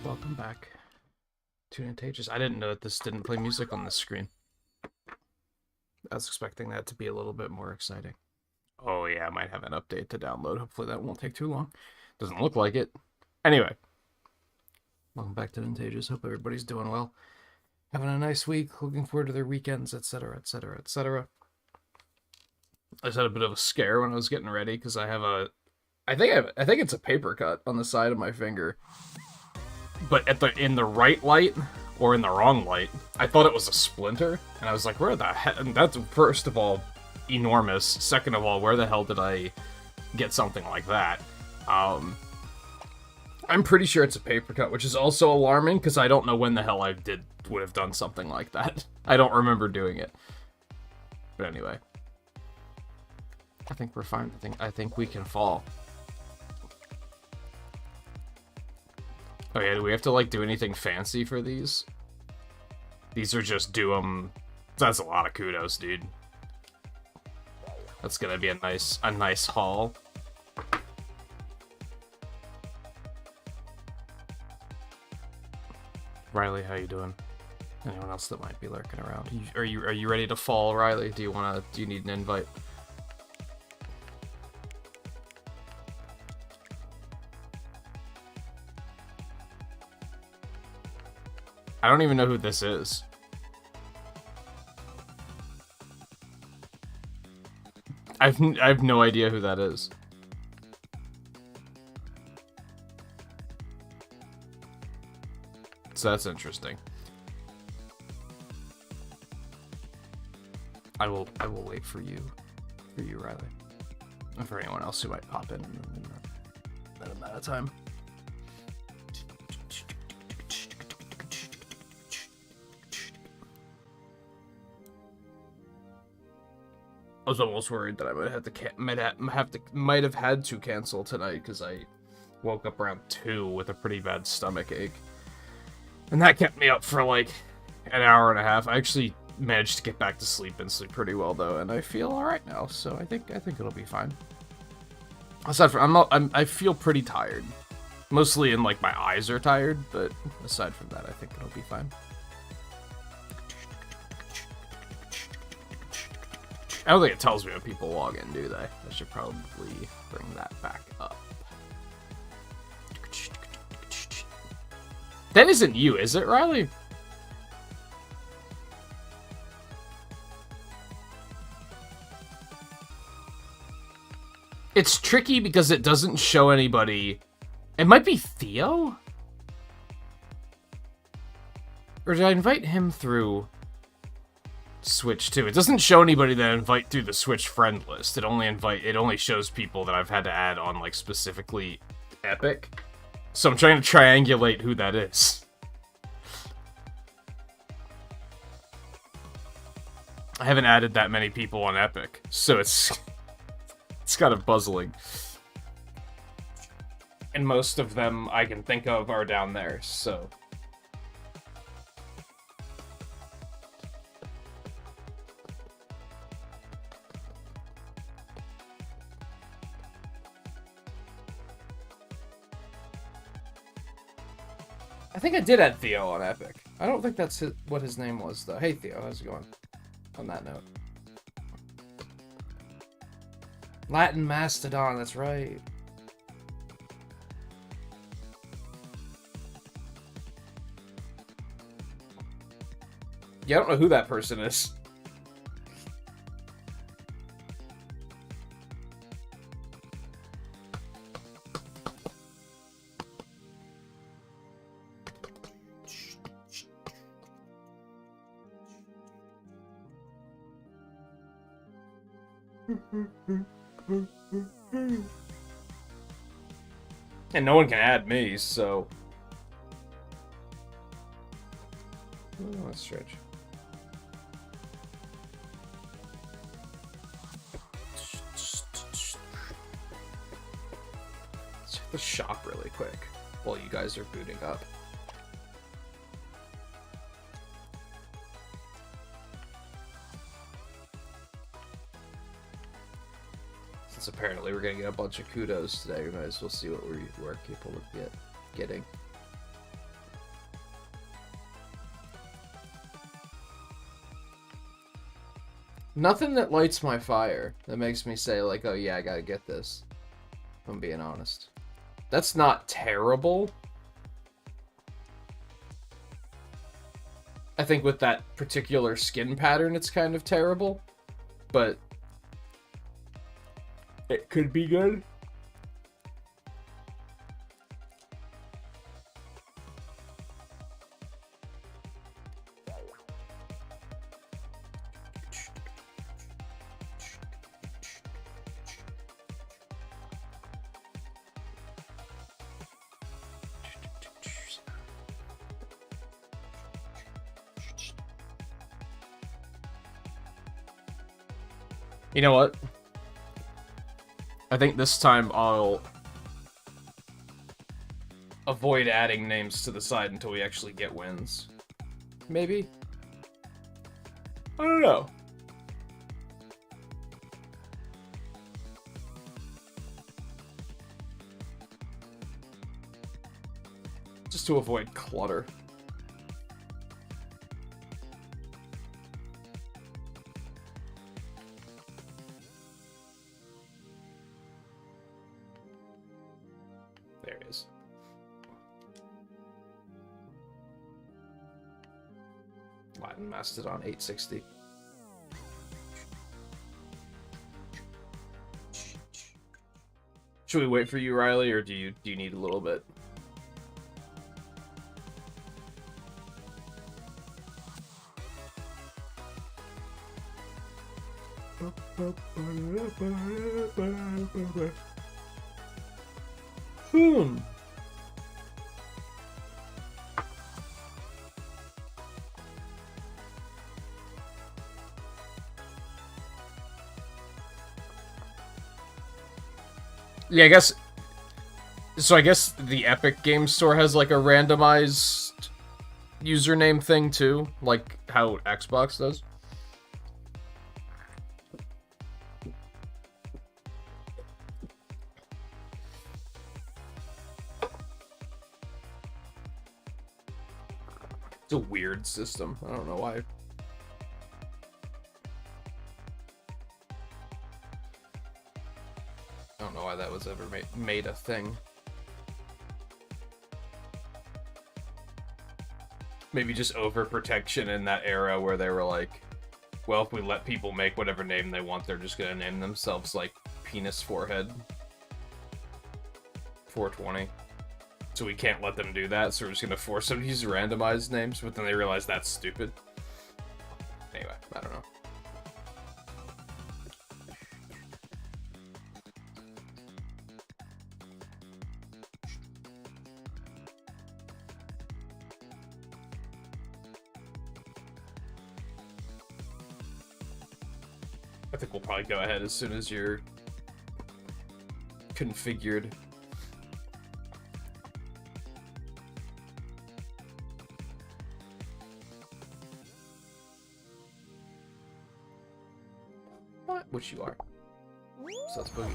Welcome back to Nintagious. I didn't know that this didn't play music on this screen. I was expecting that to be a little bit more exciting. Oh yeah, I might have an update to download. Hopefully that won't take too long. Doesn't look like it. Anyway, welcome back to Nintagious. Hope everybody's doing well. Having a nice week. Looking forward to their weekends, etc., etc., etc. I just had a bit of a scare when I was getting ready because I have a... I think it's a paper cut on the side of my finger. But in the right light, or in the wrong light, I thought it was a splinter. And I was like, where the heck? And that's, first of all, enormous. Second of all, where the hell did I get something like that? I'm pretty sure it's a paper cut, which is also alarming, because I don't know when the hell I would have done something like that. I don't remember doing it. But anyway. I think we're fine. I think we can fall. Oh yeah, do we have to, like, do anything fancy for these? These are just do 'em. That's a lot of kudos, dude. That's gonna be a nice haul. Riley, how you doing? Anyone else that might be lurking around? Are you ready to fall, Riley? Do you need an invite? I don't even know who this is. I have no idea who that is. So that's interesting. I will wait for you, Riley, and for anyone else who might pop in that amount of time. I was almost worried that I might have had to cancel tonight because I woke up around 2 with a pretty bad stomach ache, and that kept me up for like an hour and a half. I actually managed to get back to sleep and sleep pretty well though, and I feel all right now. So I think it'll be fine. Aside from I feel pretty tired, mostly in like my eyes are tired, but aside from that, I think it'll be fine. I don't think it tells me when people log in, do they? I should probably bring that back up. That isn't you, is it, Riley? It's tricky because it doesn't show anybody. It might be Theo? Or did I invite him through Switch too? It doesn't show anybody that I invite through the Switch friend list. It only shows people that I've had to add on, like, specifically Epic. So I'm trying to triangulate who that is. I haven't added that many people on Epic, so it's kind of puzzling. And most of them I can think of are down there, so... I think I did add Theo on Epic. I don't think that's what his name was, though. Hey, Theo, how's it going? On that note. Latin Mastodon, that's right. Yeah, I don't know who that person is. And no one can add me, so... Oh, that's strange. Let's check the shop really quick while you guys are booting up. Since apparently we're gonna get a bunch of kudos today, we might as well see what we're capable of getting. Nothing that lights my fire that makes me say, like, oh yeah, I gotta get this. If I'm being honest. That's not terrible. I think with that particular skin pattern, it's kind of terrible. But it could be good. You know what? I think this time I'll avoid adding names to the side until we actually get wins. Maybe? I don't know. Just to avoid clutter. There it is. Latin Mastodon 860. Should we wait for you, Riley, or do you need a little bit? Yeah, I guess... So I guess the Epic Games Store has, like, a randomized username thing, too? Like how Xbox does? It's a weird system. I don't know why. I don't know why that was ever made a thing. Maybe just overprotection in that era where they were like, well, if we let people make whatever name they want, they're just gonna name themselves, like, Penis Forehead 420. So we can't let them do that, so we're just gonna force them to use randomized names, but then they realize that's stupid. Anyway, I don't know. I think we'll probably go ahead as soon as you're configured. What? Which you are. So that's Boogie.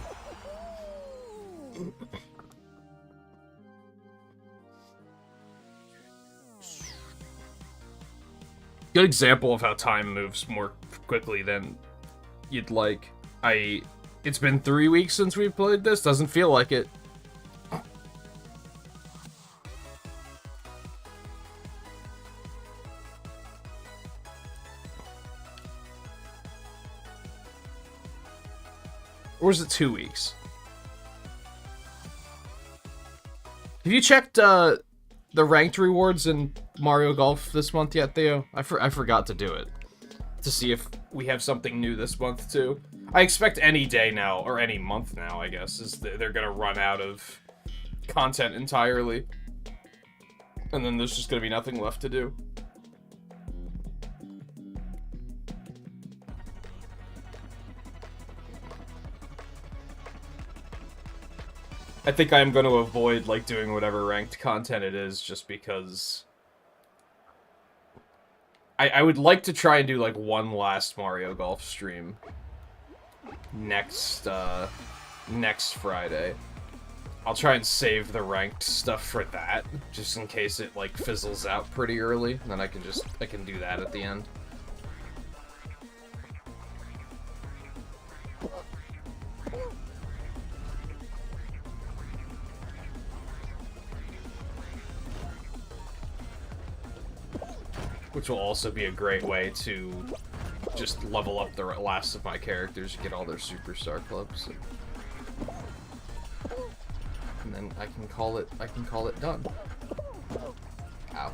Good example of how time moves more quickly than you'd like. It's been 3 weeks since we played this. Doesn't feel like it. Or is it 2 weeks? Have you checked the ranked rewards in Mario Golf this month yet, Theo? I forgot to do it. To see if we have something new this month, too. I expect any day now, or any month now, I guess, is they're gonna run out of content entirely. And then there's just gonna be nothing left to do. I think I'm going to avoid, like, doing whatever ranked content it is, just because I would like to try and do, like, one last Mario Golf stream next next Friday. I'll try and save the ranked stuff for that, just in case it, like, fizzles out pretty early, and then I can do that at the end. Which will also be a great way to just level up the last of my characters and get all their superstar clubs. And then I can call it done. Ow.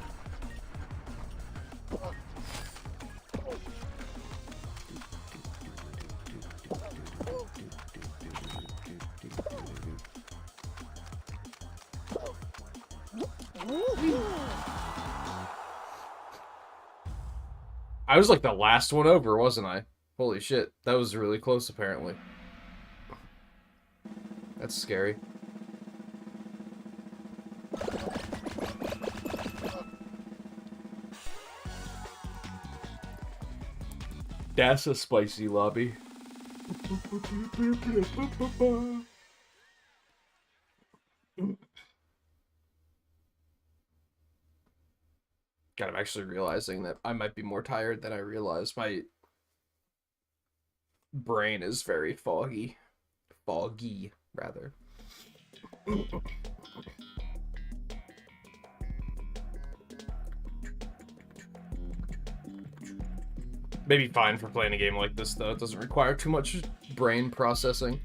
I was like the last one over, wasn't I? Holy shit, that was really close apparently. That's scary. That's a spicy lobby. God, I'm actually realizing that I might be more tired than I realized. My brain is very foggy. Foggy, rather. Maybe fine for playing a game like this, though. It doesn't require too much brain processing.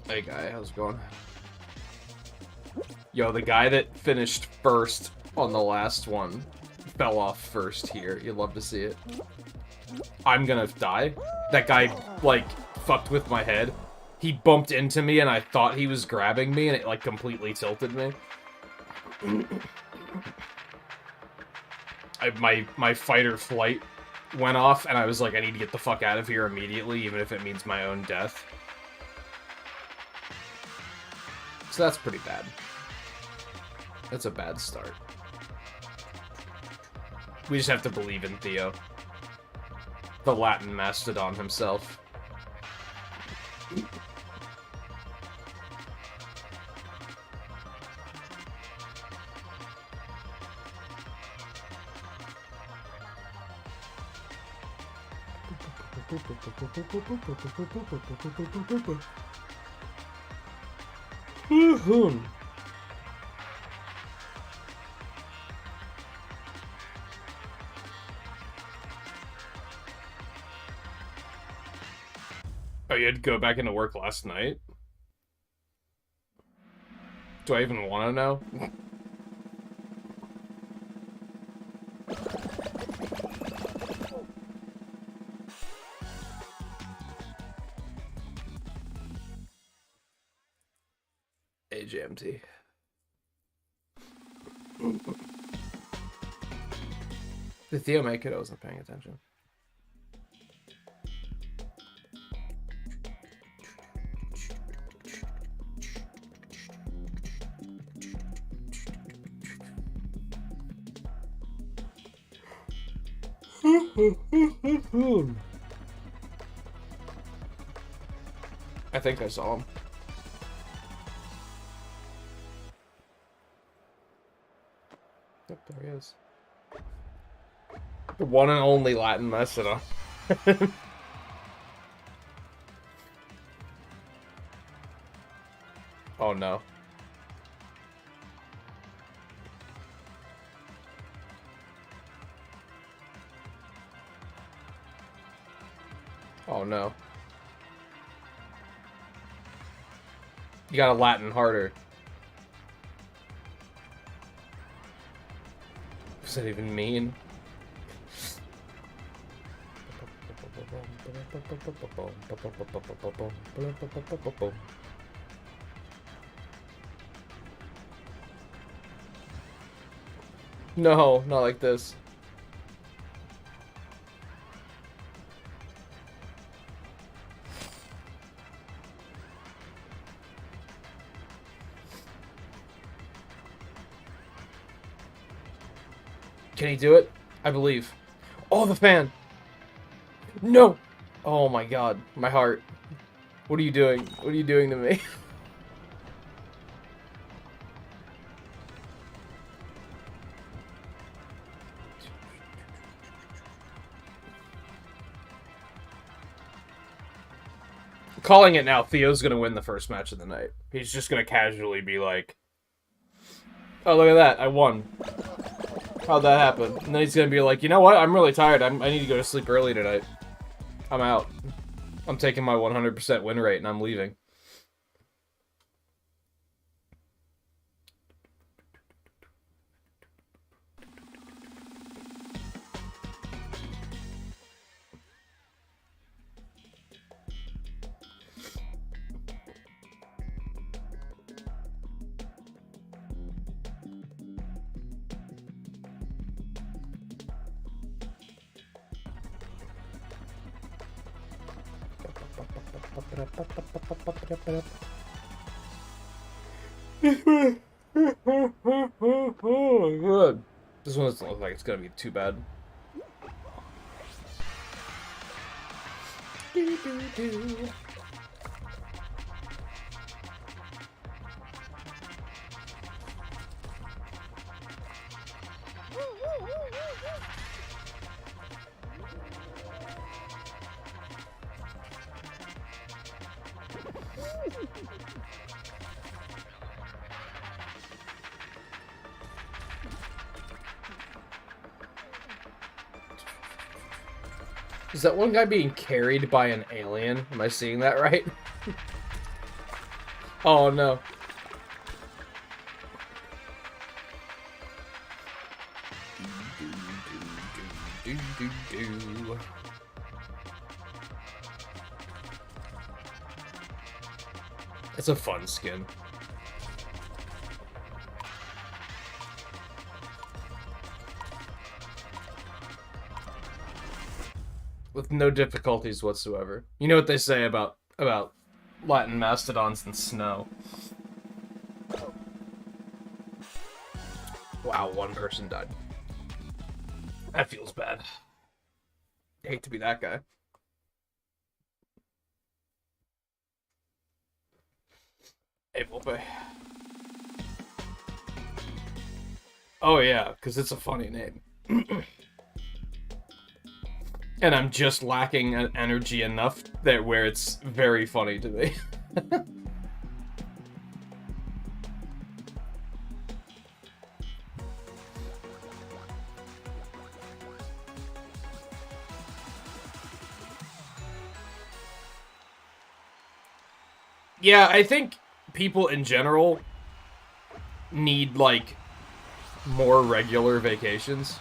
Hey guy, how's it going? Yo, the guy that finished first on the last one fell off first here. You'd love to see it. I'm gonna die. That guy, like, fucked with my head. He bumped into me and I thought he was grabbing me and it, like, completely tilted me. My fight or flight went off and I was like, I need to get the fuck out of here immediately, even if it means my own death. So that's pretty bad. That's a bad start. We just have to believe in Theo. The Latin mastodon himself. Oh, you had to go back into work last night? Do I even want to know? AJMT. Did Theo make it? I wasn't paying attention. I think I saw him. Yep, there he is. The one and only Latin mastodon. Oh no. Oh no. You got a Latin harder. What does that even mean? No, not like this. Can he do it? I believe. Oh, the fan! No! Oh my god, my heart. What are you doing? What are you doing to me? Calling it now, Theo's gonna win the first match of the night. He's just gonna casually be like, oh, look at that, I won. How'd that happen? And then he's gonna be like, you know what, I'm really tired, I need to go to sleep early tonight. I'm out. I'm taking my 100% win rate and I'm leaving. Good. This one doesn't look like it's gonna be too bad. Is that one guy being carried by an alien? Am I seeing that right? Oh no. It's a fun skin. With no difficulties whatsoever. You know what they say about Latin mastodons and snow. Wow, one person died. That feels bad. I hate to be that guy. Hey, Volpe. Oh yeah, because it's a funny name. And I'm just lacking energy enough that where it's very funny to me. Yeah, I think people in general need, like, more regular vacations.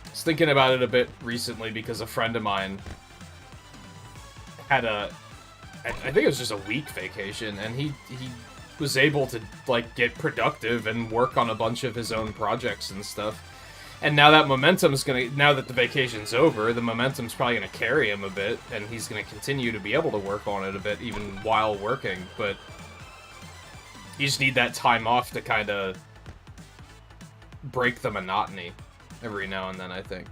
I was thinking about it a bit recently because a friend of mine had I think it was just a week vacation, and he was able to, like, get productive and work on a bunch of his own projects and stuff. And now that momentum's now that the vacation's over, the momentum's probably gonna carry him a bit, and he's gonna continue to be able to work on it a bit even while working, but you just need that time off to kind of break the monotony every now and then, I think.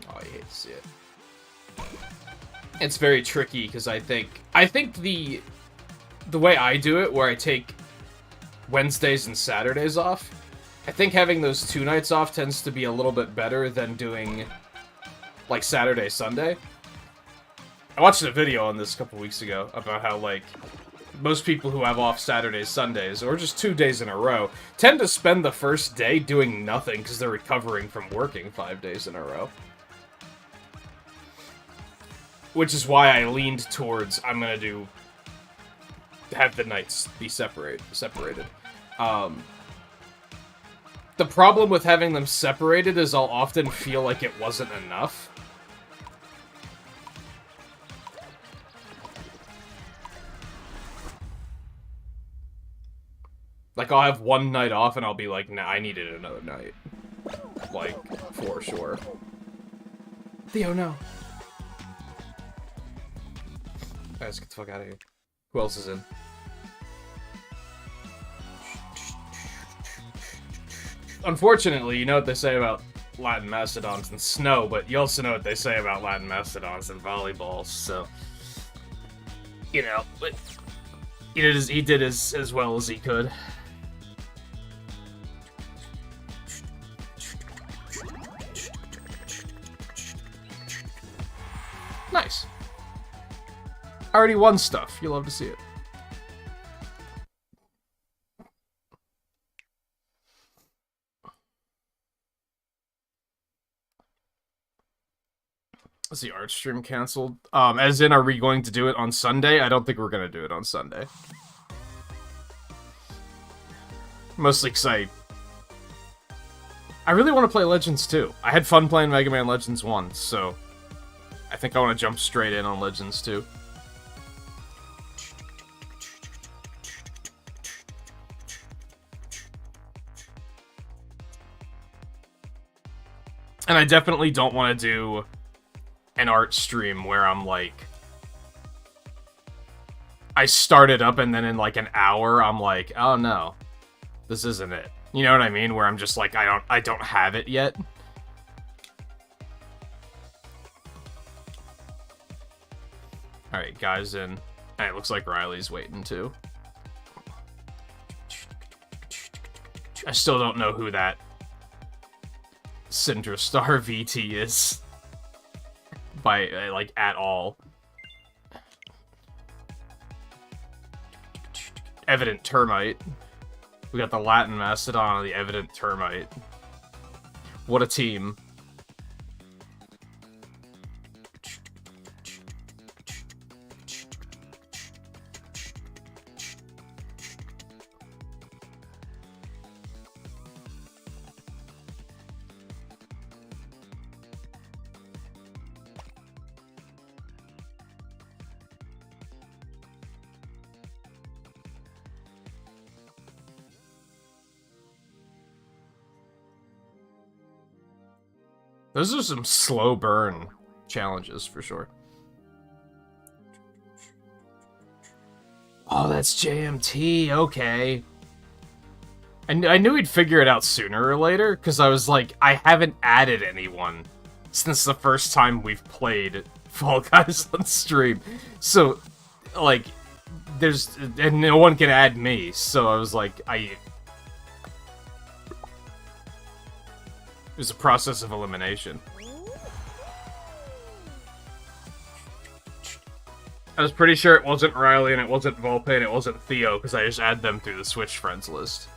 Oh, I hate to see it. It's very tricky because I think the way I do it, where I take Wednesdays and Saturdays off, I think having those 2 nights off tends to be a little bit better than doing, like, Saturday, Sunday. I watched a video on this a couple weeks ago about how, like, most people who have off Saturdays, Sundays, or just 2 days in a row, tend to spend the first day doing nothing because they're recovering from working 5 days in a row. Which is why I leaned towards I'm gonna have the nights be separated. The problem with having them separated is I'll often feel like it wasn't enough. Like, I'll have one night off and I'll be like, nah, I needed another night. Like, for sure. Theo, no. Alright, let's get the fuck out of here. Who else is in? Unfortunately, you know what they say about Latin Mastodons and snow, but you also know what they say about Latin Mastodons and volleyballs, so... You know, but... He did as well as he could. Nice. I already won stuff. You'll love to see it. Is the art stream canceled? As in, are we going to do it on Sunday? I don't think we're going to do it on Sunday. Mostly because I really want to play Legends 2. I had fun playing Mega Man Legends 1, so... I think I want to jump straight in on Legends 2. And I definitely don't want to do an art stream where I'm like... I start it up and then in like an hour I'm like, oh no, this isn't it. You know what I mean? Where I'm just like, I don't have it yet. Alright, guys in. Hey, it looks like Riley's waiting too. I still don't know who that Syndra Star VT is. By, like, at all. Evident Termite. We got the Latin Mastodon and the Evident Termite. What a team. Those are some slow burn challenges, for sure. Oh, that's JMT, okay. I knew he'd figure it out sooner or later, because I was like, I haven't added anyone since the first time we've played Fall Guys on stream. So, like, and no one can add me, so I was like, it was a process of elimination. I was pretty sure it wasn't Riley, and it wasn't Volpe, and it wasn't Theo, because I just add them through the Switch friends list.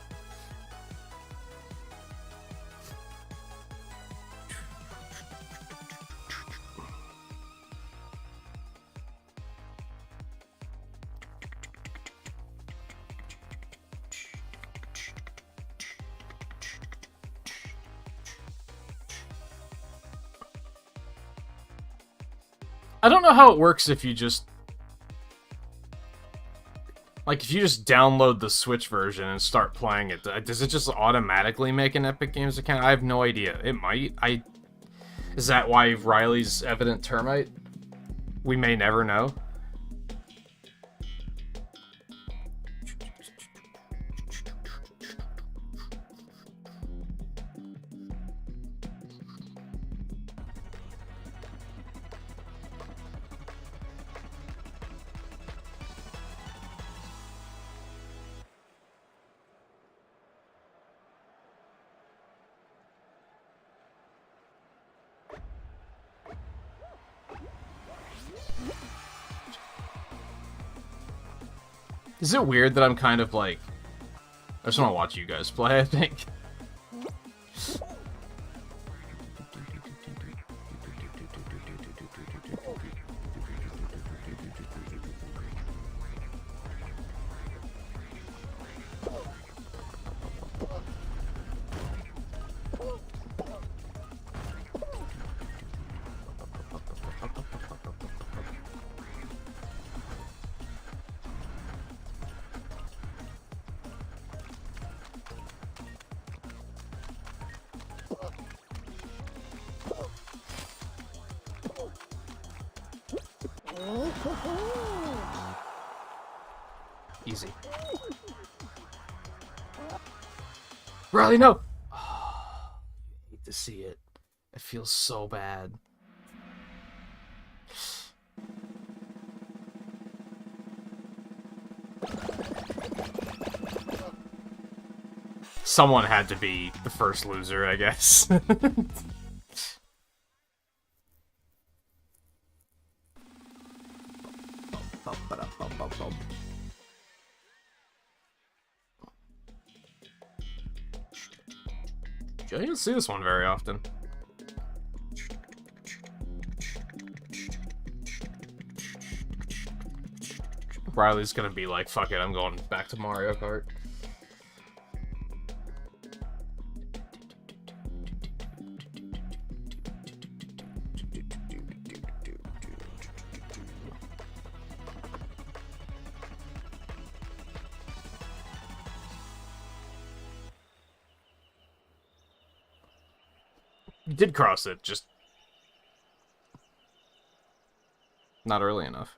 I don't know how it works if you just... Like, if you just download the Switch version and start playing it, does it just automatically make an Epic Games account? I have no idea. It might. Is that why Riley's Evident Termite? We may never know. Is it weird that I'm kind of like... I just want to watch you guys play, I think. Easy. Riley, no! Oh, I hate to see it. It feels so bad. Someone had to be the first loser, I guess. I don't see this one very often. Riley's gonna be like, fuck it, I'm going back to Mario Kart. You did cross it, just not early enough.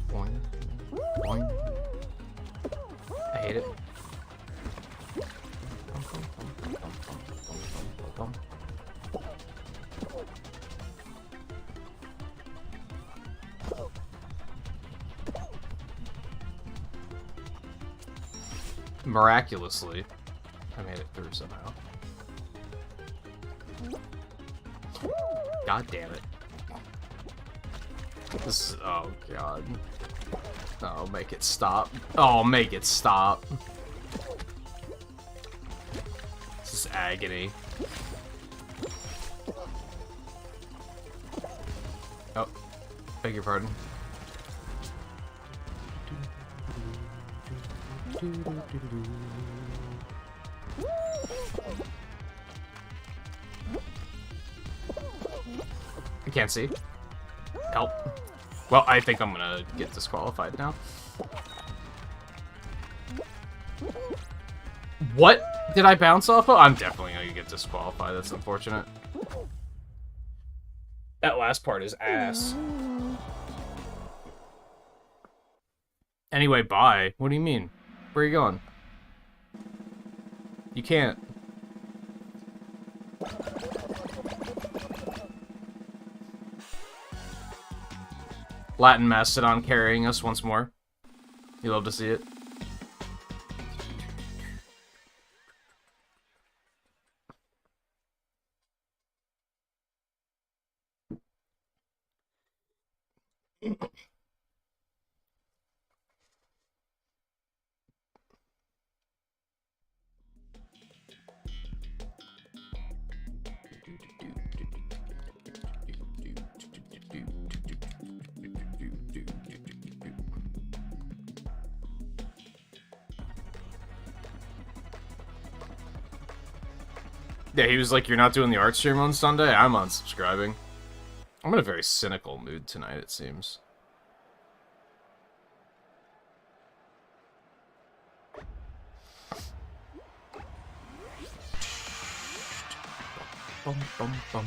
Boing. Boing. I hate it. Miraculously, I made it through somehow. God damn it. This is, oh god. Oh, make it stop. Oh, make it stop. This is agony. Oh, beg your pardon. I can't see. Help. Well, I think I'm gonna get disqualified now. What did I bounce off of? I'm definitely gonna get disqualified. That's unfortunate. That last part is ass. Anyway, bye. What do you mean? Where are you going? You can't. Latin Mastodon carrying us once more. You love to see it. Yeah, he was like, you're not doing the art stream on Sunday? I'm unsubscribing. I'm in a very cynical mood tonight, it seems. Bum, bum, bum.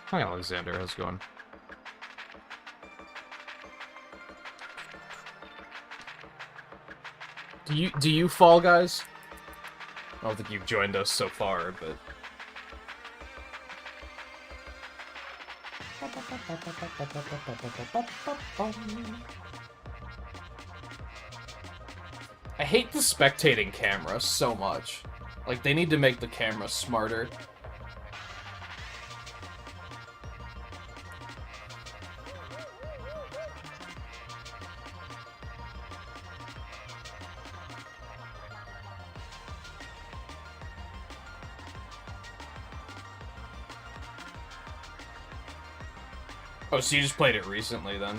Hi, Alexander. How's it going? Do you Fall Guys? I don't think you've joined us so far, but I hate the spectating camera so much. Like, they need to make the camera smarter. Oh, so you just played it recently, then?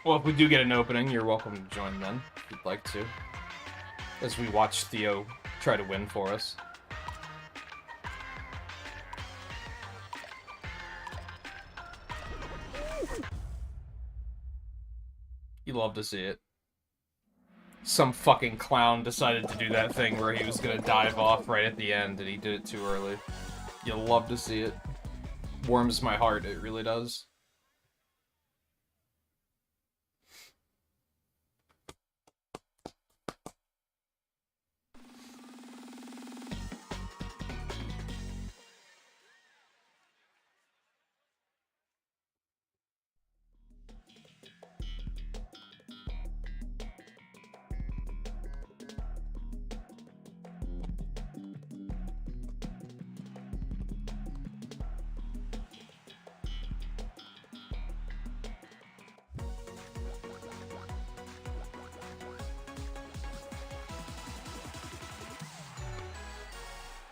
Well, if we do get an opening, you're welcome to join then, if you'd like to. As we watch Theo try to win for us. You love to see it. Some fucking clown decided to do that thing where he was gonna dive off right at the end, and he did it too early. You love to see it. Warms my heart, it really does.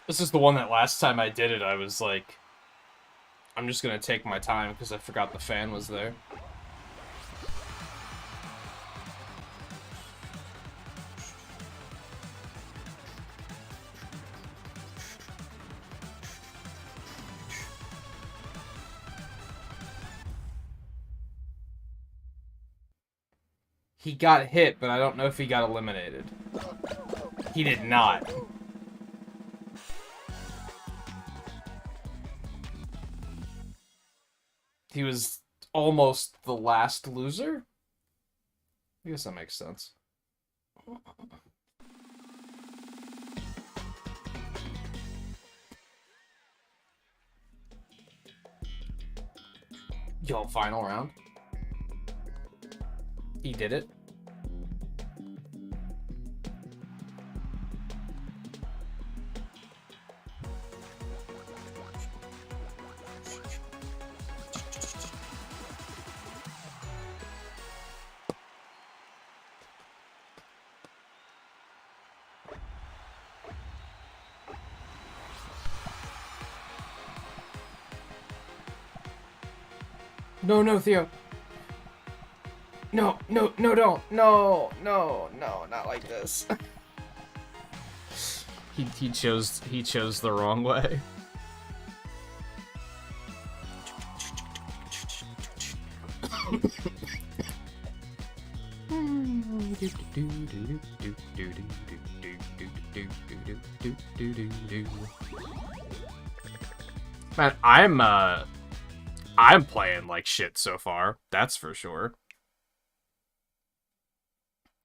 This is the one that last time I did it, I was like, I'm just gonna take my time because I forgot the fan was there. He got hit, but I don't know if he got eliminated. He did not. He was almost the last loser? I guess that makes sense. Yo, final round. He did it. No, no, Theo. No, no, no, don't. No, no, no, not like this. he chose the wrong way. Man, I'm playing like shit so far. That's for sure.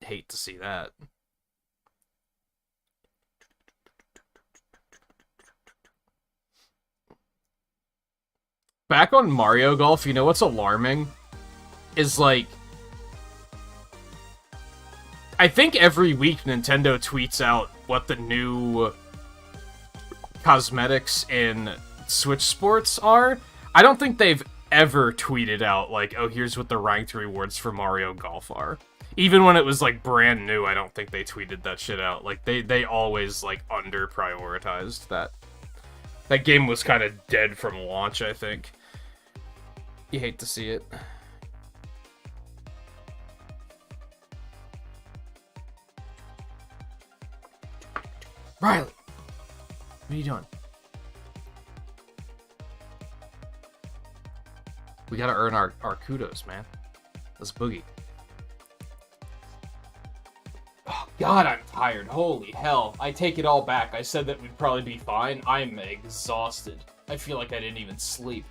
Hate to see that. Back on Mario Golf, you know what's alarming? Is like, I think every week Nintendo tweets out what the new cosmetics in Switch Sports are. I don't think they've ever tweeted out, like, oh, here's what the ranked rewards for Mario Golf are. Even when it was, like, brand new, I don't think they tweeted that shit out. Like, they always, like, under-prioritized that. That game was kind of dead from launch, I think. You hate to see it. Riley! What are you doing? We gotta earn our kudos, man. Let's boogie. Oh, God, I'm tired. Holy hell. I take it all back. I said that we'd probably be fine. I'm exhausted. I feel like I didn't even sleep.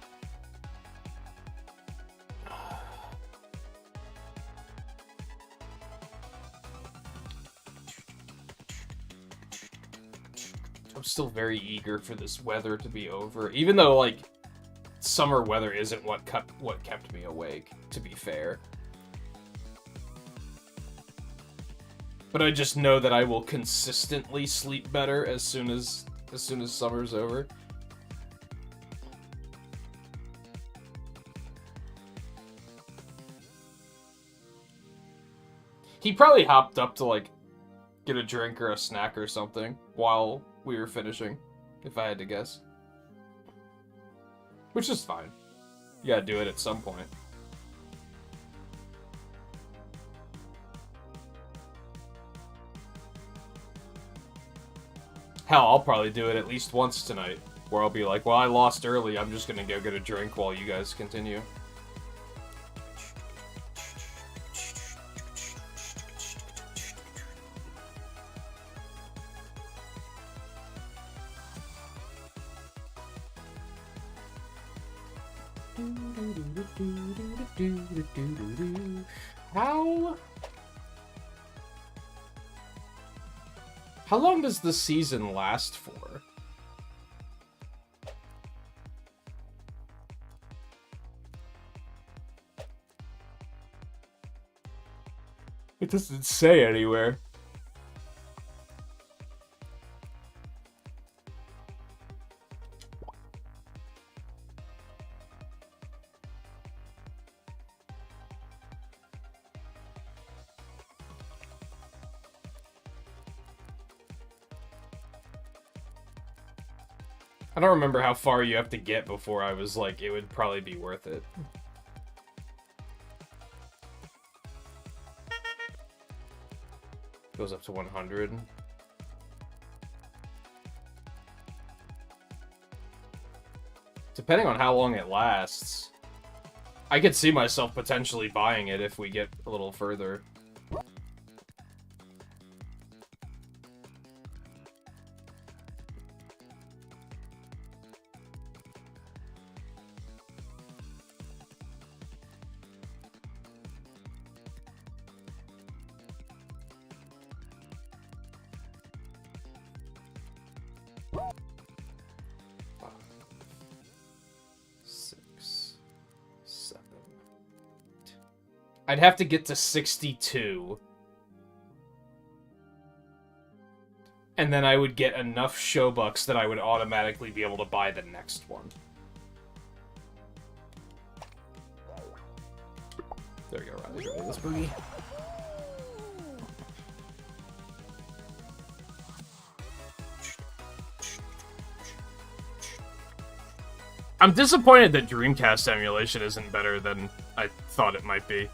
I'm still very eager for this weather to be over. Even though, like, summer weather isn't what kept me awake, to be fair. But I just know that I will consistently sleep better as soon as summer's over. He probably hopped up to, like, get a drink or a snack or something while we were finishing, if I had to guess. Which is fine. You gotta do it at some point. Hell, I'll probably do it at least once tonight, where I'll be like, well, I lost early, I'm just gonna go get a drink while you guys continue. How long does the season last for? It doesn't say anywhere. I don't remember how far you have to get before I was like, it would probably be worth it. Goes up to 100. Depending on how long it lasts, I could see myself potentially buying it if we get a little further. I'd have to get to 62. And then I would get enough showbucks that I would automatically be able to buy the next one. There we go, Riley's ready. Let's boogie. I'm disappointed that Dreamcast emulation isn't better than I thought it might be.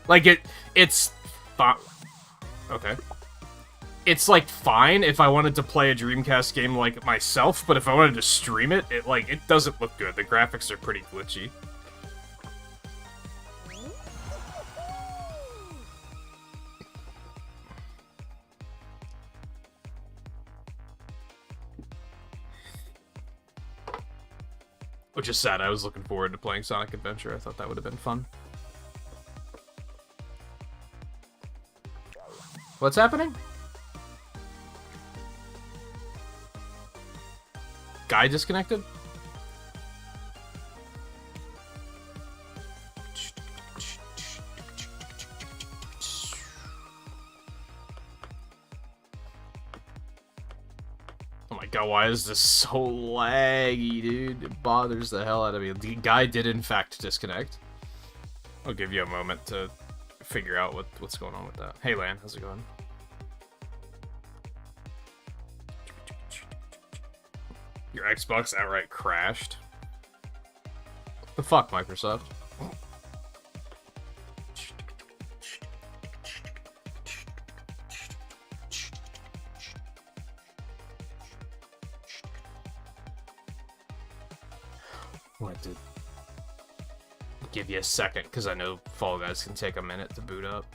Like, it's... Okay. It's, like, fine if I wanted to play a Dreamcast game, like, myself, but if I wanted to stream it, it doesn't look good. The graphics are pretty glitchy. Which is sad. I was looking forward to playing Sonic Adventure. I thought that would have been fun. What's happening? Guy disconnected? Oh my god, why is this so laggy, dude? It bothers the hell out of me. The guy did in fact disconnect. I'll give you a moment to figure out what's going on with that. Hey Lan, how's it going? Your Xbox outright crashed? The fuck, Microsoft? What did... Give you a second, because I know Fall Guys can take a minute to boot up.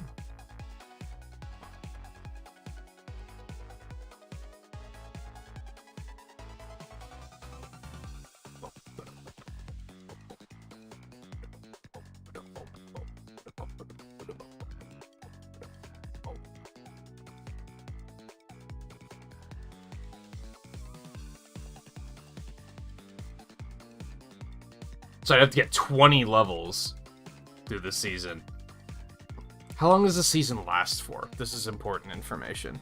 So I'd have to get 20 levels through the season. How long does the season last for? This is important information.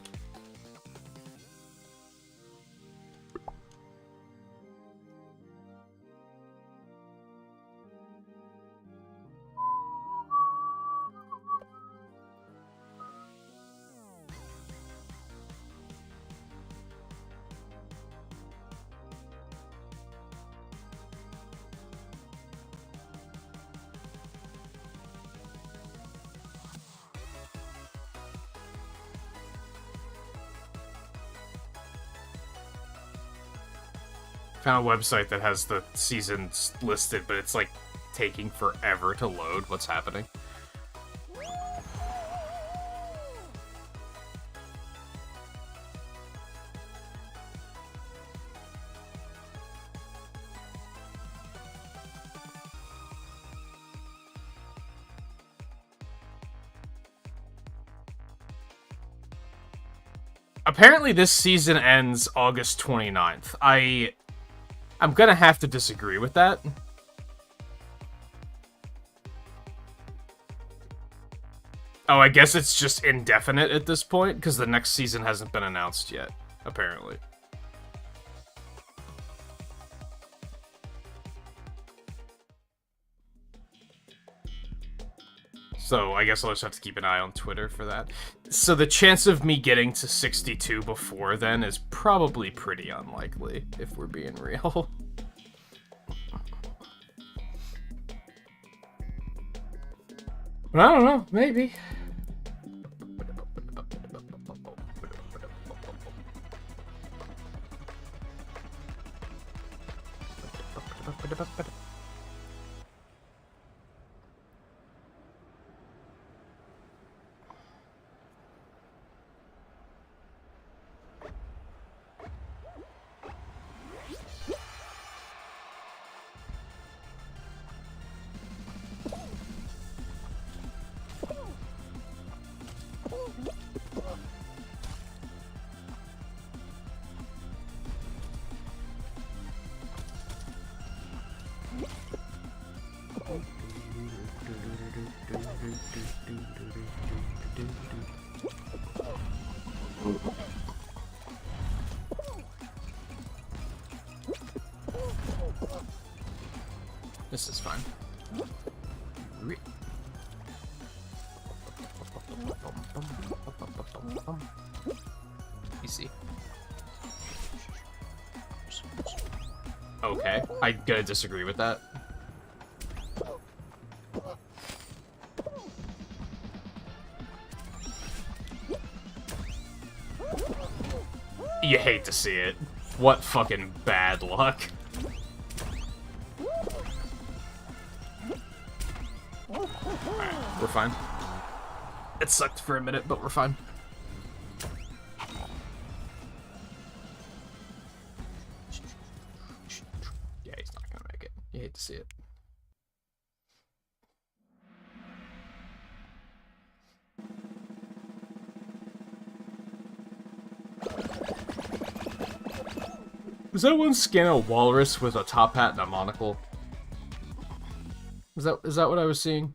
Found a website that has the seasons listed, but it's like taking forever to load what's happening. Apparently this season ends August 29th. I'm gonna have to disagree with that. Oh, I guess it's just indefinite at this point, because the next season hasn't been announced yet, apparently. So I guess I'll just have to keep an eye on Twitter for that. So the chance of me getting to 62 before then is probably pretty unlikely, if we're being real. But I don't know, maybe. This is fine. Easy. Okay, I'm gonna disagree with that. You hate to see it. What fucking bad luck. Alright, we're fine. It sucked for a minute, but we're fine. Yeah, he's not gonna make it. You hate to see it. Was that one skin a walrus with a top hat and a monocle? Is that what I was seeing?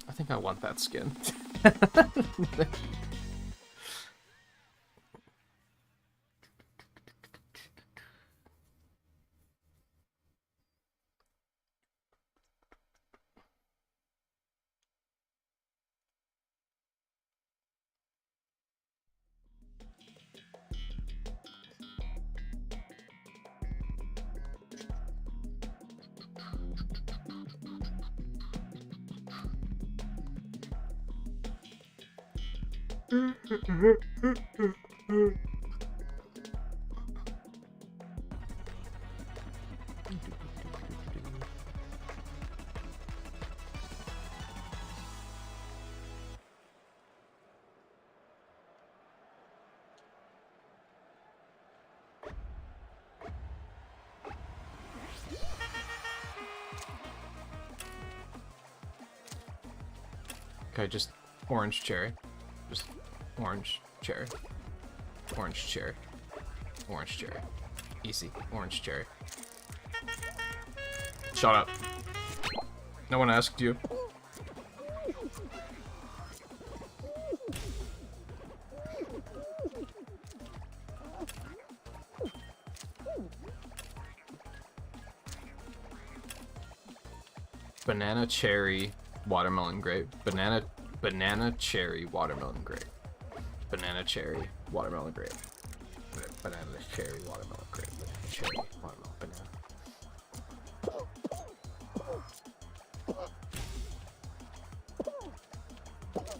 I think I want that skin. Okay, just orange cherry. Just orange cherry. Orange cherry. Orange cherry. Easy. Orange cherry. Shut up. No one asked you. Banana, cherry, watermelon, grape. Banana, cherry, watermelon, grape. Banana, cherry, watermelon, grape. Banana, cherry, watermelon, grape. Cherry, watermelon,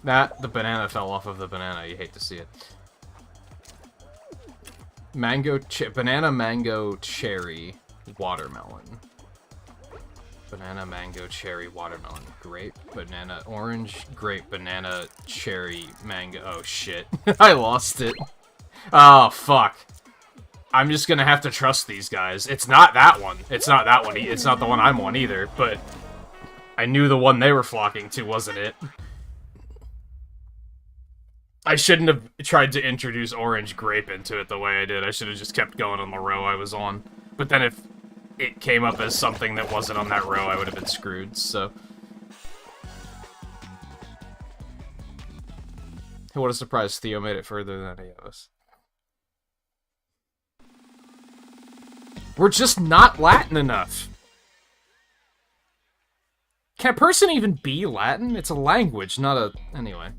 banana. The banana fell off of the banana. You hate to see it. Banana, mango, cherry, watermelon. Banana, mango, cherry, watermelon. Grape, banana, orange, grape, banana, cherry, mango. Oh, shit. I lost it. Oh, fuck. I'm just gonna have to trust these guys. It's not that one. It's not that one. It's not the one I'm on either, but I knew the one they were flocking to wasn't it. I shouldn't have tried to introduce orange grape into it the way I did. I should have just kept going on the row I was on. But then if it came up as something that wasn't on that row, I would have been screwed, so... What a surprise, Theo made it further than any of us. We're just not Latin enough. Can a person even be Latin? It's a language, not a... Anyway.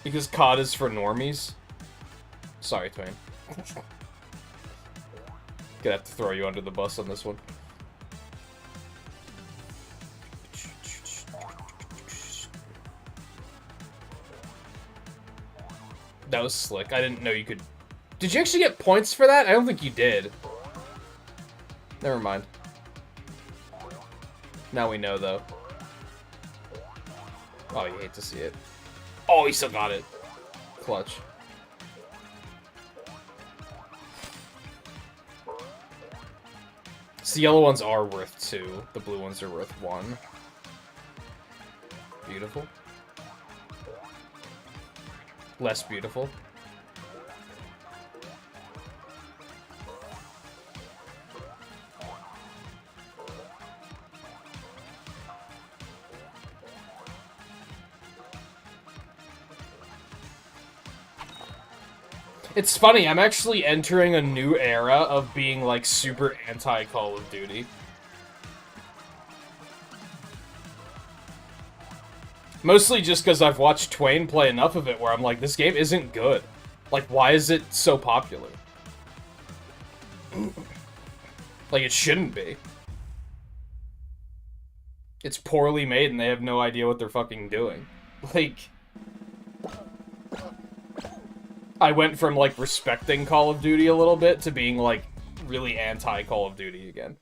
Because COD is for normies? Sorry, Twain. Gonna have to throw you under the bus on this one. That was slick. I didn't know you could... Did you actually get points for that? I don't think you did. Never mind. Now we know, though. Oh, you hate to see it. Oh, he still got it. Clutch. So the yellow ones are worth 2. The blue ones are worth 1. Beautiful. Less beautiful. It's funny, I'm actually entering a new era of being, like, super anti-Call of Duty. Mostly just because I've watched Twain play enough of it where I'm like, this game isn't good. Like, why is it so popular? Like, it shouldn't be. It's poorly made and they have no idea what they're fucking doing. Like... I went from, like, respecting Call of Duty a little bit to being, like, really anti-Call of Duty again.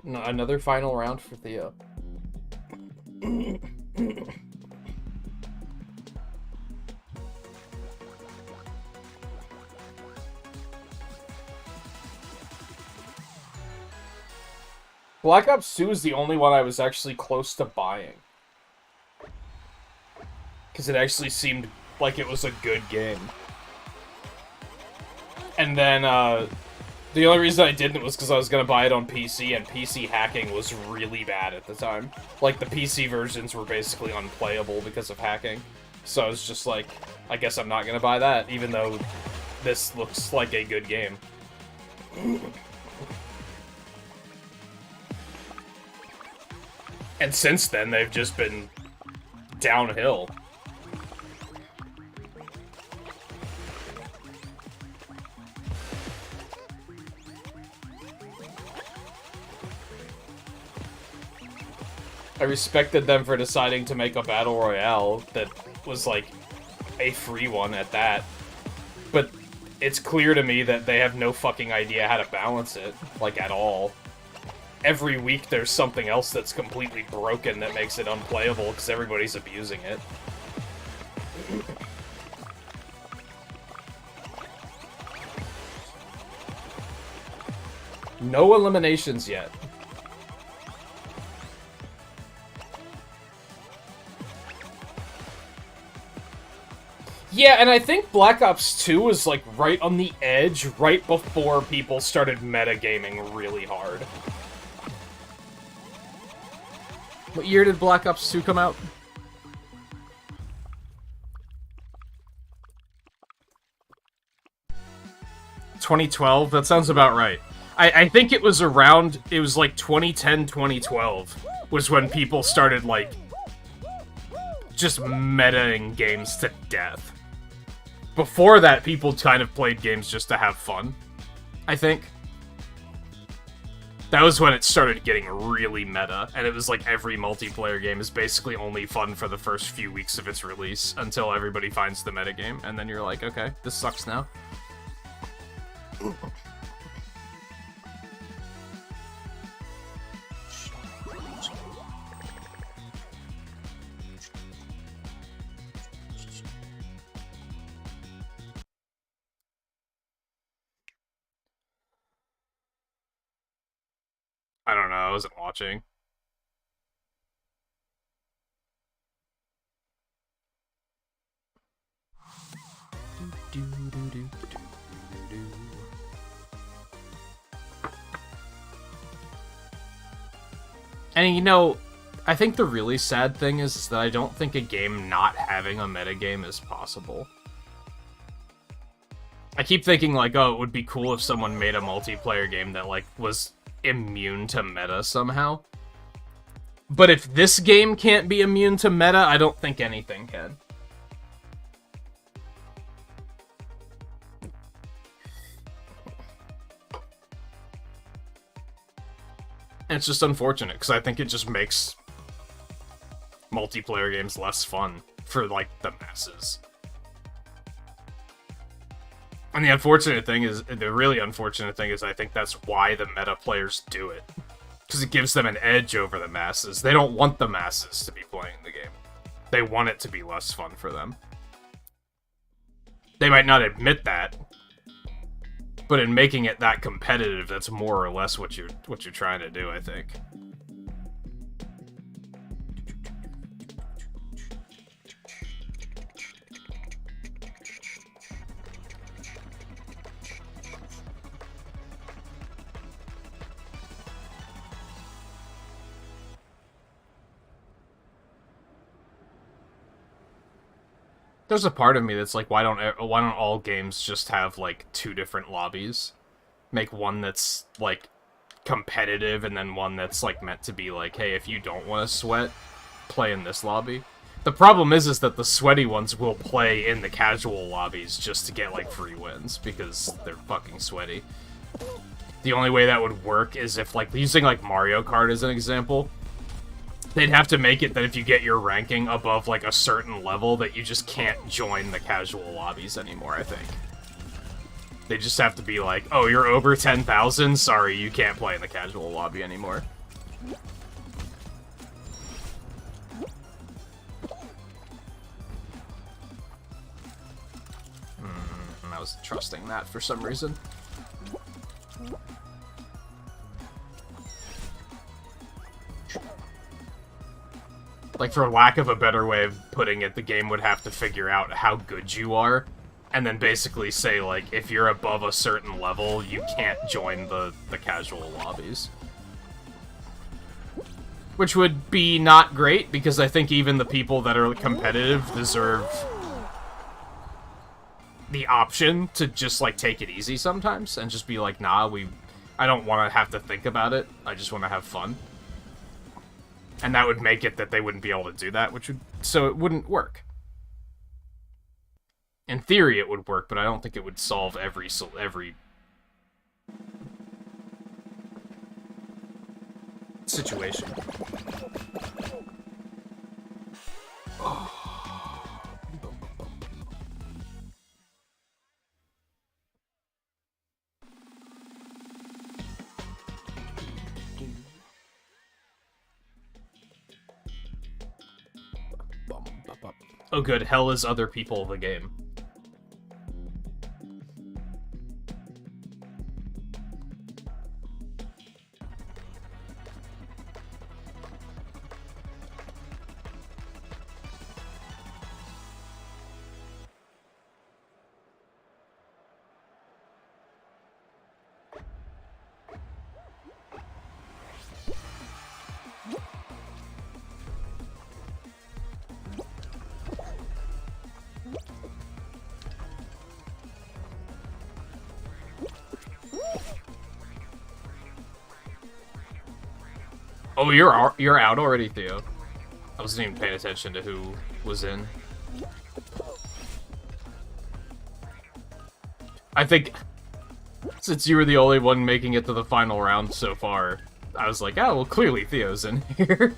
No, another final round for Theo. Black Ops 2 is the only one I was actually close to buying. Because it actually seemed like it was a good game. And then, the only reason I didn't was because I was going to buy it on PC, and PC hacking was really bad at the time. Like, the PC versions were basically unplayable because of hacking. So I was just like, I guess I'm not going to buy that, even though this looks like a good game. And since then, they've just been downhill. I respected them for deciding to make a battle royale that was, like, a free one at that. But it's clear to me that they have no fucking idea how to balance it, like, at all. Every week there's something else that's completely broken that makes it unplayable because everybody's abusing it. No eliminations yet. Yeah, and I think Black Ops 2 was, like, right on the edge, right before people started metagaming really hard. What year did Black Ops 2 come out? 2012? That sounds about right. I think it was around, it was like 2010, 2012 was when people started, like, just metaing games to death. Before that, people kind of played games just to have fun, I think. That was when it started getting really meta, and it was like every multiplayer game is basically only fun for the first few weeks of its release until everybody finds the metagame, and then you're like, okay, this sucks now. I don't know, I wasn't watching. And you know, I think the really sad thing is that I don't think a game not having a metagame is possible. I keep thinking, like, oh, it would be cool if someone made a multiplayer game that, like, was immune to meta somehow. But if this game can't be immune to meta, I don't think anything can. And it's just unfortunate, because I think it just makes multiplayer games less fun for, like, the masses. And the unfortunate thing is, the really unfortunate thing is I think that's why the meta players do it. Because it gives them an edge over the masses. They don't want the masses to be playing the game. They want it to be less fun for them. They might not admit that, but in making it that competitive, that's more or less what you're trying to do, I think. There's a part of me that's like, why don't all games just have, like, 2 different lobbies? Make one that's, like, competitive, and then one that's, like, meant to be like, hey, if you don't want to sweat, play in this lobby. The problem is that the sweaty ones will play in the casual lobbies just to get, like, free wins, because they're fucking sweaty. The only way that would work is if, like, using, like, Mario Kart as an example, they'd have to make it that if you get your ranking above, like, a certain level, that you just can't join the casual lobbies anymore, I think. They just have to be like, oh, you're over 10,000? Sorry, you can't play in the casual lobby anymore. I was trusting that for some reason. Like, for lack of a better way of putting it, the game would have to figure out how good you are, and then basically say, like, if you're above a certain level, you can't join the casual lobbies. Which would be not great, because I think even the people that are competitive deserve the option to just, like, take it easy sometimes, and just be like, nah, I don't want to have to think about it, I just want to have fun. And that would make it that they wouldn't be able to do that, so it wouldn't work. In theory, it would work, but I don't think it would solve every situation. Oh good, hell is other people the game. Oh, you're out already, Theo. I wasn't even paying attention to who was in. I think since you were the only one making it to the final round so far, I was like, oh, well, clearly Theo's in here.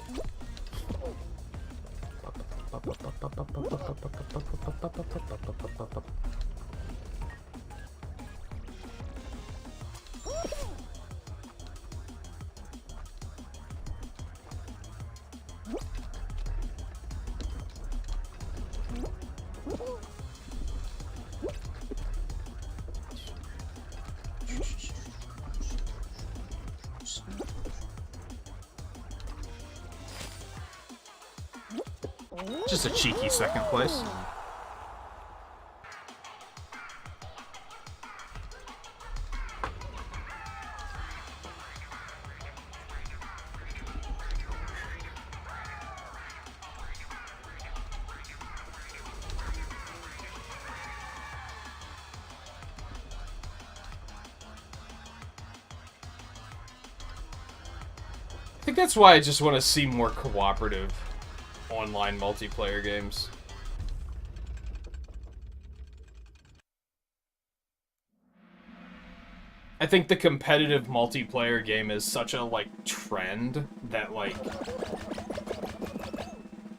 Just a cheeky second place. I think that's why I just want to see more cooperative online multiplayer games. I think the competitive multiplayer game is such a, like, trend that, like,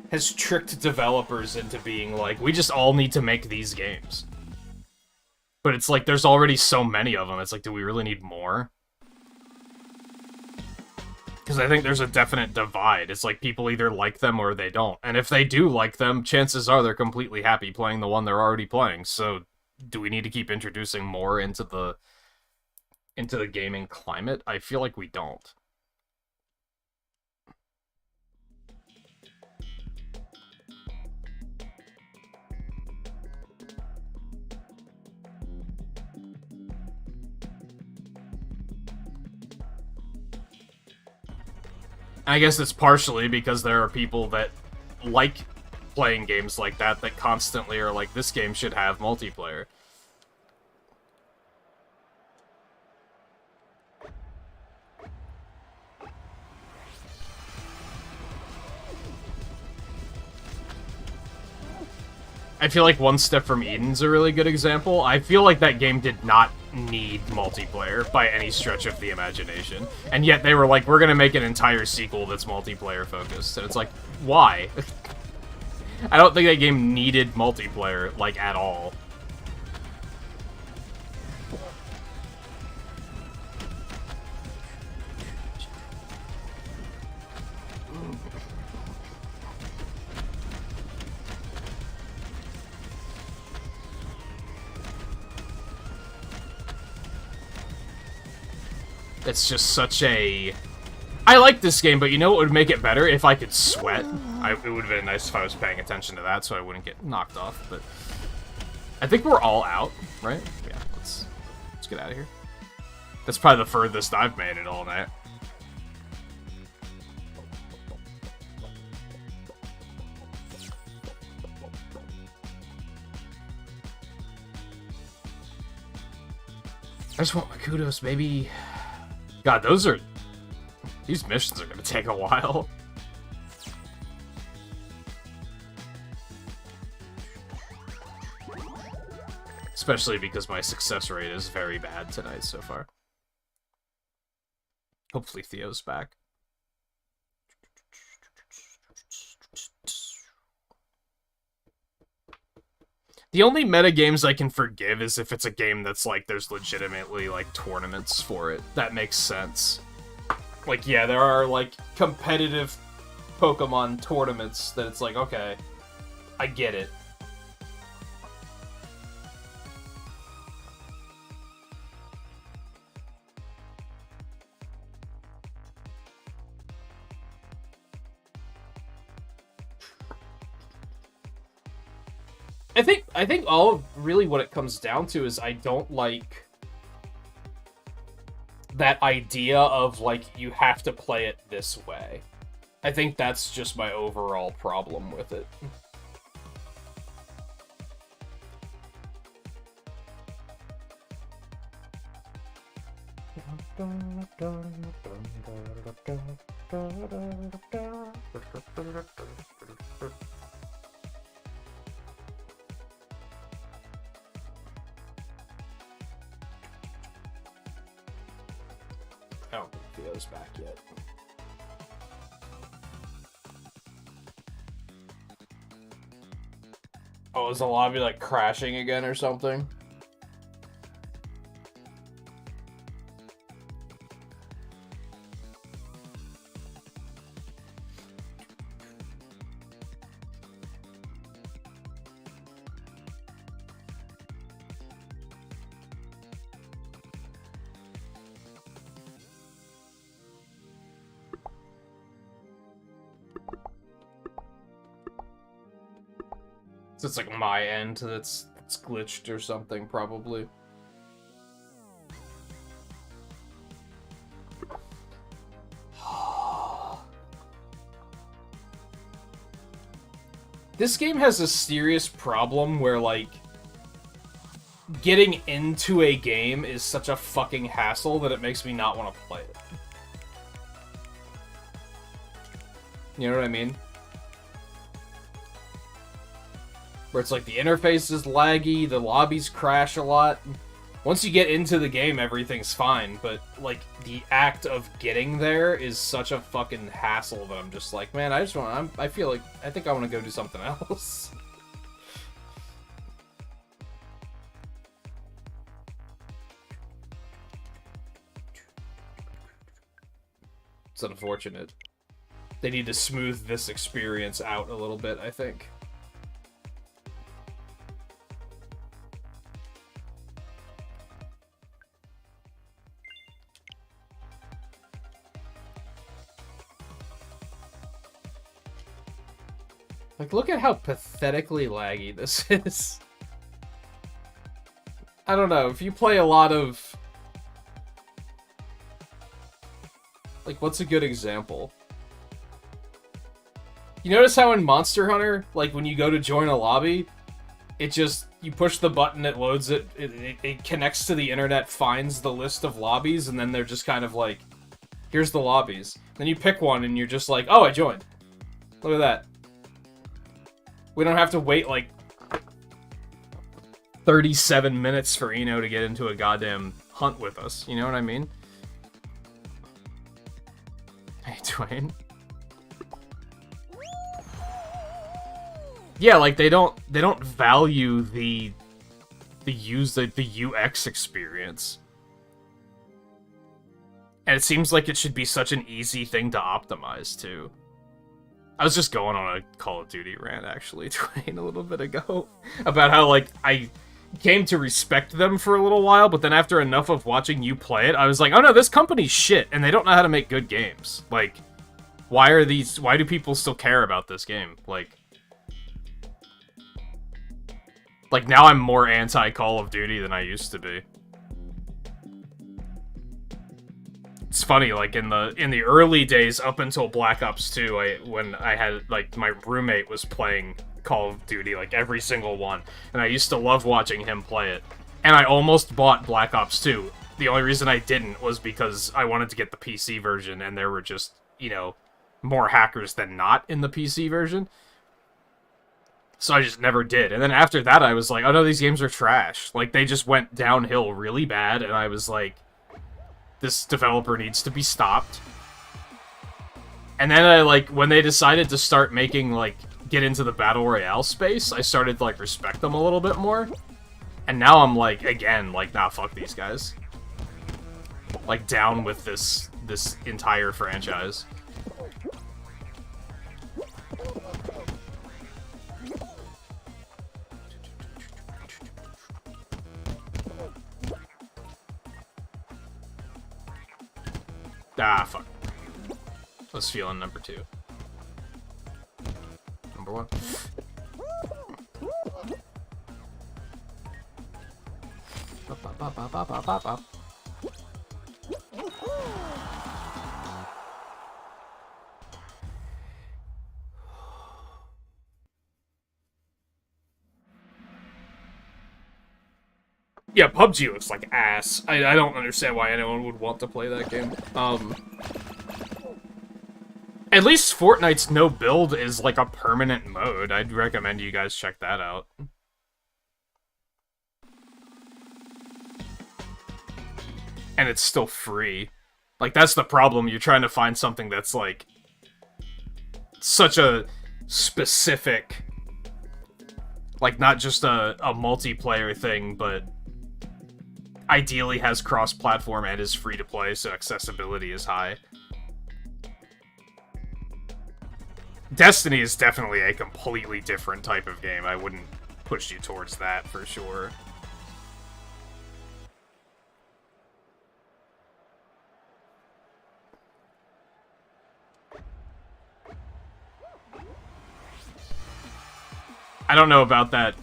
has tricked developers into being like, we just all need to make these games. But it's like, there's already so many of them, it's like, do we really need more? Because I think there's a definite divide. It's like people either like them or they don't. And if they do like them, chances are they're completely happy playing the one they're already playing. So do we need to keep introducing more into the gaming climate? I feel like we don't. I guess it's partially because there are people that like playing games like that constantly are like, this game should have multiplayer. I feel like One Step from Eden's a really good example. I feel like that game did not need multiplayer by any stretch of the imagination. And yet they were like, we're gonna make an entire sequel that's multiplayer focused. And it's like, why? I don't think that game needed multiplayer, like, at all. It's just such a... I like this game, but you know what would make it better? If I could sweat. It would have been nice if I was paying attention to that so I wouldn't get knocked off, but... I think we're all out, right? Yeah, let's get out of here. That's probably the furthest I've made it all night. I just want my kudos, baby. God, these missions are gonna take a while. Especially because my success rate is very bad tonight so far. Hopefully Theo's back. The only meta games I can forgive is if it's a game that's like, there's legitimately like tournaments for it. That makes sense. Like, yeah, there are like competitive Pokemon tournaments that it's like, okay. I get it. I think all of really what it comes down to is I don't like that idea of, like, you have to play it this way. I think that's just my overall problem with it. I don't think Theo's back yet. Oh, is the lobby, like, crashing again or something? So it's like my end that's glitched or something, probably. This game has a serious problem where, like, getting into a game is such a fucking hassle that it makes me not want to play it. You know what I mean? Where it's like the interface is laggy, the lobbies crash a lot. Once you get into the game, everything's fine, but, like, the act of getting there is such a fucking hassle that I'm just like, man, I feel like, I think I want to go do something else. It's unfortunate. They need to smooth this experience out a little bit, I think. Like, look at how pathetically laggy this is. I don't know, if you play a lot of... Like, what's a good example? You notice how in Monster Hunter, like, when you go to join a lobby, it just... You push the button, it loads it, it connects to the internet, finds the list of lobbies, and then they're just kind of like, here's the lobbies. Then you pick one, and you're just like, oh, I joined. Look at that. We don't have to wait, like, 37 minutes for Eno to get into a goddamn hunt with us. You know what I mean? Hey, Dwayne. Yeah, like, they don't value the UX experience. And it seems like it should be such an easy thing to optimize, too. I was just going on a Call of Duty rant, actually, Dwayne, a little bit ago, about how, like, I came to respect them for a little while, but then after enough of watching you play it, I was like, oh no, this company's shit, and they don't know how to make good games. Like, why do people still care about this game? Like, now I'm more anti-Call of Duty than I used to be. It's funny, like, in the early days, up until Black Ops 2, when I had, like, my roommate was playing Call of Duty, like, every single one, and I used to love watching him play it. And I almost bought Black Ops 2. The only reason I didn't was because I wanted to get the PC version, and there were just, you know, more hackers than not in the PC version. So I just never did. And then after that, I was like, oh no, these games are trash. Like, they just went downhill really bad, and I was like, this developer needs to be stopped. And then I, like, when they decided to start making, like, get into the Battle Royale space, I started to, like, respect them a little bit more. And now I'm, like, again, like, nah, fuck these guys. Like, down with this entire franchise. Ah, fuck. I was feeling number 2. Number 1. Yeah, PUBG looks like ass. I don't understand why anyone would want to play that game. At least Fortnite's no build is like a permanent mode. I'd recommend you guys check that out. And it's still free. Like, that's the problem. You're trying to find something that's, like, such a specific, like, not just a multiplayer thing, but ideally has cross-platform and is free to play, so accessibility is high. Destiny is definitely a completely different type of game. I wouldn't push you towards that for sure. I don't know about that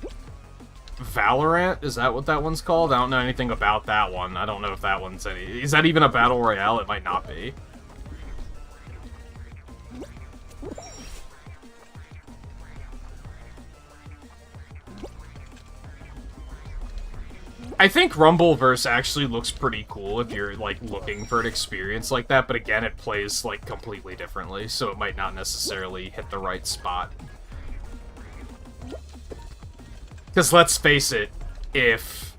Valorant? Is that what that one's called? I don't know anything about that one. I don't know if that one's any... Is that even a Battle Royale? It might not be. I think Rumbleverse actually looks pretty cool if you're, like, looking for an experience like that, but again, it plays, like, completely differently, so it might not necessarily hit the right spot. Because let's face it, if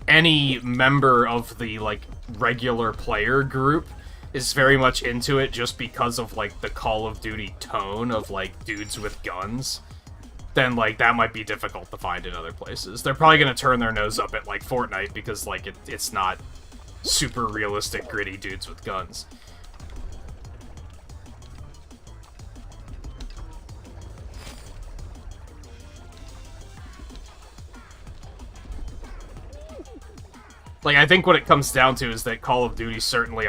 any member of the, like, regular player group is very much into it just because of, like, the Call of Duty tone of, like, dudes with guns, then, like, that might be difficult to find in other places. They're probably gonna turn their nose up at, like, Fortnite because, like, it's not super realistic, gritty dudes with guns. Like, I think what it comes down to is that Call of Duty certainly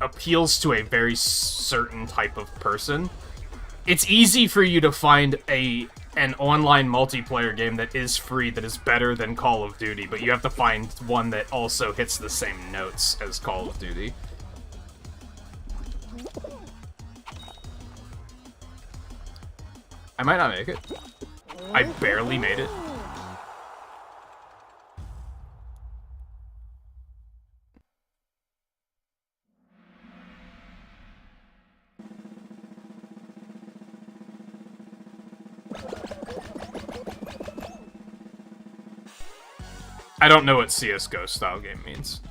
appeals to a very certain type of person. It's easy for you to find an online multiplayer game that is free that is better than Call of Duty, but you have to find one that also hits the same notes as Call of Duty. I might not make it. I barely made it. I don't know what CSGO style game means.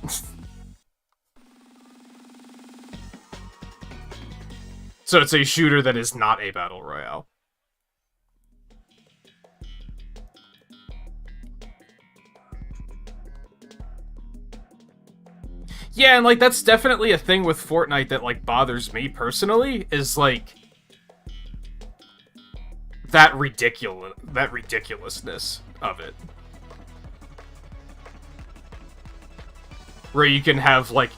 So it's a shooter that is not a battle royale. Yeah, and, like, that's definitely a thing with Fortnite that, like, bothers me personally, is, like, that ridiculousness of it. Where you can have, like,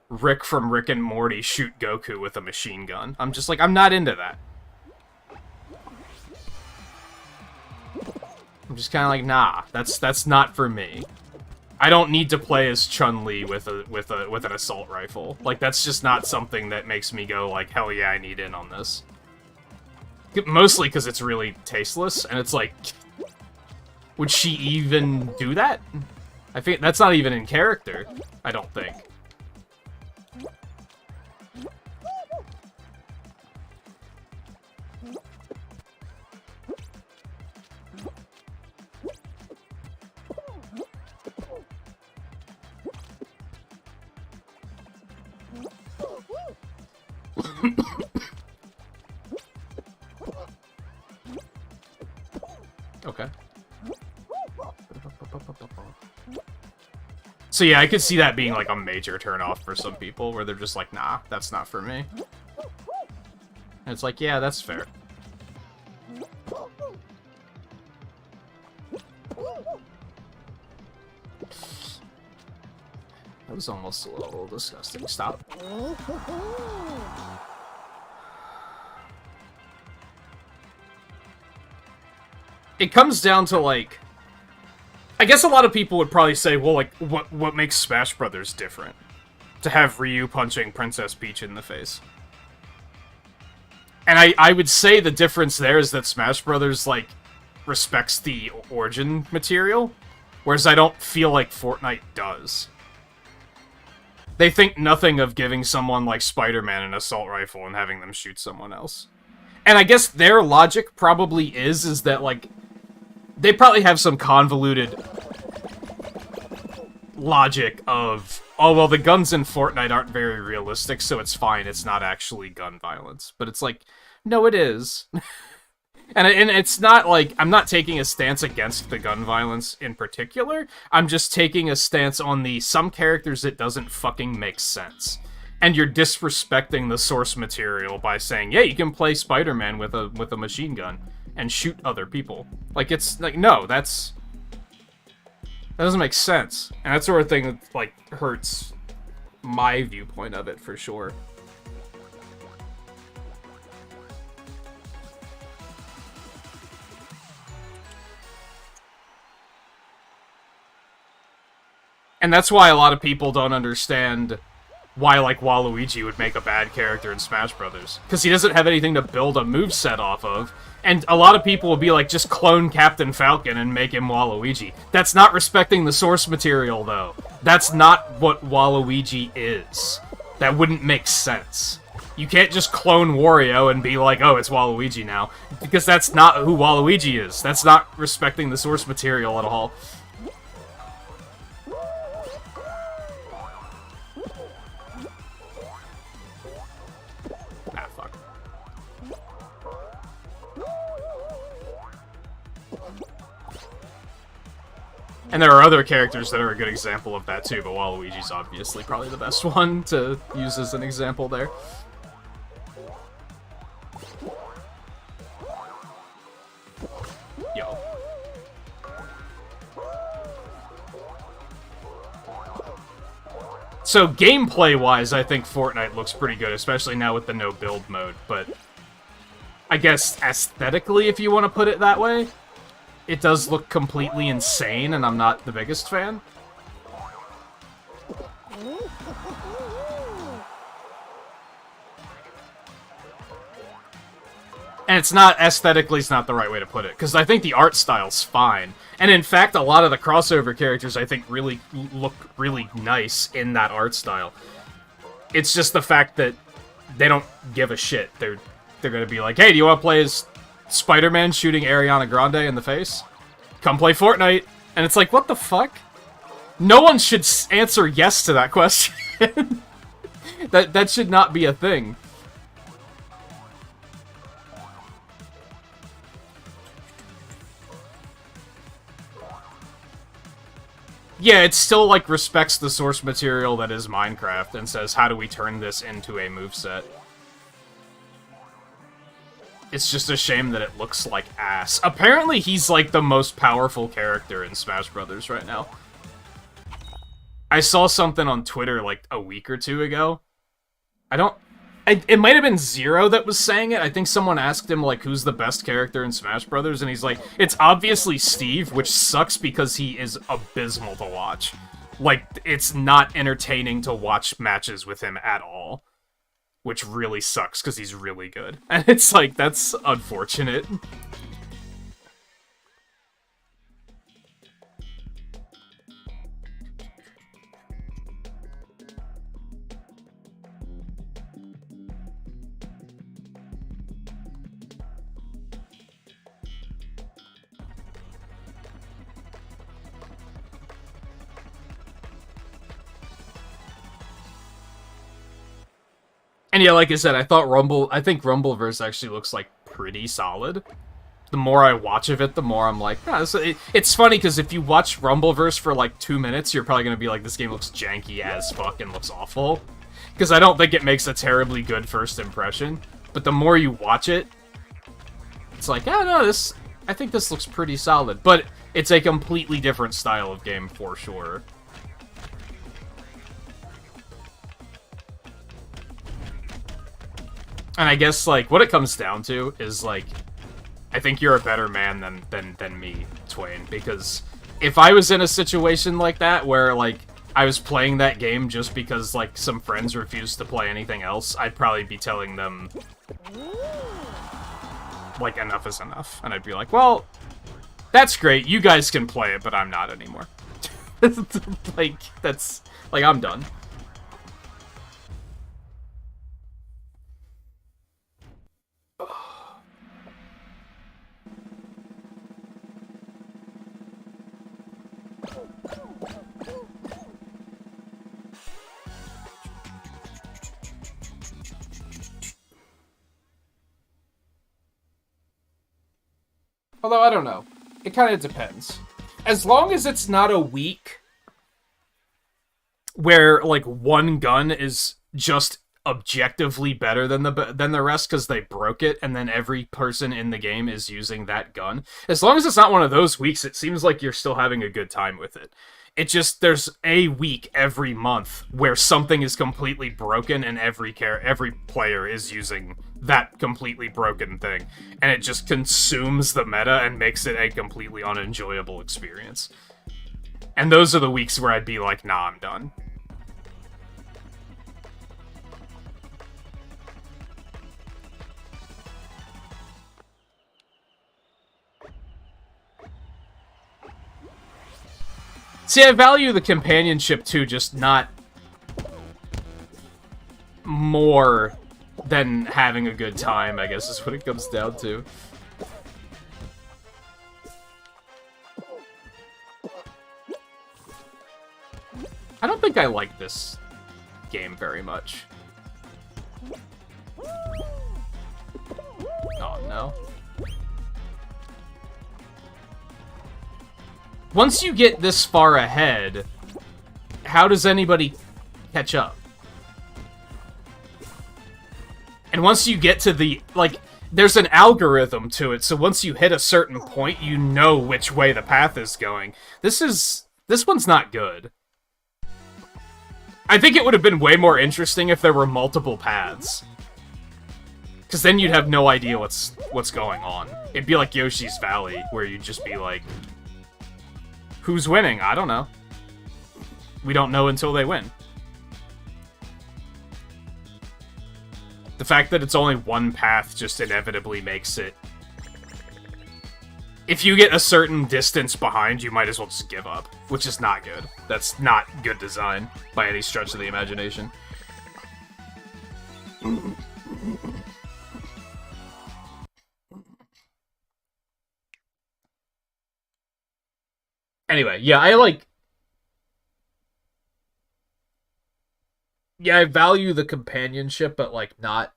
Rick from Rick and Morty shoot Goku with a machine gun. I'm just like, I'm not into that. I'm just kind of like, nah, that's not for me. I don't need to play as Chun-Li with an assault rifle. Like, that's just not something that makes me go like, hell yeah, I need in on this. Mostly because it's really tasteless, and it's like, would she even do that? I think that's not even in character, I don't think. Okay. So yeah, I could see that being like a major turnoff for some people, where they're just like, nah, that's not for me. And it's like, yeah, that's fair. That was almost a little disgusting. Stop. It comes down to, like... I guess a lot of people would probably say, well, like, what makes Smash Brothers different? To have Ryu punching Princess Peach in the face. And I would say the difference there is that Smash Brothers, like, respects the origin material, whereas I don't feel like Fortnite does. They think nothing of giving someone like Spider-Man an assault rifle and having them shoot someone else. And I guess their logic probably is that, like, they probably have some convoluted logic of, oh, well, the guns in Fortnite aren't very realistic, so it's fine, it's not actually gun violence. But it's like, no, it is. And it's not like, I'm not taking a stance against the gun violence in particular, I'm just taking a stance on the some characters it doesn't fucking make sense. And you're disrespecting the source material by saying, yeah, you can play Spider-Man with a machine gun and shoot other people. Like, it's like, no, that doesn't make sense. And that sort of thing that, like, hurts my viewpoint of it for sure. And that's why a lot of people don't understand why, like, Waluigi would make a bad character in Smash Brothers. Because he doesn't have anything to build a moveset off of. And a lot of people will be like, just clone Captain Falcon and make him Waluigi. That's not respecting the source material, though. That's not what Waluigi is. That wouldn't make sense. You can't just clone Wario and be like, oh, it's Waluigi now. Because that's not who Waluigi is. That's not respecting the source material at all. And there are other characters that are a good example of that too, but Waluigi's obviously probably the best one to use as an example there. Yo. So gameplay-wise, I think Fortnite looks pretty good, especially now with the no-build mode, but I guess aesthetically, if you want to put it that way, it does look completely insane, and I'm not the biggest fan. And it's not, aesthetically, it's not the right way to put it, because I think the art style's fine. And in fact, a lot of the crossover characters, I think, really look really nice in that art style. It's just the fact that they don't give a shit. They're gonna be like, hey, do you want to play as Spider-Man shooting Ariana Grande in the face? Come play Fortnite. And it's like, what the fuck? No one should answer yes to that question. That should not be a thing. Yeah, it still, like, respects the source material that is Minecraft and says, how do we turn this into a moveset? It's just a shame that it looks like ass. Apparently he's, like, the most powerful character in Smash Brothers right now. I saw something on Twitter, like, a week or two ago. It might have been Zero that was saying it. I think someone asked him, like, who's the best character in Smash Brothers, and he's like, it's obviously Steve, which sucks because he is abysmal to watch. Like, it's not entertaining to watch matches with him at all. Which really sucks, because he's really good. And it's like, that's unfortunate. And yeah, like I said, I think Rumbleverse actually looks, like, pretty solid. The more I watch of it, the more I'm like, ah, it's funny, because if you watch Rumbleverse for, like, 2 minutes, you're probably gonna be like, this game looks janky as fuck and looks awful. Because I don't think it makes a terribly good first impression. But the more you watch it, it's like, ah, no, I think this looks pretty solid. But it's a completely different style of game, for sure. And I guess, like, what it comes down to is, like, I think you're a better man than me, Twain, because if I was in a situation like that where, like, I was playing that game just because, like, some friends refused to play anything else, I'd probably be telling them, like, enough is enough. And I'd be like, well, that's great, you guys can play it, but I'm not anymore. Like, that's, like, I'm done. Although, I don't know. It kind of depends. As long as it's not a week where, like, one gun is just objectively better than the rest because they broke it, and then every person in the game is using that gun. As long as it's not one of those weeks, it seems like you're still having a good time with it. It just, there's a week every month where something is completely broken and every player is using that completely broken thing. And it just consumes the meta and makes it a completely unenjoyable experience. And those are the weeks where I'd be like, nah, I'm done. See, I value the companionship too, just not more than having a good time, I guess is what it comes down to. I don't think I like this game very much. Oh, no. Once you get this far ahead, how does anybody catch up? And once you get to the, like, there's an algorithm to it, so once you hit a certain point, you know which way the path is going. This one's not good. I think it would have been way more interesting if there were multiple paths. Because then you'd have no idea what's going on. It'd be like Yoshi's Valley, where you'd just be like, who's winning? I don't know. We don't know until they win. The fact that it's only one path just inevitably makes it... If you get a certain distance behind, you might as well just give up, which is not good. That's not good design, by any stretch of the imagination. Anyway, yeah, I value the companionship, but, like, not...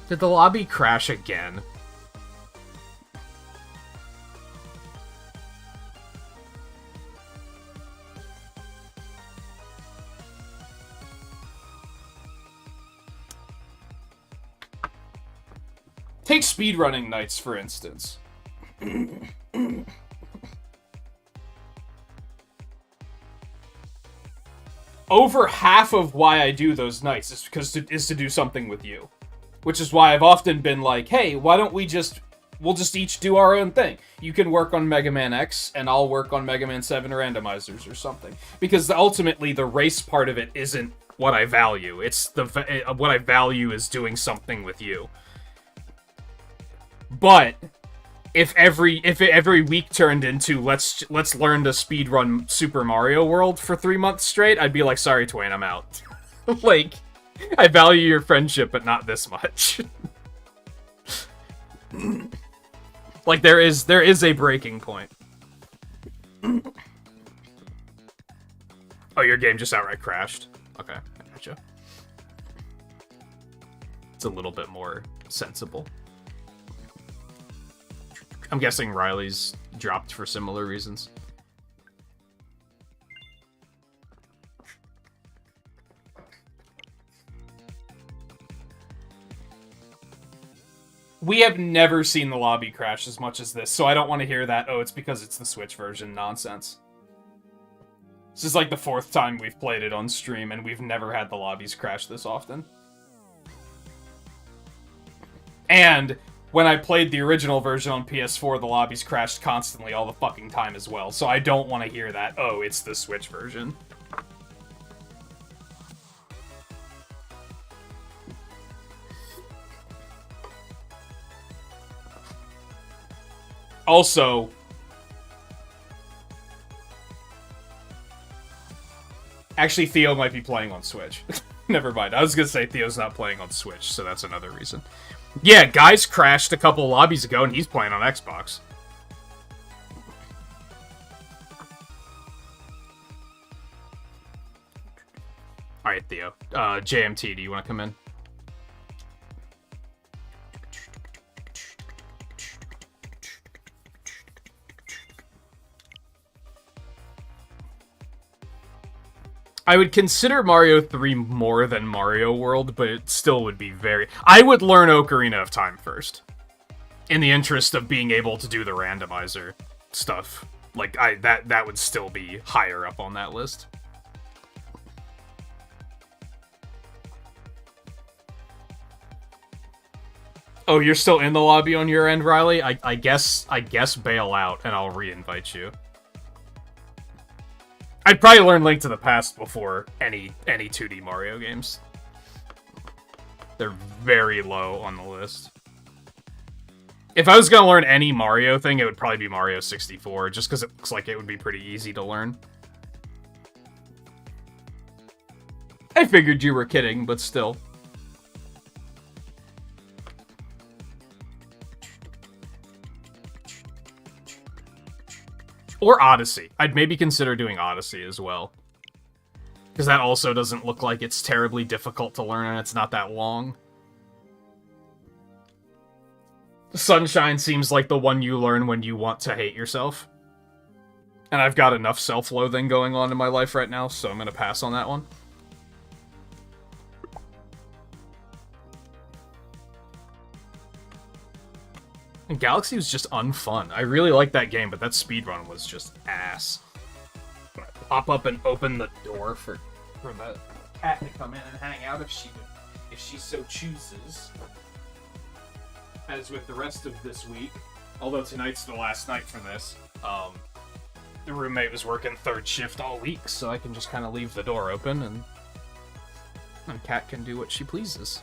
Did the lobby crash again? Take speedrunning nights, for instance. Over half of why I do those nights is to do something with you. Which is why I've often been like, hey, why don't we'll just each do our own thing. You can work on Mega Man X, and I'll work on Mega Man 7 randomizers or something. Because ultimately, the race part of it isn't what I value. It's what I value is doing something with you. But if every week turned into let's learn to speedrun Super Mario World for 3 months straight, I'd be like, sorry, Twain, I'm out. Like, I value your friendship, but not this much. Like, there is a breaking point. Oh, your game just outright crashed? Okay, I gotcha. It's a little bit more sensible. I'm guessing Riley's dropped for similar reasons. We have never seen the lobby crash as much as this, so I don't want to hear that, oh, it's because it's the Switch version nonsense. This is like the 4th time we've played it on stream, and we've never had the lobbies crash this often. And when I played the original version on PS4, the lobbies crashed constantly all the fucking time as well, so I don't want to hear that, oh, it's the Switch version. Also, actually, Theo might be playing on Switch. Never mind. I was gonna say Theo's not playing on Switch, so that's another reason. Yeah, Guy's crashed a couple lobbies ago, and he's playing on Xbox. Alright, Theo. JMT, do you want to come in? I would consider Mario 3 more than Mario World, but it still would be very... I would learn Ocarina of Time first. In the interest of being able to do the randomizer stuff. Like, that would still be higher up on that list. Oh, you're still in the lobby on your end, Riley? I guess bail out, and I'll re-invite you. I'd probably learn Link to the Past before any 2D Mario games. They're very low on the list. If I was gonna learn any Mario thing, it would probably be Mario 64, just because it looks like it would be pretty easy to learn. I figured you were kidding, but still. Or Odyssey. I'd maybe consider doing Odyssey as well. Because that also doesn't look like it's terribly difficult to learn and it's not that long. Sunshine seems like the one you learn when you want to hate yourself. And I've got enough self-loathing going on in my life right now, so I'm going to pass on that one. And Galaxy was just unfun. I really liked that game, but that speedrun was just ass. I'm gonna pop up and open the door for the cat to come in and hang out if she so chooses. As with the rest of this week, although tonight's the last night for this, the roommate was working 3rd shift all week, so I can just kind of leave the door open and Cat can do what she pleases.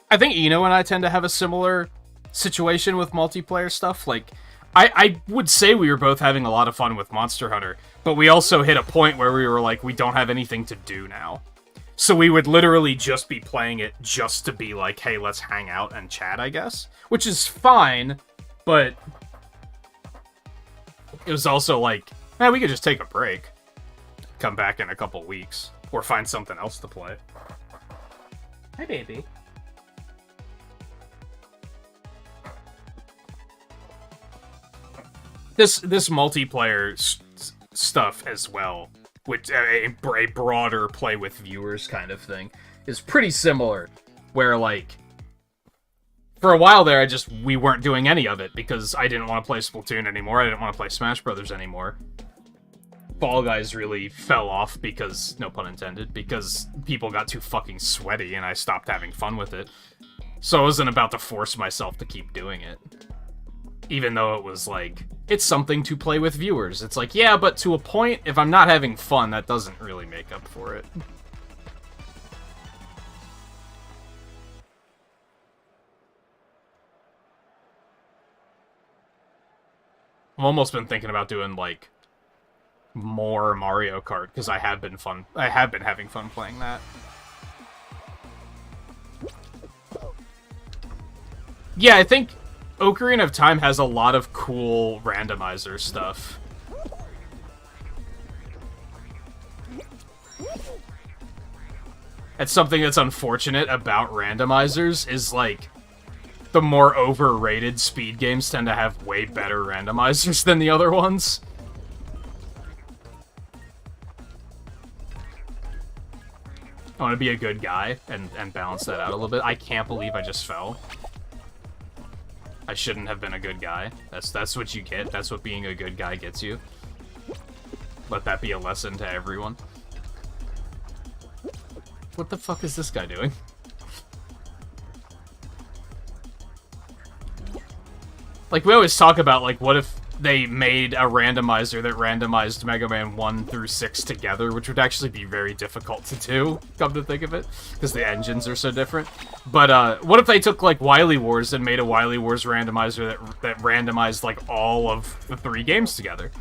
I think Eno and I tend to have a similar situation with multiplayer stuff. Like, I would say we were both having a lot of fun with Monster Hunter, but we also hit a point where we were like, we don't have anything to do now. So we would literally just be playing it just to be like, hey, let's hang out and chat, I guess. Which is fine, but it was also like, man, we could just take a break. Come back in a couple weeks. Or find something else to play. Hi, baby. This multiplayer stuff as well, which a broader play with viewers kind of thing, is pretty similar. Where, like, for a while there, we weren't doing any of it because I didn't want to play Splatoon anymore. I didn't want to play Smash Brothers anymore. Fall Guys really fell off because, no pun intended, because people got too fucking sweaty and I stopped having fun with it. So I wasn't about to force myself to keep doing it. Even though it was like, it's something to play with viewers. It's like, yeah, but to a point, if I'm not having fun, that doesn't really make up for it. I've almost been thinking about doing, like, more Mario Kart, because I have been having fun playing that. Yeah, I think Ocarina of Time has a lot of cool randomizer stuff. It's something that's unfortunate about randomizers, is like, the more overrated speed games tend to have way better randomizers than the other ones. I want to be a good guy and balance that out a little bit. I can't believe I just fell. I shouldn't have been a good guy. That's what you get. That's what being a good guy gets you. Let that be a lesson to everyone. What the fuck is this guy doing? Like, we always talk about, like, what if they made a randomizer that randomized Mega Man 1 through 6 together, which would actually be very difficult to do, come to think of it, because the engines are so different. But, what if they took, like, Wily Wars and made a Wily Wars randomizer that randomized, like, all of the 3 games together?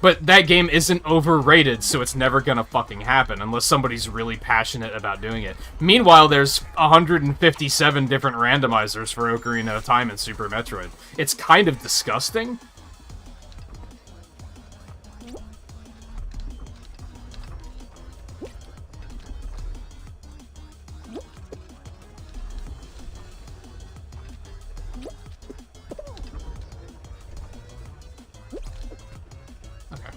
But that game isn't overrated, so it's never gonna fucking happen, unless somebody's really passionate about doing it. Meanwhile, there's 157 different randomizers for Ocarina of Time and Super Metroid. It's kind of disgusting.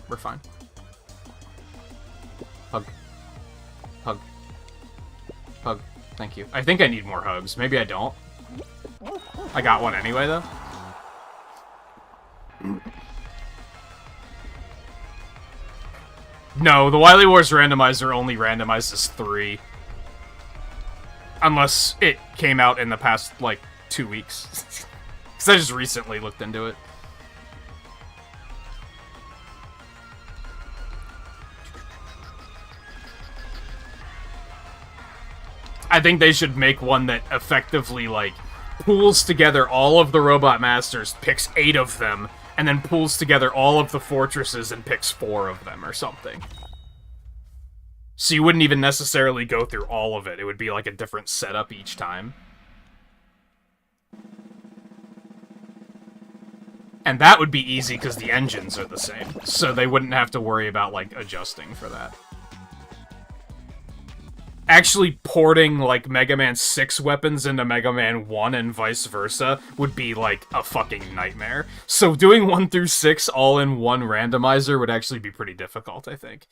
We're fine. Hug. Hug. Hug. Thank you. I think I need more hugs. Maybe I don't. I got one anyway, though. No, the Wily Wars randomizer only randomizes 3. Unless it came out in the past, like, 2 weeks. Because I just recently looked into it. I think they should make one that effectively, like, pools together all of the Robot Masters, picks 8 of them, and then pools together all of the fortresses and picks 4 of them or something. So you wouldn't even necessarily go through all of it. It would be like a different setup each time. And that would be easy because the engines are the same. So they wouldn't have to worry about, like, adjusting for that. Actually porting, like, Mega Man 6 weapons into Mega Man 1 and vice versa would be, like, a fucking nightmare. So doing 1 through 6 all in one randomizer would actually be pretty difficult, I think.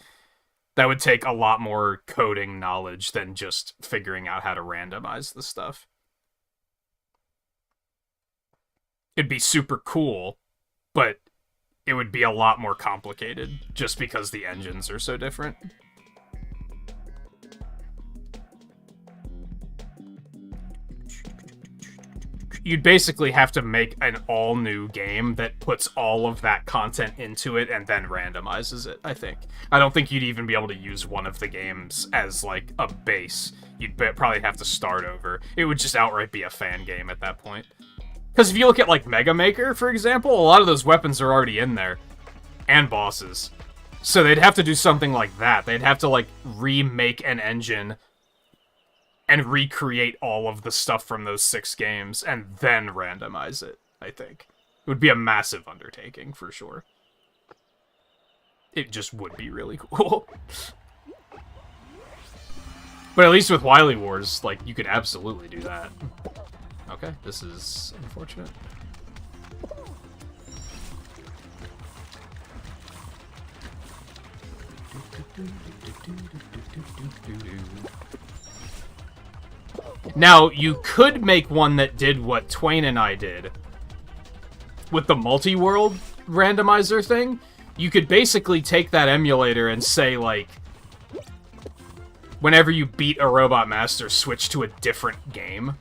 That would take a lot more coding knowledge than just figuring out how to randomize the stuff. It'd be super cool, but it would be a lot more complicated just because the engines are so different. You'd basically have to make an all-new game that puts all of that content into it and then randomizes it, I think. I don't think you'd even be able to use one of the games as, like, a base. You'd probably have to start over. It would just outright be a fan game at that point. Because if you look at, like, Mega Maker, for example, a lot of those weapons are already in there. And bosses. So they'd have to do something like that. They'd have to, like, remake an engine and recreate all of the stuff from those 6 games, and then randomize it, I think. It would be a massive undertaking, for sure. It just would be really cool. But at least with Wily Wars, like, you could absolutely do that. Okay, this is unfortunate. Now, you could make one that did what Twain and I did. With the multi-world randomizer thing, you could basically take that emulator and say, like, whenever you beat a Robot Master, switch to a different game.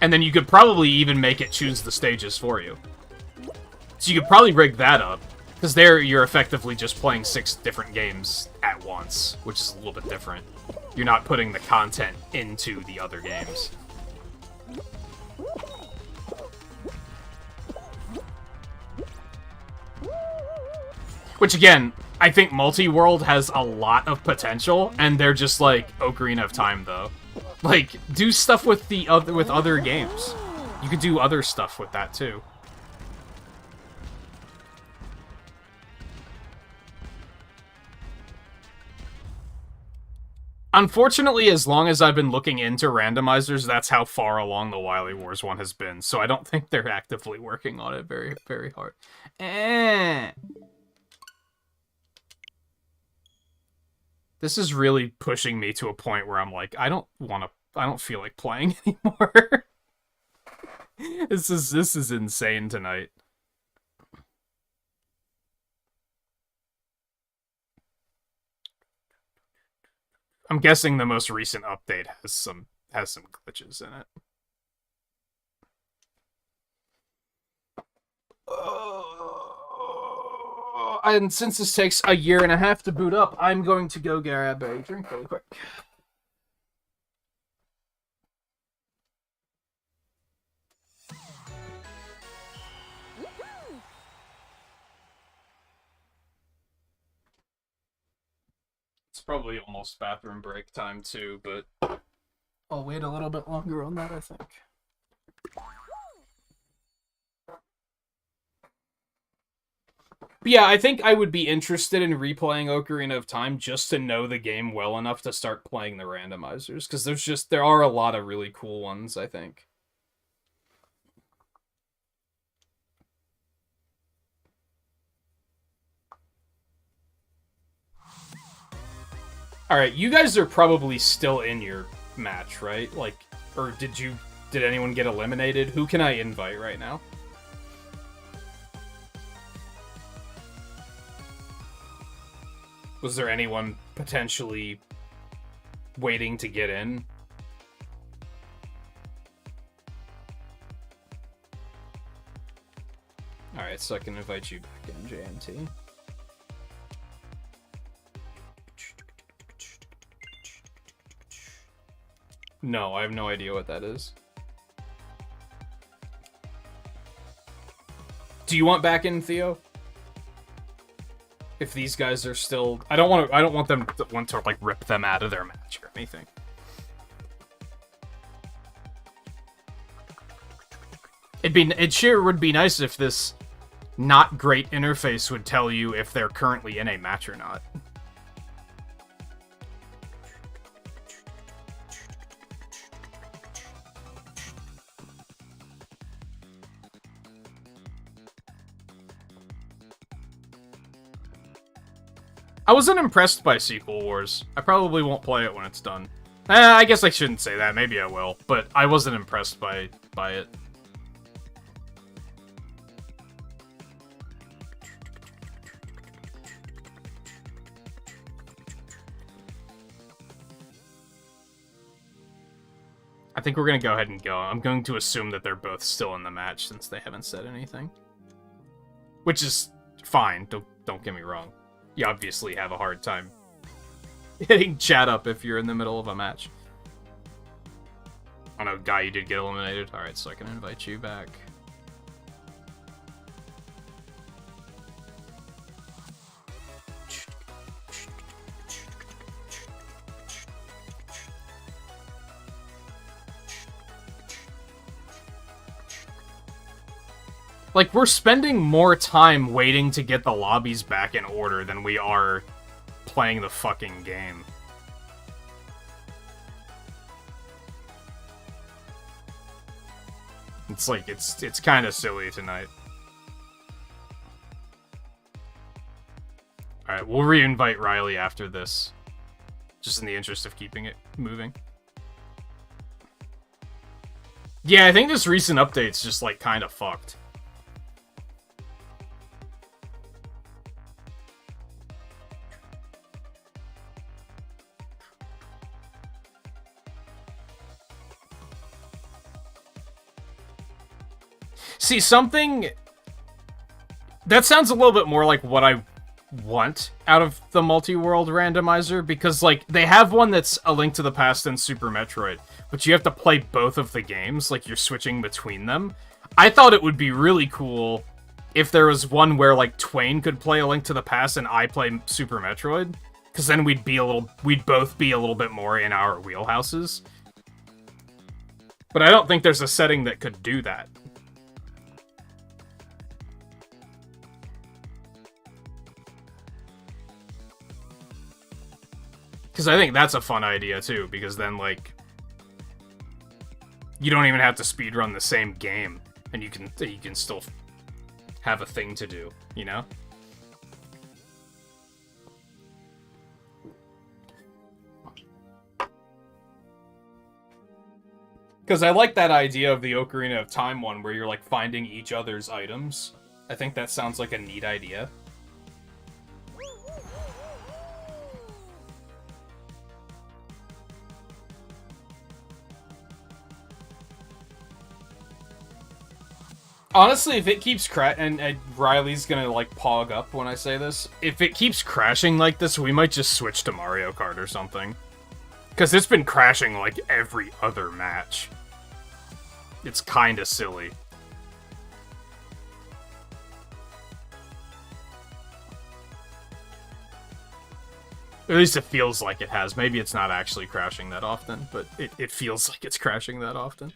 And then you could probably even make it choose the stages for you. So you could probably rig that up. Because there, you're effectively just playing 6 different games at once, which is a little bit different. You're not putting the content into the other games. Which, again, I think multi-world has a lot of potential, and they're just like Ocarina of Time, though. Like, do stuff with other games. You could do other stuff with that, too. Unfortunately, as long as I've been looking into randomizers, that's how far along the Wily Wars one has been. So I don't think they're actively working on it very, very hard. This is really pushing me to a point where I'm like, I don't feel like playing anymore. This is insane tonight. I'm guessing the most recent update has some glitches in it. And since this takes a year and a half to boot up, I'm going to go grab a drink really quick. It's probably almost bathroom break time too, but I'll wait a little bit longer on that, I think. But yeah, I think I would be interested in replaying Ocarina of Time just to know the game well enough to start playing the randomizers, because there are a lot of really cool ones, I think. Alright, you guys are probably still in your match, right? Like, or did anyone get eliminated? Who can I invite right now? Was there anyone potentially waiting to get in? Alright, so I can invite you back in, JMT. No, I have no idea what that is. Do you want back in, Theo? If these guys are still, I don't want them to want to like rip them out of their match or anything. It sure would be nice if this not great interface would tell you if they're currently in a match or not. I wasn't impressed by Sequel Wars. I probably won't play it when it's done. I guess I shouldn't say that. Maybe I will. But I wasn't impressed by it. I think we're going to go ahead and go. I'm going to assume that they're both still in the match since they haven't said anything. Which is fine. Don't get me wrong. You obviously have a hard time hitting chat up if you're in the middle of a match. Oh no, Guy, you did get eliminated. Alright, so I can invite you back. Like, we're spending more time waiting to get the lobbies back in order than we are playing the fucking game. It's like, it's kind of silly tonight. Alright, we'll re-invite Riley after this. Just in the interest of keeping it moving. Yeah, I think this recent update's just, like, kind of fucked. See, something... That sounds a little bit more like what I want out of the multi-world randomizer, because, like, they have one that's A Link to the Past and Super Metroid, but you have to play both of the games, like, you're switching between them. I thought it would be really cool if there was one where, like, Twain could play A Link to the Past and I play Super Metroid, because then we'd both be a little bit more in our wheelhouses. But I don't think there's a setting that could do that. Because I think that's a fun idea, too, because then, like, you don't even have to speedrun the same game, and you can still have a thing to do, you know? Because I like that idea of the Ocarina of Time one, where you're, like, finding each other's items. I think that sounds like a neat idea. Honestly, if it keeps and Riley's gonna, like, pog up when I say this. If it keeps crashing like this, we might just switch to Mario Kart or something. Because it's been crashing, like, every other match. It's kinda silly. At least it feels like it has. Maybe it's not actually crashing that often, but it feels like it's crashing that often.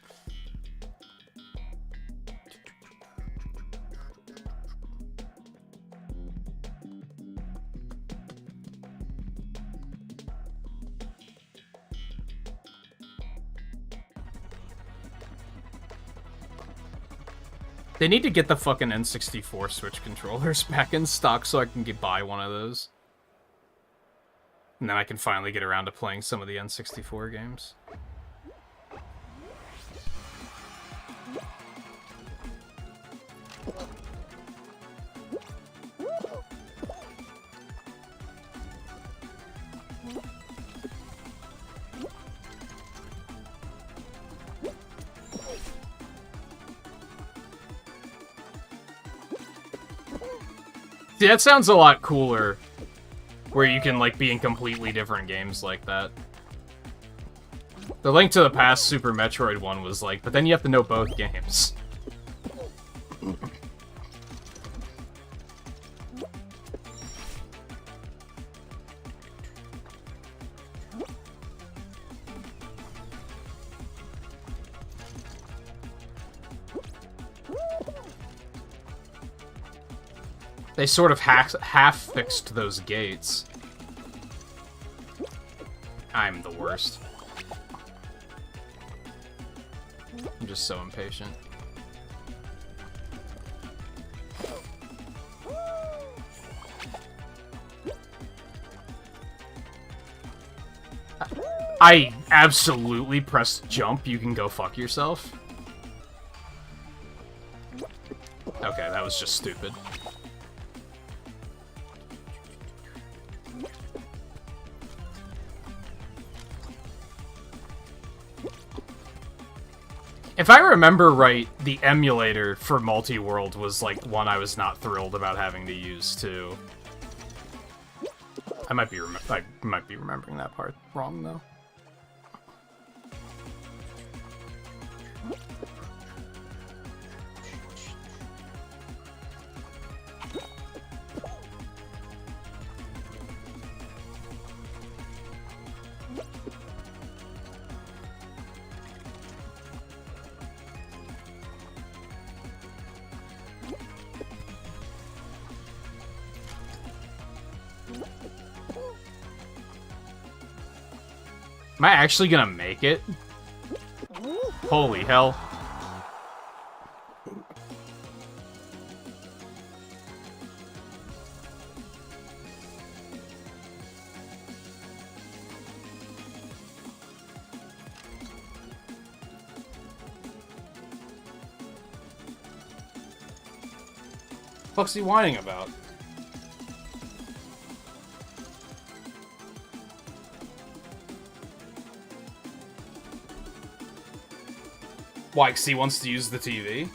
They need to get the fucking N64 Switch controllers back in stock so I can buy one of those. And then I can finally get around to playing some of the N64 games. See, that sounds a lot cooler, where you can, like, be in completely different games like that. The Link to the Past Super Metroid one was like, but then you have to know both games. They sort of half-fixed those gates. I'm the worst. I'm just so impatient. I absolutely pressed jump. You can go fuck yourself. Okay, that was just stupid. If I remember right, the emulator for Multi-World was, like, one I was not thrilled about having to use, too. I might be remembering that part wrong, though. Am I actually gonna make it? Holy hell. What's he whining about? Why, 'cause he wants to use the TV?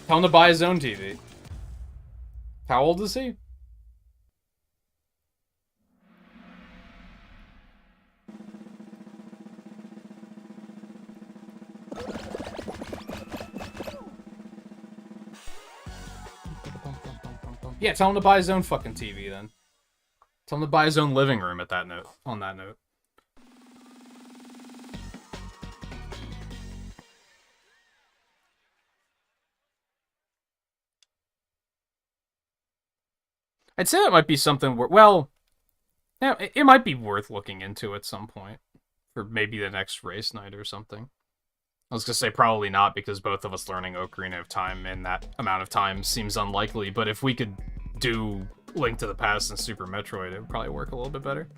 Tell him to buy his own TV. How old is he? Yeah, tell him to buy his own fucking TV then. Tell him to buy his own living room at that note. On that note. I'd say that might be something where, well, Yeah, it might be worth looking into at some point. For maybe the next race night or something. I was gonna say probably not, because both of us learning Ocarina of Time in that amount of time seems unlikely, but if we could do Link to the Past and Super Metroid, it would probably work a little bit better.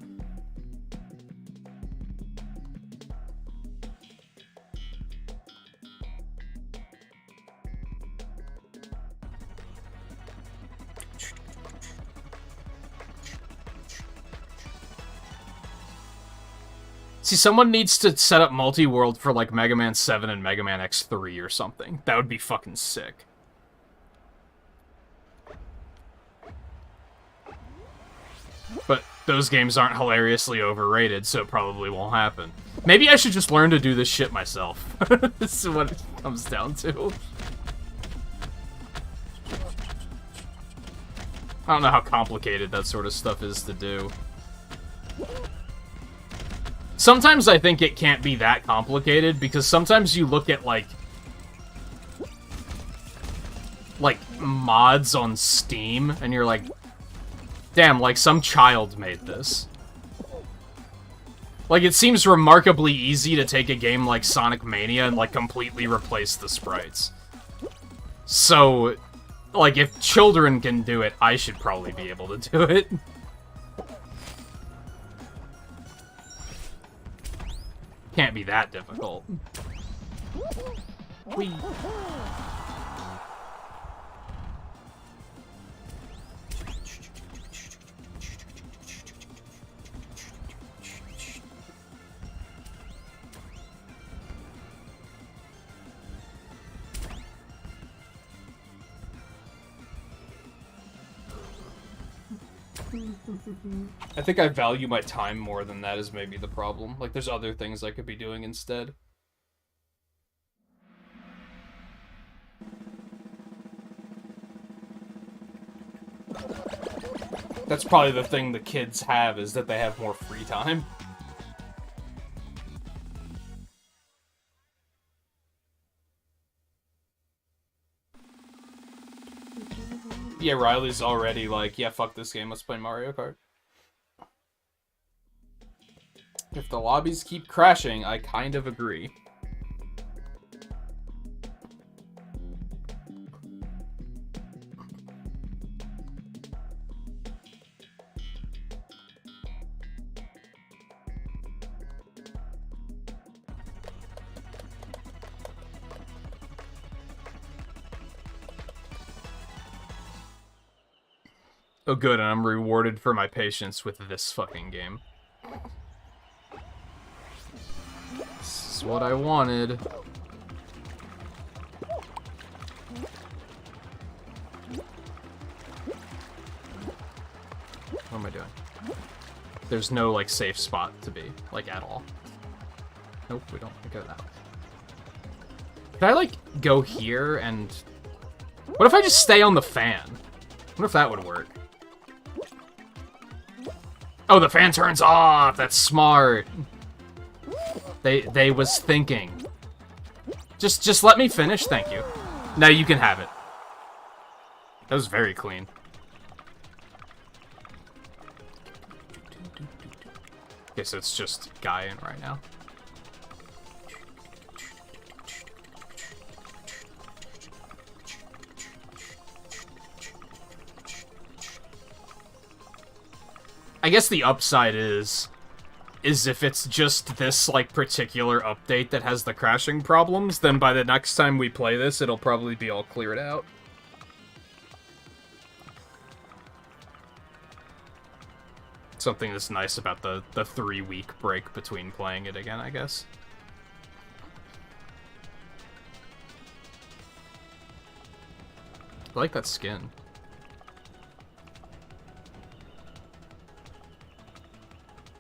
See, someone needs to set up multi-world for, like, Mega Man 7 and Mega Man X3 or something. That would be fucking sick. But those games aren't hilariously overrated, so it probably won't happen. Maybe I should just learn to do this shit myself. This is what it comes down to. I don't know how complicated that sort of stuff is to do. Sometimes I think it can't be that complicated, because sometimes you look at, like, mods on Steam, and you're like, damn, like, some child made this. Like, it seems remarkably easy to take a game like Sonic Mania and, like, completely replace the sprites. So, like, if children can do it, I should probably be able to do it. Can't be that difficult. Whee. I think I value my time more than that is maybe the problem. Like, there's other things I could be doing instead. That's probably the thing the kids have, is that they have more free time. Yeah, Riley's already like, yeah, fuck this game, let's play Mario Kart. If the lobbies keep crashing, I kind of agree. Oh good, and I'm rewarded for my patience with this fucking game. This is what I wanted. What am I doing? There's no, like, safe spot to be, like, at all. Nope, we don't go that way. Could I, like, go here and... What if I just stay on the fan? What if that would work? Oh, the fan turns off! That's smart! They was thinking. Just let me finish, thank you. Now you can have it. That was very clean. Okay, so it's just Guy in right now. I guess the upside is if it's just this, like, particular update that has the crashing problems, then by the next time we play this, it'll probably be all cleared out. Something that's nice about the 3-week break between playing it again, I guess. I like that skin.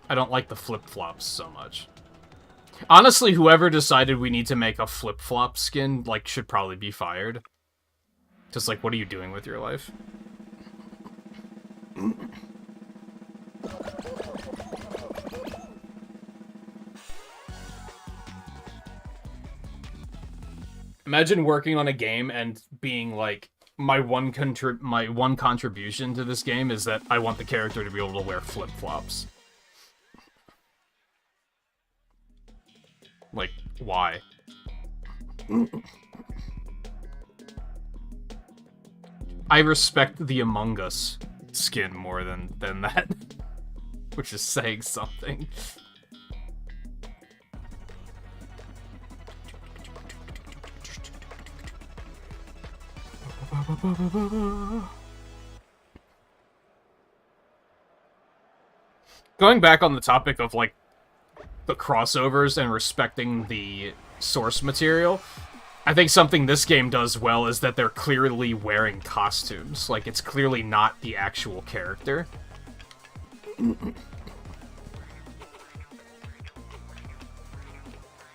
I don't like the flip-flops so much. Honestly, whoever decided we need to make a flip-flop skin, like, should probably be fired. Just like, what are you doing with your life? Imagine working on a game and being like, my one contribution to this game is that I want the character to be able to wear flip-flops. Like, why? I respect the Among Us skin more than that. Which is saying something. Going back on the topic of, like, the crossovers and respecting the source material, I think something this game does well is that they're clearly wearing costumes. Like, it's clearly not the actual character.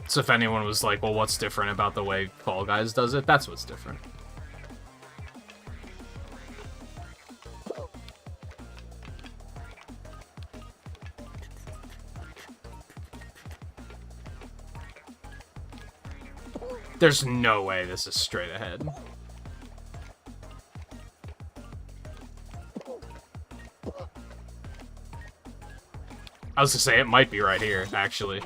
So if anyone was like, well, what's different about the way Fall Guys does it? That's what's different. There's no way this is straight ahead. I was gonna say, it might be right here, actually.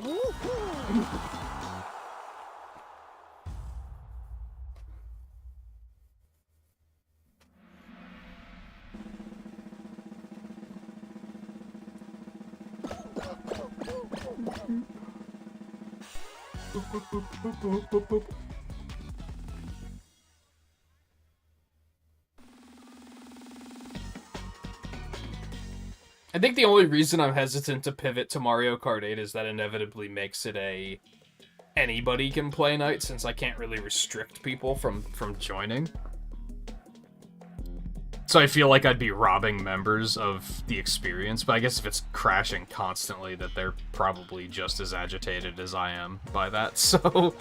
I think the only reason I'm hesitant to pivot to Mario Kart 8 is that inevitably makes it a anybody can play night, since I can't really restrict people from joining. So I feel like I'd be robbing members of the experience, but I guess if it's crashing constantly, that they're probably just as agitated as I am by that, so...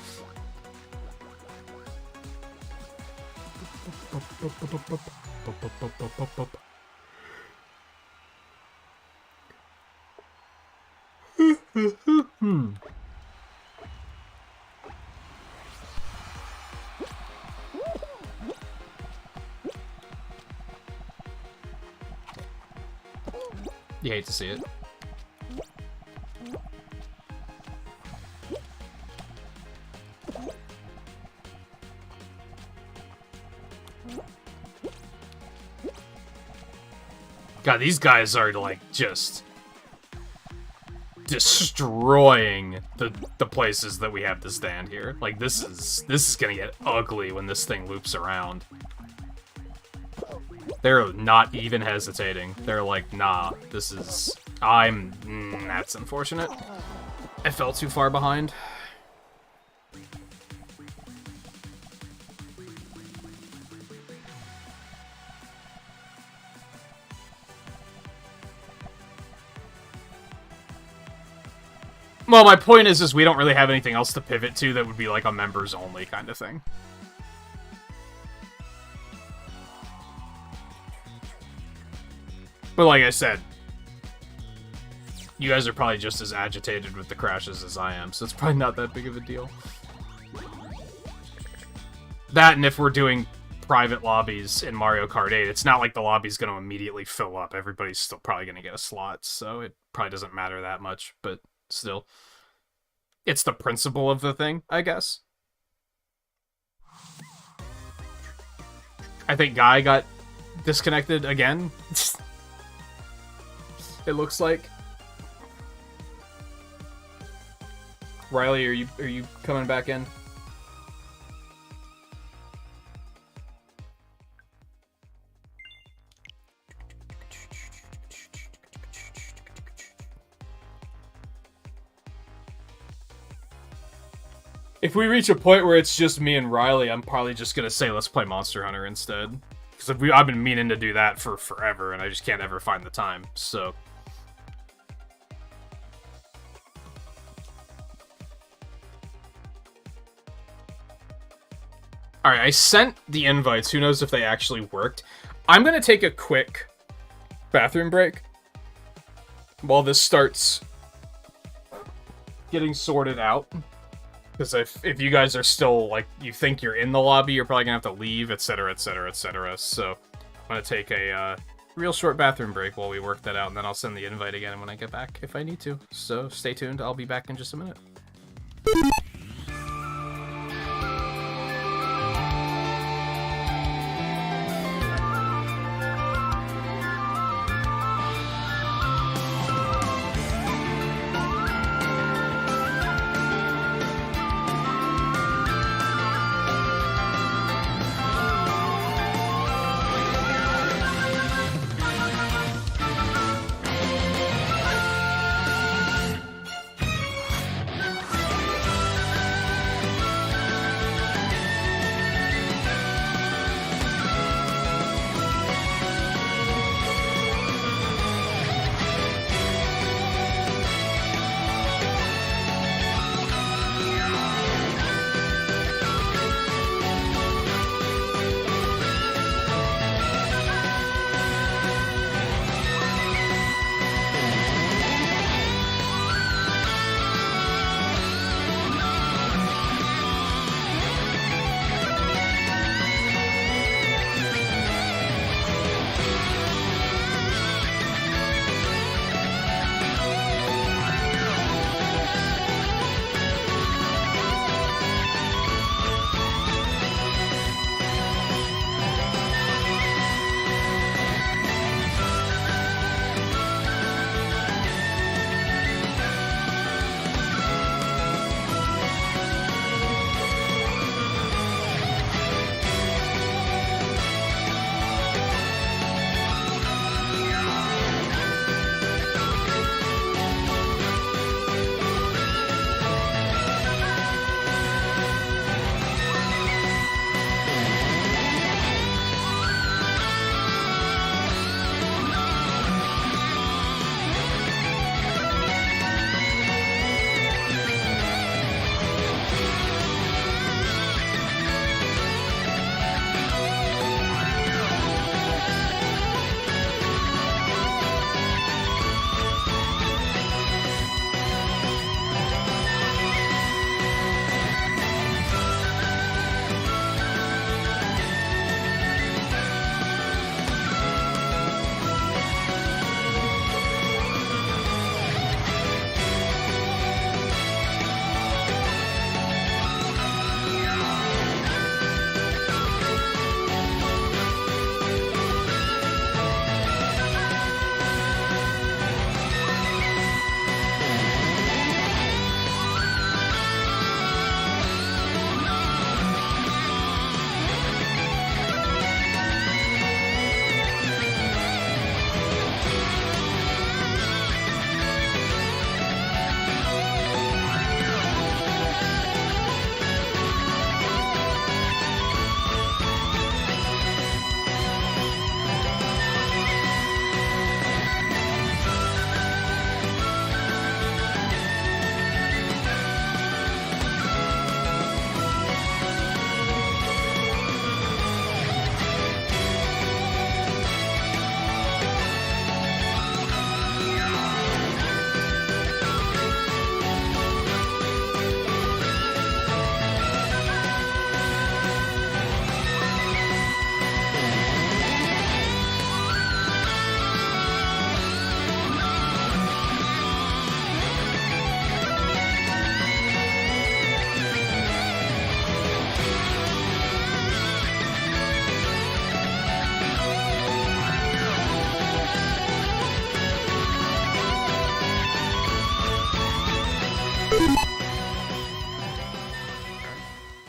You hate to see it. God, these guys are, like, just destroying the places that we have to stand here. Like, this is gonna get ugly when this thing loops around. They're not even hesitating. They're like, nah, this is... that's unfortunate. I fell too far behind. Well, my point is we don't really have anything else to pivot to that would be like a members-only kind of thing. But like I said, you guys are probably just as agitated with the crashes as I am, so it's probably not that big of a deal. That, and if we're doing private lobbies in Mario Kart 8, it's not like the lobby's going to immediately fill up. Everybody's still probably going to get a slot, so it probably doesn't matter that much, but still. It's the principle of the thing, I guess. I think Guy got disconnected again. It looks like. Riley, are you coming back in? If we reach a point where it's just me and Riley, I'm probably just gonna say let's play Monster Hunter instead. Because I've been meaning to do that for forever, and I just can't ever find the time, so... Alright, I sent the invites. Who knows if they actually worked. I'm gonna take a quick bathroom break while this starts getting sorted out. Because if you guys are still, like, you think you're in the lobby, you're probably gonna have to leave, etc., etc., etc. So, I'm gonna take a real short bathroom break while we work that out, and then I'll send the invite again when I get back, if I need to. So, stay tuned, I'll be back in just a minute.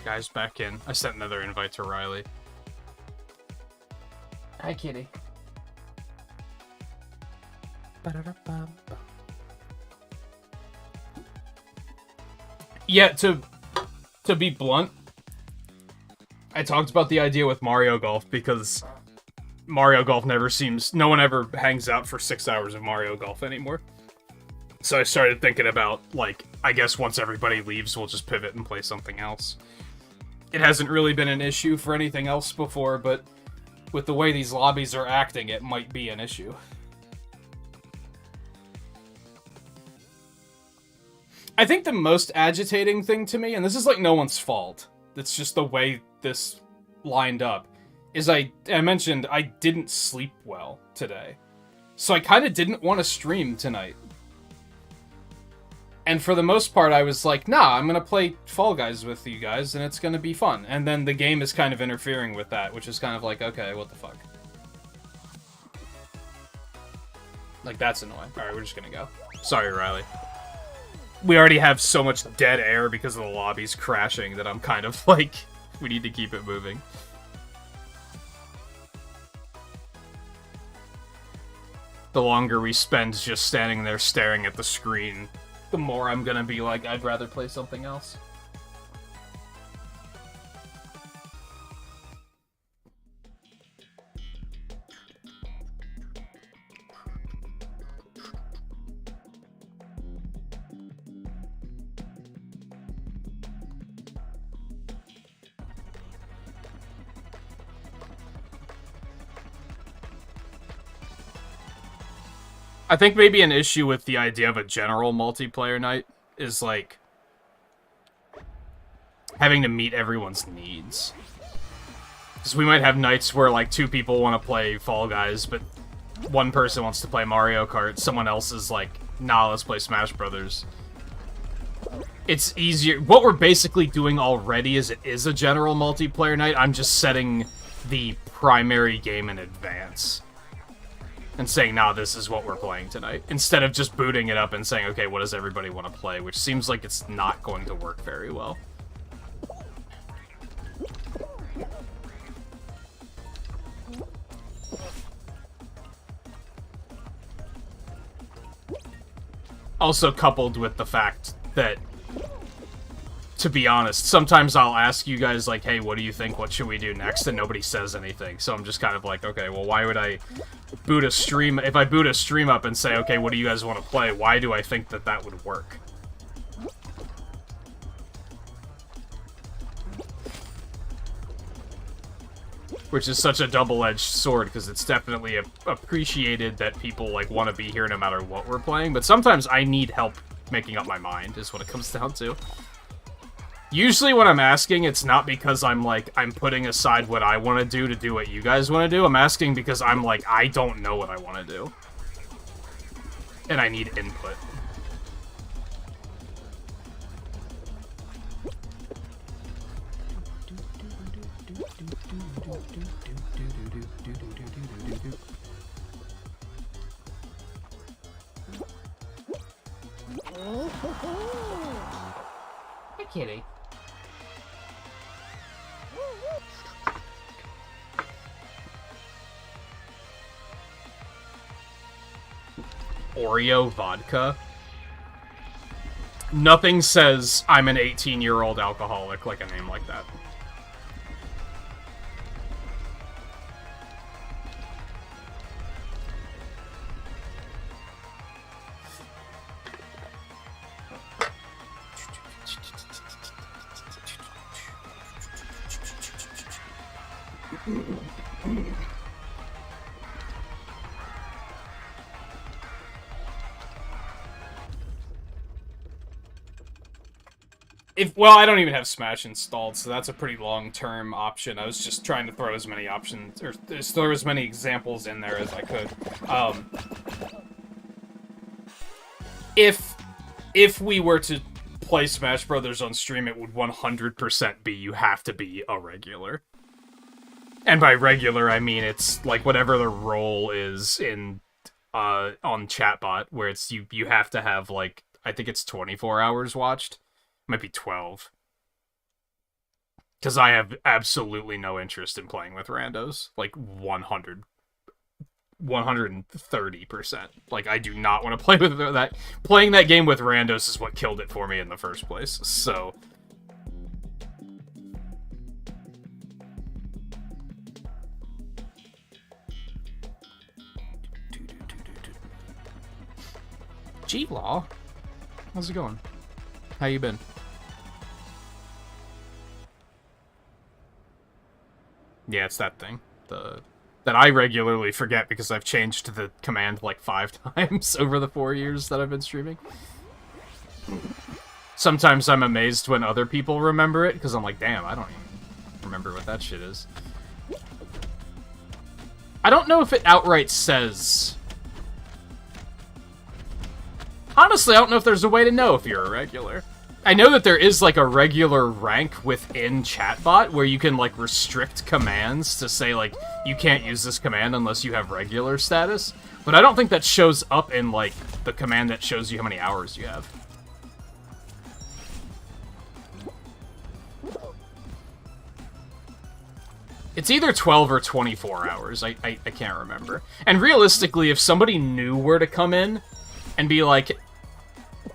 Guys, back in. I sent another invite to Riley. Hi, kitty. Yeah, to be blunt, I talked about the idea with Mario Golf because Mario Golf never seems... No one ever hangs out for 6 hours of Mario Golf anymore. So I started thinking about, like, I guess once everybody leaves, we'll just pivot and play something else. It hasn't really been an issue for anything else before, but with the way these lobbies are acting, it might be an issue. I think the most agitating thing to me, and this is like no one's fault, it's just the way this lined up, is I mentioned I didn't sleep well today. So I kind of didn't want to stream tonight. And for the most part, I was like, nah, I'm going to play Fall Guys with you guys, and it's going to be fun. And then the game is kind of interfering with that, which is kind of like, okay, what the fuck? Like, that's annoying. Alright, we're just going to go. Sorry, Riley. We already have so much dead air because of the lobbies crashing that I'm kind of like, we need to keep it moving. The longer we spend just standing there staring at the screen, the more I'm gonna be like, I'd rather play something else. I think maybe an issue with the idea of a general multiplayer night is, like, having to meet everyone's needs. Because we might have nights where, like, 2 people want to play Fall Guys, but one person wants to play Mario Kart, someone else is like, nah, let's play Smash Brothers. It's easier. What we're basically doing already is it is a general multiplayer night. I'm just setting the primary game in advance. And saying, nah, this is what we're playing tonight. Instead of just booting it up and saying, okay, what does everybody want to play? Which seems like it's not going to work very well. Also coupled with the fact that, to be honest, sometimes I'll ask you guys, like, hey, what do you think? What should we do next? And nobody says anything. So I'm just kind of like, okay, well, why would I boot a stream? If I boot a stream up and say, okay, what do you guys want to play? Why do I think that that would work? Which is such a double-edged sword, because it's definitely appreciated that people, like, want to be here no matter what we're playing. But sometimes I need help making up my mind, is what it comes down to. Usually when I'm asking, it's not because I'm putting aside what I want to do what you guys want to do. I'm asking because I'm like, I don't know what I want to do. And I need input. Hi, kitty. Oreo vodka. Nothing says I'm an 18-year-old alcoholic like a name like that. Well, I don't even have Smash installed, so that's a pretty long-term option. I was just trying to throw as many options, or throw as many examples in there as I could. If we were to play Smash Brothers on stream, it would 100% be you have to be a regular. And by regular, I mean it's like whatever the role is in on Chatbot, where it's you have to have, like, I think it's 24 hours watched. Might be 12. Because I have absolutely no interest in playing with randos. Like, 130%. Like, I do not want to play with that. Playing that game with randos is what killed it for me in the first place. So... G-Law? How's it going? How you been? Yeah, it's that thing. That I regularly forget because I've changed the command like 5 times over the 4 years that I've been streaming. Sometimes I'm amazed when other people remember it, because I'm like, damn, I don't even remember what that shit is. I don't know if it outright says... Honestly, I don't know if there's a way to know if you're a regular. I know that there is, like, a regular rank within Chatbot where you can, like, restrict commands to say, like, you can't use this command unless you have regular status. But I don't think that shows up in, like, the command that shows you how many hours you have. It's either 12 or 24 hours. I can't remember. And realistically, if somebody new were to come in and be like,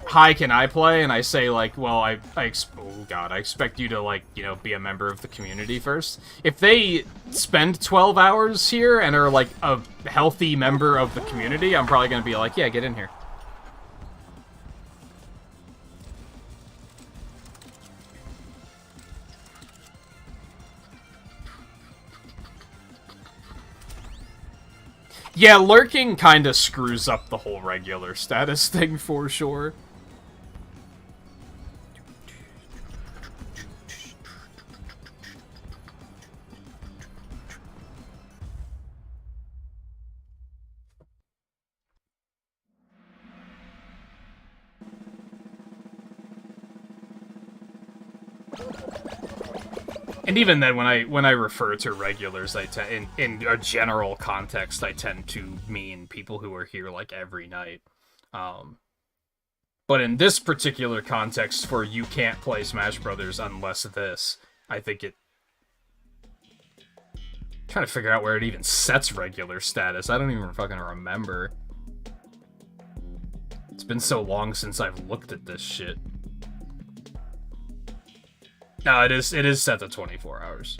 hi, can I play? And I say, like, well, oh god, I expect you to, like, you know, be a member of the community first. If they spend 12 hours here and are, like, a healthy member of the community, I'm probably gonna be like, yeah, get in here. Yeah, lurking kinda screws up the whole regular status thing for sure. And even then, when I refer to regulars, in a general context, I tend to mean people who are here like every night. But in this particular context, for you can't play Smash Brothers unless this, I think it. I'm trying to figure out where it even sets regular status. I don't even fucking remember. It's been so long since I've looked at this shit. No, it is set to 24 hours.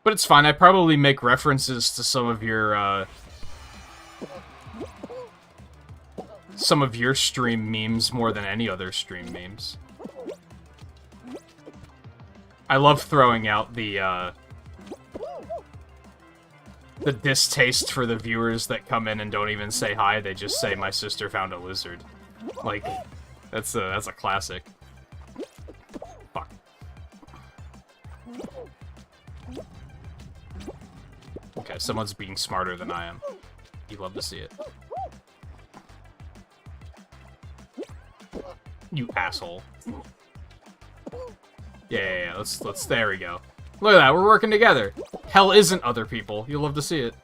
But it's fine. I probably make references to some of your stream memes more than any other stream memes. I love throwing out the distaste for the viewers that come in and don't even say hi, they just say, my sister found a lizard. Like, that's a classic. Fuck. Okay, someone's being smarter than I am. You love to see it. You asshole. Yeah, let's, there we go. Look at that, we're working together. Hell isn't other people. You'll love to see it.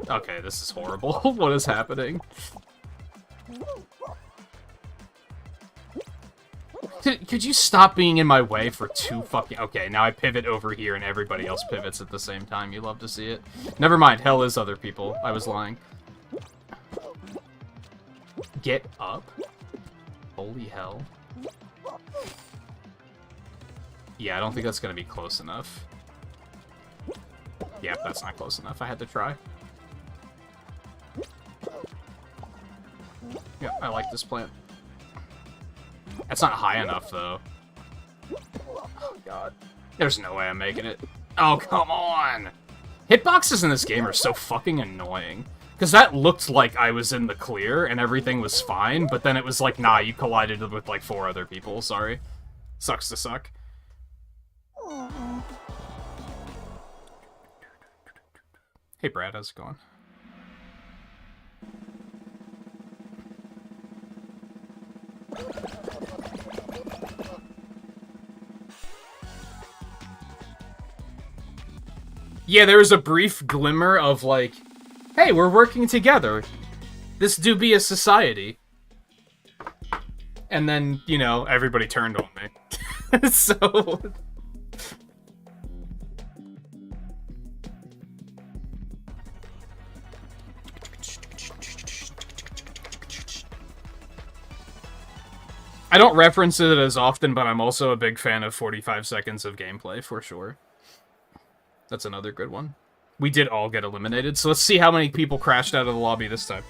Okay, this is horrible. What is happening? Could you stop being in my way for two fucking... Okay, now I pivot over here and everybody else pivots at the same time. You love to see it. Never mind, hell is other people. I was lying. Get up. Holy hell. Yeah, I don't think that's gonna be close enough. Yeah, that's not close enough. I had to try. Yeah, I like this plant. That's not high enough, though. Oh, God. There's no way I'm making it. Oh, come on! Hitboxes in this game are so fucking annoying. Because that looked like I was in the clear and everything was fine, but then it was like, nah, you collided with like 4 other people, sorry. Sucks to suck. Hey Brad, how's it going? Yeah, there was a brief glimmer of like, hey, we're working together. This do be a society. And then, you know, everybody turned on me. So... I don't reference it as often, but I'm also a big fan of 45 seconds of gameplay, for sure. That's another good one. We did all get eliminated, so let's see how many people crashed out of the lobby this time.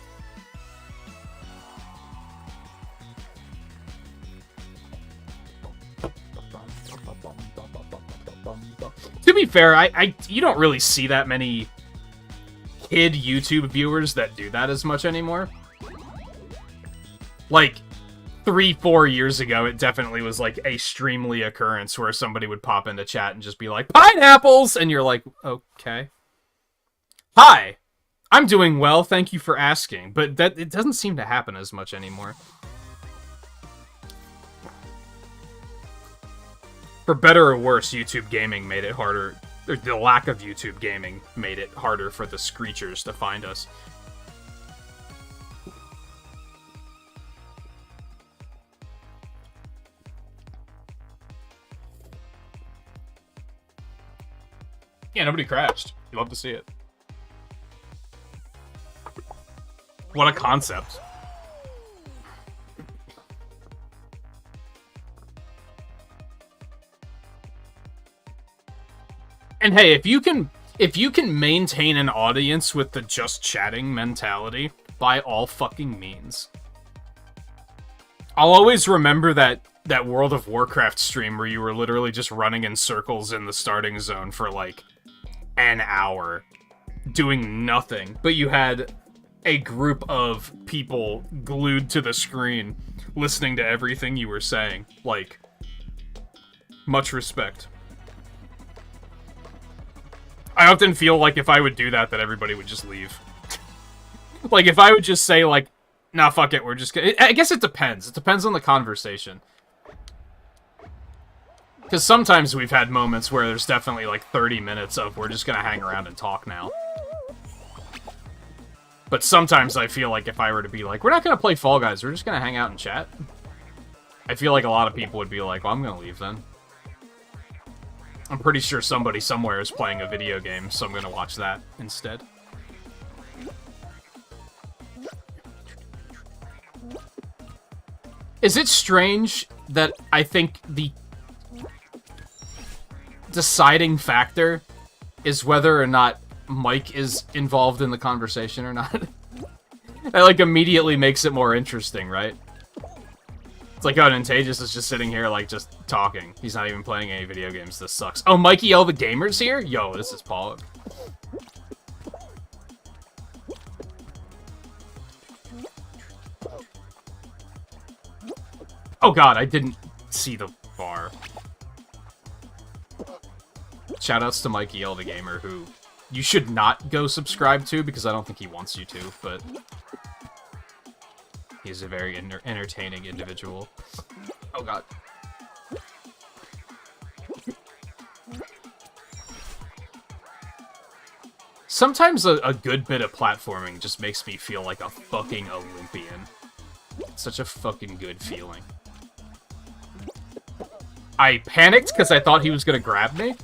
To be fair, you don't really see that many kid YouTube viewers that do that as much anymore. Like, 3-4 years ago, it definitely was like a streamly occurrence where somebody would pop into chat and just be like, pineapples! And you're like, okay. Hi! I'm doing well, thank you for asking. But it doesn't seem to happen as much anymore. For better or worse, YouTube gaming made it harder. Or the lack of YouTube gaming made it harder for the Screechers to find us. Yeah, nobody crashed. You love to see it. What a concept. And hey, if you can maintain an audience with the just chatting mentality, by all fucking means. I'll always remember that World of Warcraft stream where you were literally just running in circles in the starting zone for like an hour, doing nothing, but you had a group of people glued to the screen, listening to everything you were saying. Like, much respect. I often feel like if I would do that everybody would just leave. Like, if I would just say, like, nah, fuck it, we're just gonna... I guess it depends. It depends on the conversation. Because sometimes we've had moments where there's definitely, like, 30 minutes of we're just gonna hang around and talk now. But sometimes I feel like if I were to be like, we're not gonna play Fall Guys, we're just gonna hang out and chat. I feel like a lot of people would be like, well, I'm gonna leave then. I'm pretty sure somebody somewhere is playing a video game, so I'm gonna watch that instead. Is it strange that I think the deciding factor is whether or not Mike is involved in the conversation or not? That, like, immediately makes it more interesting, right? It's like, oh, Nintagious is just sitting here, like, just talking. He's not even playing any video games. This sucks. Oh, Mikey L the Gamer's here? Yo, this is Paul. Oh god, I didn't see the bar. Shoutouts to Mikey L the Gamer, who you should not go subscribe to because I don't think he wants you to, but he's a very entertaining individual. Oh god. Sometimes a good bit of platforming just makes me feel like a fucking Olympian. It's such a fucking good feeling. I panicked because I thought he was gonna grab me.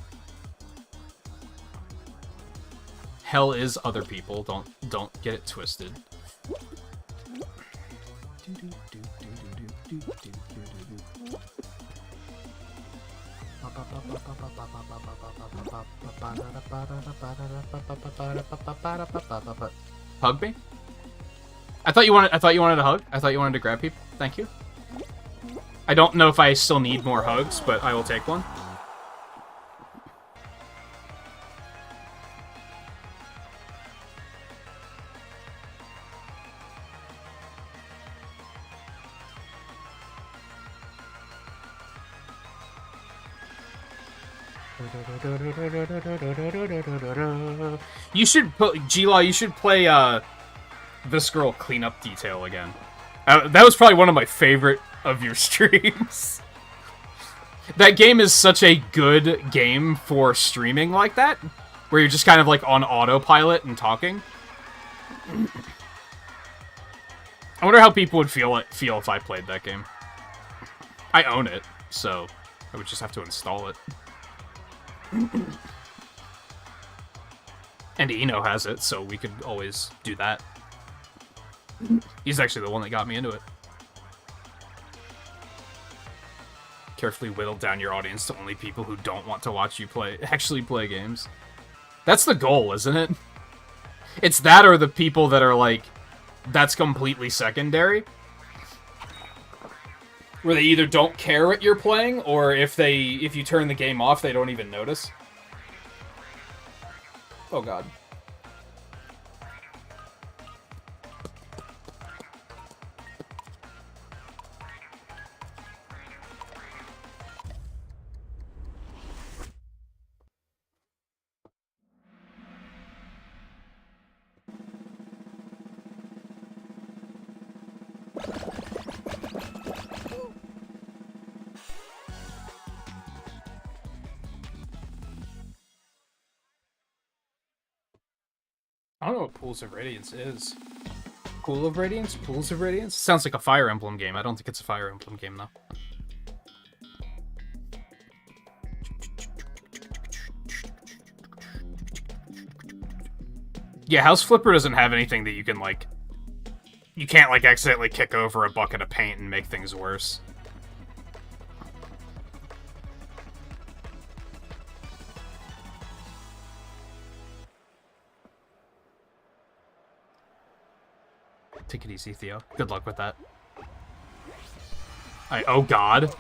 Hell is other people. Don't get it twisted. Hug me? I thought you wanted a hug? I thought you wanted to grab people? Thank you. I don't know if I still need more hugs, but I will take one. You should put G-Law, you should play This Girl Cleanup Detail again. That was probably one of my favorite of your streams. That game is such a good game for streaming like that, where you're just kind of like on autopilot and talking. I wonder how people would feel if I played that game. I own it, so I would just have to install it. And Eno has it, so we could always do that. He's actually the one that got me into it. Carefully whittle down your audience to only people who don't want to watch you actually play games. That's the goal, isn't it? It's that or the people that are like, that's completely secondary. Where they either don't care what you're playing, or if you turn the game off, they don't even notice. Oh god. I don't know what Pools of Radiance is. Pool of Radiance? Pools of Radiance? Sounds like a Fire Emblem game. I don't think it's a Fire Emblem game, though. Yeah, House Flipper doesn't have anything that you can, like... You can't, like, accidentally kick over a bucket of paint and make things worse. Take it easy, Theo. Good luck with that. Oh god.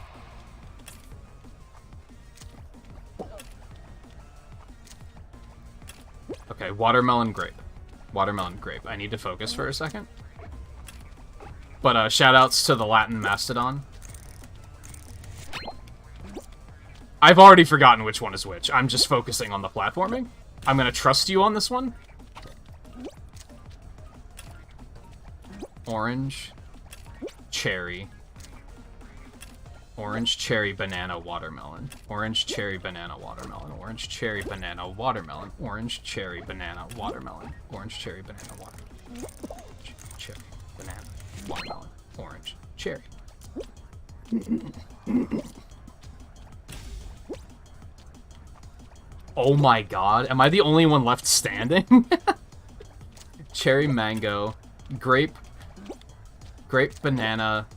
Okay, watermelon grape. Watermelon grape. I need to focus for a second. But shoutouts to the Latin Mastodon. I've already forgotten which one is which. I'm just focusing on the platforming. I'm gonna trust you on this one. Orange, cherry, orange, cherry, banana, watermelon, orange, cherry, banana, watermelon, orange, cherry, banana, watermelon, orange, cherry, banana, watermelon, orange, cherry, banana, watermelon, orange, cherry, banana, watermelon, orange, cherry. Oh my god, am I the only one left standing? Cherry, mango, grape, banana.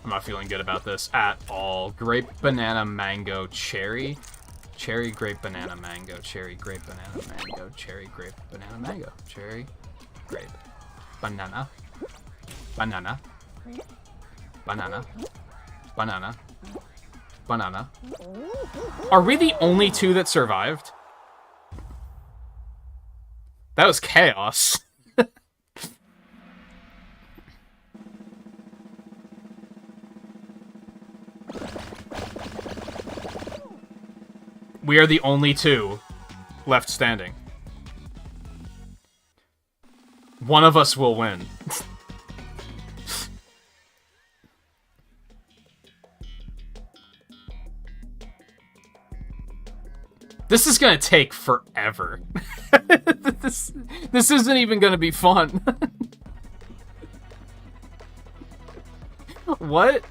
I'm not feeling good about this at all. Grape, banana, mango, cherry. Cherry, grape, banana, mango. Cherry, grape, banana, mango. Cherry, grape, banana, mango. Cherry, grape, banana. Banana. Banana. Banana. Banana. Are we the only two that survived? That was chaos. We are the only two left standing. One of us will win. This is gonna take forever. This isn't even gonna be fun. What?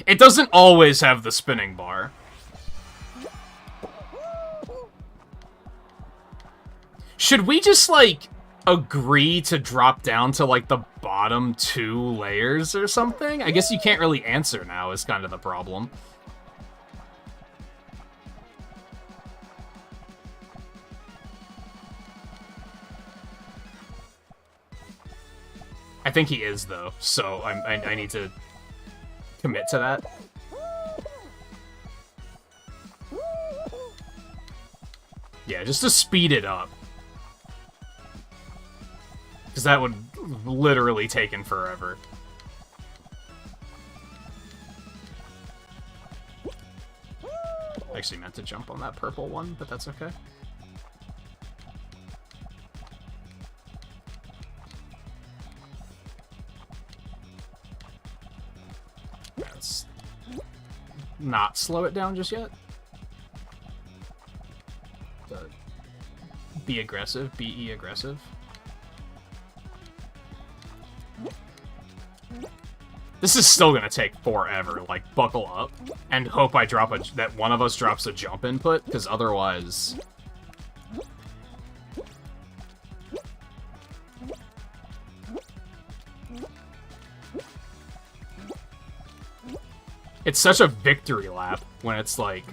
It doesn't always have the spinning bar. Should we just, like, agree to drop down to, like, the bottom 2 layers or something? I guess you can't really answer now is kind of the problem. I think he is, though, so I need to commit to that. Yeah, just to speed it up. Because that would literally taken forever. I actually meant to jump on that purple one, but that's okay. Let's not slow it down just yet. Be aggressive. Be aggressive. This is still gonna take forever. Like, buckle up and hope I drop that one of us drops a jump input, because otherwise... It's such a victory lap when it's like...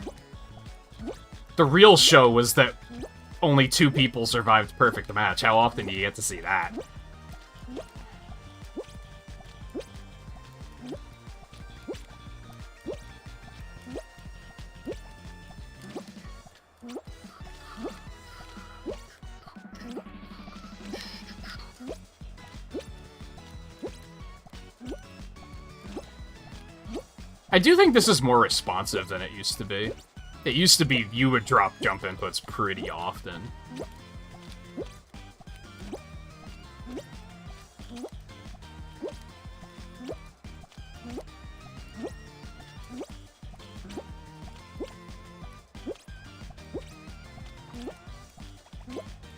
The real show was that only 2 people survived perfect match. How often do you get to see that? I do think this is more responsive than it used to be. It used to be you would drop jump inputs pretty often.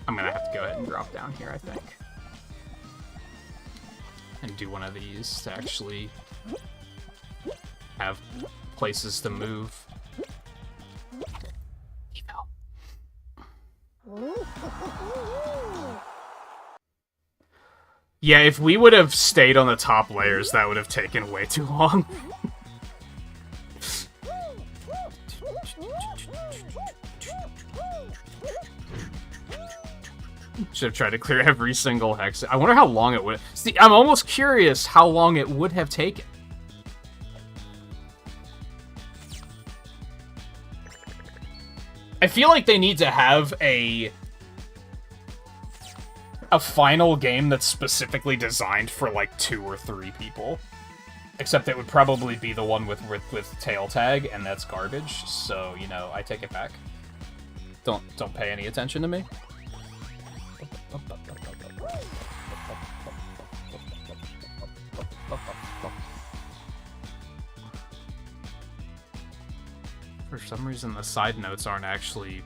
I'm gonna have to go ahead and drop down here, I think. And do one of these to actually have places to move. He fell. Yeah, if we would have stayed on the top layers, that would have taken way too long. Should have tried to clear every single hex. I wonder how long it would... See, I'm almost curious how long it would have taken. I feel like they need to have a final game that's specifically designed for like 2 or 3 people. Except it would probably be the one with tail tag, and that's garbage. So, you know, I take it back. Don't pay any attention to me. For some reason, the side notes aren't actually...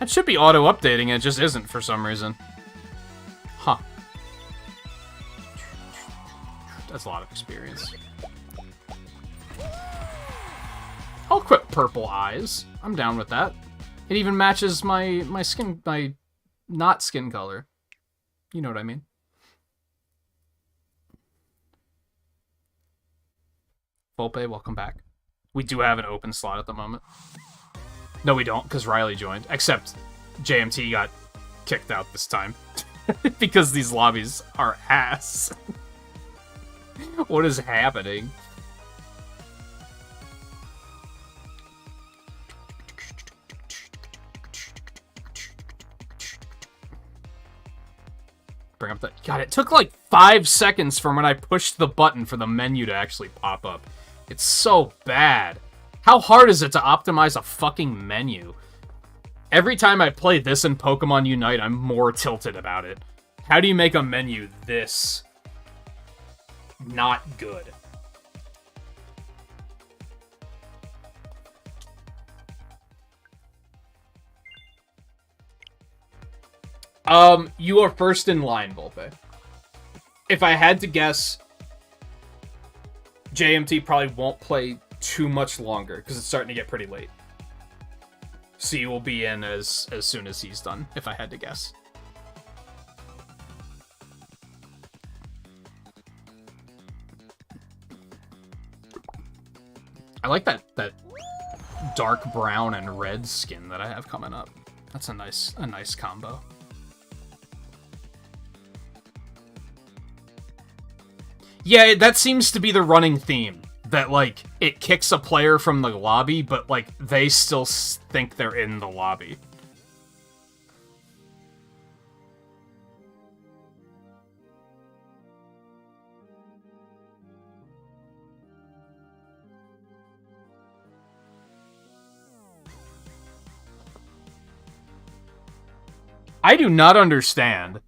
It should be auto-updating, it just isn't for some reason. Huh. That's a lot of experience. I'll equip purple eyes. I'm down with that. It even matches my skin, my not skin color. You know what I mean. Volpe, welcome back. We do have an open slot at the moment. No, we don't, because Riley joined. Except JMT got kicked out this time. Because these lobbies are ass. What is happening? Bring up the... God, it took like 5 seconds from when I pushed the button for the menu to actually pop up. It's so bad. How hard is it to optimize a fucking menu? Every time I play this in Pokemon Unite, I'm more tilted about it. How do you make a menu this not good? You are first in line, Volpe. If I had to guess, JMT probably won't play too much longer, because it's starting to get pretty late. So you will be in as soon as he's done, if I had to guess. I like that dark brown and red skin that I have coming up. That's a nice combo. Yeah, that seems to be the running theme. That, like, it kicks a player from the lobby, but, like, they still think they're in the lobby. I do not understand.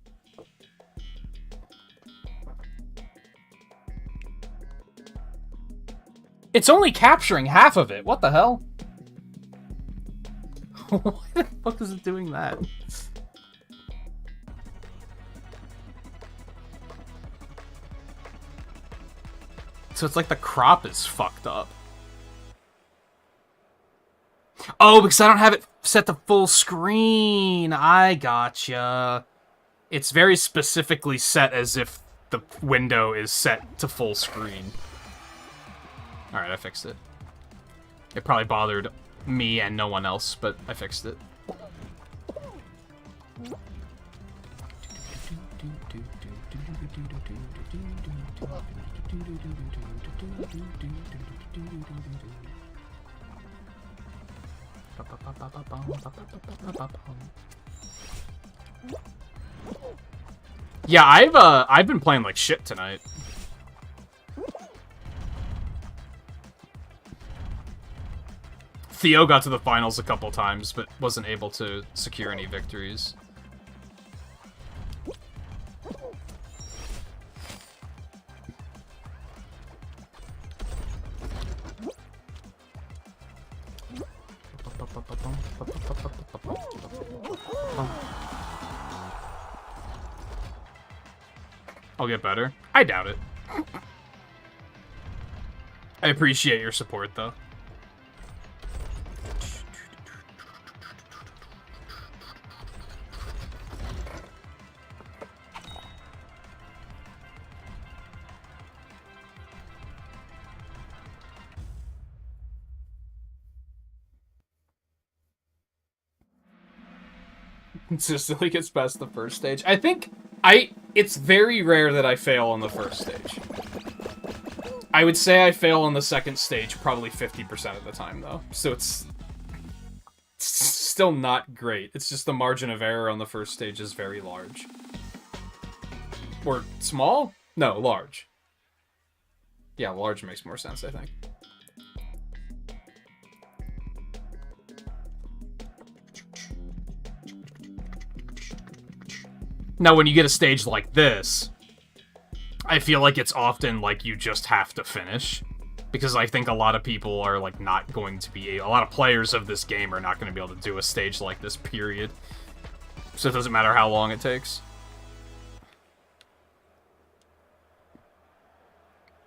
It's only capturing half of it. What the hell? Why the fuck is it doing that? So it's like the crop is fucked up. Oh, because I don't have it set to full screen. I gotcha. It's very specifically set as if the window is set to full screen. Alright, I fixed it. It probably bothered me and no one else, but I fixed it. Yeah, I've been playing like shit tonight. Theo got to the finals a couple times, but wasn't able to secure any victories. I'll get better. I doubt it. I appreciate your support, though. Consistently gets past the first stage. I think it's very rare that I fail on the first stage. I would say I fail on the second stage probably 50% of the time, though. So it's still not great. It's just the margin of error on the first stage is very large. Or small? No, large. Yeah, large makes more sense, I think. Now, when you get a stage like this, I feel like it's often like you just have to finish. Because I think a lot of people are like not going to be... A lot of players of this game are not going to be able to do a stage like this, period. So it doesn't matter how long it takes.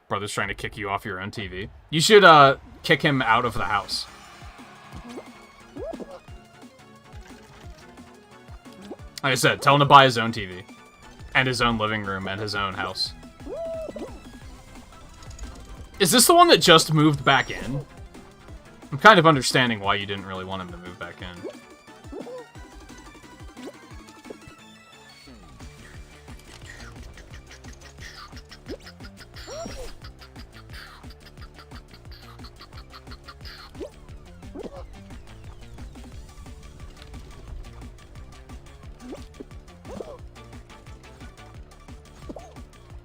Brother's trying to kick you off your own TV. You should kick him out of the house. Like I said, tell him to buy his own TV. And his own living room and his own house. Is this the one that just moved back in? I'm kind of understanding why you didn't really want him to move back in.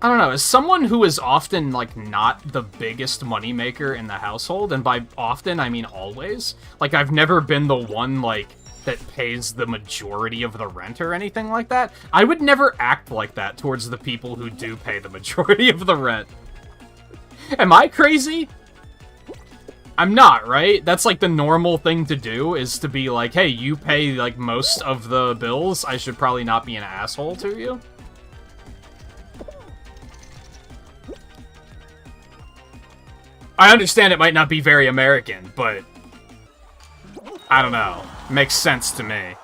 I don't know, as someone who is often, like, not the biggest moneymaker in the household, and by often, I mean always, like, I've never been the one, like, that pays the majority of the rent or anything like that, I would never act like that towards the people who do pay the majority of the rent. Am I crazy? I'm not, right? That's, like, the normal thing to do, is to be like, hey, you pay, like, most of the bills, I should probably not be an asshole to you. I understand it might not be very American, but I don't know. It makes sense to me.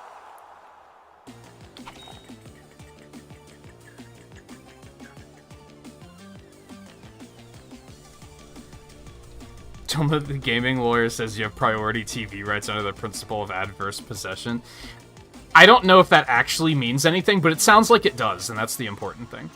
The gaming lawyer says you have priority TV rights under the principle of adverse possession. I don't know if that actually means anything, but it sounds like it does, and that's the important thing.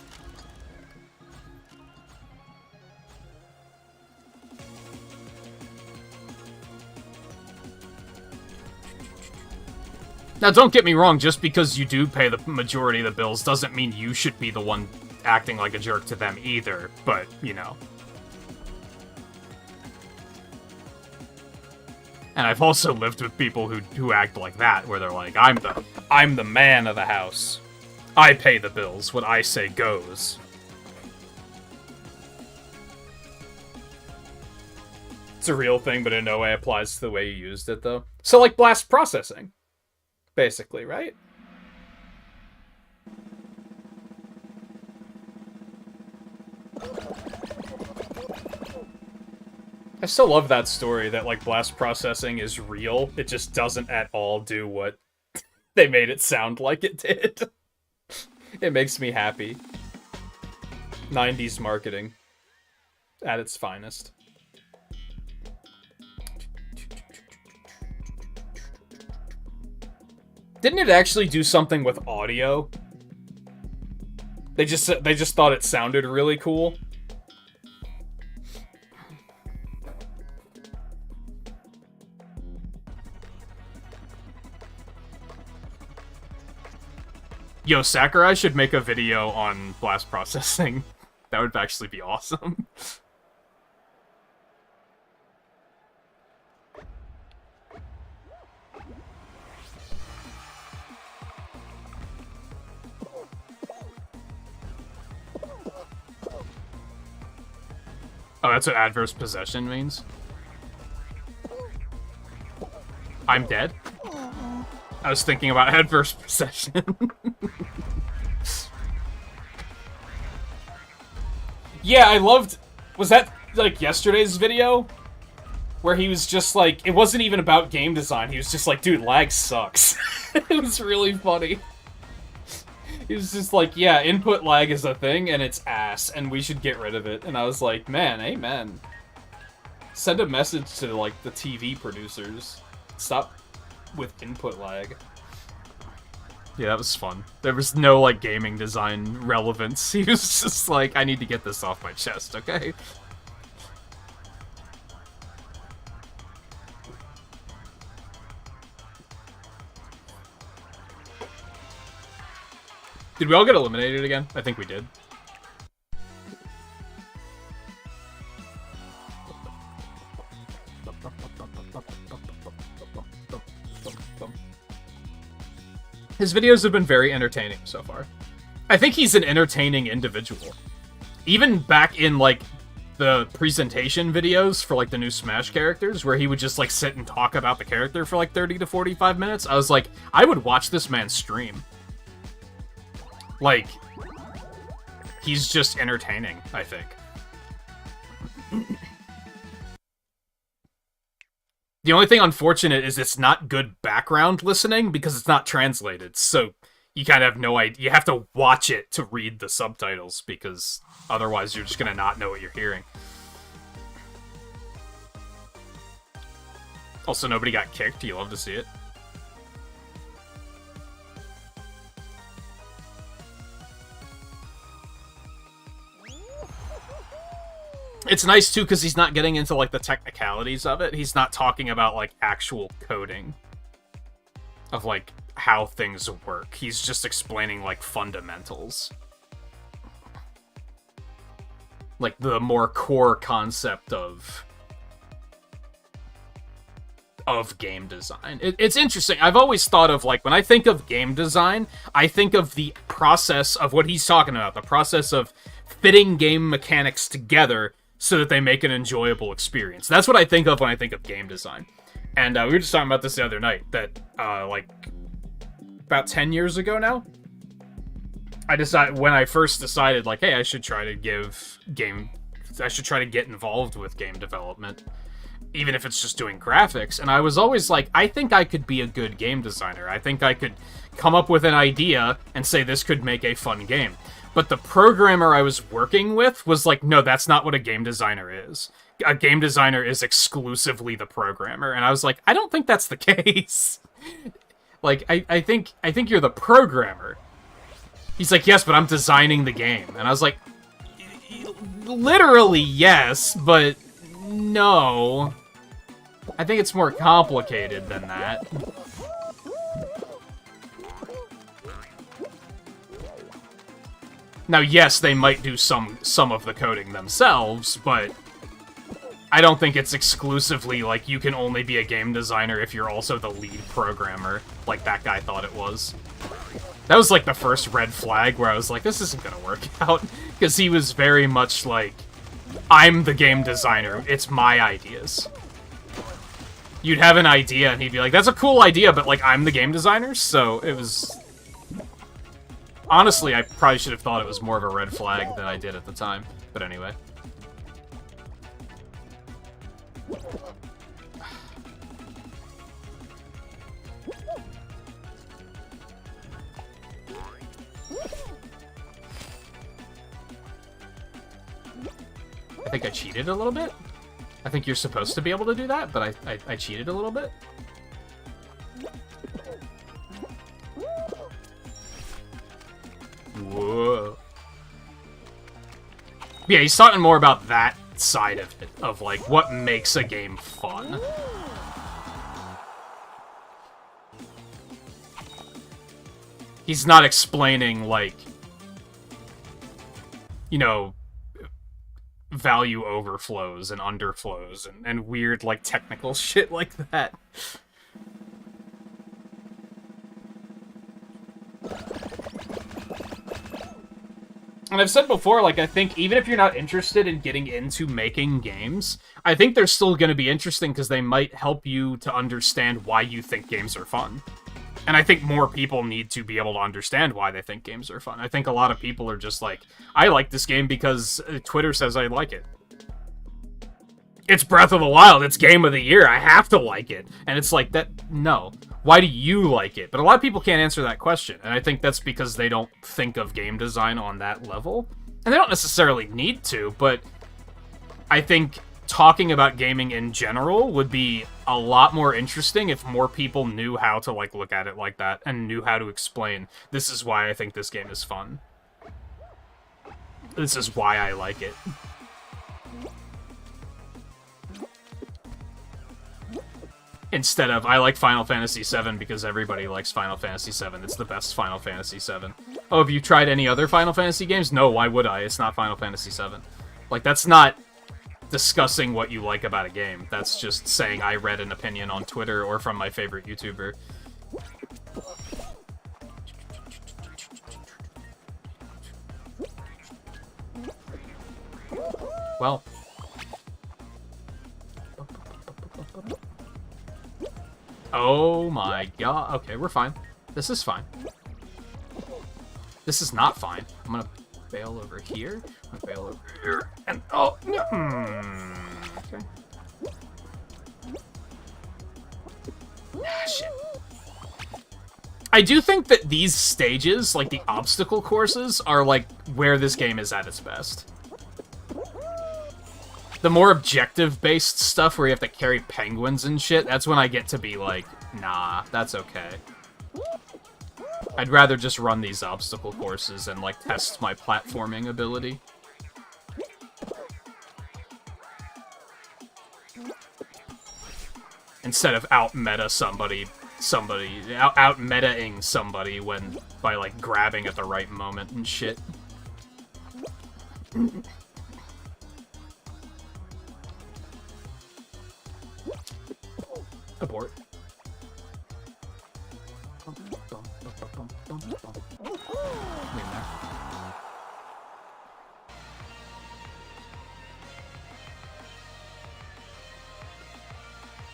Now, don't get me wrong, just because you do pay the majority of the bills doesn't mean you should be the one acting like a jerk to them either, but, you know. And I've also lived with people who act like that, where they're like, I'm the man of the house. I pay the bills. What I say goes. It's a real thing, but in no way applies to the way you used it, though. So, like, blast processing. Basically, right? I still love that story that, like, blast processing is real. It just doesn't at all do what they made it sound like it did. It makes me happy. 90s marketing at its finest. Didn't it actually do something with audio? They just thought it sounded really cool. Yo, Sakurai should make a video on blast processing. That would actually be awesome. Oh, that's what adverse possession means? I'm dead? I was thinking about adverse possession. Yeah, I loved... Was that, like, yesterday's video? Where he was just like... It wasn't even about game design. He was just like, dude, lag sucks. It was really funny. He was just like, yeah, input lag is a thing, and it's ass, and we should get rid of it. And I was like, man, amen. Send a message to, like, the TV producers. Stop with input lag. Yeah, that was fun. There was no, like, gaming design relevance. He was just like, I need to get this off my chest, okay? Did we all get eliminated again? I think we did. His videos have been very entertaining so far. I think he's an entertaining individual. Even back in, like, the presentation videos for, like, the new Smash characters, where he would just, like, sit and talk about the character for, like, 30 to 45 minutes, I was like, I would watch this man stream. Like, he's just entertaining, I think. The only thing unfortunate is it's not good background listening because it's not translated, so you kind of have no idea. You have to watch it to read the subtitles because otherwise you're just going to not know what you're hearing. Also, nobody got kicked. You love to see it. It's nice, too, because he's not getting into, like, the technicalities of it. He's not talking about, like, actual coding of, like, how things work. He's just explaining, like, fundamentals. Like, the more core concept of game design. It's interesting. I've always thought of, like, when I think of game design, I think of the process of what he's talking about. The process of fitting game mechanics together so that they make an enjoyable experience. That's what I think of when I think of game design. And we were just talking about this the other night, that, like, about 10 years ago now, when I first decided, like, hey, I should try to get involved with game development, even if it's just doing graphics. And I was always like, I think I could be a good game designer. I think I could come up with an idea and say this could make a fun game. But the programmer I was working with was like, no, that's not what a game designer is. A game designer is exclusively the programmer. And I was like, I don't think that's the case. Like, I think you're the programmer. He's like, yes, but I'm designing the game. And I was like, literally, yes, but no. I think it's more complicated than that. Now, yes, they might do some of the coding themselves, but I don't think it's exclusively, like, you can only be a game designer if you're also the lead programmer, like that guy thought it was. That was, like, the first red flag where I was like, this isn't gonna work out, because he was very much like, I'm the game designer, it's my ideas. You'd have an idea, and he'd be like, that's a cool idea, but, like, I'm the game designer, so it was... Honestly, I probably should have thought it was more of a red flag than I did at the time. But anyway. I think I cheated a little bit. I think you're supposed to be able to do that, but I cheated a little bit. Whoa. Yeah, he's talking more about that side of it, of like what makes a game fun. He's not explaining like, you know, value overflows and underflows and weird like technical shit like that. And I've said before, like, I think even if you're not interested in getting into making games, I think they're still going to be interesting because they might help you to understand why you think games are fun. And I think more people need to be able to understand why they think games are fun. I think a lot of people are just like, I like this game because Twitter says I like it. It's Breath of the Wild, it's Game of the Year, I have to like it. And it's like, that, no. Why do you like it? But a lot of people can't answer that question, and I think that's because they don't think of game design on that level. And they don't necessarily need to, but I think talking about gaming in general would be a lot more interesting if more people knew how to like look at it like that and knew how to explain, this is why I think this game is fun. This is why I like it. Instead of, I like Final Fantasy VII because everybody likes Final Fantasy VII. It's the best Final Fantasy VII. Oh, have you tried any other Final Fantasy games? No, why would I? It's not Final Fantasy VII. Like, that's not discussing what you like about a game. That's just saying I read an opinion on Twitter or from my favorite YouTuber. Well... Oh my god. Okay, we're fine. This is fine. This is not fine. I'm gonna bail over here. I'm gonna bail over here. And oh no. Okay. Ah, shit. I do think that these stages, like the obstacle courses, are like where this game is at its best. The more objective-based stuff where you have to carry penguins and shit, that's when I get to be like, nah, that's okay. I'd rather just run these obstacle courses and, like, test my platforming ability. Instead of out-meta out-meta-ing somebody when, by, like, grabbing at the right moment and shit. Abort.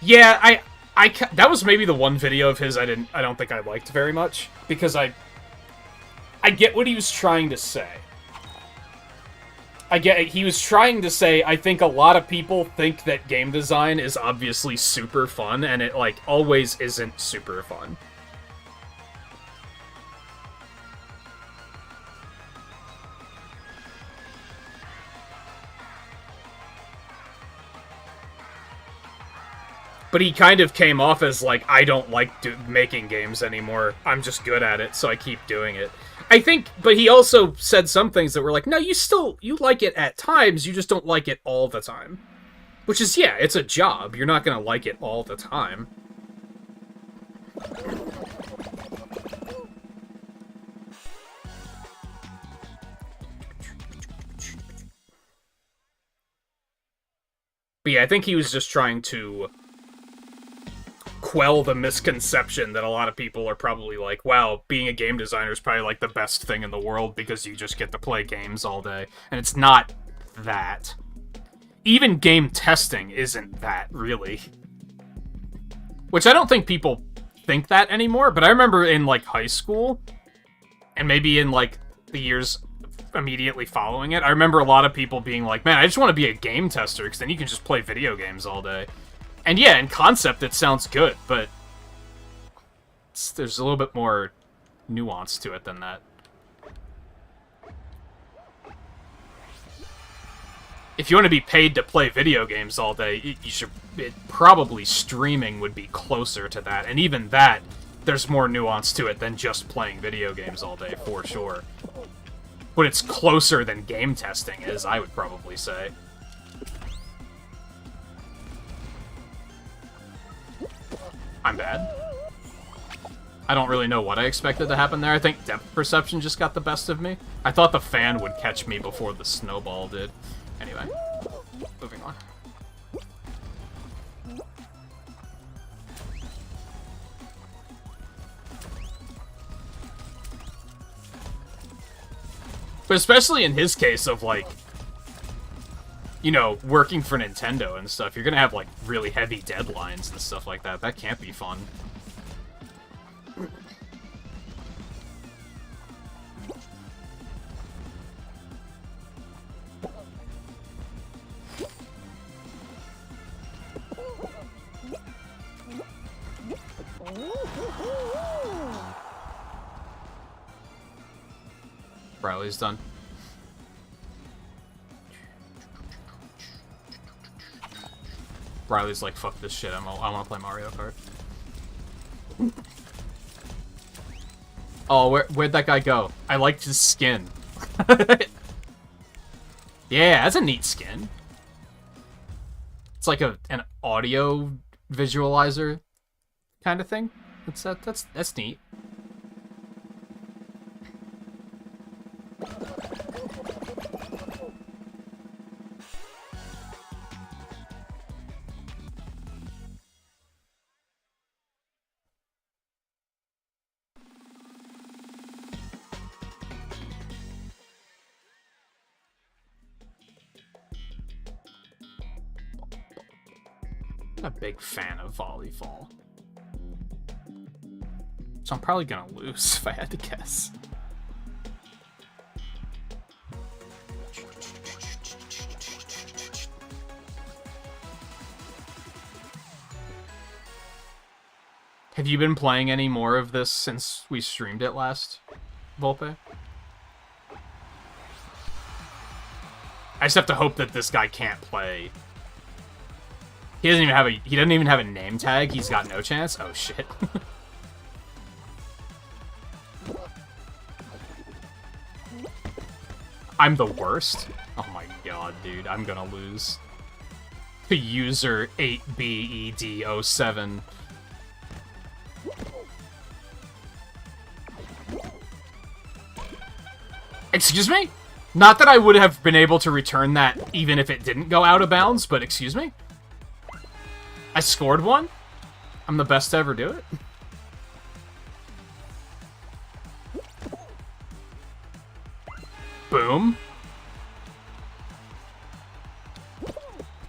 Yeah, that was maybe the one video of his I don't think I liked very much, because I get what he was trying to say. He was trying to say, I think a lot of people think that game design is obviously super fun, and it, like, always isn't super fun. But he kind of came off as, like, I don't like making games anymore. I'm just good at it, so I keep doing it. I think, but he also said some things that were like, no, you like it at times, you just don't like it all the time. Which is, yeah, it's a job. You're not gonna like it all the time. But yeah, I think he was just trying to quell the misconception that a lot of people are probably like, wow, being a game designer is probably like the best thing in the world because you just get to play games all day. And it's not that. Even game testing isn't that, really. Which I don't think people think that anymore, but I remember in, like, high school, and maybe in, like, the years immediately following it, I remember a lot of people being like, man, I just want to be a game tester, because then you can just play video games all day. And yeah, in concept, it sounds good, but there's a little bit more nuance to it than that. if you want to be paid to play video games all day, probably streaming would be closer to that. And even that, there's more nuance to it than just playing video games all day, for sure. But it's closer than game testing is, I would probably say. I'm bad. I don't really know what I expected to happen there. I think depth perception just got the best of me. I thought the fan would catch me before the snowball did. Anyway, moving on. But especially in his case of, like, you know, working for Nintendo and stuff, you're gonna have, like, really heavy deadlines and stuff like that. That can't be fun. Riley's done. Riley's like, fuck this shit, I want to play Mario Kart. Oh, where'd that guy go? I liked his skin. Yeah, that's a neat skin. It's like an audio visualizer kind of thing. That's neat. I'm a big fan of volleyball. So I'm probably gonna lose if I had to guess. Have you been playing any more of this since we streamed it last, Volpe? I just have to hope that this guy can't play. He doesn't even have a name tag. He's got no chance. Oh shit. I'm the worst. Oh my god, dude. I'm gonna lose. To user 8BED07. Excuse me? Not that I would have been able to return that even if it didn't go out of bounds, but excuse me? I scored one? I'm the best to ever do it? Boom.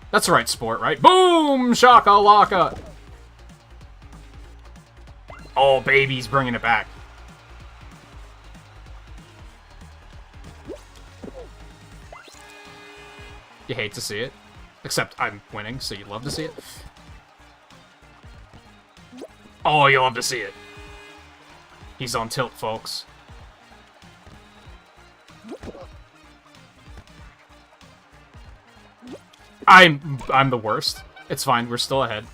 That's the right sport, right? Boom! Shaka-laka! Oh, baby's bringing it back. You hate to see it. Except I'm winning, so you love to see it. Oh, you'll love to see it. He's on tilt, folks. I'm the worst. It's fine, we're still ahead.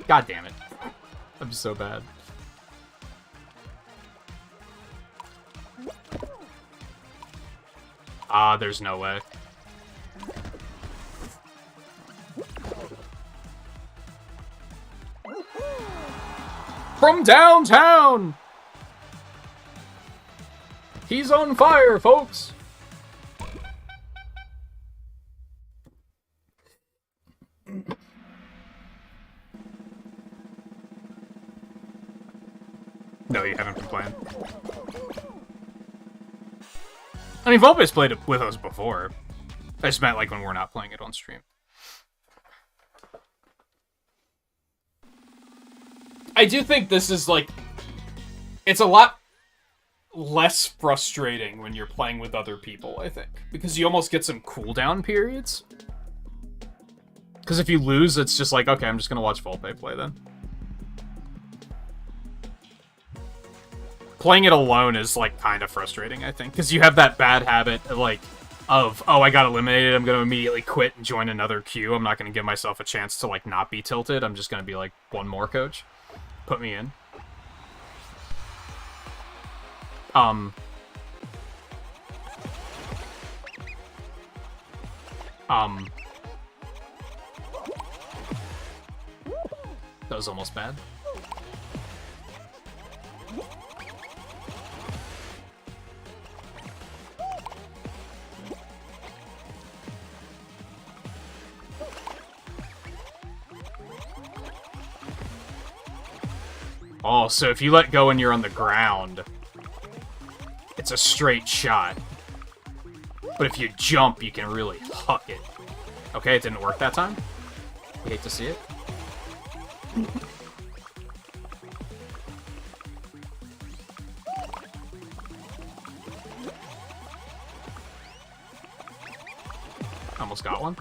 God damn it. I'm so bad. Ah, there's no way. From downtown! He's on fire, folks! No, you haven't been playing. I mean, Volpe's played it with us before. I just meant, like, when we're not playing it on stream. I do think this is, like... It's a lot less frustrating when you're playing with other people, I think. Because you almost get some cooldown periods. Because if you lose, it's just like, okay, I'm just gonna watch Volpe play then. playing it alone is, like, kind of frustrating, I think. Because you have that bad habit, like, of, oh, I got eliminated, I'm going to immediately quit and join another queue. I'm not going to give myself a chance to, like, not be tilted. I'm just going to be like, one more, coach. Put me in. That was almost bad. Oh, so if you let go and you're on the ground, it's a straight shot. But if you jump, you can really huck it. Okay, it didn't work that time. I hate to see it. Almost got one.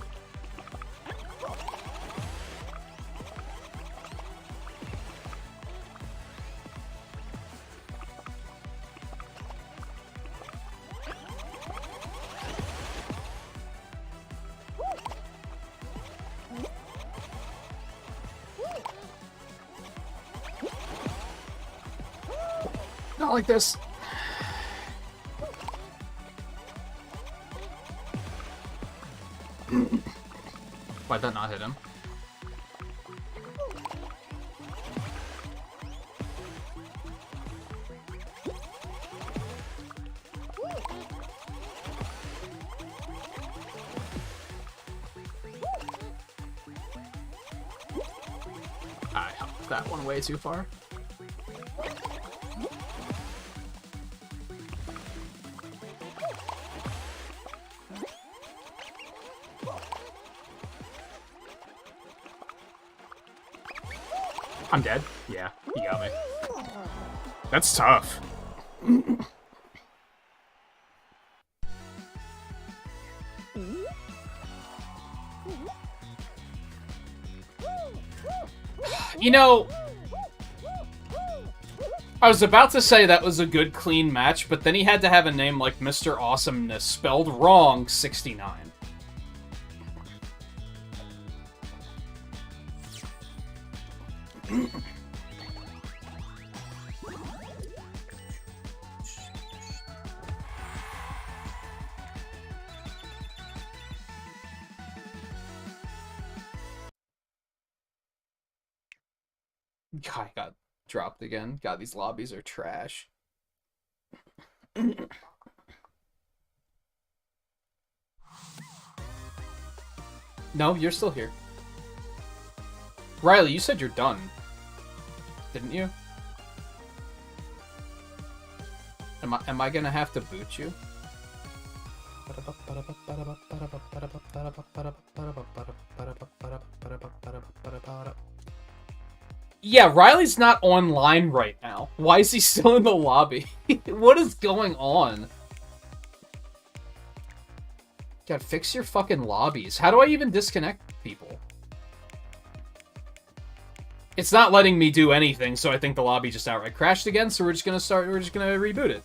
Not like this. Why'd that not hit him? I hopped that one way too far. I'm dead. Yeah, he got me. That's tough. You know, I was about to say that was a good, clean match, but then he had to have a name like Mr. Awesomeness, spelled wrong, 69. God, I got dropped again. God, these lobbies are trash. No, you're still here. Riley, you said you're done. Didn't you? Am I gonna have to boot you? Yeah, Riley's not online right now. Why is he still in the lobby? What is going on? God, fix your fucking lobbies. How do I even disconnect people? It's not letting me do anything, so I think the lobby just outright crashed again, so we're just gonna reboot it.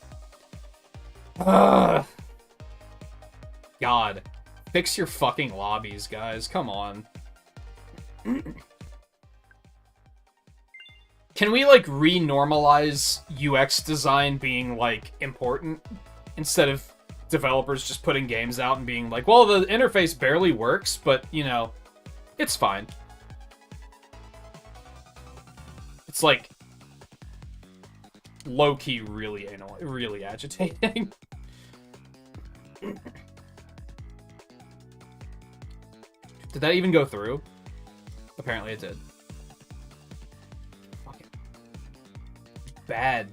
Ugh. God. Fix your fucking lobbies, guys. Come on. Can we, like, re-normalize UX design being, like, important? Instead of developers just putting games out and being like, well, the interface barely works, but, you know, it's fine. It's, like, low-key really annoying, really agitating. Did that even go through? Apparently it did. Fucking bad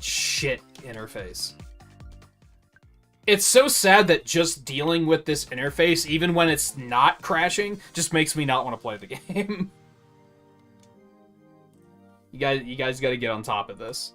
shit interface. It's so sad that just dealing with this interface, even when it's not crashing, just makes me not want to play the game. You guys got to get on top of this.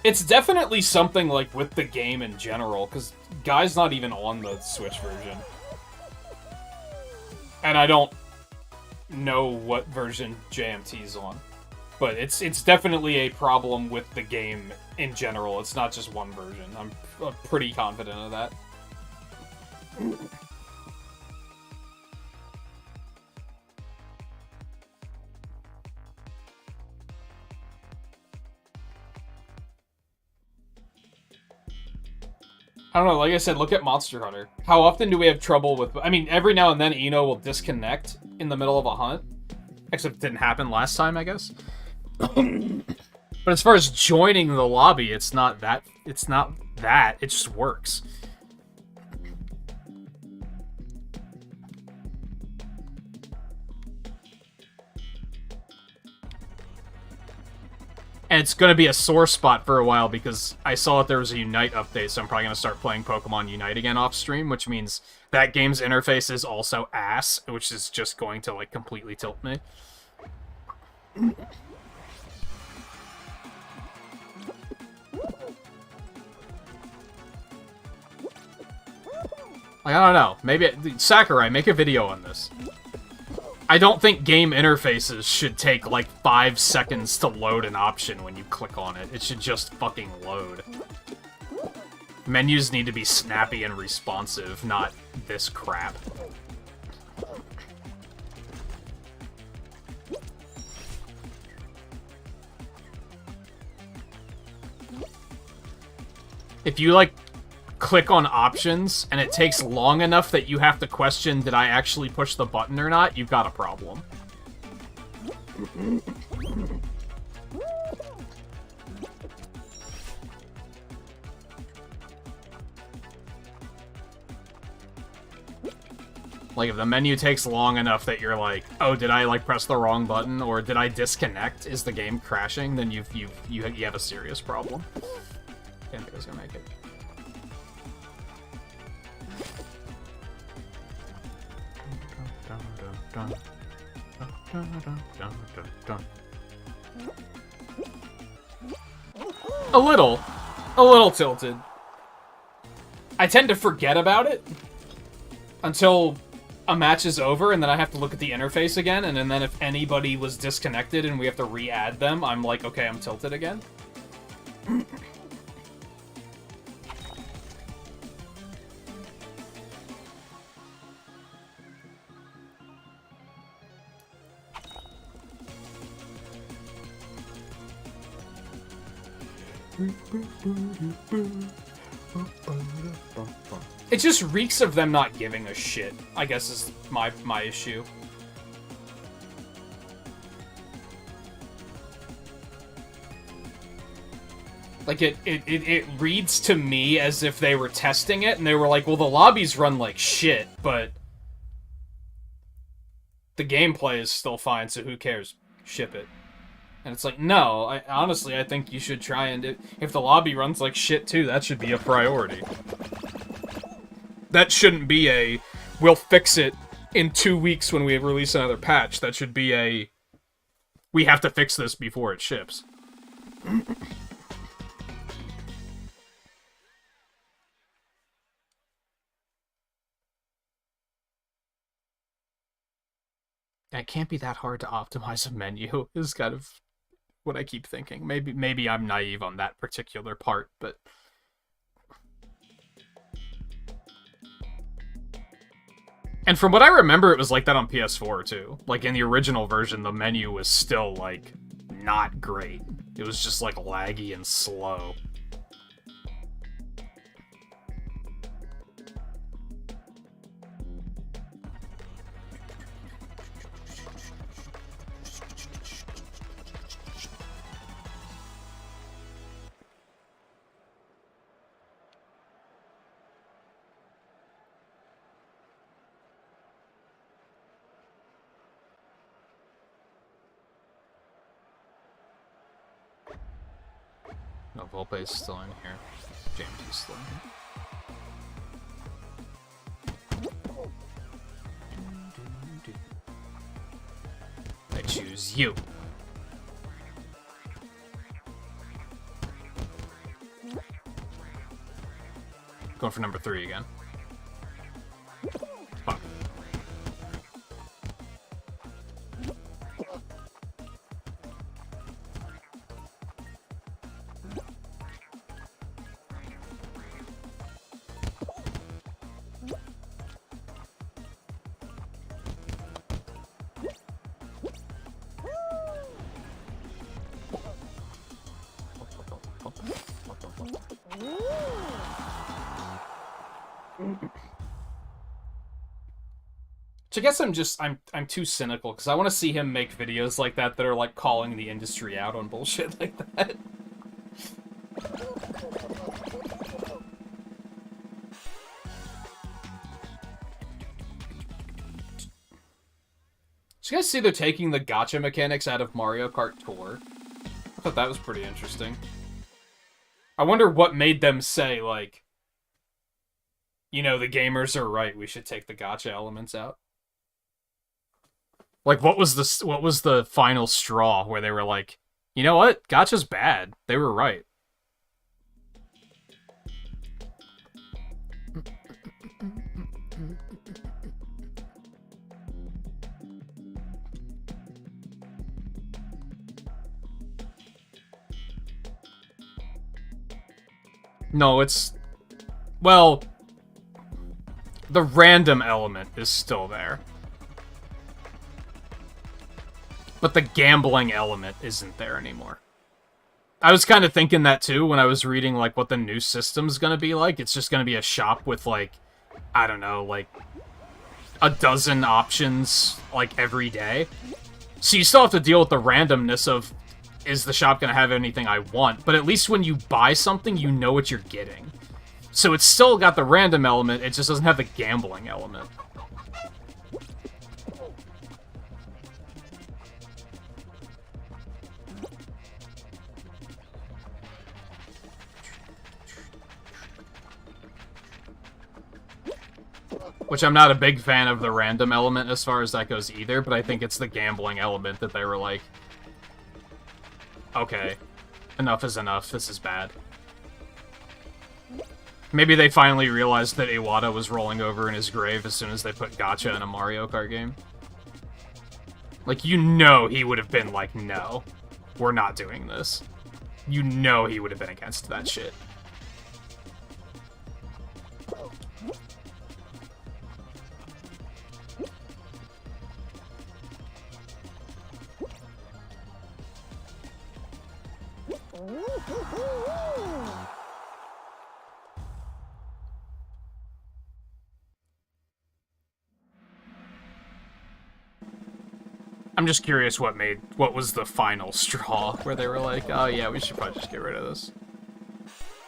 It's definitely something, like, with the game in general, because Guy's not even on the Switch version. And I don't know what version JMT's on. But it's definitely a problem with the game in general. It's not just one version. I'm pretty confident of that. I don't know, like I said, look at Monster Hunter. How often do we have trouble with... I mean, every now and then Eno will disconnect in the middle of a hunt. Except it didn't happen last time, I guess. But as far as joining the lobby, it's not that. It's not that. It just works. And it's going to be a sore spot for a while because I saw that there was a Unite update, so I'm probably going to start playing Pokemon Unite again off stream, which means that game's interface is also ass, which is just going to, like, completely tilt me. Like, I don't know. Maybe... Sakurai, make a video on this. I don't think game interfaces should take, like, 5 seconds to load an option when you click on it. It should just fucking load. Menus need to be snappy and responsive, not this crap. If you, like, click on options, and it takes long enough that you have to question, did I actually push the button or not, you've got a problem. Like, if the menu takes long enough that you're like, oh, did I, like, press the wrong button, or did I disconnect? Is the game crashing? Then you have a serious problem. Can't think I was gonna make it. A little tilted. I tend to forget about it until a match is over, and then I have to look at the interface again, and then if anybody was disconnected and we have to re-add them, I'm like, okay, I'm tilted again. It just reeks of them not giving a shit, I guess is my issue. Like, it reads to me as if they were testing it, and they were like, well, the lobbies run like shit, but the gameplay is still fine, so who cares? Ship it. And it's like, no, honestly, I think you should try and... If the lobby runs like shit, too, that should be a priority. That shouldn't be a, we'll fix it in 2 weeks when we release another patch. That should be a, we have to fix this before it ships. It can't be that hard to optimize a menu, is kind of what I keep thinking. Maybe I'm naive on that particular part, but... And from what I remember, it was like that on PS4, too. Like, in the original version, the menu was still, like, not great. It was just, like, laggy and slow. No, Volpe's still in here. James is still in here. I choose you. for number 3 again. Fuck. I guess I'm too cynical because I want to see him make videos like that are like calling the industry out on bullshit like that. Did you guys see they're taking the gacha mechanics out of Mario Kart Tour? I thought that was pretty interesting. I wonder what made them say, like, you know, the gamers are right, we should take the gacha elements out. Like, what was the final straw where they were like, you know what? Gacha's bad. They were right. No, it's... Well, the random element is still there. But the gambling element isn't there anymore. I was kind of thinking that too when I was reading like what the new system's gonna be like. It's just gonna be a shop with like, I don't know, like a dozen options like every day. So you still have to deal with the randomness of, is the shop gonna have anything I want? But at least when you buy something, you know what you're getting. So it's still got the random element, it just doesn't have the gambling element. Which I'm not a big fan of the random element as far as that goes either, but I think it's the gambling element that they were like, okay, enough is enough, this is bad. Maybe they finally realized that Iwata was rolling over in his grave as soon as they put gacha in a Mario Kart game. Like, you know he would have been like, no, we're not doing this. You know he would have been against that shit. I'm just curious what was the final straw where they were like, oh yeah, we should probably just get rid of this.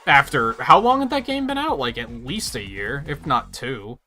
After, how long had that game been out? Like at least a year, if not 2.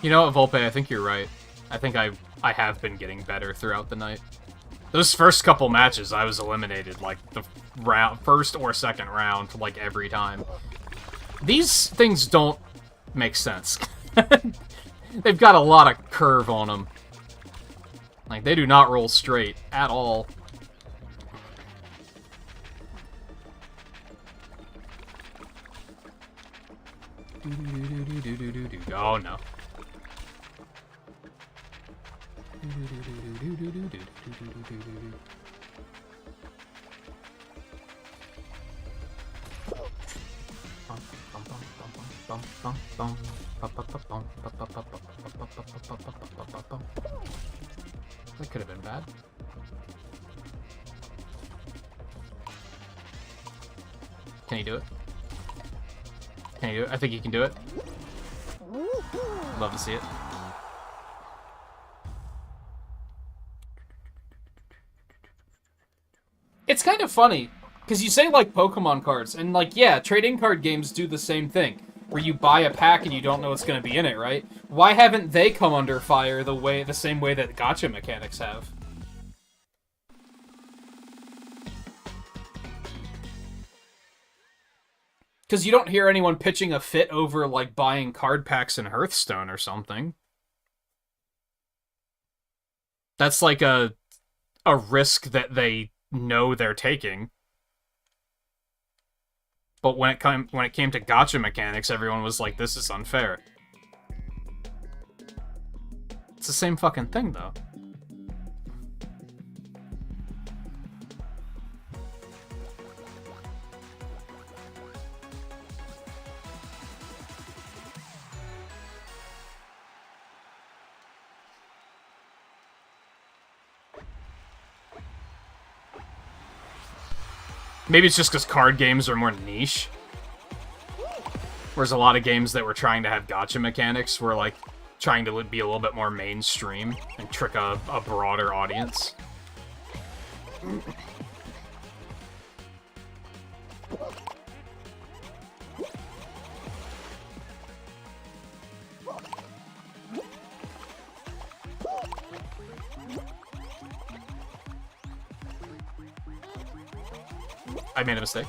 You know what, Volpe, I think you're right. I think I have been getting better throughout the night. Those first couple matches, I was eliminated, like, the first or second round, like, every time. These things don't make sense. They've got a lot of curve on them. Like, they do not roll straight at all. Oh, no. That could have been bad. Can he do it? Can he do it? I think he can do it. Love to see it. It's kind of funny, because you say, like, Pokemon cards, and, like, yeah, trading card games do the same thing, where you buy a pack and you don't know what's going to be in it, right? Why haven't they come under fire the same way that gacha mechanics have? Because you don't hear anyone pitching a fit over, like, buying card packs in Hearthstone or something. That's like a risk that they know they're taking. But when it came to gacha mechanics, everyone was like, this is unfair. It's the same fucking thing, though. Maybe it's just because card games are more niche. Whereas a lot of games that were trying to have gacha mechanics were, like, trying to be a little bit more mainstream and trick a broader audience. I made a mistake.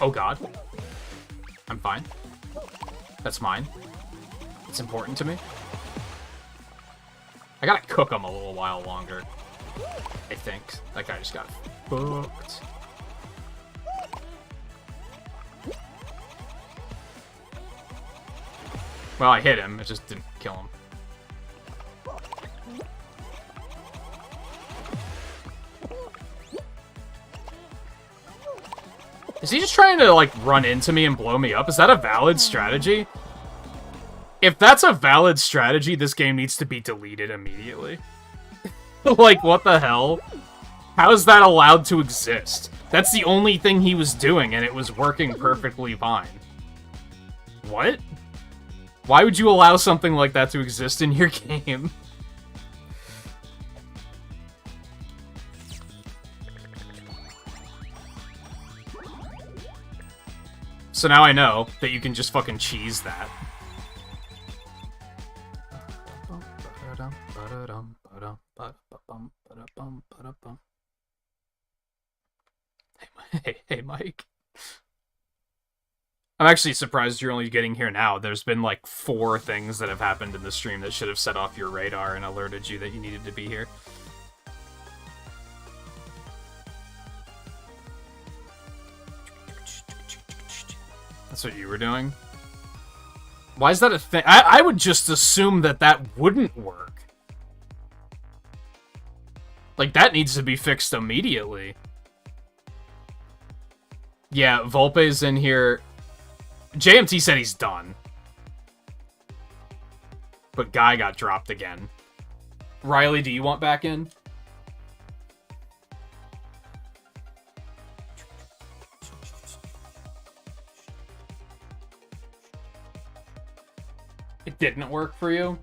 Oh god. I'm fine. That's mine. It's important to me. I gotta cook them a little while longer. I think. That guy just got fucked. Well, I hit him. It just didn't kill him. Is he just trying to, like, run into me and blow me up? Is that a valid strategy? If that's a valid strategy, this game needs to be deleted immediately. Like, what the hell? How is that allowed to exist? That's the only thing he was doing, and it was working perfectly fine. What? Why would you allow something like that to exist in your game? So now I know that you can just fucking cheese that. Hey, Mike. I'm actually surprised you're only getting here now. There's been like 4 things that have happened in the stream that should have set off your radar and alerted you that you needed to be here. That's what you were doing? Why is that a thing? I would just assume that that wouldn't work. Like, that needs to be fixed immediately. Yeah, Volpe's in here. JMT said he's done. But Guy got dropped again. Riley, do you want back in? It didn't work for you?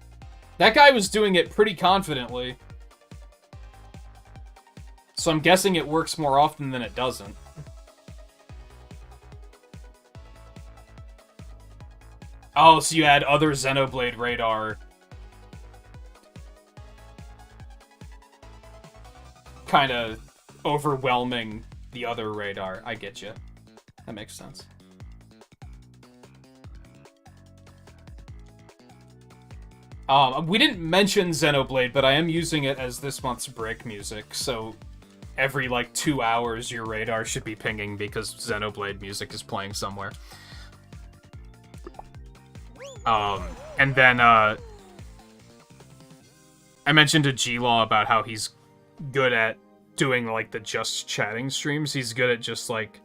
That guy was doing it pretty confidently. So I'm guessing it works more often than it doesn't. Oh, so you had other Xenoblade radar. Kind of overwhelming the other radar. I get you. That makes sense. We didn't mention Xenoblade, but I am using it as this month's break music, so every, like, 2 hours your radar should be pinging because Xenoblade music is playing somewhere. And then, I mentioned to G-Law about how he's good at doing, like, the just chatting streams. He's good at just, like,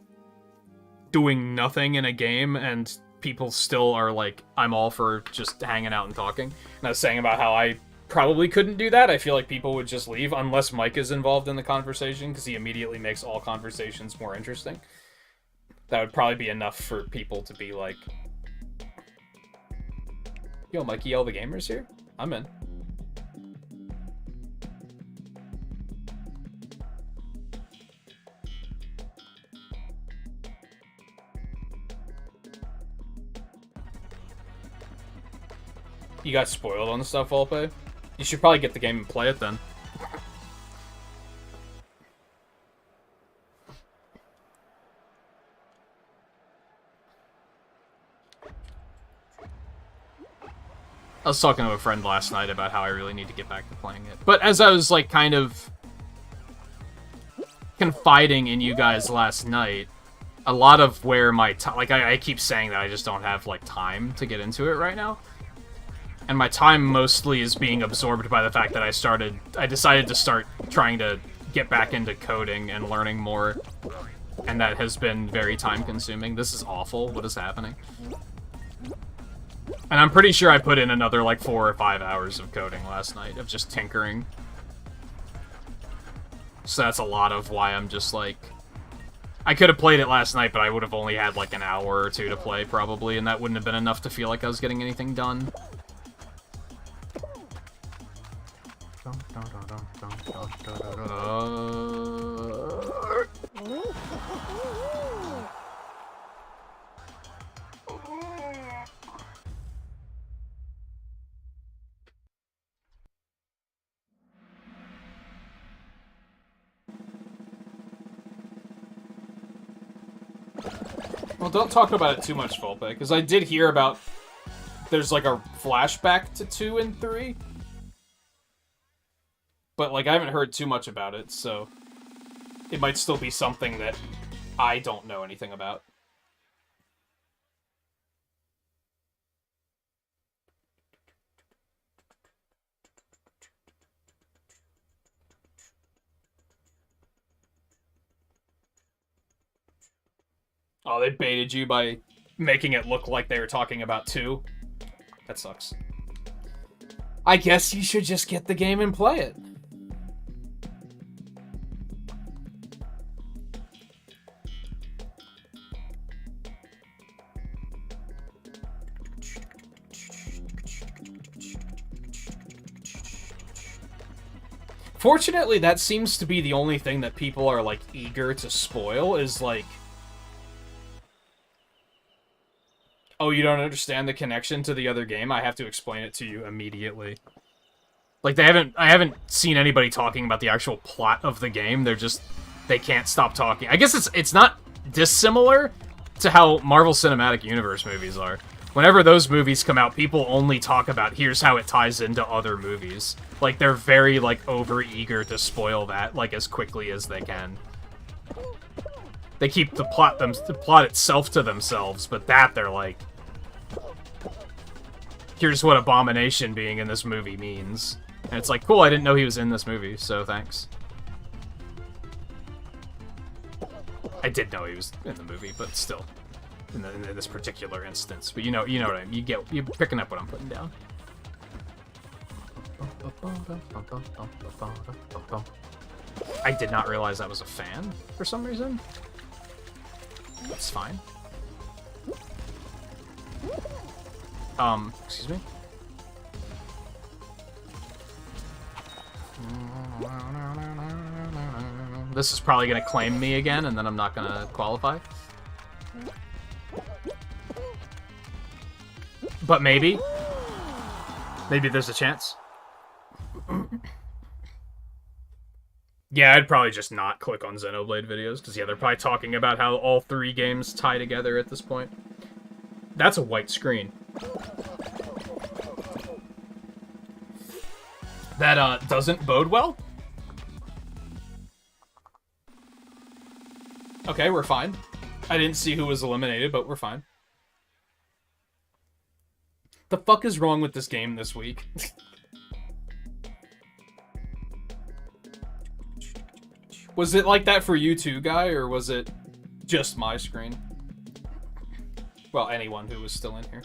doing nothing in a game, and people still are like, I'm all for just hanging out and talking. And I was saying about how I probably couldn't do that. I feel like people would just leave unless Mike is involved in the conversation, because he immediately makes all conversations more interesting. That would probably be enough for people to be like, yo, Mikey, all the gamers here? I'm in. You got spoiled on stuff, Volpe? You should probably get the game and play it then. I was talking to a friend last night about how I really need to get back to playing it. But as I was, like, kind of confiding in you guys last night, a lot of where my time... Like, I keep saying that I just don't have, like, time to get into it right now. And my time mostly is being absorbed by the fact that I decided to start trying to get back into coding and learning more. And that has been very time-consuming. This is awful. What is happening? And I'm pretty sure I put in another, like, 4 or 5 hours of coding last night, of just tinkering. So that's a lot of why I'm just, like... I could have played it last night, but I would have only had, like, an hour or two to play, probably, and that wouldn't have been enough to feel like I was getting anything done. Well, don't talk about it too much, Volpe, because I did hear about... There's, like, a flashback to 2 and 3. But, like, I haven't heard too much about it, so... It might still be something that I don't know anything about. Oh, they baited you by making it look like they were talking about 2? That sucks. I guess you should just get the game and play it. Fortunately, that seems to be the only thing that people are, like, eager to spoil, is, like... Oh, you don't understand the connection to the other game? I have to explain it to you immediately. Like, I haven't seen anybody talking about the actual plot of the game. They're just... They can't stop talking. I guess it's not dissimilar to how Marvel Cinematic Universe movies are. Whenever those movies come out, people only talk about, here's how it ties into other movies. Like, they're very, like, over-eager to spoil that, like, as quickly as they can. They keep the plot itself to themselves, but that, they're like... Here's what Abomination being in this movie means. And it's like, cool, I didn't know he was in this movie, so thanks. I did know he was in the movie, but still. In this particular instance. But you know what I mean. You're picking up what I'm putting down. I did not realize that was a fan for some reason. That's fine. Excuse me? This is probably gonna claim me again, and then I'm not gonna qualify. But maybe. Maybe there's a chance. Yeah, I'd probably just not click on Xenoblade videos, because, yeah, they're probably talking about how all 3 games tie together at this point. That's a white screen. That, doesn't bode well? Okay, we're fine. I didn't see who was eliminated, but we're fine. The fuck is wrong with this game this week? Was it like that for you too, Guy, or was it just my screen? Well, anyone who was still in here.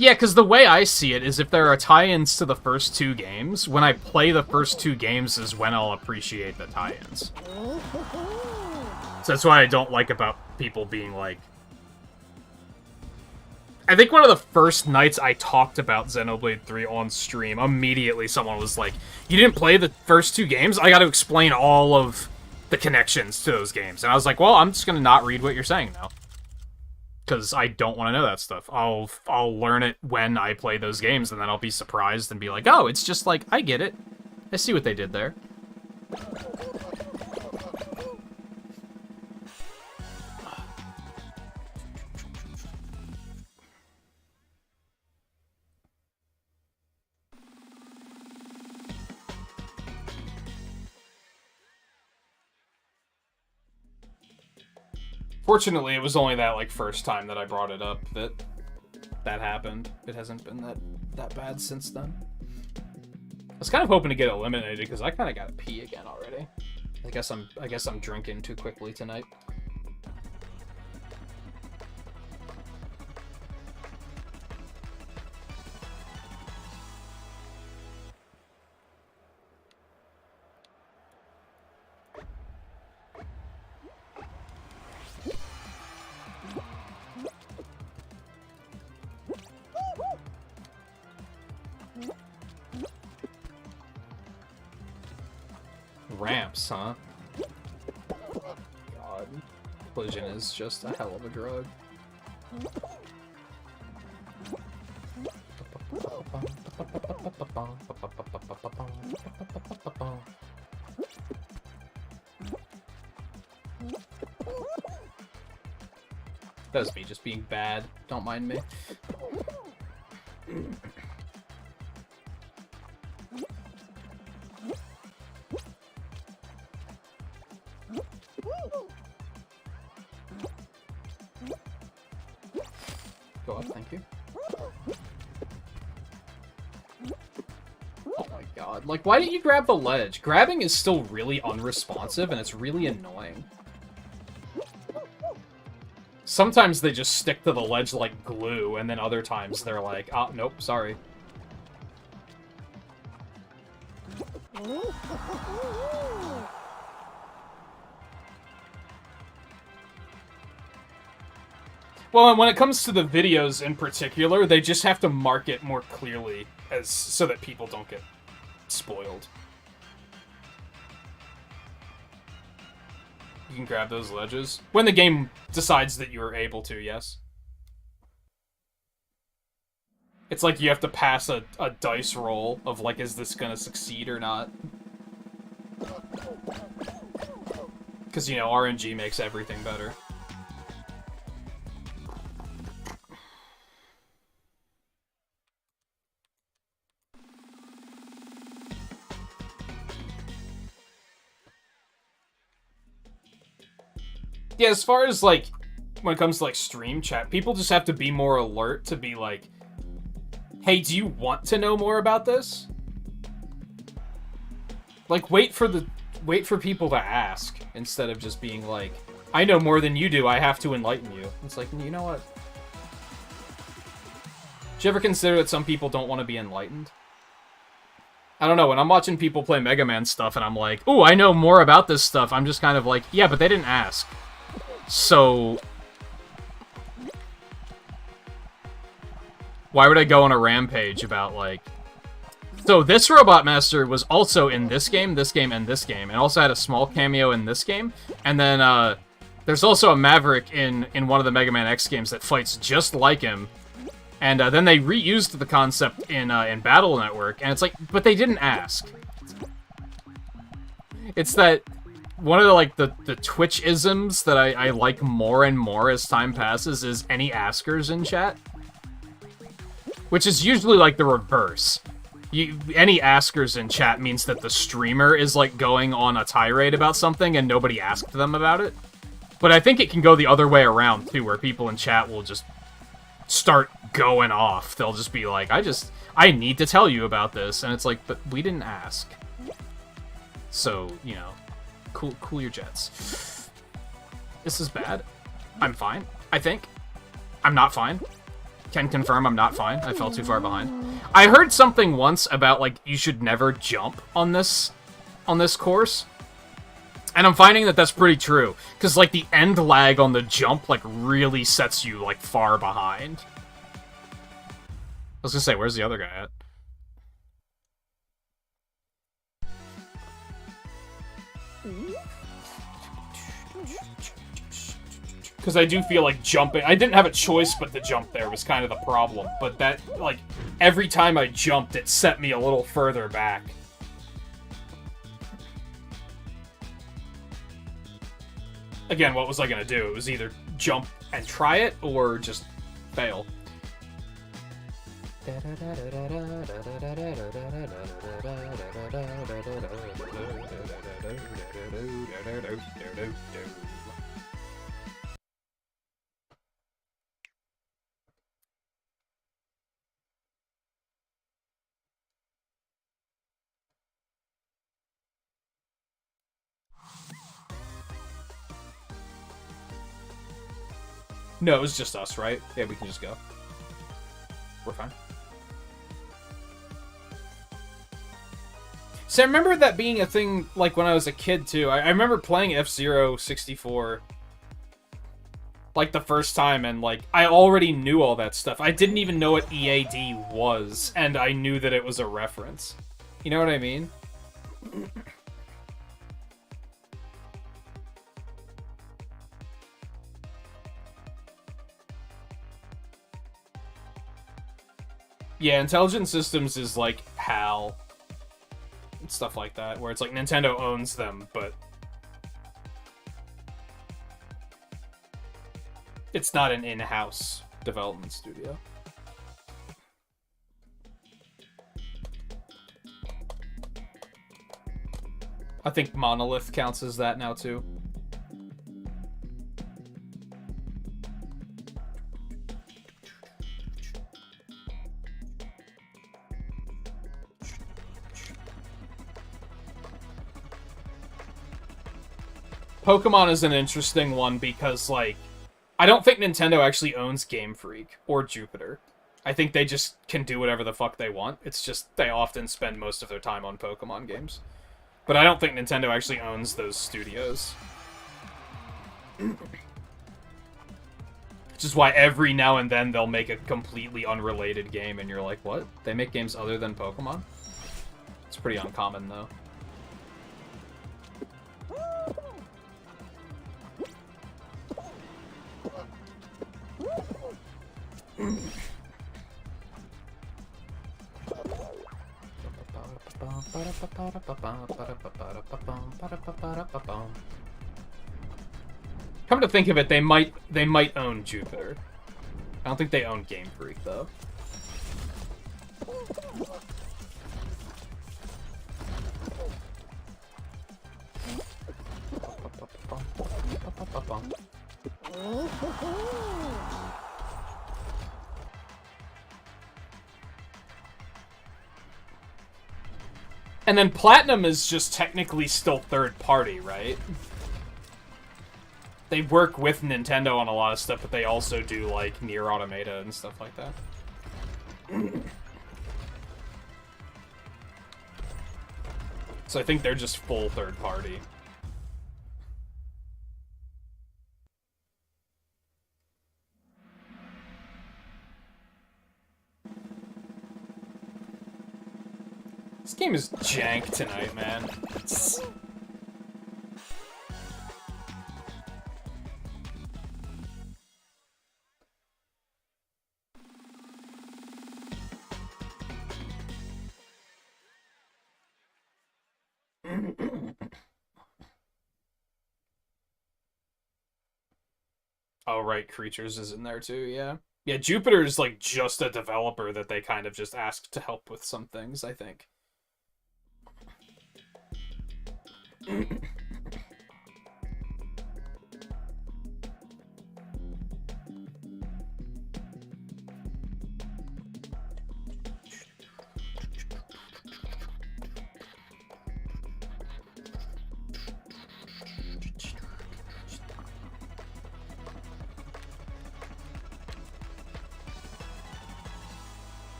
Yeah, because the way I see it is if there are tie-ins to the first 2 games, when I play the first 2 games is when I'll appreciate the tie-ins. So that's what I don't like about people being like... I think one of the first nights I talked about Xenoblade 3 on stream, immediately someone was like, you didn't play the first 2 games? I gotta explain all of the connections to those games. And I was like, well, I'm just gonna not read what you're saying now. Because I don't want to know that stuff. I'll learn it when I play those games, and then I'll be surprised and be like, oh, it's just like, I get it. I see what they did there. Fortunately, it was only that, like, first time that I brought it up that happened. It hasn't been that bad since then. I was kind of hoping to get eliminated, because I kind of gotta pee again already. I guess I'm drinking too quickly tonight. Ramps, huh? God. Collision is just a hell of a drug. That was me just being bad. Don't mind me. Go up, thank you. Oh my god. Like, why didn't you grab the ledge? Grabbing is still really unresponsive, and it's really annoying. Sometimes they just stick to the ledge like glue, and then other times they're like, oh, nope, sorry. Well, and when it comes to the videos in particular, they just have to mark it more clearly as so that people don't get spoiled. You can grab those ledges. When the game decides that you are able to, yes. It's like you have to pass a dice roll of, like, is this gonna succeed or not? Because, you know, RNG makes everything better. Yeah, as far as, like, when it comes to, like, stream chat, people just have to be more alert to be like, hey, do you want to know more about this? Like, wait for people to ask, instead of just being like, I know more than you do, I have to enlighten you. It's like, you know what? Did you ever consider that some people don't want to be enlightened? I don't know, when I'm watching people play Mega Man stuff and I'm like, ooh, I know more about this stuff, I'm just kind of like, yeah, but they didn't ask. So, why would I go on a rampage about, like... So, this Robot Master was also in this game, and this game, and also had a small cameo in this game. And then, there's also a Maverick in one of the Mega Man X games that fights just like him. And then they reused the concept in Battle Network, and it's like, but they didn't ask. It's that... One of the, like, the Twitch-isms that I like more and more as time passes is any askers in chat. Which is usually, like, the reverse. Any askers in chat means that the streamer is, like, going on a tirade about something and nobody asked them about it. But I think it can go the other way around, too, where people in chat will just start going off. They'll just be like, I need to tell you about this. And it's like, but we didn't ask. So, you know... Cool your jets. This is bad. I'm fine, I think. I'm not fine. Can confirm I'm not fine. I fell too far behind. I heard something once about, like, you should never jump on this course. And I'm finding that that's pretty true. Because, like, the end lag on the jump, like, really sets you, like, far behind. I was gonna say, where's the other guy at? Because I do feel like jumping... I didn't have a choice but to jump there was kind of the problem. But that, like, every time I jumped, it set me a little further back. Again, what was I going to do? It was either jump and try it, or just fail. No, it was just us, right? Yeah, we can just go. We're fine. So I remember that being a thing, like, when I was a kid, too. I remember playing F-Zero 64, like, the first time, and, like, I already knew all that stuff. I didn't even know what EAD was, and I knew that it was a reference. You know what I mean? Yeah, Intelligent Systems is like HAL and stuff like that, where it's like Nintendo owns them, but it's not an in-house development studio. I think Monolith counts as that now, too. Pokemon is an interesting one because, like, I don't think Nintendo actually owns Game Freak or Jupiter. I think they just can do whatever the fuck they want. It's just they often spend most of their time on Pokemon games. But I don't think Nintendo actually owns those studios. Which is why every now and then they'll make a completely unrelated game and you're like, what? They make games other than Pokemon? It's pretty uncommon, though. Come to think of it, they might own Jupiter. I don't think they own Game Freak, though. And then Platinum is just technically still third party, right? They work with Nintendo on a lot of stuff, but they also do, like, Nier Automata and stuff like that. So I think they're just full third party. This game is jank tonight, man. Oh, right, Creatures is in there too, yeah. Yeah, Jupiter is like just a developer that they kind of just asked to help with some things, I think.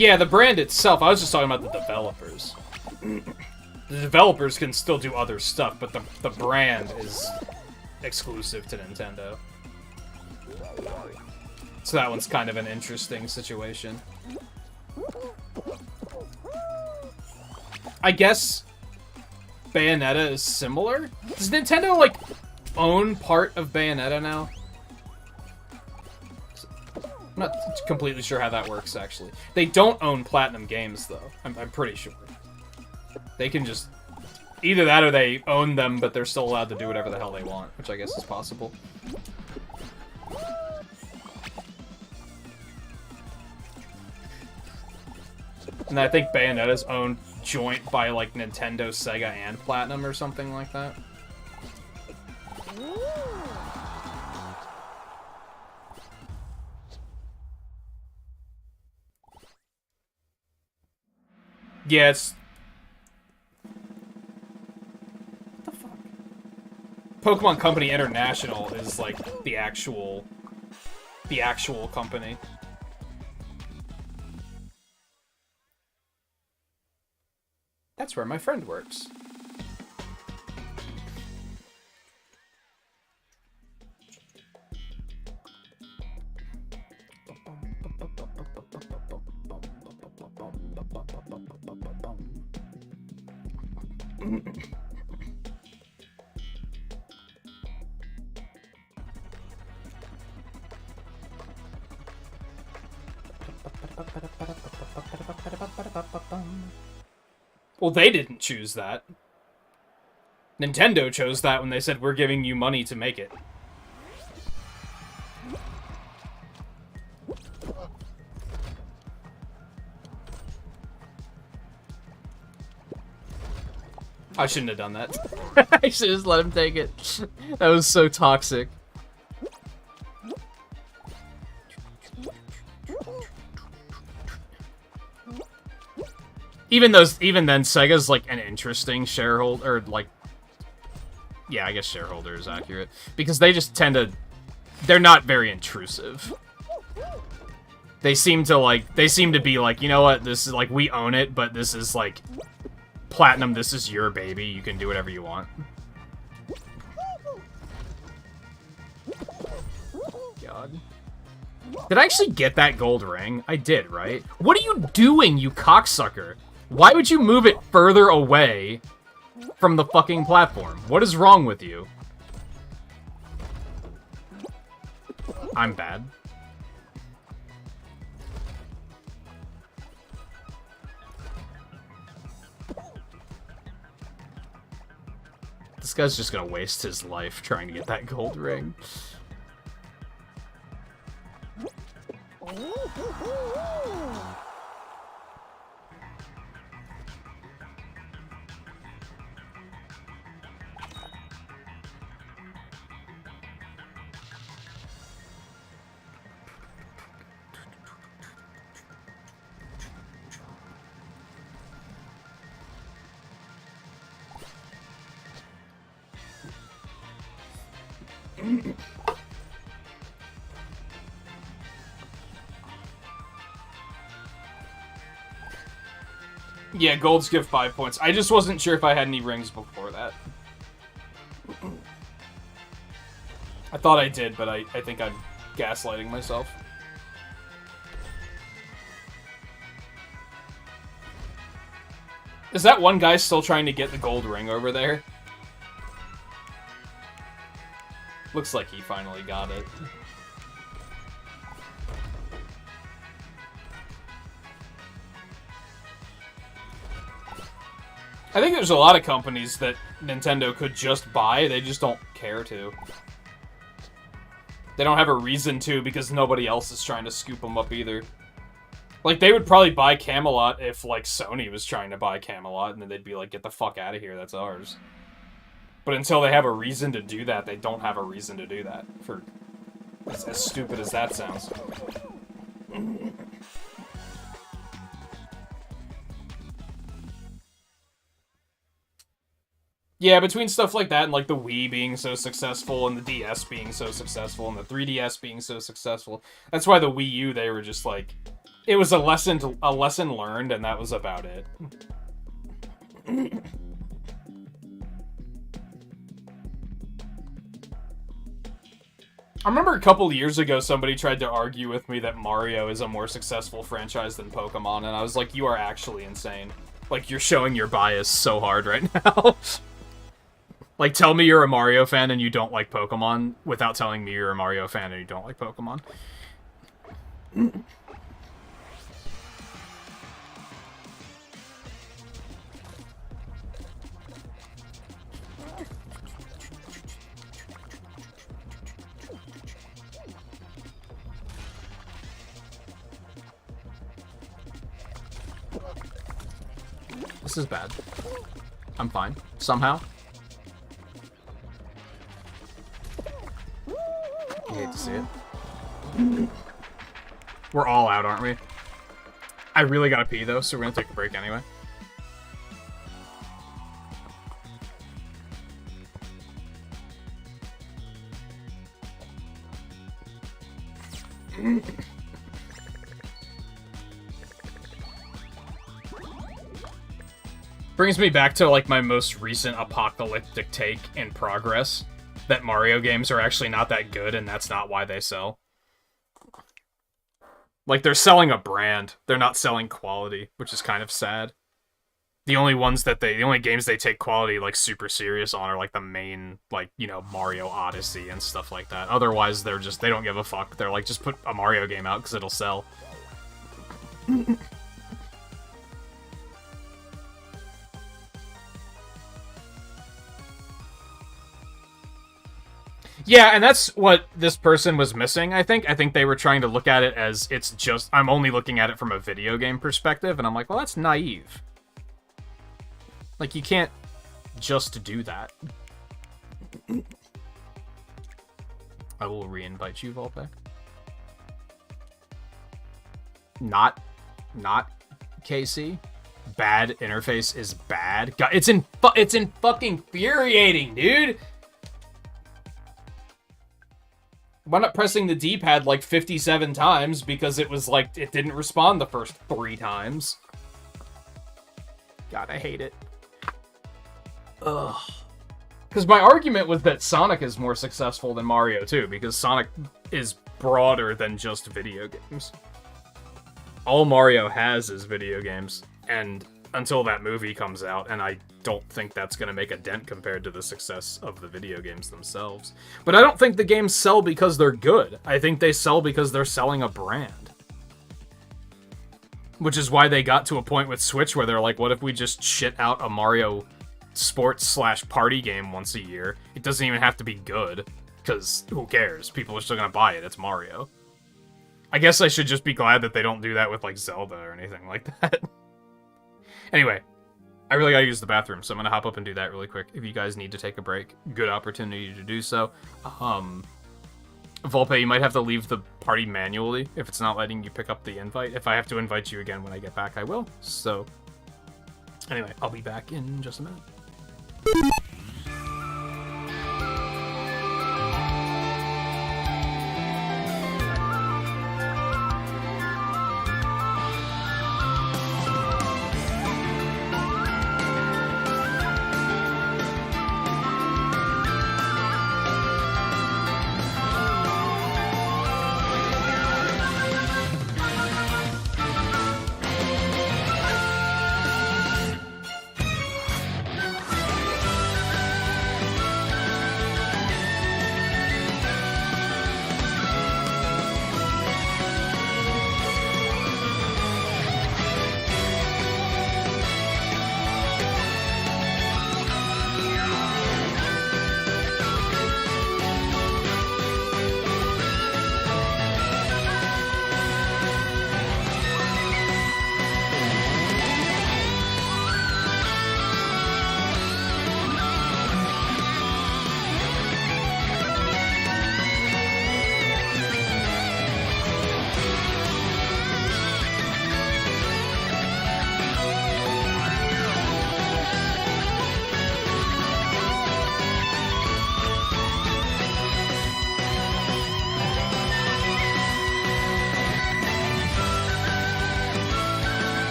Yeah, the brand itself. I was just talking about the developers. The developers can still do other stuff, but the brand is exclusive to Nintendo. So that one's kind of an interesting situation. I guess Bayonetta is similar? Does Nintendo, like, own part of Bayonetta now? I'm not completely sure how that works, actually. They don't own Platinum Games, though. I'm pretty sure. They can just... Either that or they own them, but they're still allowed to do whatever the hell they want, which I guess is possible. And I think Bayonetta's owned joint by, like, Nintendo, Sega, and Platinum or something like that. Yeah, it's... What the fuck? Pokemon Company International is, like, the actual company. That's where my friend works. Well, they didn't choose that. Nintendo chose that when they said, we're giving you money to make it. I shouldn't have done that. I should just let him take it. That was so toxic. Even then, Sega's like an interesting shareholder, or like, yeah, I guess shareholder is accurate, because they just tend to, they're not very intrusive. They seem to be like, you know what, this is like, we own it, but this is like, Platinum, this is your baby, you can do whatever you want. God. Did I actually get that gold ring? I did, right? What are you doing, you cocksucker? Why would you move it further away from the fucking platform? What is wrong with you? I'm bad. This guy's just gonna waste his life trying to get that gold ring. Yeah, golds give 5 points. I just wasn't sure if I had any rings before that. I thought I did, but I think I'm gaslighting myself. Is that one guy still trying to get the gold ring over there? Looks like he finally got it. I think there's a lot of companies that Nintendo could just buy, they just don't care to. They don't have a reason to because nobody else is trying to scoop them up either. Like, they would probably buy Camelot if, like, Sony was trying to buy Camelot, and then they'd be like, get the fuck out of here, that's ours. But until they have a reason to do that, they don't have a reason to do that. For as stupid as that sounds. Yeah, between stuff like that and, like, the Wii being so successful and the DS being so successful and the 3DS being so successful, that's why the Wii U, they were just like, It was a lesson learned, and that was about it. I remember a couple years ago somebody tried to argue with me that Mario is a more successful franchise than Pokemon, and I was like, you are actually insane. Like, you're showing your bias so hard right now. Like, tell me you're a Mario fan and you don't like Pokemon without telling me you're a Mario fan and you don't like Pokemon. This is bad. I'm fine. Somehow. You hate to see it. We're all out, aren't we? I really gotta pee, though, so we're gonna take a break anyway. Brings me back to, like, my most recent apocalyptic take in progress. That Mario games are actually not that good, and that's not why they sell. Like, they're selling a brand. They're not selling quality, which is kind of sad. The only games they take quality, like, super serious on are, like, the main, like, you know, Mario Odyssey and stuff like that. Otherwise, they don't give a fuck. They're like, just put a Mario game out, because it'll sell. Yeah, and that's what this person was missing, I think. I think they were trying to look at it as it's just... I'm only looking at it from a video game perspective, and I'm like, well, that's naive. Like, you can't just do that. I will re-invite you, Volpe. Not KC. Bad interface is bad. God, it's fucking infuriating, dude! Wound up pressing the D-pad like 57 times because it was like, it didn't respond the first 3 times. God, I hate it. Ugh. Because my argument was that Sonic is more successful than Mario too, because Sonic is broader than just video games. All Mario has is video games, and until that movie comes out, and I don't think that's going to make a dent compared to the success of the video games themselves. But I don't think the games sell because they're good. I think they sell because they're selling a brand. Which is why they got to a point with Switch where they're like, what if we just shit out a Mario sports/party game once a year? It doesn't even have to be good, because who cares? People are still going to buy it. It's Mario. I guess I should just be glad that they don't do that with, like, Zelda or anything like that. Anyway, I really gotta use the bathroom, so I'm gonna hop up and do that really quick. If you guys need to take a break, good opportunity to do so. Volpe, you might have to leave the party manually if it's not letting you pick up the invite. If I have to invite you again when I get back, I will. So, anyway, I'll be back in just a minute.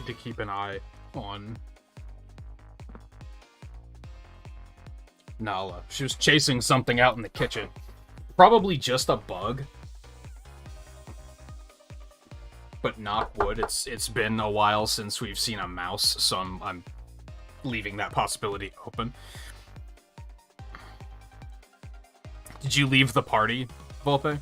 need to keep an eye on Nala. She was chasing something out in the kitchen. Probably just a bug. But knock wood, it's been a while since we've seen a mouse, so I'm leaving that possibility open. Did you leave the party, Volpe?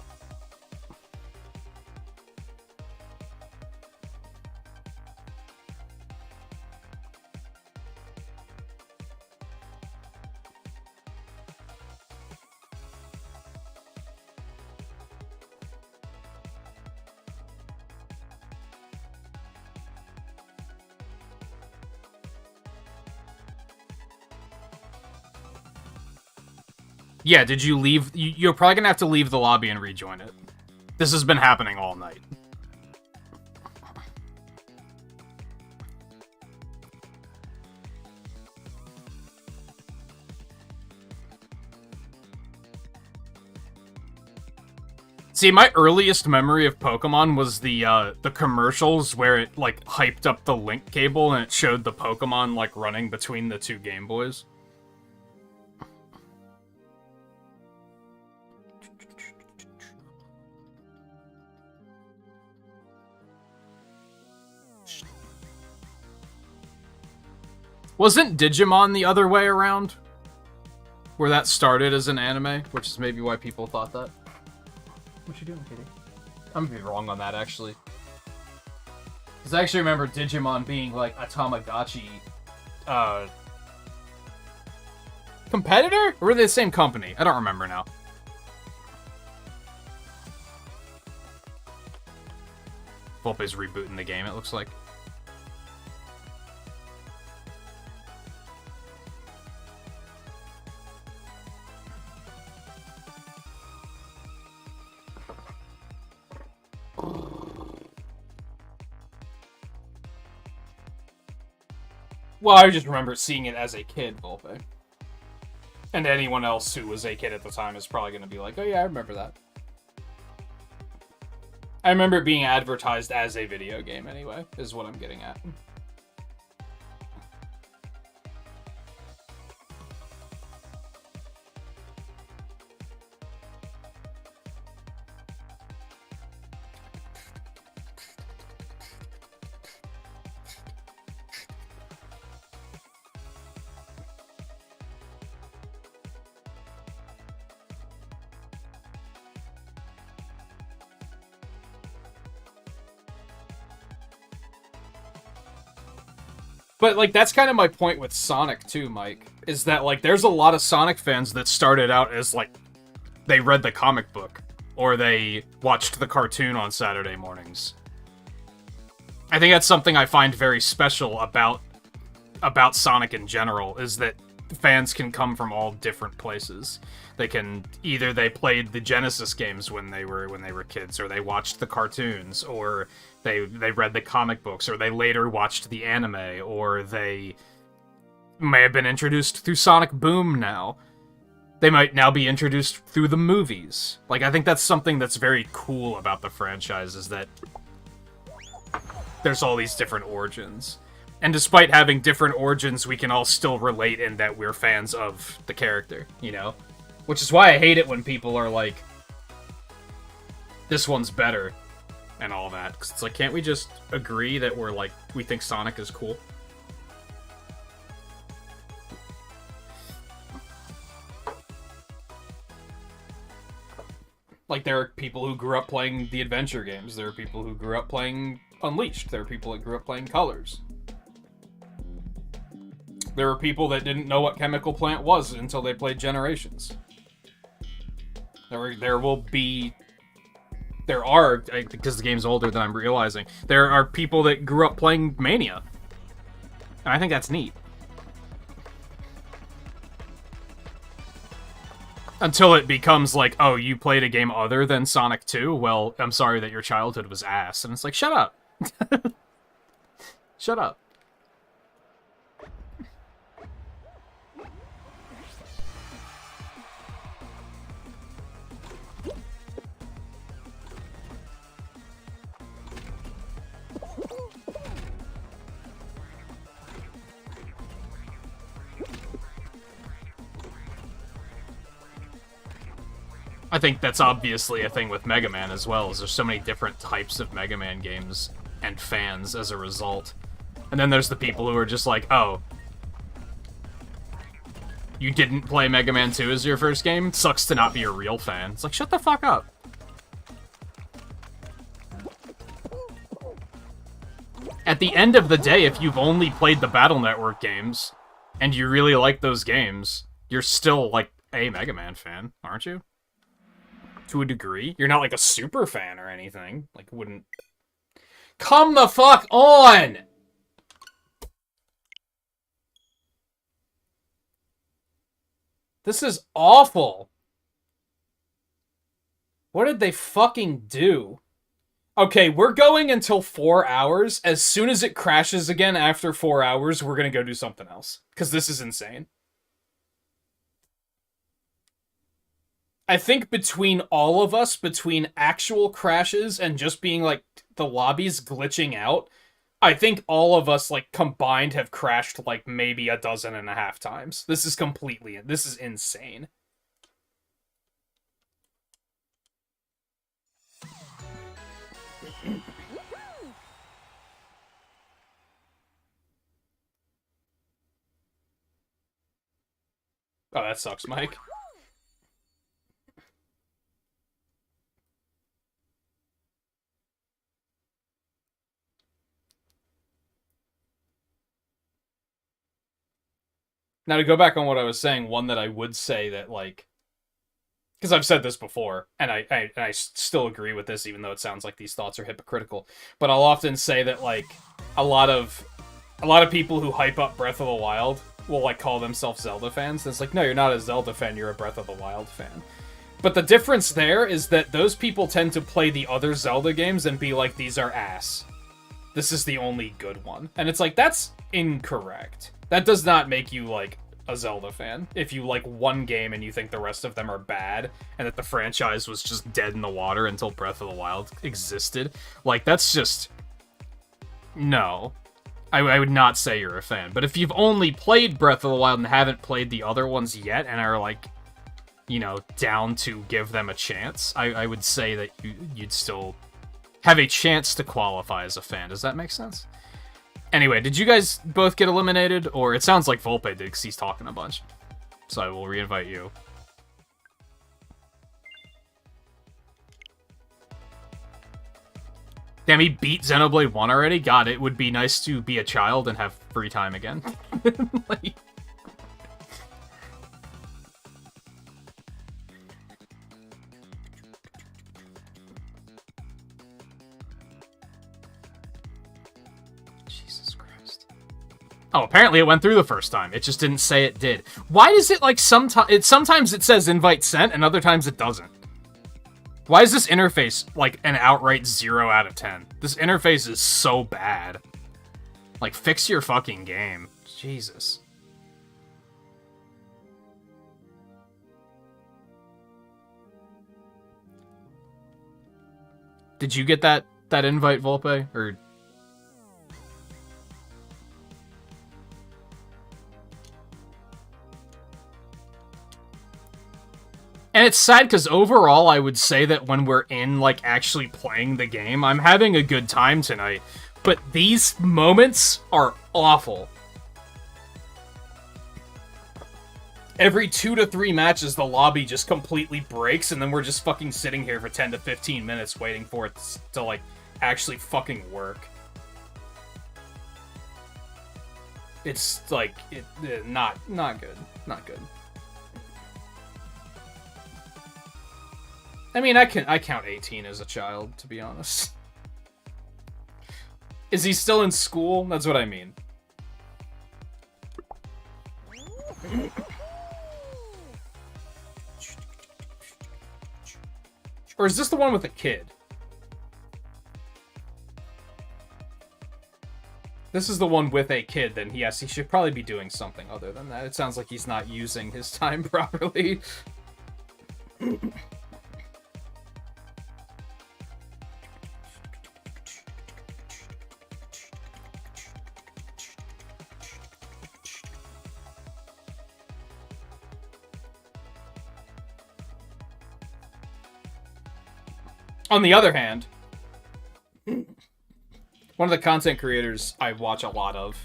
Yeah, did you leave? You're probably gonna have to leave the lobby and rejoin it. This has been happening all night. See, my earliest memory of Pokemon was the commercials where it, like, hyped up the link cable and it showed the Pokemon, like, running between the two Game Boys. Wasn't Digimon the other way around? Where that started as an anime, which is maybe why people thought that. What you doing, Kitty? I'm gonna be wrong on that, actually. Because I actually remember Digimon being, like, a Tamagotchi, competitor? Or were they the same company? I don't remember now. Volpe's rebooting the game, it looks like. Well, I just remember seeing it as a kid, Volpe. And anyone else who was a kid at the time is probably going to be like, oh yeah, I remember that. I remember it being advertised as a video game anyway, is what I'm getting at. But, like, that's kind of my point with Sonic, too, Mike. Is that, like, there's a lot of Sonic fans that started out as, like, they read the comic book. Or they watched the cartoon on Saturday mornings. I think that's something I find very special about Sonic in general, is that fans can come from all different places. They can, either they played the Genesis games when they were kids, or they watched the cartoons, or they read the comic books, or they later watched the anime, or they may have been introduced through Sonic Boom now. They might now be introduced through the movies. Like, I think that's something that's very cool about the franchise, is that there's all these different origins. And despite having different origins, we can all still relate in that we're fans of the character, you know? Which is why I hate it when people are like, this one's better, and all that. Because it's like, can't we just agree that we're like, we think Sonic is cool? Like, there are people who grew up playing the adventure games. There are people who grew up playing Unleashed. There are people that grew up playing Colors. There are people that didn't know what Chemical Plant was until they played Generations. There are, because the game's older than I'm realizing, there are people that grew up playing Mania. And I think that's neat. Until it becomes like, oh, you played a game other than Sonic 2? Well, I'm sorry that your childhood was ass. And it's like, shut up. Shut up. I think that's obviously a thing with Mega Man as well, is there's so many different types of Mega Man games and fans as a result. And then there's the people who are just like, oh, you didn't play Mega Man 2 as your first game? Sucks to not be a real fan. It's like, shut the fuck up. At the end of the day, if you've only played the Battle Network games, and you really like those games, you're still, like, a Mega Man fan, aren't you? To a degree. You're not, like, a super fan or anything. Like, wouldn't... Come the fuck on! This is awful. What did they fucking do? Okay, we're going until 4 hours. As soon as it crashes again after 4 hours, we're gonna go do something else. Because this is insane. I think between all of us, between actual crashes and just being, like, the lobbies glitching out, I think all of us, like, combined have crashed, like, maybe 12.5 times. This is insane. Oh, that sucks, Mike. Now, to go back on what I was saying, one that I would say that, like... Because I've said this before, and I still agree with this, even though it sounds like these thoughts are hypocritical. But I'll often say that, like, a lot of people who hype up Breath of the Wild will, like, call themselves Zelda fans. And it's like, no, you're not a Zelda fan, you're a Breath of the Wild fan. But the difference there is that those people tend to play the other Zelda games and be like, these are ass. This is the only good one. And it's like, that's incorrect. That does not make you, like, a Zelda fan. If you like one game and you think the rest of them are bad, and that the franchise was just dead in the water until Breath of the Wild existed, like, that's just... No. I would not say you're a fan. But if you've only played Breath of the Wild and haven't played the other ones yet, and are, like, you know, down to give them a chance, I would say that you'd still have a chance to qualify as a fan. Does that make sense? Anyway, did you guys both get eliminated? Or it sounds like Volpe did, because he's talking a bunch. So I will re-invite you. Damn, he beat Xenoblade 1 already? God, it would be nice to be a child and have free time again. Like... Oh, apparently it went through the first time. It just didn't say it did. Why does it, like, sometimes it says invite sent, and other times it doesn't? Why is this interface, like, an outright 0 out of 10? This interface is so bad. Like, fix your fucking game. Jesus. Did you get that invite, Volpe? Or... And it's sad because overall, I would say that when we're in, like, actually playing the game, I'm having a good time tonight. But these moments are awful. Every 2 to 3 matches, the lobby just completely breaks, and then we're just fucking sitting here for 10 to 15 minutes waiting for it to, like, actually fucking work. It's, like, not good. Not good. I mean, I count 18 as a child, to be honest. Is he still in school? That's what I mean. Or is this the one with a kid? This is the one with a kid, then yes, he should probably be doing something other than that. It sounds like he's not using his time properly. On the other hand, one of the content creators I watch a lot of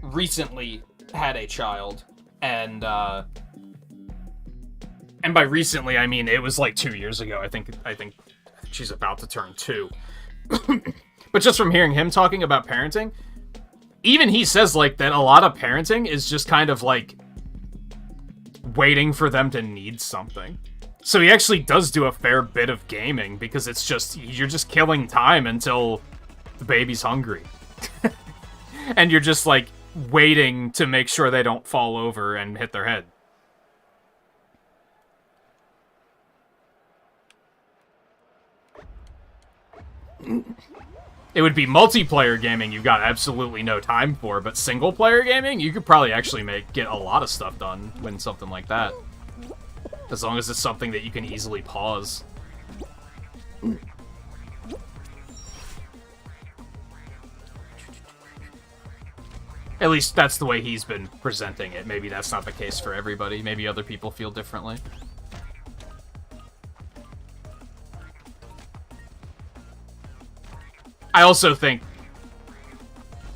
recently had a child, and by recently I mean it was like 2 years ago. I think she's about to turn 2. But just from hearing him talking about parenting, even he says like that a lot of parenting is just kind of like waiting for them to need something. So he actually does do a fair bit of gaming because it's just, you're just killing time until the baby's hungry. And you're just like waiting to make sure they don't fall over and hit their head. It would be multiplayer gaming you've got absolutely no time for, but single player gaming, you could probably actually get a lot of stuff done when something like that. As long as it's something that you can easily pause. At least that's the way he's been presenting it. Maybe that's not the case for everybody. Maybe other people feel differently. I also think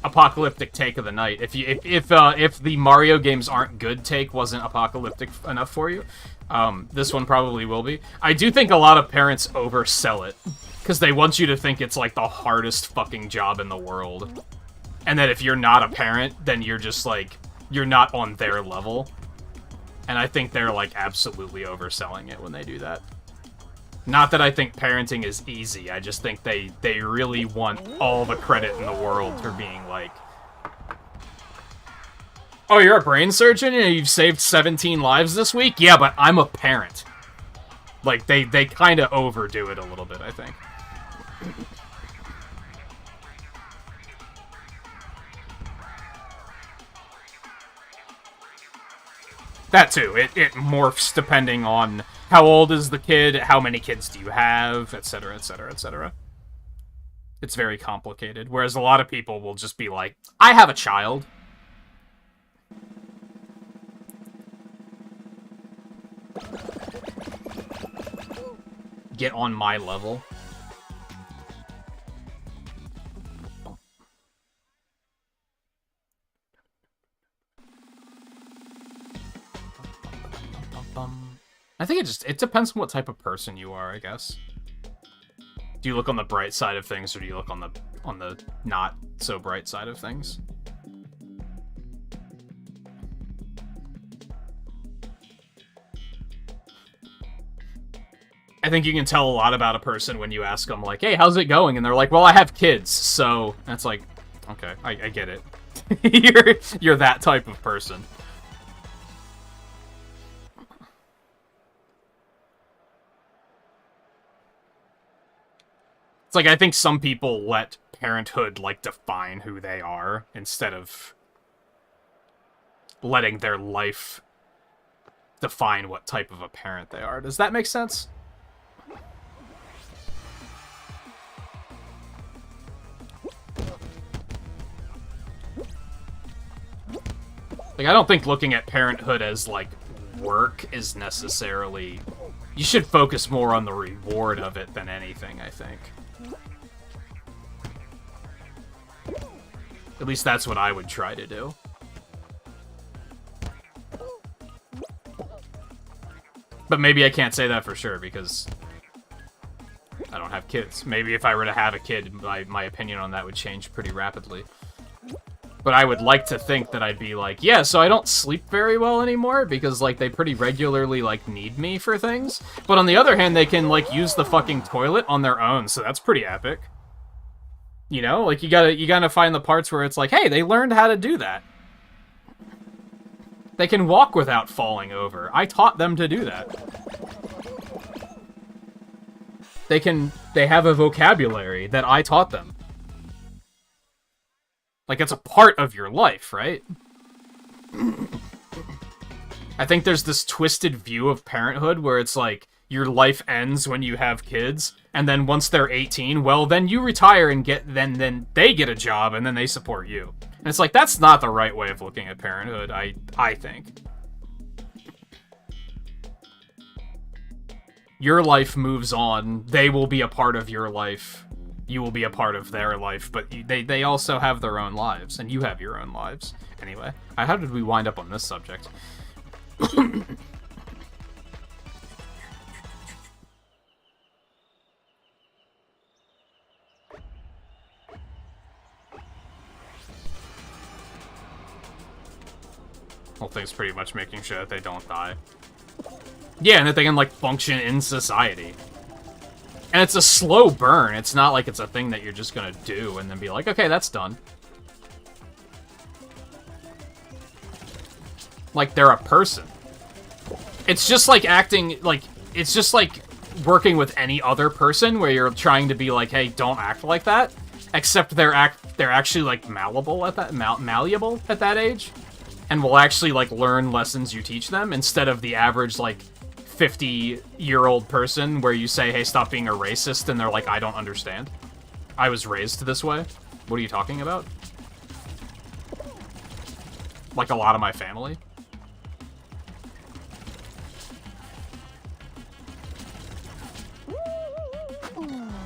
apocalyptic take of the night. If the Mario games aren't good take wasn't apocalyptic enough for you, this one probably will be. I do think a lot of parents oversell it because they want you to think it's like the hardest fucking job in the world, and that if you're not a parent, then you're just like you're not on their level. And I think they're like absolutely overselling it when they do that. Not that I think parenting is easy, I just think they really want all the credit in the world for being like, oh, you're a brain surgeon and you've saved 17 lives this week? Yeah, but I'm a parent. Like, they kind of overdo it a little bit, I think. That too, it morphs depending on how old is the kid, how many kids do you have, etc., etc., etc. It's very complicated, whereas a lot of people will just be like, I have a child. Get on my level. I think it depends on what type of person you are, I guess. Do you look on the bright side of things, or do you look on the not so bright side of things? I think you can tell a lot about a person when you ask them, like, hey, how's it going? And they're like, well, I have kids, so... That's like, okay, I get it. You're that type of person. It's like, I think some people let parenthood, like, define who they are, instead of letting their life define what type of a parent they are. Does that make sense? Like, I don't think looking at parenthood as, like, work is necessarily... You should focus more on the reward of it than anything, I think. At least that's what I would try to do. But maybe I can't say that for sure, because I don't have kids. Maybe if I were to have a kid, my opinion on that would change pretty rapidly. But I would like to think that I'd be like, yeah, so I don't sleep very well anymore, because, like, they pretty regularly, like, need me for things. But on the other hand, they can, like, use the fucking toilet on their own, so that's pretty epic. You know? Like, you gotta find the parts where it's like, hey, they learned how to do that. They can walk without falling over. I taught them to do that. They have a vocabulary that I taught them. Like, it's a part of your life, right? I think there's this twisted view of parenthood where it's like, your life ends when you have kids, and then once they're 18, well, then you retire and then they get a job, and then they support you. And it's like, that's not the right way of looking at parenthood, I think. Your life moves on. They will be a part of your life. You will be a part of their life, but they also have their own lives, and you have your own lives. Anyway, how did we wind up on this subject? Whole thing's pretty much making sure that they don't die. Yeah, and that they can, like, function in society. And it's a slow burn. It's not like it's a thing that you're just gonna do and then be like, okay, that's done. Like, they're a person. It's just like acting, like, it's just like working with any other person where you're trying to be like, hey, don't act like that. Except they're actually, like, malleable at that age. And will actually, like, learn lessons you teach them instead of the average, like, 50-year-old person where you say, hey, stop being a racist, and they're like, I don't understand. I was raised this way. What are you talking about? Like a lot of my family.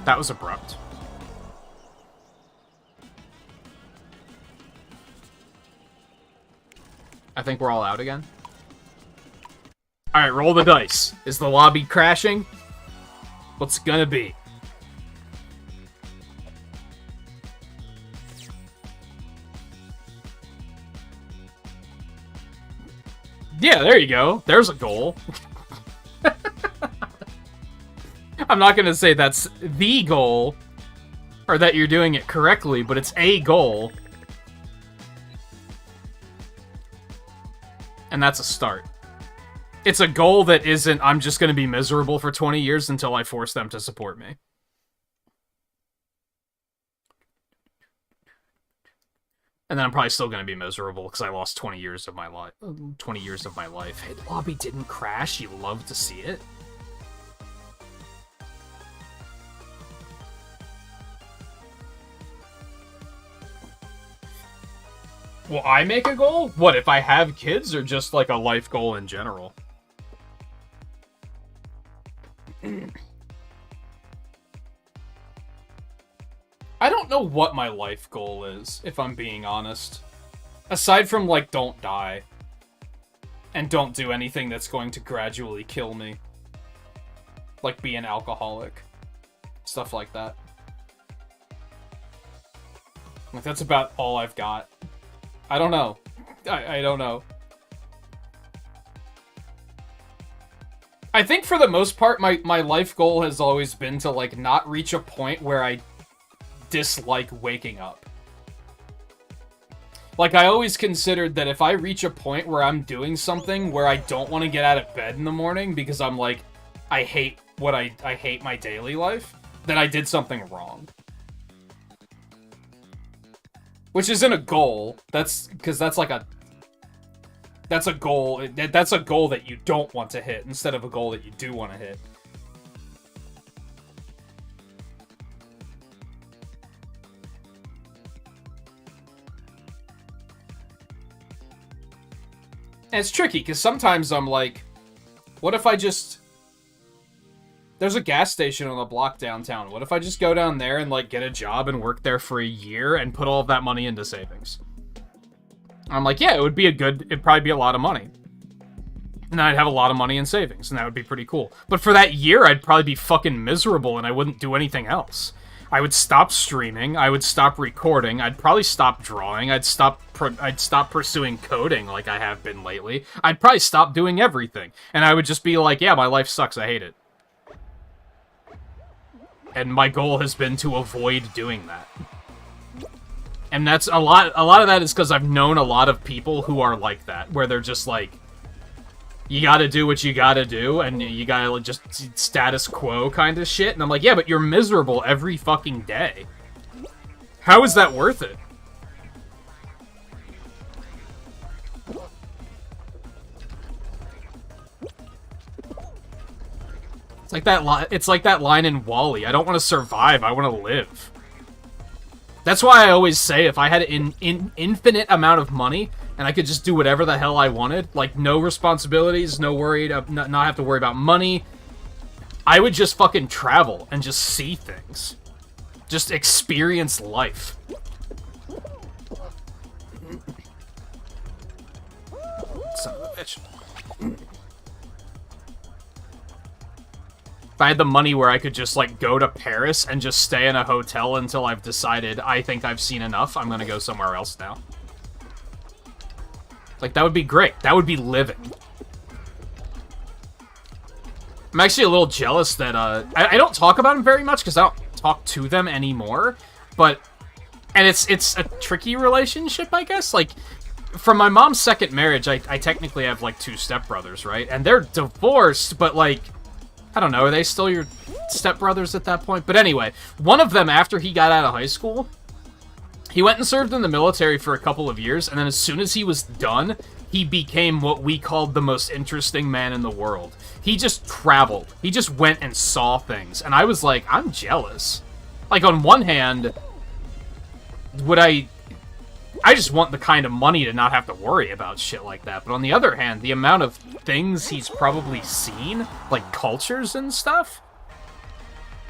That was abrupt. I think we're all out again. Alright, roll the dice. Is the lobby crashing? What's it gonna be? Yeah, there you go. There's a goal. I'm not gonna say that's the goal, or that you're doing it correctly, but it's a goal. And that's a start. It's a goal that isn't, I'm just going to be miserable for 20 years until I force them to support me. And then I'm probably still going to be miserable because I lost 20 years of my life. 20 years of my life. Hey, the lobby didn't crash. You love to see it. Will I make a goal? What, if I have kids, or just like a life goal in general? I don't know what my life goal is, if I'm being honest. Aside from, like, don't die. And don't do anything that's going to gradually kill me. Like, be an alcoholic. Stuff like that. Like, that's about all I've got. I don't know. I don't know. I think for the most part, my life goal has always been to, like, not reach a point where I dislike waking up. Like, I always considered that if I reach a point where I'm doing something where I don't want to get out of bed in the morning because I'm like, I hate my daily life, then I did something wrong. Which isn't a goal. That's because that's like a... That's a goal. That's a goal that you don't want to hit instead of a goal that you do want to hit. And it's tricky, because sometimes I'm like, what if I just... There's a gas station on the block downtown. What if I just go down there and, like, get a job and work there for a year and put all of that money into savings? I'm like, yeah, it'd probably be a lot of money. And I'd have a lot of money in savings, and that would be pretty cool. But for that year, I'd probably be fucking miserable, and I wouldn't do anything else. I would stop streaming, I would stop recording, I'd probably stop drawing, I'd stop pursuing coding like I have been lately. I'd probably stop doing everything. And I would just be like, yeah, my life sucks, I hate it. And my goal has been to avoid doing that. And that's a lot of that is because I've known a lot of people who are like that, where they're just like, you gotta do what you gotta do, and you gotta just status quo kind of shit. And I'm like, yeah, but you're miserable every fucking day. How is that worth it? It's like that line in WALL-E. I don't want to survive, I want to live. That's why I always say if I had an infinite amount of money and I could just do whatever the hell I wanted, like no responsibilities, not have to worry about money, I would just fucking travel and just see things. Just experience life. Son of a bitch. If I had the money where I could just, like, go to Paris and just stay in a hotel until I've decided I think I've seen enough, I'm gonna go somewhere else now. Like, that would be great. That would be living. I'm actually a little jealous that, I don't talk about them very much because I don't talk to them anymore, but, and it's a tricky relationship, I guess. Like, from my mom's second marriage, I technically have, like, 2 stepbrothers, right? And they're divorced, but, like, I don't know, are they still your stepbrothers at that point? But anyway, one of them, after he got out of high school, he went and served in the military for a couple of years, and then as soon as he was done, he became what we called the most interesting man in the world. He just traveled. He just went and saw things, and I was like, I'm jealous. Like, on one hand, would I just want the kind of money to not have to worry about shit like that. But on the other hand, the amount of things he's probably seen, like cultures and stuff,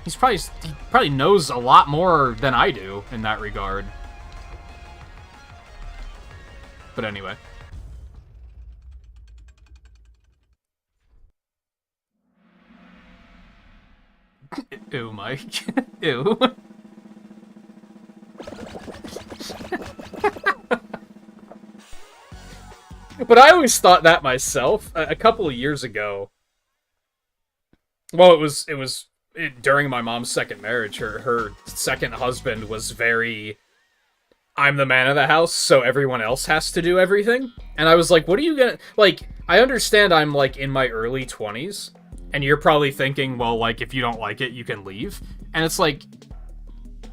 he probably knows a lot more than I do in that regard. But anyway. Ew, Mike. Ew. But I always thought that myself. A couple of years ago, well, it was during my mom's second marriage. Her second husband was very, I'm the man of the house, so everyone else has to do everything. And I was like, what are you gonna, like, I understand I'm, like, in my early 20s, and you're probably thinking, well, like, if you don't like it, you can leave. And it's like,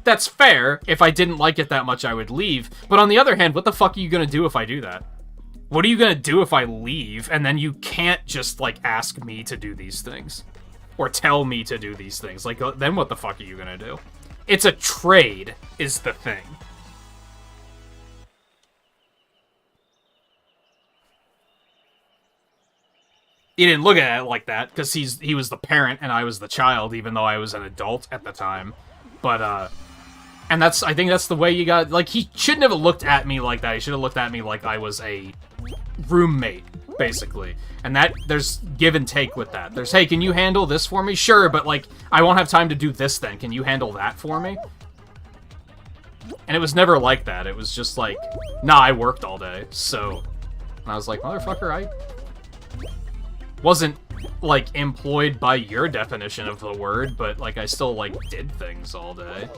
that's fair. If I didn't like it that much, I would leave. But on the other hand, what the fuck are you gonna do if I do that? What are you gonna do if I leave, and then you can't just, like, ask me to do these things? Or tell me to do these things? Like, then what the fuck are you gonna do? It's a trade, is the thing. He didn't look at it like that, because he was the parent and I was the child, even though I was an adult at the time. But, and I think that's the way you got, like, he shouldn't have looked at me like that. He should have looked at me like I was a roommate, basically. And there's give and take with that. There's, hey, can you handle this for me? Sure, but, like, I won't have time to do this then. Can you handle that for me? And it was never like that. It was just like, nah, I worked all day, so... And I was like, motherfucker, I wasn't, like, employed by your definition of the word, but, like, I still, like, did things all day.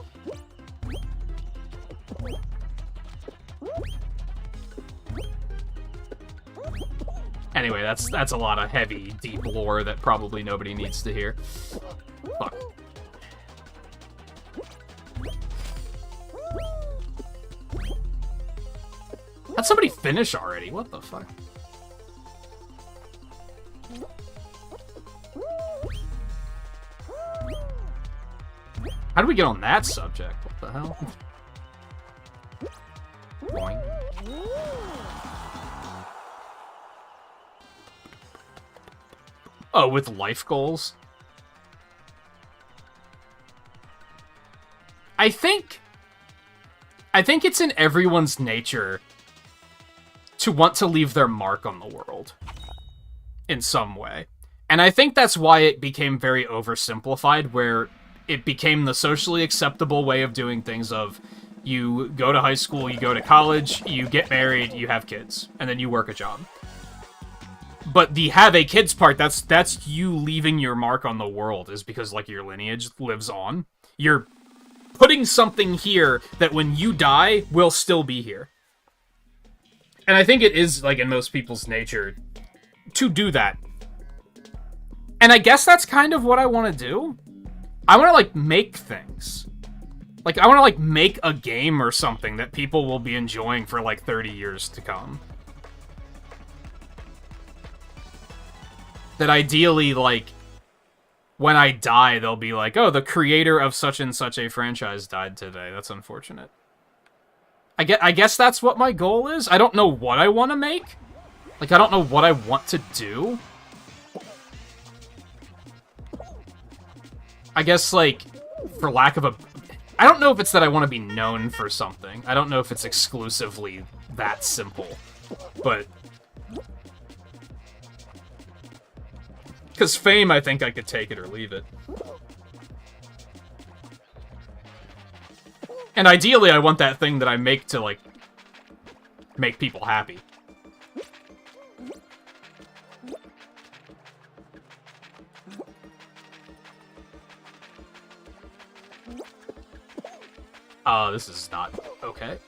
Anyway, that's a lot of heavy, deep lore that probably nobody needs to hear. Fuck. How'd somebody finish already? What the fuck? How do we get on that subject? What the hell? Boing. Oh, with life goals? I think it's in everyone's nature to want to leave their mark on the world in some way. And I think that's why it became very oversimplified, where it became the socially acceptable way of doing things of, you go to high school, you go to college, you get married, you have kids, and then you work a job. But the have a kids part, that's you leaving your mark on the world, is because, like, your lineage lives on. You're putting something here that when you die, will still be here. And I think it is, like, in most people's nature to do that. And I guess that's kind of what I want to do. I want to, like, make things. Like, I want to, like, make a game or something that people will be enjoying for, like, 30 years to come. That ideally, like, when I die, they'll be like, oh, the creator of such and such a franchise died today. That's unfortunate. I guess that's what my goal is. I don't know what I want to make. Like, I don't know what I want to do. I guess, like, for lack of a... I don't know if it's that I want to be known for something. I don't know if it's exclusively that simple. But... because fame, I think I could take it or leave it. And ideally, I want that thing that I make to, like, make people happy. This is not okay.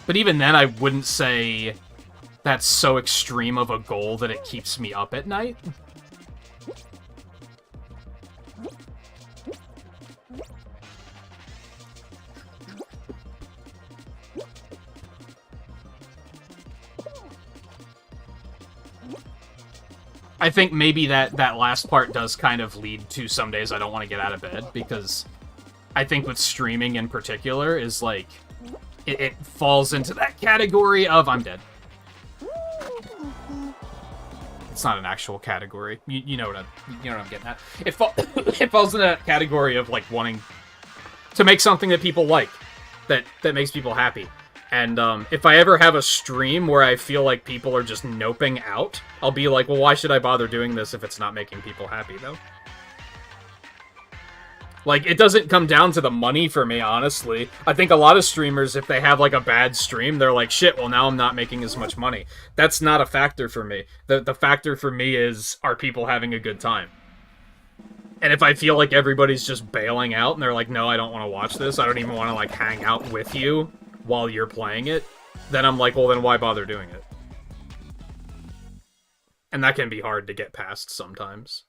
But even then, I wouldn't say that's so extreme of a goal that it keeps me up at night. I think maybe that last part does kind of lead to some days I don't want to get out of bed, because I think with streaming in particular is like, it falls into that category of I'm dead. It's not an actual category. You know what I'm getting at. It falls into that category of like wanting to make something that people like, that makes people happy. And if I ever have a stream where I feel like people are just noping out, I'll be like, well, why should I bother doing this if it's not making people happy, though? Like, it doesn't come down to the money for me, honestly. I think a lot of streamers, if they have, like, a bad stream, they're like, shit, well, now I'm not making as much money. That's not a factor for me. The factor for me is, are people having a good time? And if I feel like everybody's just bailing out, and they're like, no, I don't want to watch this, I don't even want to, like, hang out with you while you're playing it, then I'm like, well, then why bother doing it? And that can be hard to get past sometimes.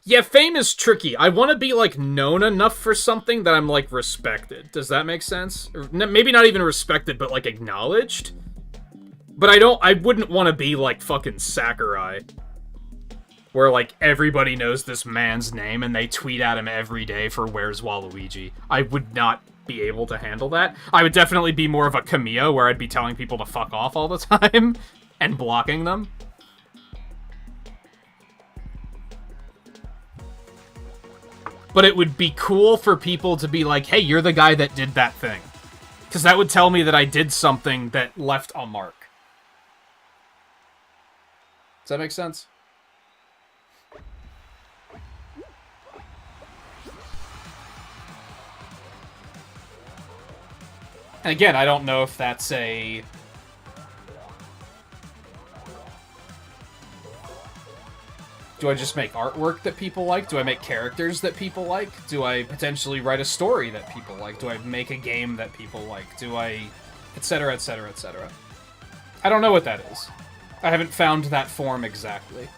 Yeah, fame is tricky. I want to be, like, known enough for something that I'm, like, respected. Does that make sense? Or maybe not even respected, but, like, acknowledged? But I wouldn't want to be, like, fucking Sakurai, where, like, everybody knows this man's name and they tweet at him every day for Where's Waluigi. I would not be able to handle that. I would definitely be more of a Kamiya, where I'd be telling people to fuck off all the time and blocking them. But it would be cool for people to be like, hey, you're the guy that did that thing. Because that would tell me that I did something that left a mark. Does that make sense? And again, I don't know if that's a... do I just make artwork that people like? Do I make characters that people like? Do I potentially write a story that people like? Do I make a game that people like? Do I... etc., etc., etc. I don't know what that is. I haven't found that form exactly.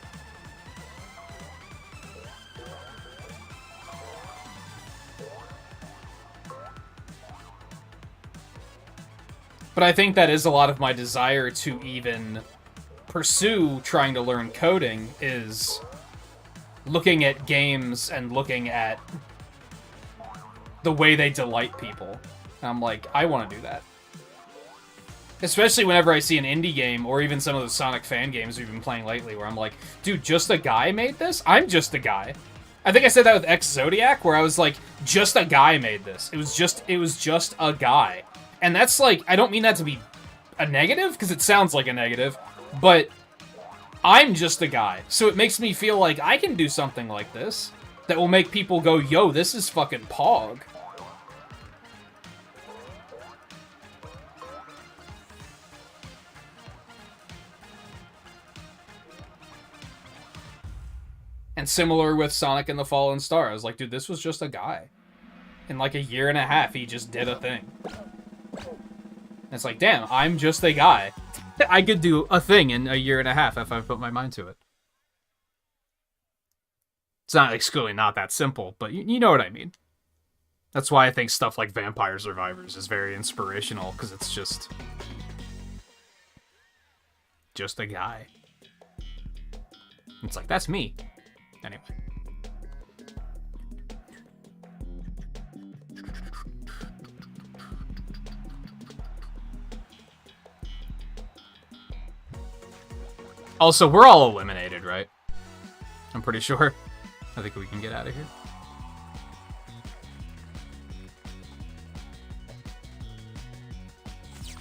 But I think that is a lot of my desire to even pursue trying to learn coding, is looking at games and looking at the way they delight people. And I'm like, I want to do that. Especially whenever I see an indie game, or even some of the Sonic fan games we've been playing lately, where I'm like, dude, just a guy made this? I'm just a guy. I think I said that with X Zodiac, where I was like, just a guy made this. It was just a guy. And that's like, I don't mean that to be a negative, because it sounds like a negative, but I'm just a guy. So it makes me feel like I can do something like this that will make people go, yo, this is fucking Pog. And similar with Sonic and the Fallen Star. I was like, dude, this was just a guy. In like a year and a half, he just did a thing. And it's like, damn, I'm just a guy. I could do a thing in a year and a half if I put my mind to it. It's not, like, clearly not that simple, but you know what I mean. That's why I think stuff like Vampire Survivors is very inspirational, because it's just a guy. It's like, that's me. Anyway. Also, we're all eliminated, right? I'm pretty sure. I think we can get out of here.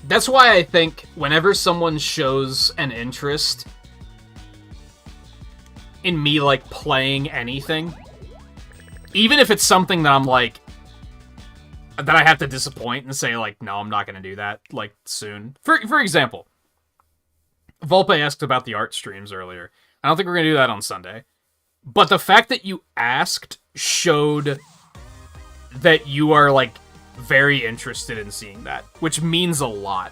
That's why I think whenever someone shows an interest in me, like, playing anything, even if it's something that I'm, like, that I have to disappoint and say, like, no, I'm not going to do that, like, soon. For example, Volpe asked about the art streams earlier. I don't think we're going to do that on Sunday. But the fact that you asked showed that you are, like, very interested in seeing that, which means a lot.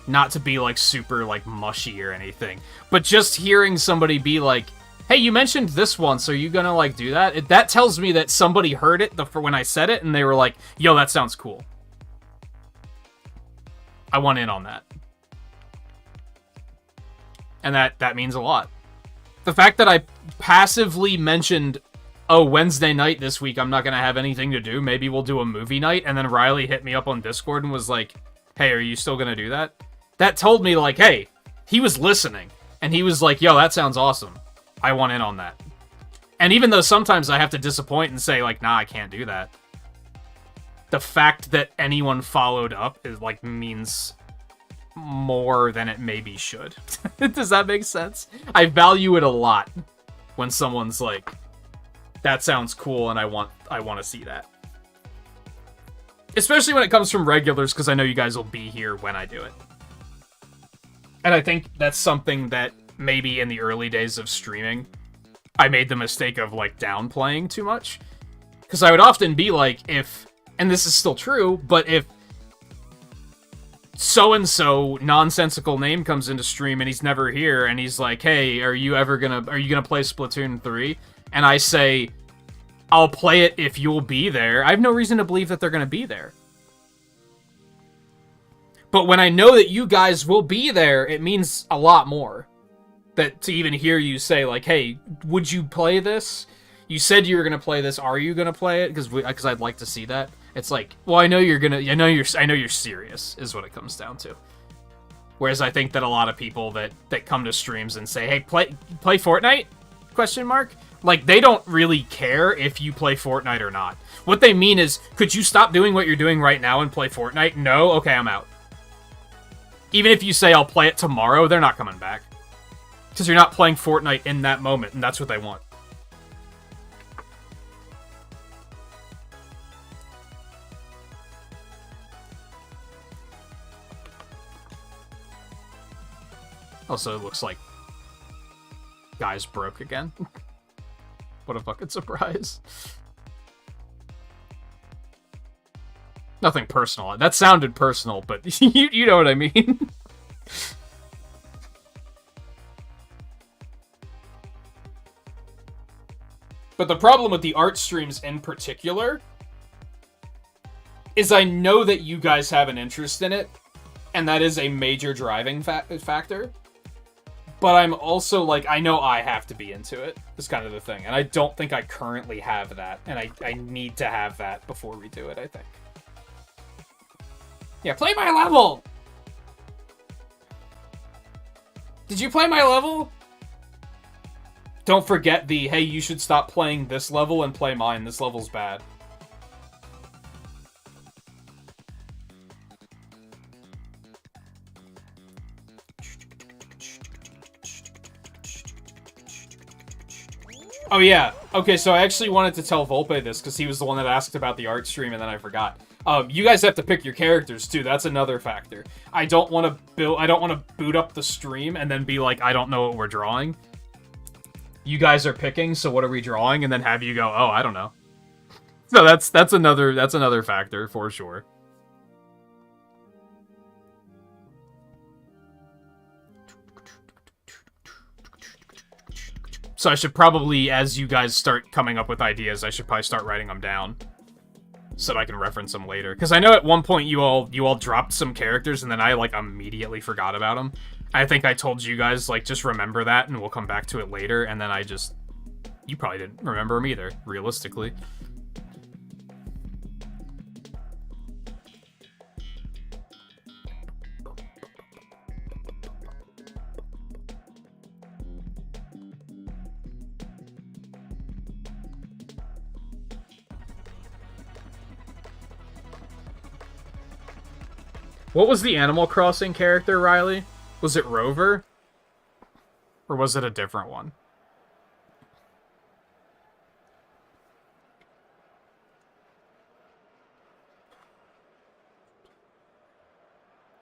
Not to be, like, super, like, mushy or anything, but just hearing somebody be like, hey, you mentioned this once, are you gonna, like, do that? That tells me that somebody heard it when I said it, and they were like, yo, that sounds cool. I want in on that. And that means a lot. The fact that I passively mentioned, oh, Wednesday night this week, I'm not going to have anything to do. Maybe we'll do a movie night. And then Riley hit me up on Discord and was like, hey, are you still going to do that? That told me, like, hey, he was listening. And he was like, yo, that sounds awesome. I want in on that. And even though sometimes I have to disappoint and say, like, nah, I can't do that, the fact that anyone followed up is, like, means more than it maybe should. Does that make sense? I value it a lot when someone's like, that sounds cool and I want to see that. Especially when it comes from regulars, because I know you guys will be here when I do it. And I think that's something that maybe in the early days of streaming, I made the mistake of, like, downplaying too much. Because I would often be like, if, and this is still true, but if so-and-so nonsensical name comes into stream and he's never here and he's like, hey, are you gonna play Splatoon 3? And I say, I'll play it if you'll be there. I have no reason to believe that they're gonna be there. But when I know that you guys will be there, it means a lot more. That to even hear you say, like, hey, would you play this? You said you were gonna play this. Are you gonna play it? Because I'd like to see that. It's like, well, I know you're serious, is what it comes down to. Whereas I think that a lot of people that come to streams and say, hey, play Fortnite? Question mark? Like, they don't really care if you play Fortnite or not. What they mean is, could you stop doing what you're doing right now and play Fortnite? No? Okay, I'm out. Even if you say, I'll play it tomorrow, they're not coming back. Because you're not playing Fortnite in that moment, and that's what they want. Also, it looks like guys broke again. What a fucking surprise. Nothing personal. That sounded personal, but you know what I mean. But the problem with the art streams in particular is I know that you guys have an interest in it, and that is a major driving factor. But I'm also, like, I know I have to be into it, is kind of the thing. And I don't think I currently have that, and I need to have that before we do it, I think. Yeah, play my level! Did you play my level? Don't forget the, hey, you should stop playing this level and play mine. This level's bad. Oh, yeah. Okay, so I actually wanted to tell Volpe this, because he was the one that asked about the art stream, and then I forgot. You guys have to pick your characters, too. That's another factor. I don't want to boot up the stream and then be like, I don't know what we're drawing. You guys are picking, so what are we drawing? And then have you go, oh, I don't know. So that's another factor, for sure. So I should probably, as you guys start coming up with ideas, I should probably start writing them down. So that I can reference them later. Because I know at one point you all dropped some characters and then I, like, immediately forgot about them. I think I told you guys, like, just remember that and we'll come back to it later. And then you probably didn't remember them either, realistically. What was the Animal Crossing character, Riley? Was it Rover? Or was it a different one?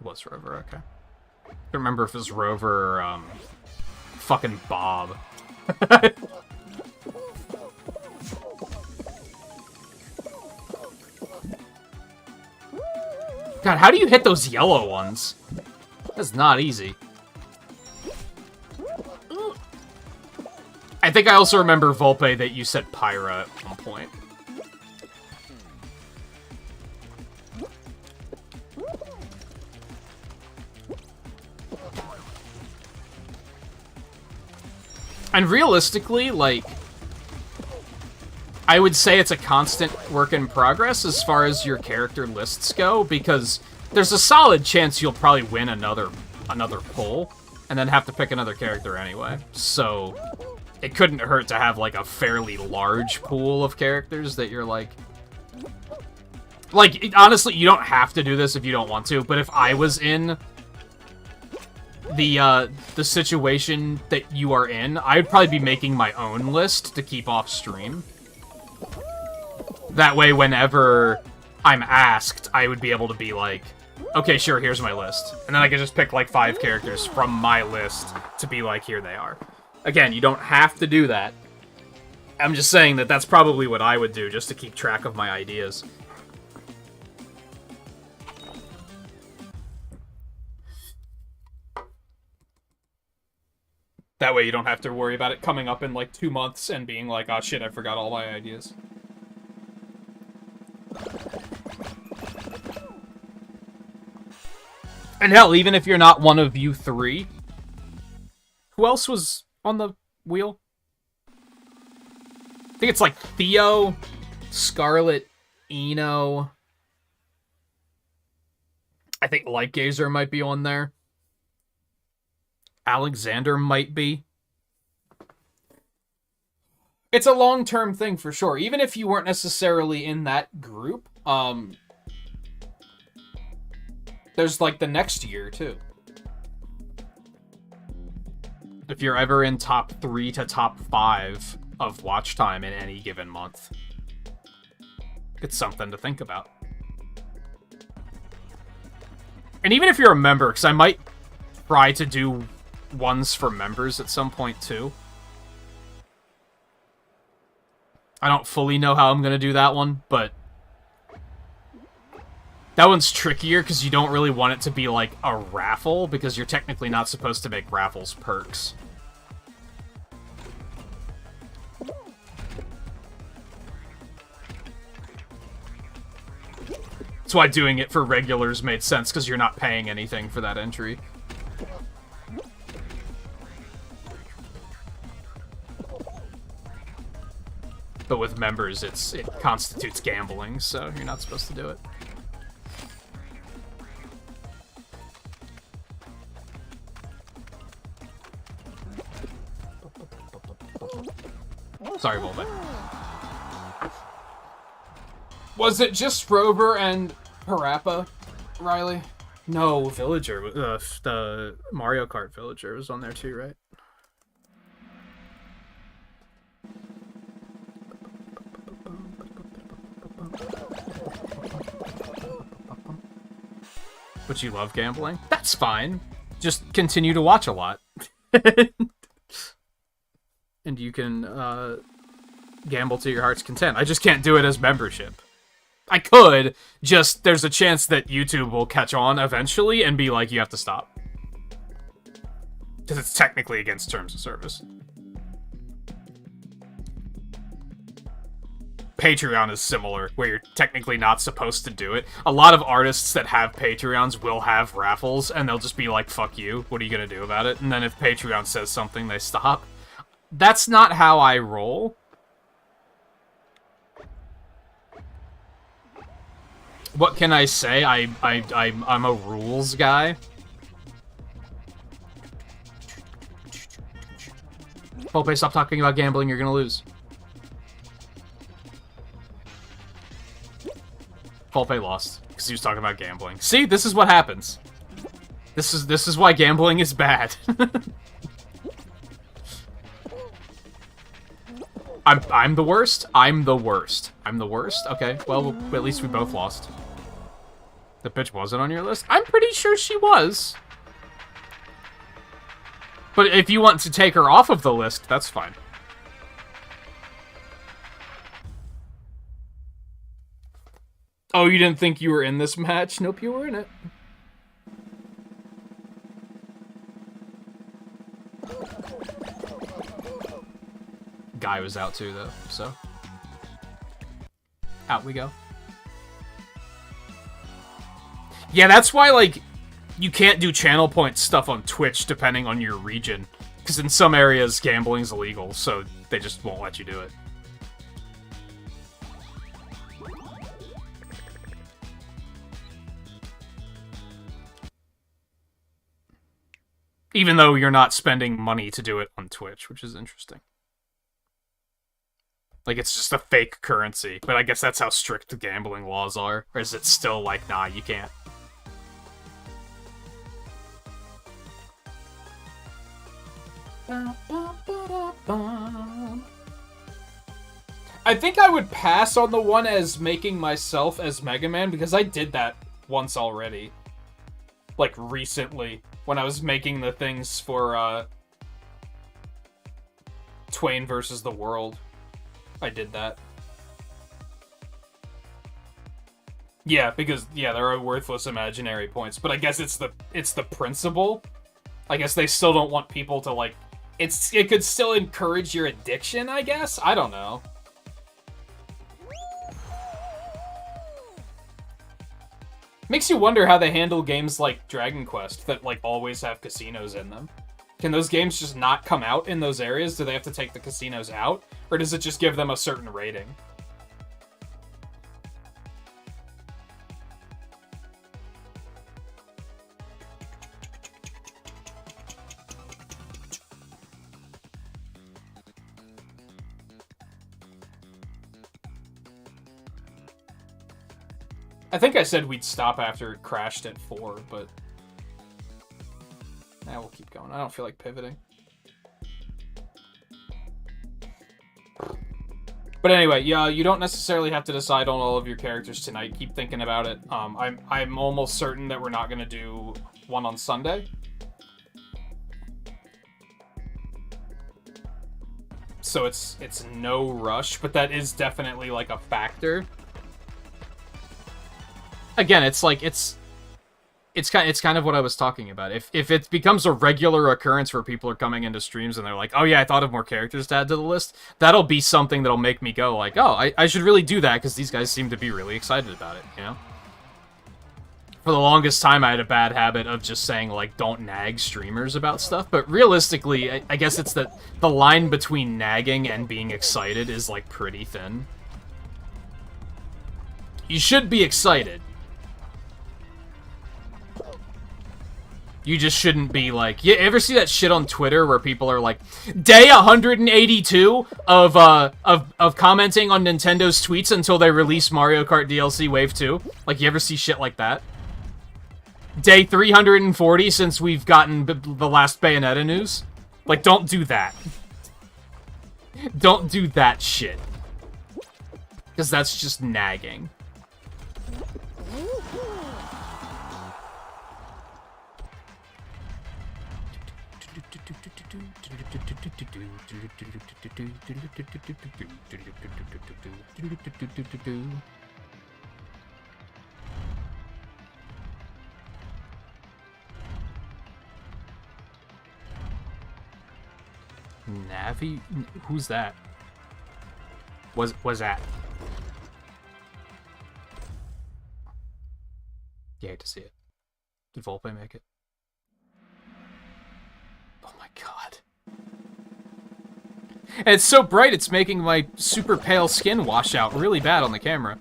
It was Rover, okay. I don't remember if it was Rover or, fucking Bob. God, how do you hit those yellow ones? That's not easy. I think I also remember, Volpe, that you said Pyra at one point. And realistically, like, I would say it's a constant work in progress as far as your character lists go, because there's a solid chance you'll probably win another pull, and then have to pick another character anyway. So it couldn't hurt to have, like, a fairly large pool of characters that you're, like, honestly, you don't have to do this if you don't want to, but if I was in the situation that you are in, I would probably be making my own list to keep off stream. That way, whenever I'm asked, I would be able to be like, okay, sure, here's my list. And then I could just pick, like, 5 characters from my list to be like, here they are. Again, you don't have to do that. I'm just saying that that's probably what I would do, just to keep track of my ideas. That way you don't have to worry about it coming up in, like, 2 months and being like, oh shit, I forgot all my ideas. And hell, even if you're not one of you 3, who else was on the wheel? I think it's like Theo, Scarlet, Eno. I think Lightgazer might be on there. Alexander might be. It's a long-term thing for sure. Even if you weren't necessarily in that group, there's, like, the next year, too. If you're ever in top 3 to top 5 of watch time in any given month, it's something to think about. And even if you're a member, because I might try to do ones for members at some point, too. I don't fully know how I'm going to do that one, but that one's trickier because you don't really want it to be like a raffle, because you're technically not supposed to make raffles perks. That's why doing it for regulars made sense, because you're not paying anything for that entry. But with members, it constitutes gambling, so you're not supposed to do it. Sorry, Volbeck. Was it just Rover and Parappa, Riley? No, Villager. The Mario Kart Villager was on there too, right? But you love gambling? That's fine. Just continue to watch a lot. And you can gamble to your heart's content. I just can't do it as membership. I could, just there's a chance that YouTube will catch on eventually and be like, you have to stop. Because it's technically against terms of service. Patreon is similar, where you're technically not supposed to do it. A lot of artists that have Patreons will have raffles, and they'll just be like, fuck you, what are you gonna do about it? And then if Patreon says something, they stop. That's not how I roll. What can I say? I'm a rules guy. Pope, stop talking about gambling, you're gonna lose. Volpe lost because he was talking about gambling. See, this is what happens. This is why gambling is bad. I'm the worst. I'm the worst. I'm the worst. Okay, well at least we both lost. The bitch wasn't on your list. I'm pretty sure she was. But if you want to take her off of the list, that's fine. Oh, you didn't think you were in this match? Nope, you were in it. Guy was out too, though, so. Out we go. Yeah, that's why, like, you can't do channel point stuff on Twitch depending on your region. Because in some areas, gambling's illegal, so they just won't let you do it. Even though you're not spending money to do it on Twitch, which is interesting. Like, it's just a fake currency, but I guess that's how strict the gambling laws are. Or is it still like, nah, you can't? I think I would pass on the one as making myself as Mega Man, because I did that once already. Like, recently, when I was making the things for, Twain versus the World. I did that. Yeah, because, yeah, there are worthless imaginary points, but I guess it's the principle. I guess they still don't want people to, like... It could still encourage your addiction, I guess? I don't know. Makes you wonder how they handle games like Dragon Quest that, like, always have casinos in them. Can those games just not come out in those areas? Do they have to take the casinos out? Or does it just give them a certain rating? I think I said we'd stop after it crashed at 4, but... Nah, we'll keep going. I don't feel like pivoting. But anyway, yeah, you don't necessarily have to decide on all of your characters tonight. Keep thinking about it. I'm almost certain that we're not going to do one on Sunday. So it's no rush, but that is definitely, like, a factor. Again, it's like, it's kind of what I was talking about. If it becomes a regular occurrence where people are coming into streams and they're like, oh yeah, I thought of more characters to add to the list, that'll be something that'll make me go like, oh, I should really do that because these guys seem to be really excited about it, you know? For the longest time, I had a bad habit of just saying, like, don't nag streamers about stuff, but realistically, I guess it's that the line between nagging and being excited is, like, pretty thin. You should be excited. You just shouldn't be like... You ever see that shit on Twitter where people are like, day 182 of commenting on Nintendo's tweets until they release Mario Kart DLC Wave 2? Like, you ever see shit like that? Day 340 since we've gotten the last Bayonetta news? Like, don't do that. Don't do that shit. Because that's just nagging. Navi? Who's that? Was that? You hate to see it. Did Volpe make it? Oh my god. And it's so bright, it's making my super pale skin wash out really bad on the camera.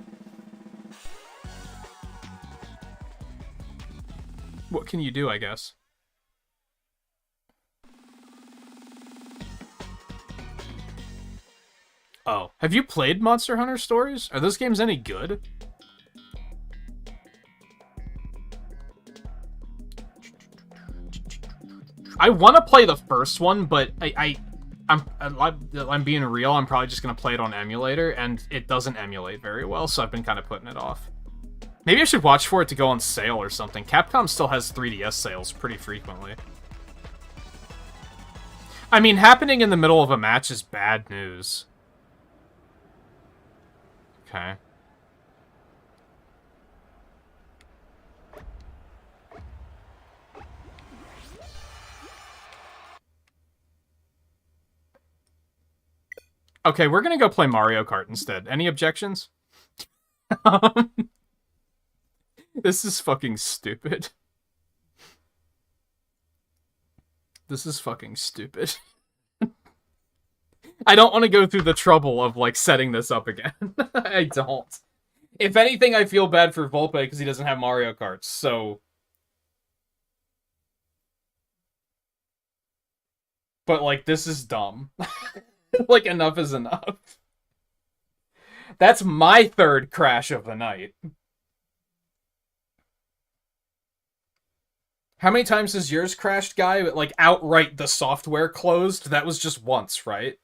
What can you do, I guess? Oh. Have you played Monster Hunter Stories? Are those games any good? I want to play the first one, but I'm being real. I'm probably just gonna play it on emulator, and it doesn't emulate very well, so I've been kind of putting it off. Maybe I should watch for it to go on sale or something. Capcom still has 3DS sales pretty frequently. I mean, happening in the middle of a match is bad news. Okay. Okay, we're gonna go play Mario Kart instead. Any objections? This is fucking stupid. This is fucking stupid. I don't want to go through the trouble of, like, setting this up again. I don't. If anything, I feel bad for Volpe because he doesn't have Mario Kart, so... But, like, this is dumb. Like, enough is enough. That's my third crash of the night. How many times has yours crashed, Guy? Like, outright the software closed? That was just once, right?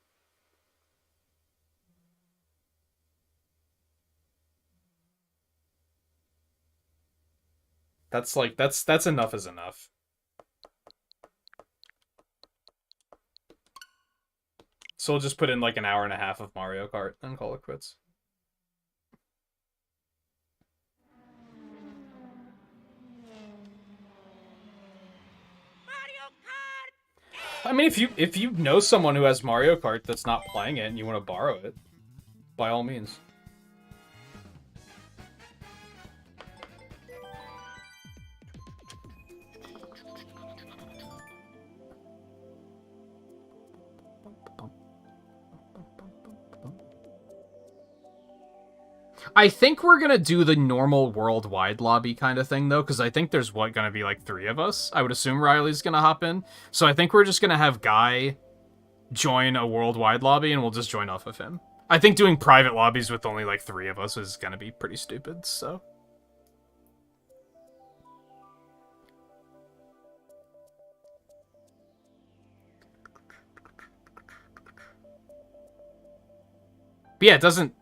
That's like, that's enough is enough. So we'll just put in like an hour and a half of Mario Kart and call it quits. I mean, if you know someone who has Mario Kart that's not playing it and you want to borrow it, by all means. I think we're gonna do the normal worldwide lobby kind of thing, though, because I think there's, gonna be, like, 3 of us? I would assume Riley's gonna hop in. So I think we're just gonna have Guy join a worldwide lobby, and we'll just join off of him. I think doing private lobbies with only, like, 3 of us is gonna be pretty stupid, so... But yeah, it doesn't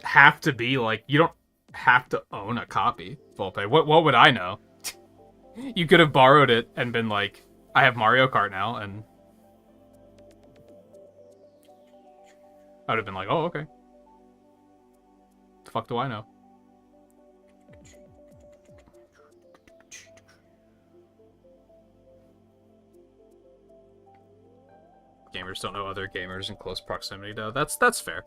have to be, like, you don't have to own a copy, Volpe. What would I know? You could have borrowed it and been like, I have Mario Kart now, and I would have been like, oh, okay. The fuck do I know? Gamers don't know other gamers in close proximity, though. That's fair.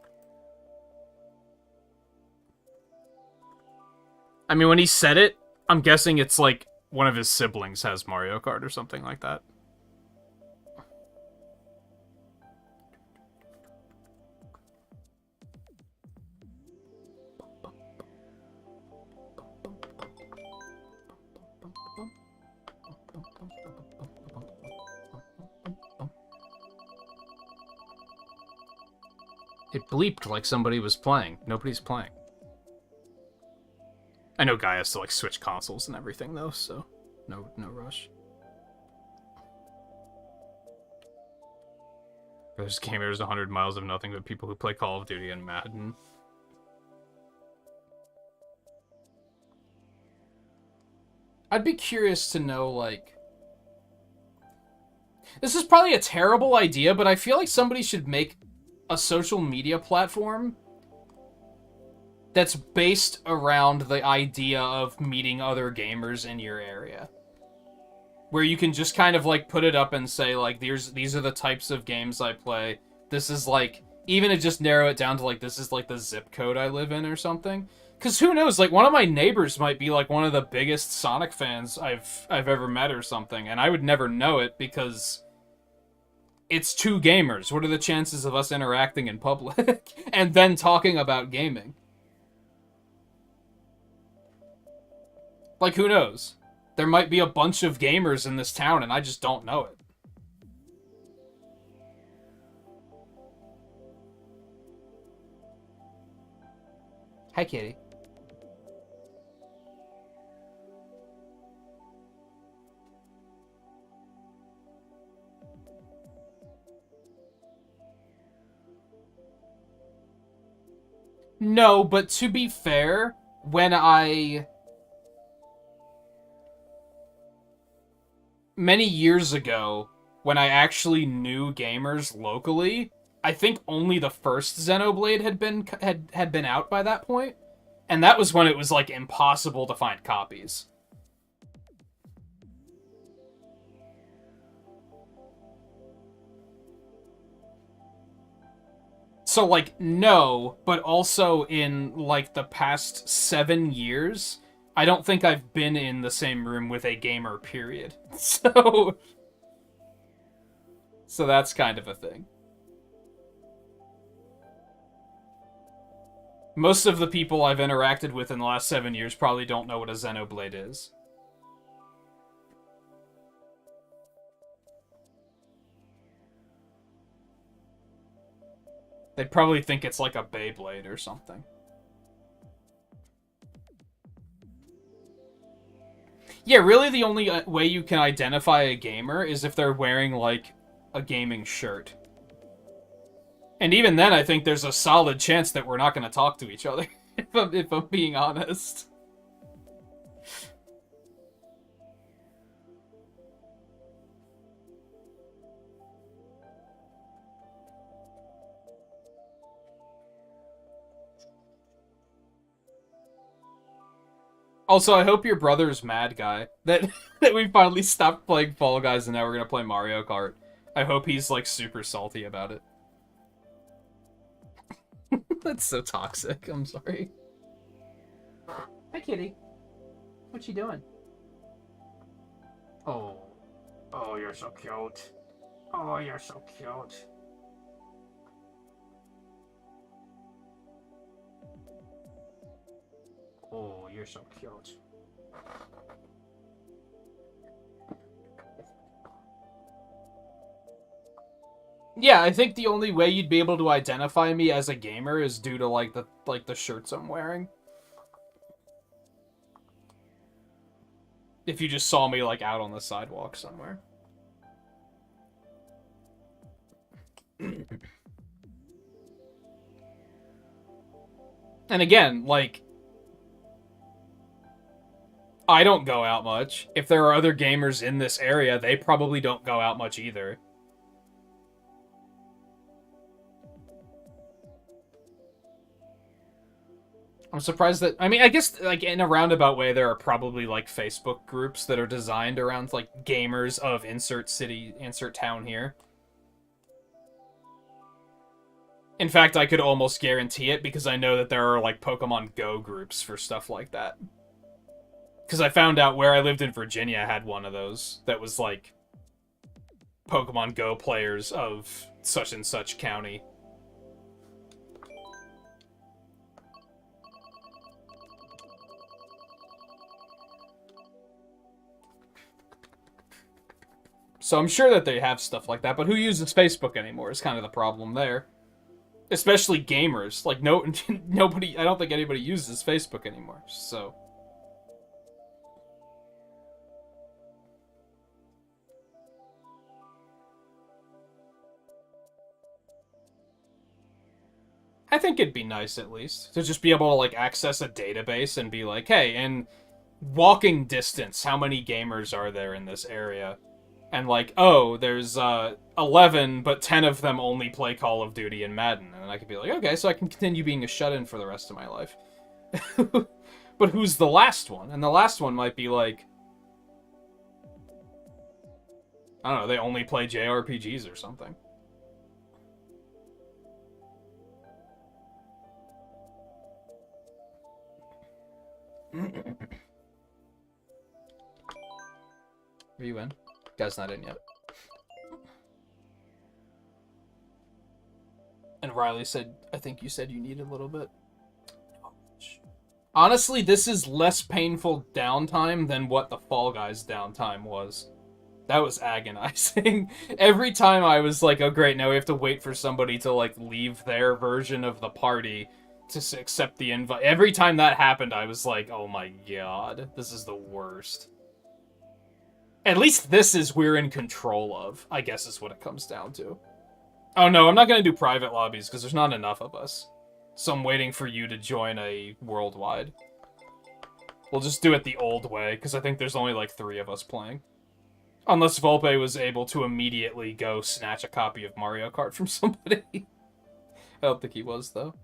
I mean, when he said it, I'm guessing it's like one of his siblings has Mario Kart or something like that. It bleeped like somebody was playing. Nobody's playing. I know Guy has to, like, switch consoles and everything, though, so no rush. There's gamers 100 miles of nothing but people who play Call of Duty and Madden. I'd be curious to know, like... This is probably a terrible idea, but I feel like somebody should make a social media platform that's based around the idea of meeting other gamers in your area. Where you can just kind of, like, put it up and say, like, these are the types of games I play. This is, like, even to just narrow it down to, like, this is, like, the zip code I live in or something. Because who knows, like, one of my neighbors might be, like, one of the biggest Sonic fans I've ever met or something. And I would never know it because it's 2 gamers. What are the chances of us interacting in public and then talking about gaming? Like, who knows? There might be a bunch of gamers in this town, and I just don't know it. Hi, kitty. No, but to be fair, many years ago, when I actually knew gamers locally, I think only the first Xenoblade had been out by that point, and that was when it was like impossible to find copies. So, like, no, but also in, like, the past 7 years, I don't think I've been in the same room with a gamer, period. So that's kind of a thing. Most of the people I've interacted with in the last 7 years probably don't know what a Xenoblade is. They'd probably think it's like a Beyblade or something. Yeah, really the only way you can identify a gamer is if they're wearing, like, a gaming shirt. And even then, I think there's a solid chance that we're not going to talk to each other, if I'm being honest. Also, I hope your brother's mad, guy, that we finally stopped playing Fall Guys and now we're gonna play Mario Kart. I hope he's, like, super salty about it. That's so toxic, I'm sorry. Hi, kitty. What you doing? Oh. Oh, you're so cute. Oh, you're so cute. Oh, you're so cute. Yeah, I think the only way you'd be able to identify me as a gamer is due to like the shirts I'm wearing. If you just saw me like out on the sidewalk somewhere. And again, like, I don't go out much. If there are other gamers in this area, they probably don't go out much either. I'm surprised that... I mean, I guess, like, in a roundabout way, there are probably, like, Facebook groups that are designed around, like, gamers of insert city, insert town here. In fact, I could almost guarantee it because I know that there are, like, Pokemon Go groups for stuff like that. Because I found out where I lived in Virginia had one of those that was, like, Pokemon Go players of such and such county. So I'm sure that they have stuff like that, but who uses Facebook anymore is kind of the problem there. Especially gamers. Like, nobody, I don't think anybody uses Facebook anymore, so... I think it'd be nice, at least, to just be able to, like, access a database and be like, hey, in walking distance, how many gamers are there in this area? And, like, oh, there's 11, but 10 of them only play Call of Duty and Madden. And I could be like, okay, so I can continue being a shut-in for the rest of my life. But who's the last one? And the last one might be, like... I don't know, they only play JRPGs or something. Are you in? Guy's not in yet. And Riley said, I think you said you need a little bit. Honestly, this is less painful downtime than what the Fall Guys downtime was. That was agonizing. Every time I was like, oh great, now we have to wait for somebody to like leave their version of the party to accept the invite. Every time that happened, I was like, oh my god, this is the worst. At least this is we're in control of, I guess is what it comes down to. Oh no, I'm not going to do private lobbies because there's not enough of us. So I'm waiting for you to join a worldwide. We'll just do it the old way, because I think there's only like 3 of us playing. Unless Volpe was able to immediately go snatch a copy of Mario Kart from somebody. I don't think he was, though.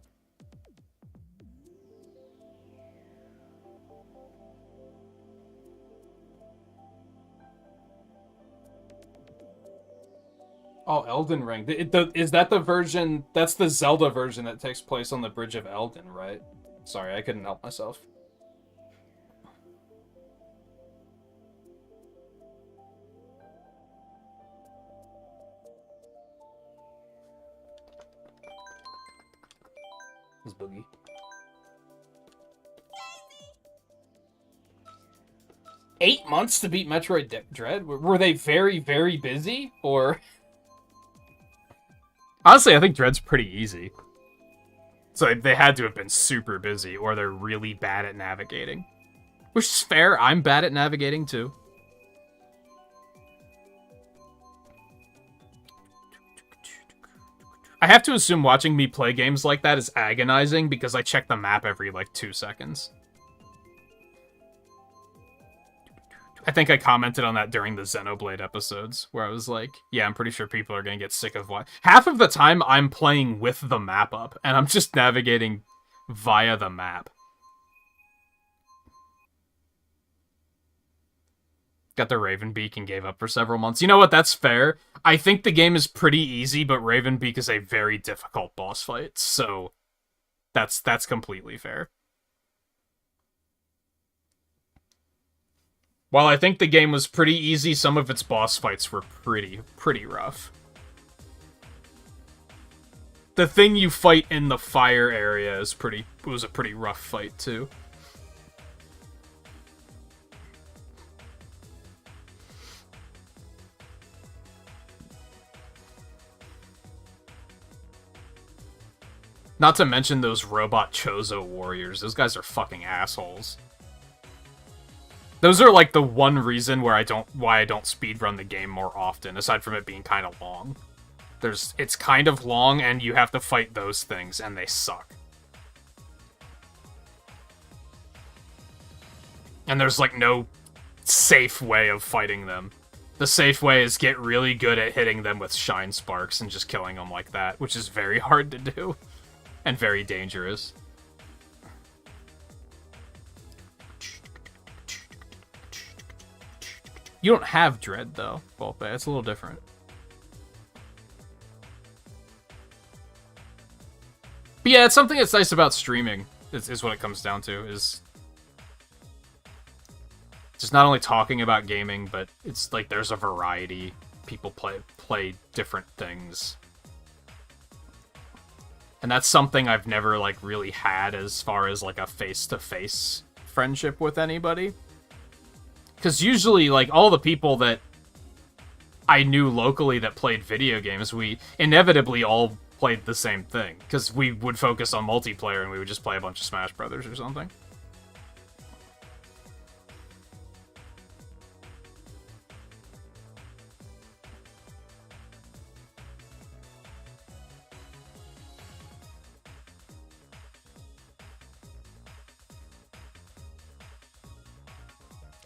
Oh, Elden Ring. Is that the version... That's the Zelda version that takes place on the Bridge of Elden, right? Sorry, I couldn't help myself. This boogie. Eight months to beat Metroid Dread? Were they very, very busy? Or... Honestly, I think Dread's pretty easy. So they had to have been super busy, or they're really bad at navigating. Which is fair, I'm bad at navigating too. I have to assume watching me play games like that is agonizing, because I check the map every, like, 2 seconds. I think I commented on that during the Xenoblade episodes, where I was like, yeah, I'm pretty sure people are gonna get sick of what... Half of the time, I'm playing with the map up, and I'm just navigating via the map. Got the Ravenbeak and gave up for several months. You know what, that's fair. I think the game is pretty easy, but Ravenbeak is a very difficult boss fight, so... That's completely fair. While I think the game was pretty easy, some of its boss fights were pretty rough. The thing you fight in the fire area was a pretty rough fight, too. Not to mention those robot Chozo warriors. Those guys are fucking assholes. Those are, like, the one reason why I don't speedrun the game more often, aside from it being kind of long. It's kind of long, and you have to fight those things, and they suck. And there's, like, no safe way of fighting them. The safe way is get really good at hitting them with shine sparks and just killing them like that, which is very hard to do, and very dangerous. You don't have Dread, though, Volpe. It's a little different. But yeah, it's something that's nice about streaming, is what it comes down to, is... just not only talking about gaming, but it's like there's a variety. People play different things. And that's something I've never, like, really had as far as, like, a face-to-face friendship with anybody. Because usually, like, all the people that I knew locally that played video games, we inevitably all played the same thing. Because we would focus on multiplayer and we would just play a bunch of Smash Brothers or something.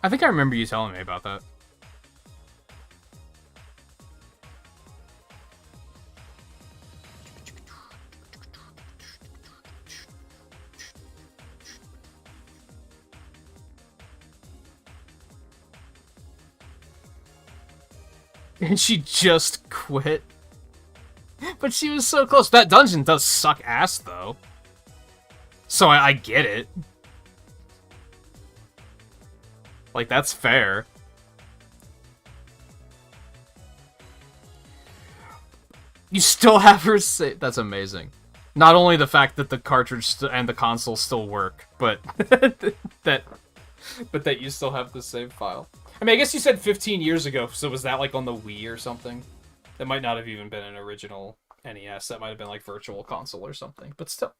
I think I remember you telling me about that. And she just quit. But she was so close. That dungeon does suck ass, though. So I get it. Like, that's fair. You still have her save. That's amazing. Not only the fact that the cartridge and the console still work, but that you still have the save file. I mean, I guess you said 15 years ago, so was that like on the Wii or something? That might not have even been an original NES. That might have been like Virtual Console or something, but still.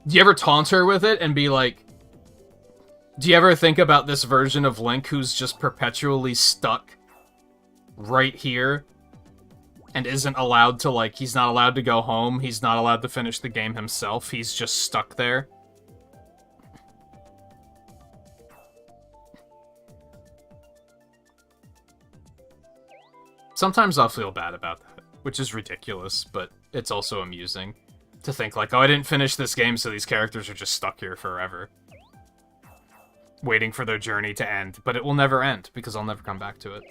Do you ever taunt her with it and be like, Do you ever think about this version of Link who's just perpetually stuck right here and isn't allowed to, like, he's not allowed to go home, he's not allowed to finish the game himself, he's just stuck there? Sometimes I'll feel bad about that, which is ridiculous, but it's also amusing to think, like, oh, I didn't finish this game, so these characters are just stuck here forever, waiting for their journey to end, but it will never end, because I'll never come back to it.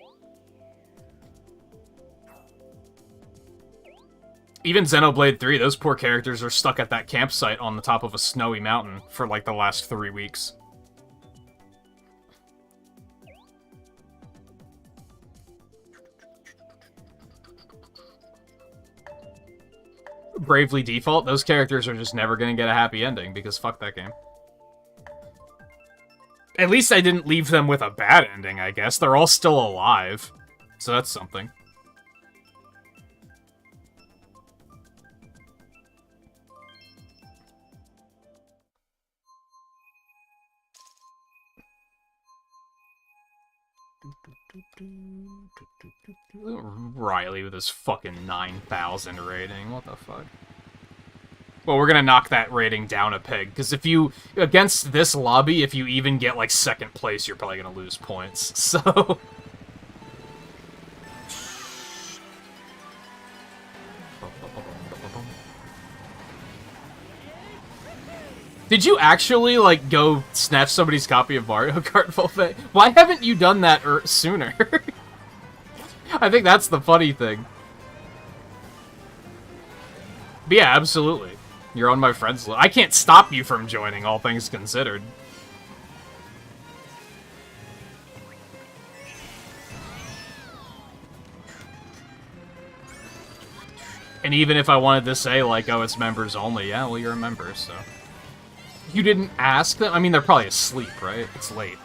Even Xenoblade 3, those poor characters are stuck at that campsite on the top of a snowy mountain for, like, the last 3 weeks. Bravely Default, those characters are just never gonna get a happy ending, because fuck that game. At least I didn't leave them with a bad ending, I guess. They're all still alive, so that's something. Riley with his fucking 9,000 rating. What the fuck? Well, we're gonna knock that rating down a peg, because if you, against this lobby, if you even get, like, second place, you're probably gonna lose points, so... Did you actually, like, go snatch somebody's copy of Mario Kart Buffet? Why haven't you done that sooner? I think that's the funny thing. But yeah, absolutely. You're on my friends list. I can't stop you from joining, all things considered. And even if I wanted to say, like, oh, it's members only, yeah, well, you're a member, so... You didn't ask them? I mean, they're probably asleep, right? It's late.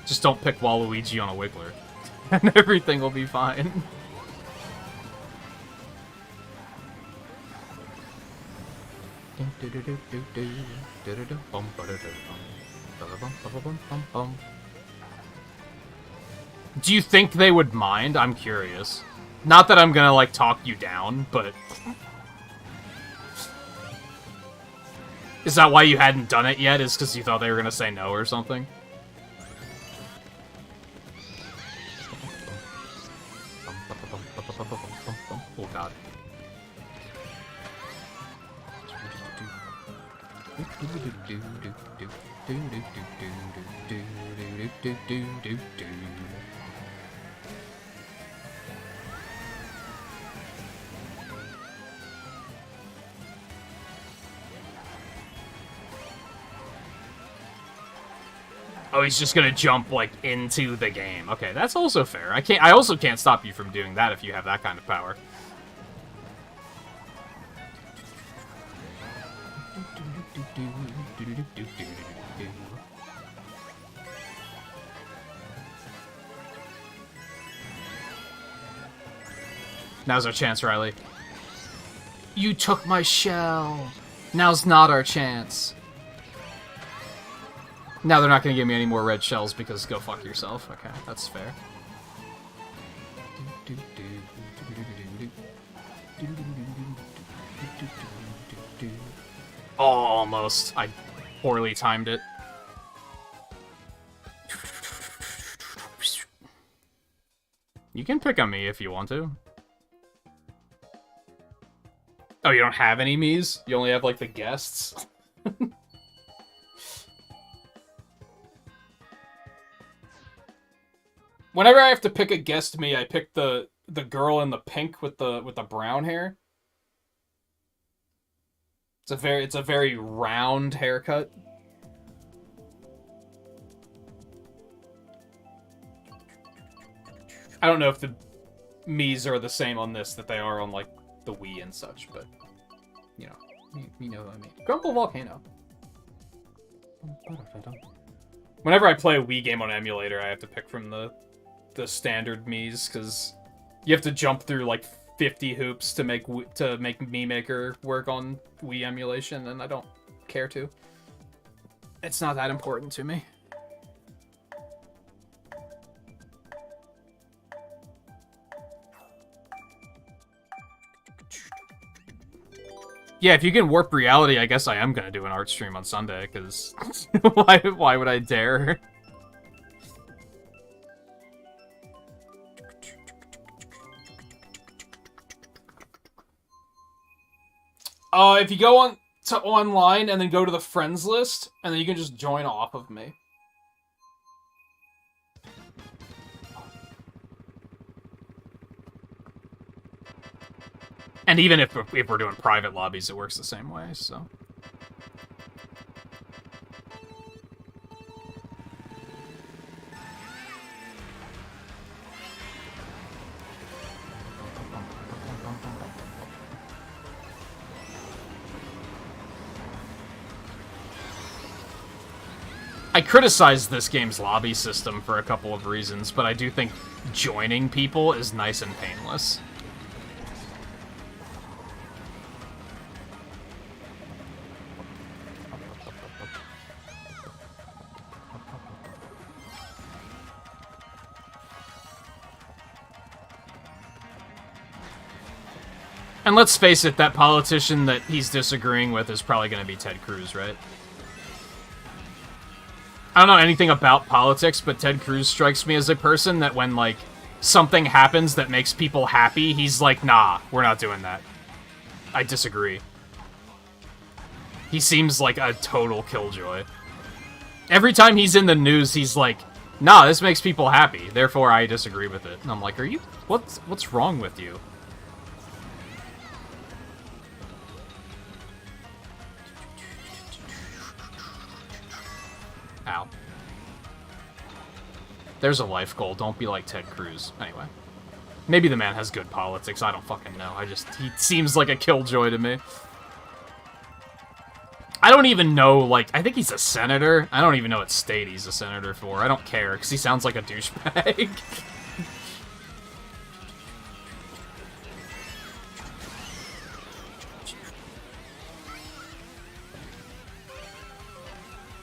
Just don't pick Waluigi on a Wiggler, and everything will be fine. Do you think they would mind? I'm curious. Not that I'm gonna, like, talk you down, but... Is that why you hadn't done it yet? Is because you thought they were gonna say no or something? Oh god. Oh, he's just gonna jump, like, into the game. Okay, that's also fair. I also can't stop you from doing that if you have that kind of power. Now's our chance, Riley. You took my shell. Now's not our chance. Now they're not going to give me any more red shells because go fuck yourself. Okay, that's fair. Oh, almost. I poorly timed it. You can pick on me if you want to. Oh, you don't have any Miis? You only have, like, the guests? Whenever I have to pick a guest Mii, I pick the girl in the pink with the brown hair. It's a very round haircut. I don't know if the Miis are the same on this that they are on, like, the Wii and such, but you know, you know what I mean. Grumble Volcano. Whenever I play a Wii game on emulator, I have to pick from the the standard Mii's, because you have to jump through like 50 hoops to make Mii Maker work on Wii emulation, and I don't care to. It's not that important to me. Yeah, if you can warp reality, I guess I am gonna do an art stream on Sunday, because why would I dare? If you go on to online and then go to the friends list, and then you can just join off of me. And even if we're doing private lobbies, it works the same way, so. I criticize this game's lobby system for a couple of reasons, but I do think joining people is nice and painless. And let's face it, that politician that he's disagreeing with is probably going to be Ted Cruz, right? I don't know anything about politics, but Ted Cruz strikes me as a person that when, like, something happens that makes people happy, he's like, nah, we're not doing that. I disagree. He seems like a total killjoy. Every time he's in the news, he's like, nah, this makes people happy, therefore I disagree with it. And I'm like, are you... What's wrong with you? Ow. There's a life goal. Don't be like Ted Cruz. Anyway. Maybe the man has good politics. I don't fucking know. He seems like a killjoy to me. I don't even know, like, I think he's a senator. I don't even know what state he's a senator for. I don't care, because he sounds like a douchebag.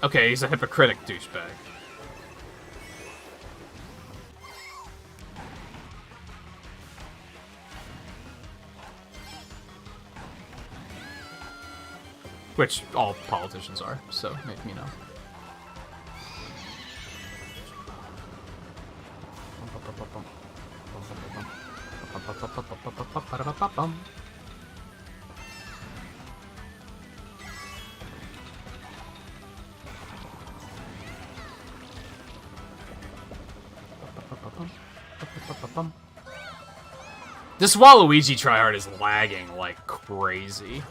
Okay, he's a hypocritic douchebag. Which all politicians are, so make me know. This Waluigi tryhard is lagging like crazy.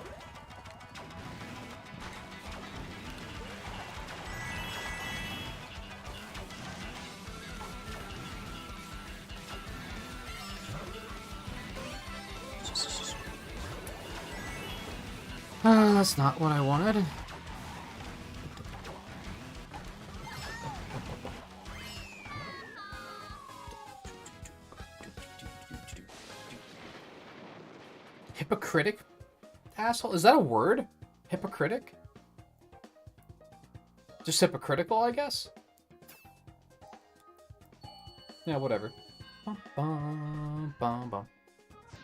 That's not what I wanted. Hypocritic? Asshole? Is that a word? Hypocritic? Just hypocritical, I guess? Yeah, whatever. Bum, bum, bum, bum.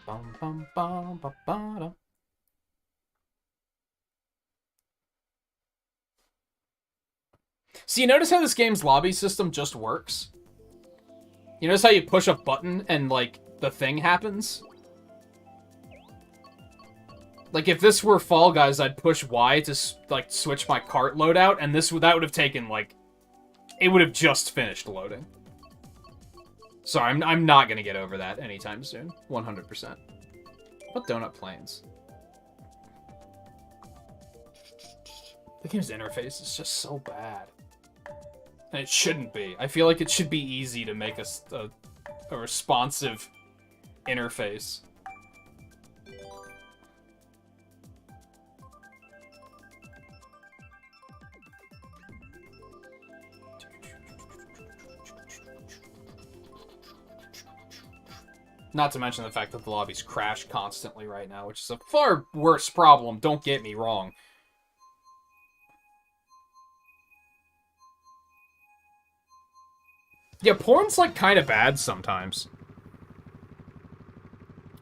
Bum, bum, bum, bum, bum, bum. So you notice how this game's lobby system just works? You notice how you push a button and, like, the thing happens? Like, if this were Fall Guys, I'd push Y to, like, switch my cart loadout, and that would have taken, like... It would have just finished loading. So I'm not gonna get over that anytime soon. 100%. What donut planes? The game's interface is just so bad. And it shouldn't be. I feel like it should be easy to make a responsive interface. Not to mention the fact that the lobbies crash constantly right now, which is a far worse problem, don't get me wrong. Yeah, porn's, like, kind of bad sometimes.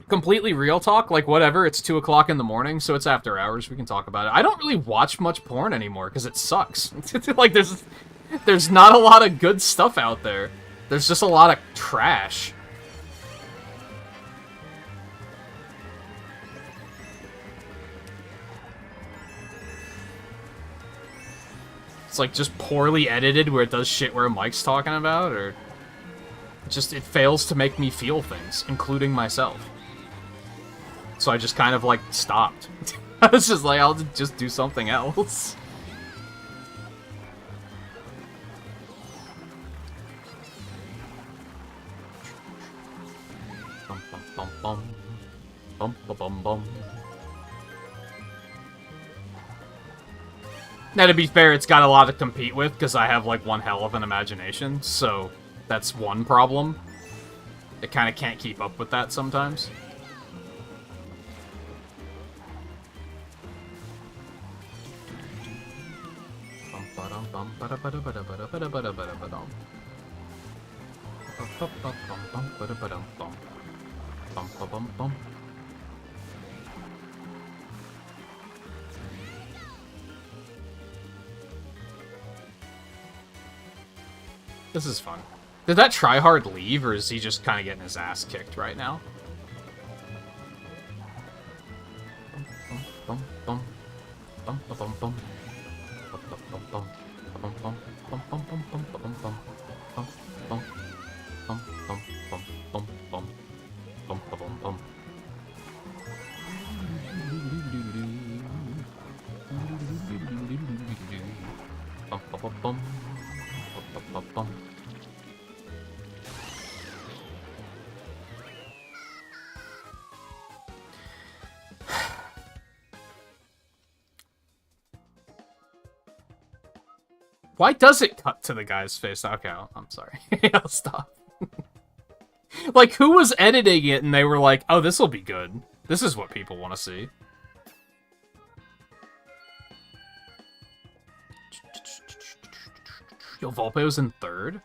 Completely real talk, like, whatever, it's 2 o'clock in the morning, so it's after hours, we can talk about it. I don't really watch much porn anymore, because it sucks. Like, there's not a lot of good stuff out there. There's just a lot of trash. It's like just poorly edited where it does shit where Mike's talking about, or just it fails to make me feel things, including myself. So I just kind of like stopped. I was just like, I'll just do something else. Bum bum bum bum. Bum bum bum bum. Now, to be fair, it's got a lot to compete with, because I have, like, one hell of an imagination, so that's one problem. It kind of can't keep up with that sometimes. This is fun. Did that tryhard leave, or is he just kind of getting his ass kicked right now? Why does it cut to the guy's face? Okay, I'm sorry. I'll stop. Like, who was editing it and they were like, oh, this'll be good. This is what people want to see. Yo, Volpe was in third?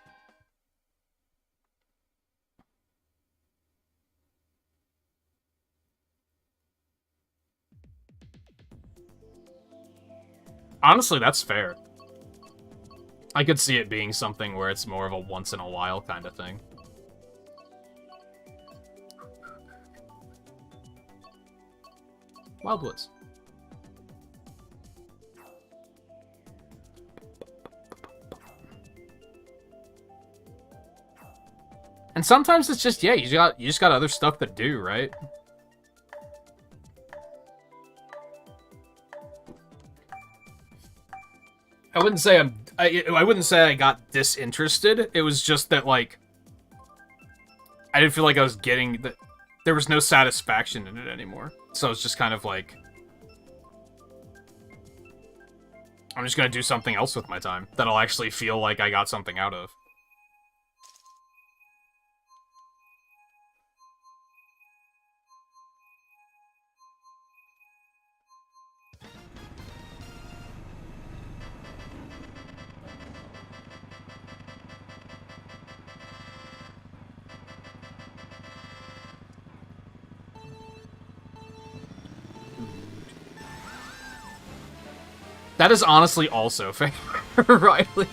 Honestly, that's fair. I could see it being something where it's more of a once-in-a-while kind of thing. Wildwoods. And sometimes it's just, yeah, you just got other stuff to do, right? I wouldn't say I wouldn't say I got disinterested. It was just that, like, I didn't feel like I was getting that. There was no satisfaction in it anymore. So it's just kind of like, I'm just gonna do something else with my time that I'll actually feel like I got something out of. That is honestly also fair, Riley.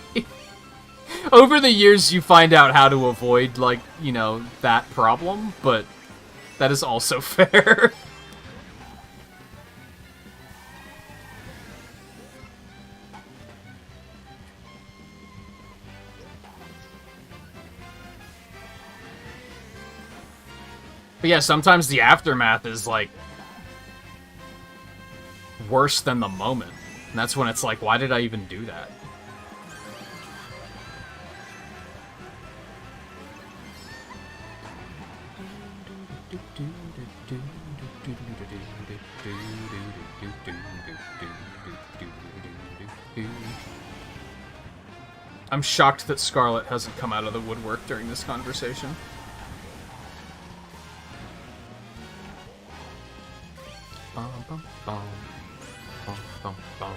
Over the years, you find out how to avoid, like, you know, that problem, but that is also fair. But yeah, sometimes the aftermath is, like, worse than the moment. And that's when it's like, why did I even do that? I'm shocked that Scarlet hasn't come out of the woodwork during this conversation. bum, bum, bum, bum.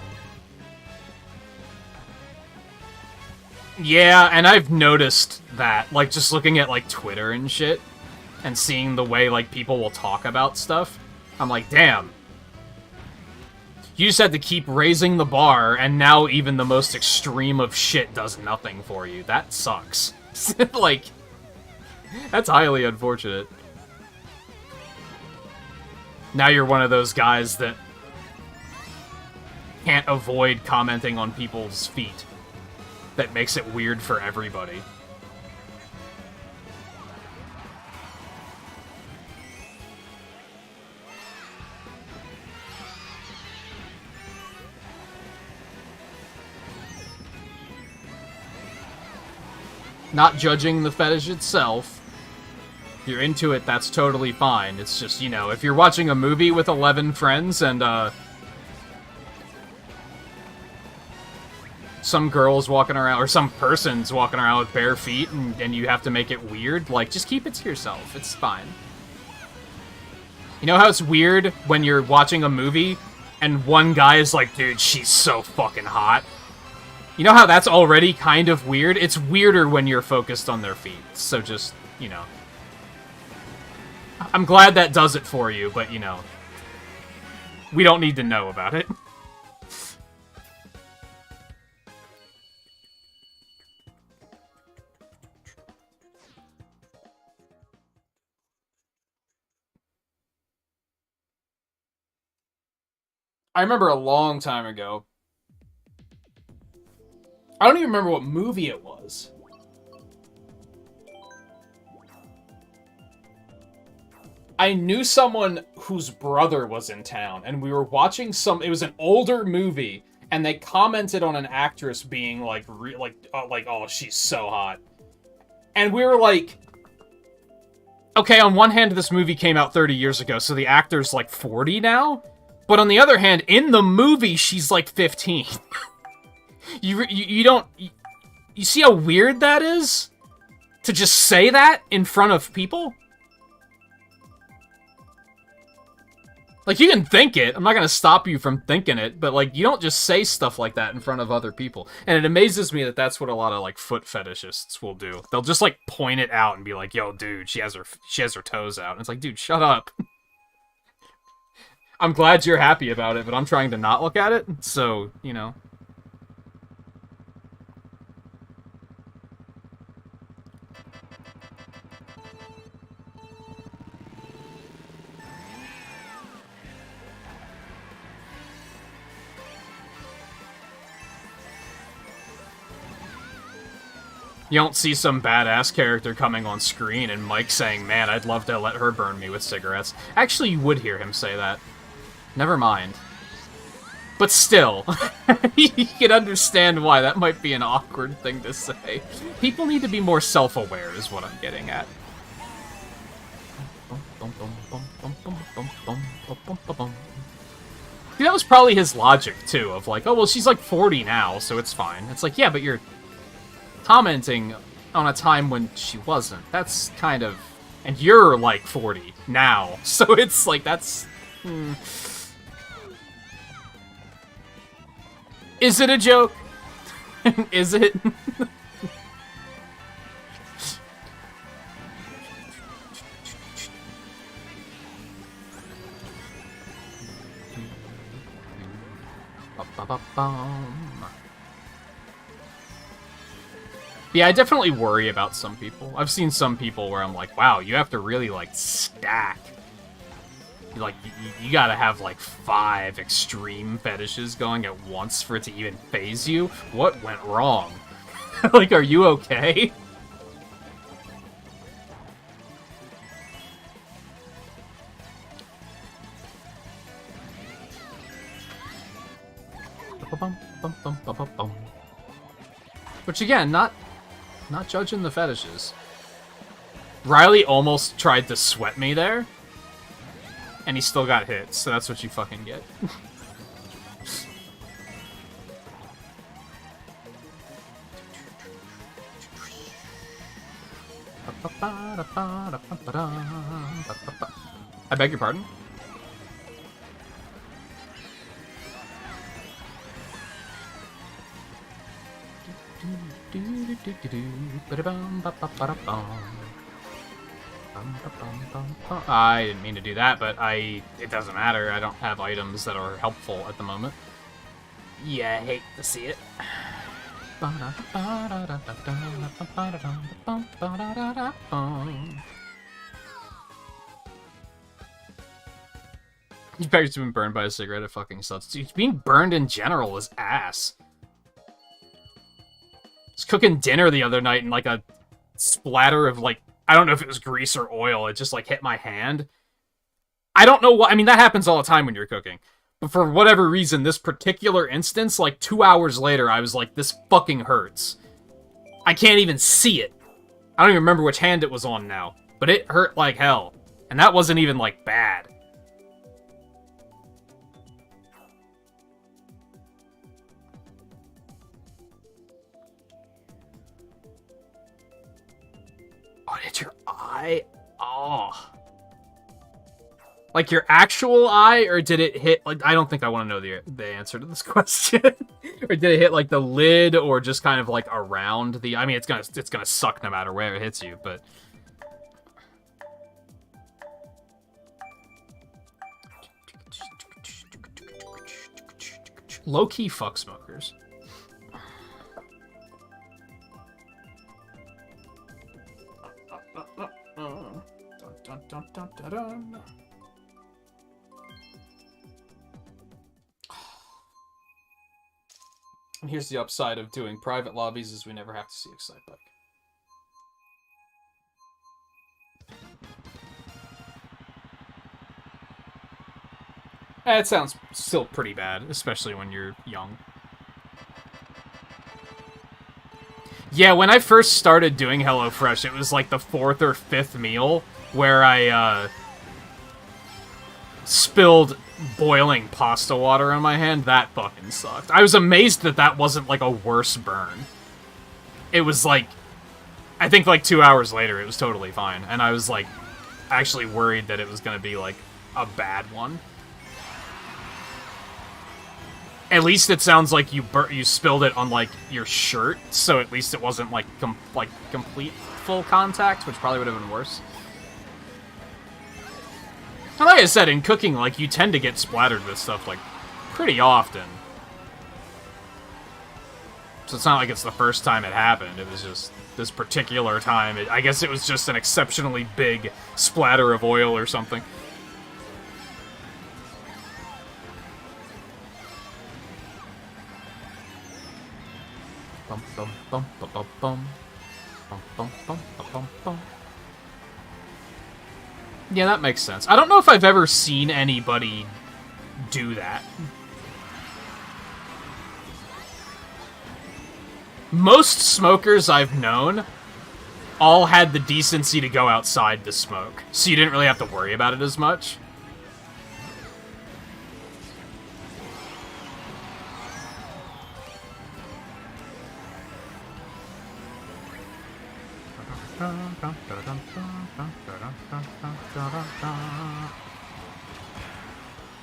Yeah, and I've noticed that, like, just looking at, like, Twitter and shit, and seeing the way, like, people will talk about stuff, I'm like, damn. You just had to keep raising the bar, and now even the most extreme of shit does nothing for you. That sucks. Like, that's highly unfortunate. Now you're one of those guys that can't avoid commenting on people's feet. That makes it weird for everybody. Not judging the fetish itself. If you're into it, that's totally fine. It's just, you know, if you're watching a movie with 11 friends and, some girl's walking around, or some person's walking around with bare feet, and you have to make it weird, like, just keep it to yourself. It's fine. You know how it's weird when you're watching a movie, and one guy is like, dude, she's so fucking hot? You know how that's already kind of weird? It's weirder when you're focused on their feet. So just, you know. I'm glad that does it for you, but, you know. We don't need to know about it. I remember a long time ago. I don't even remember what movie it was. I knew someone whose brother was in town, and we were watching it was an older movie, and they commented on an actress being like, oh, she's so hot. And we were like, okay, on one hand, this movie came out 30 years ago, so the actor's like 40 now? But on the other hand, in the movie, she's like 15. You don't... You see how weird that is? To just say that in front of people? Like, you can think it. I'm not gonna stop you from thinking it, but, like, you don't just say stuff like that in front of other people. And it amazes me that that's what a lot of, like, foot fetishists will do. They'll just, like, point it out and be like, yo, dude, she has her toes out. And it's like, dude, shut up. I'm glad you're happy about it, but I'm trying to not look at it, so, you know. You don't see some badass character coming on screen and Mike saying, man, I'd love to let her burn me with cigarettes. Actually, you would hear him say that. Never mind. But still, you can understand why that might be an awkward thing to say. People need to be more self-aware, is what I'm getting at. See, that was probably his logic, too, of like, oh, well, she's like 40 now, so it's fine. It's like, yeah, but you're commenting on a time when she wasn't. That's kind of... And you're like 40 now, so it's like, that's... Is it a joke? Is it? Yeah, I definitely worry about some people. I've seen some people where I'm like, wow, you have to really, like, stack. Like, you gotta have, like, 5 extreme fetishes going at once for it to even faze you? What went wrong? Like, are you okay? Which, again, not judging the fetishes. Riley almost tried to sweat me there. And he still got hit, so that's what you fucking get. I beg your pardon? I didn't mean to do that, but it doesn't matter. I don't have items that are helpful at the moment. Yeah, I hate to see it. Your parents have been burned by a cigarette, it fucking sucks. Dude, being burned in general is ass. I was cooking dinner the other night and like a splatter of like, I don't know if it was grease or oil, it just like hit my hand. I don't know what, I mean that happens all the time when you're cooking. But for whatever reason, this particular instance, like 2 hours later, I was like, this fucking hurts. I can't even see it. I don't even remember which hand it was on now. But it hurt like hell. And that wasn't even like bad. Oh, did your eye? Oh. Like your actual eye, or did it hit, like, I don't think I want to know the answer to this question. Or did it hit, like, the lid, or just kind of, like, around the, I mean, it's gonna suck no matter where it hits you, but... Low-key fuck smokers. Dun, dun, dun, dun, dun. And here's the upside of doing private lobbies is we never have to see Excitebike. It sounds still pretty bad, especially when you're young. Yeah, when I first started doing HelloFresh, it was like the 4th or 5th meal where I spilled boiling pasta water on my hand. That fucking sucked. I was amazed that that wasn't like a worse burn. It was like, I think like 2 hours later it was totally fine, and I was like actually worried that it was gonna be like a bad one. At least it sounds like you spilled it on like your shirt, so at least it wasn't like complete full contact, which probably would have been worse. And like I said, in cooking, like, you tend to get splattered with stuff, like, pretty often. So it's not like it's the first time it happened, it was just this particular time. I guess it was just an exceptionally big splatter of oil or something. Bum bum bum bum bum bum. Bum bum bum bum bum bum. Yeah, that makes sense. I don't know if I've ever seen anybody do that. Most smokers I've known all had the decency to go outside to smoke, so you didn't really have to worry about it as much.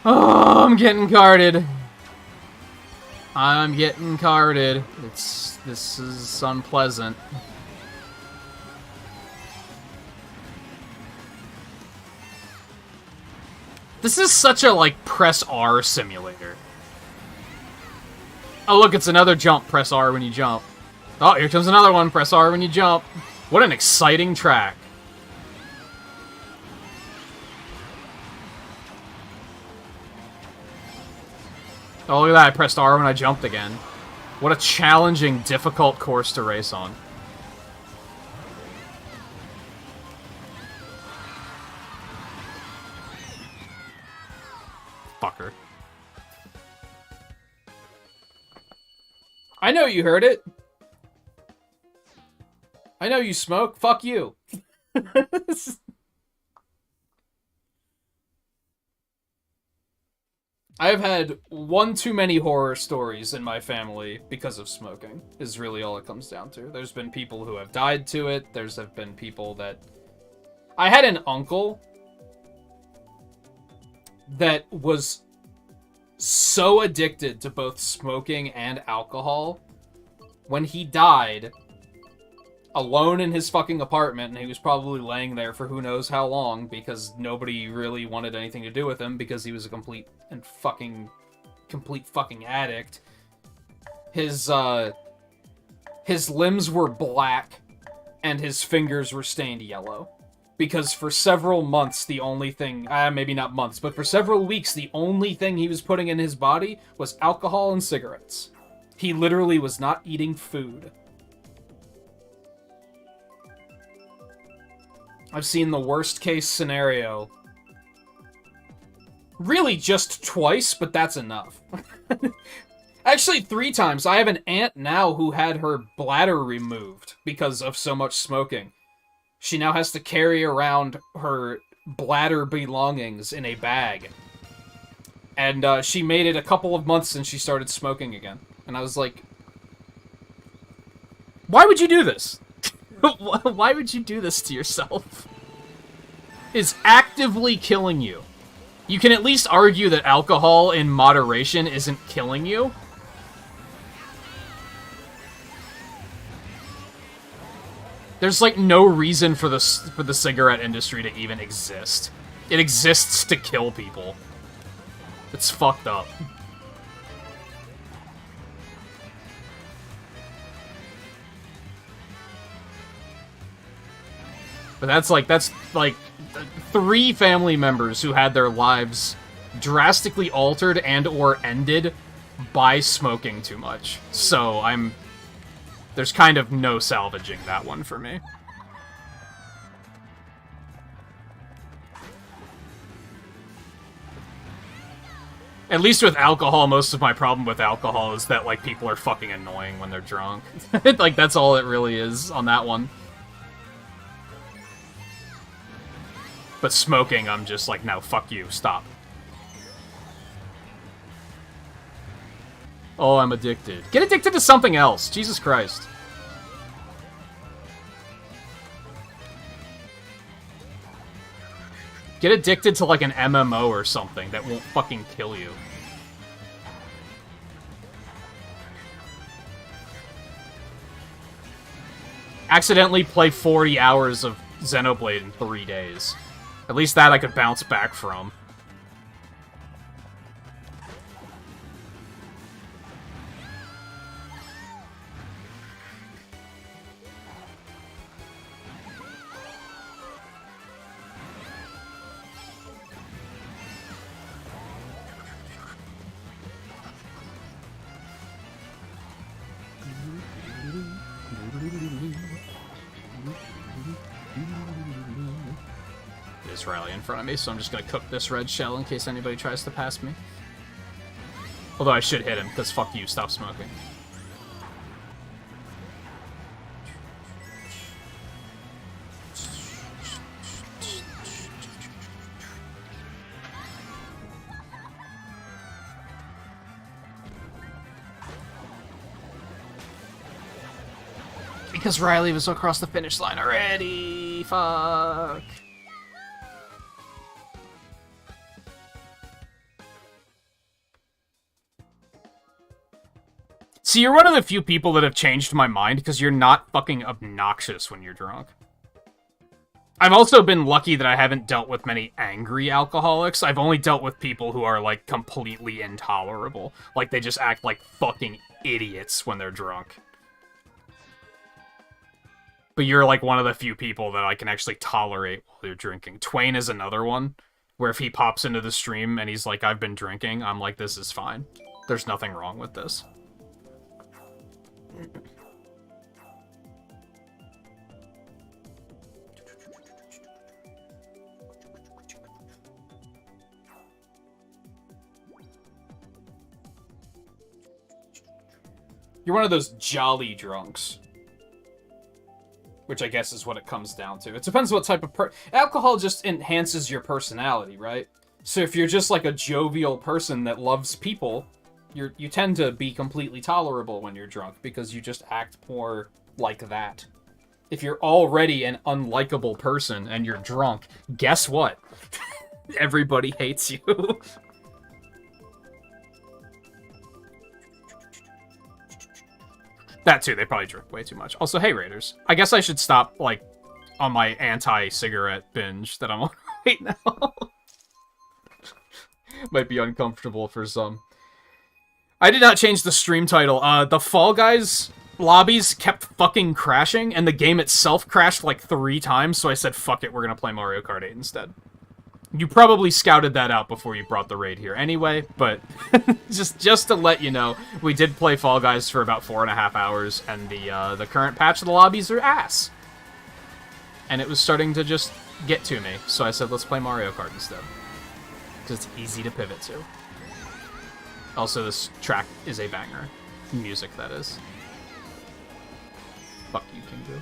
Oh, I'm getting carded. I'm getting carded. This is unpleasant. This is such a, like, press R simulator. Oh, look, it's another jump. Press R when you jump. Oh, here comes another one. Press R when you jump. What an exciting track. Oh, look at that. I pressed R when I jumped again. What a challenging, difficult course to race on. Fucker. I know you heard it. I know you smoke. Fuck you. I've had one too many horror stories in my family because of smoking, is really all it comes down to. There's been people who have died to it. There's been people that... I had an uncle that was so addicted to both smoking and alcohol. When he died, alone in his fucking apartment, and he was probably laying there for who knows how long because nobody really wanted anything to do with him because he was a complete fucking addict. His limbs were black and his fingers were stained yellow. Because for several months, the only thing... maybe not months, but for several weeks, the only thing he was putting in his body was alcohol and cigarettes. He literally was not eating food. I've seen the worst case scenario. Really just twice, but that's enough. Actually, 3 times. I have an aunt now who had her bladder removed because of so much smoking. She now has to carry around her bladder belongings in a bag. And she made it a couple of months since she started smoking again. And I was like, why would you do this? Why would you do this to yourself? It's actively killing you. You can at least argue that alcohol in moderation isn't killing you. There's like no reason for the cigarette industry to even exist. It exists to kill people. It's fucked up. But that's like 3 family members who had their lives drastically altered and or ended by smoking too much. So there's kind of no salvaging that one for me. At least with alcohol, most of my problem with alcohol is that, like, people are fucking annoying when they're drunk. Like, that's all it really is on that one. But smoking, I'm just like, no, fuck you, stop. Oh, I'm addicted. Get addicted to something else, Jesus Christ. Get addicted to, like, an MMO or something that won't fucking kill you. Accidentally play 40 hours of Xenoblade in 3 days. At least that I could bounce back from. There's Riley in front of me, so I'm just gonna cook this red shell in case anybody tries to pass me. Although I should hit him, because fuck you, stop smoking. Because Riley was across the finish line already. Fuck. See, you're one of the few people that have changed my mind because you're not fucking obnoxious when you're drunk. I've also been lucky that I haven't dealt with many angry alcoholics. I've only dealt with people who are, like, completely intolerable. Like, they just act like fucking idiots when they're drunk. But you're, like, one of the few people that I can actually tolerate while you're drinking. Twain is another one, where if he pops into the stream and he's like, I've been drinking, I'm like, this is fine. There's nothing wrong with this. You're one of those jolly drunks. Which I guess is what it comes down to. It depends what type of alcohol just enhances your personality, right? So if you're just like a jovial person that loves people, you tend to be completely tolerable when you're drunk because you just act more like that. If you're already an unlikable person and you're drunk, guess what? Everybody hates you. That too, they probably drink way too much. Also, hey Raiders, I guess I should stop, like, on my anti-cigarette binge that I'm on right now. Might be uncomfortable for some. I did not change the stream title. The Fall Guys lobbies kept fucking crashing, and the game itself crashed like 3 times, so I said, fuck it, we're gonna play Mario Kart 8 instead. You probably scouted that out before you brought the raid here anyway, but just to let you know, we did play Fall Guys for about 4.5 hours, and the current patch of the lobbies are ass. And it was starting to just get to me, so I said, let's play Mario Kart instead. Because it's easy to pivot to. Also, this track is a banger. Music, that is. Fuck you, Kingu.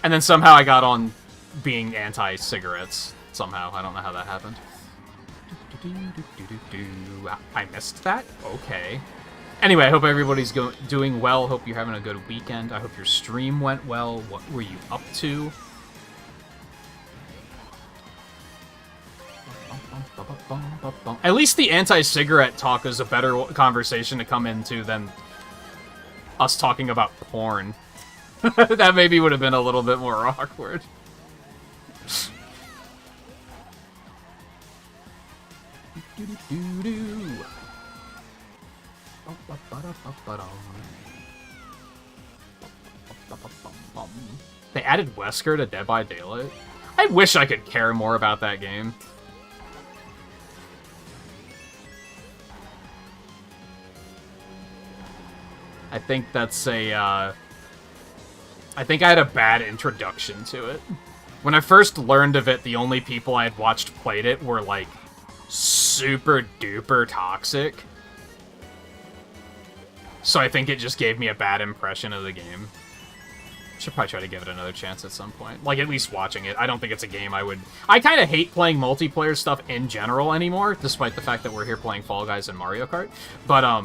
And then somehow I got on being anti-cigarettes. Somehow. I don't know how that happened. I missed that? Okay. Anyway, I hope everybody's doing well. Hope you're having a good weekend. I hope your stream went well. What were you up to? At least the anti-cigarette talk is a better conversation to come into than us talking about porn. That maybe would have been a little bit more awkward. They added Wesker to Dead by Daylight? I wish I could care more about that game. I think that's a, I think I had a bad introduction to it. When I first learned of it, the only people I had watched played it were, like, super duper toxic. So I think it just gave me a bad impression of the game. Should probably try to give it another chance at some point. Like, at least watching it. I don't think it's a game I would... I kind of hate playing multiplayer stuff in general anymore, despite the fact that we're here playing Fall Guys and Mario Kart. But, I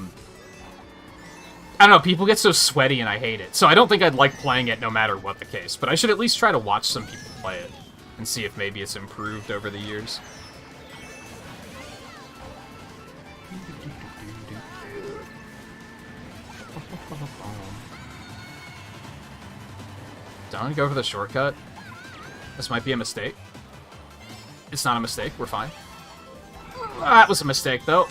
don't know, people get so sweaty and I hate it. So I don't think I'd like playing it no matter what the case. But I should at least try to watch some people play it and see if maybe it's improved over the years. Don't go for the shortcut. This might be a mistake. It's not a mistake, we're fine. That was a mistake, though.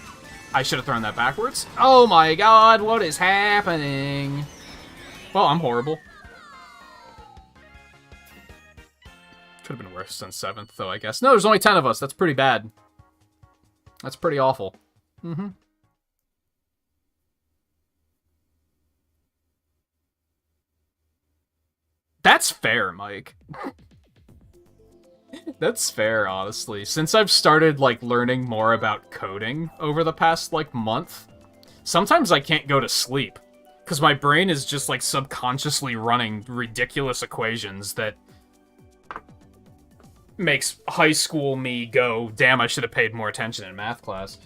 I should have thrown that backwards. Oh my god, what is happening? Well, I'm horrible. Could have been worse than 7th, though, I guess. No, there's only 10 of us. That's pretty bad. That's pretty awful. Mm-hmm. That's fair, Mike. That's fair, honestly. Since I've started, like, learning more about coding over the past, like, month, sometimes I can't go to sleep. Because my brain is just, like, subconsciously running ridiculous equations that makes high school me go, damn, I should have paid more attention in math class.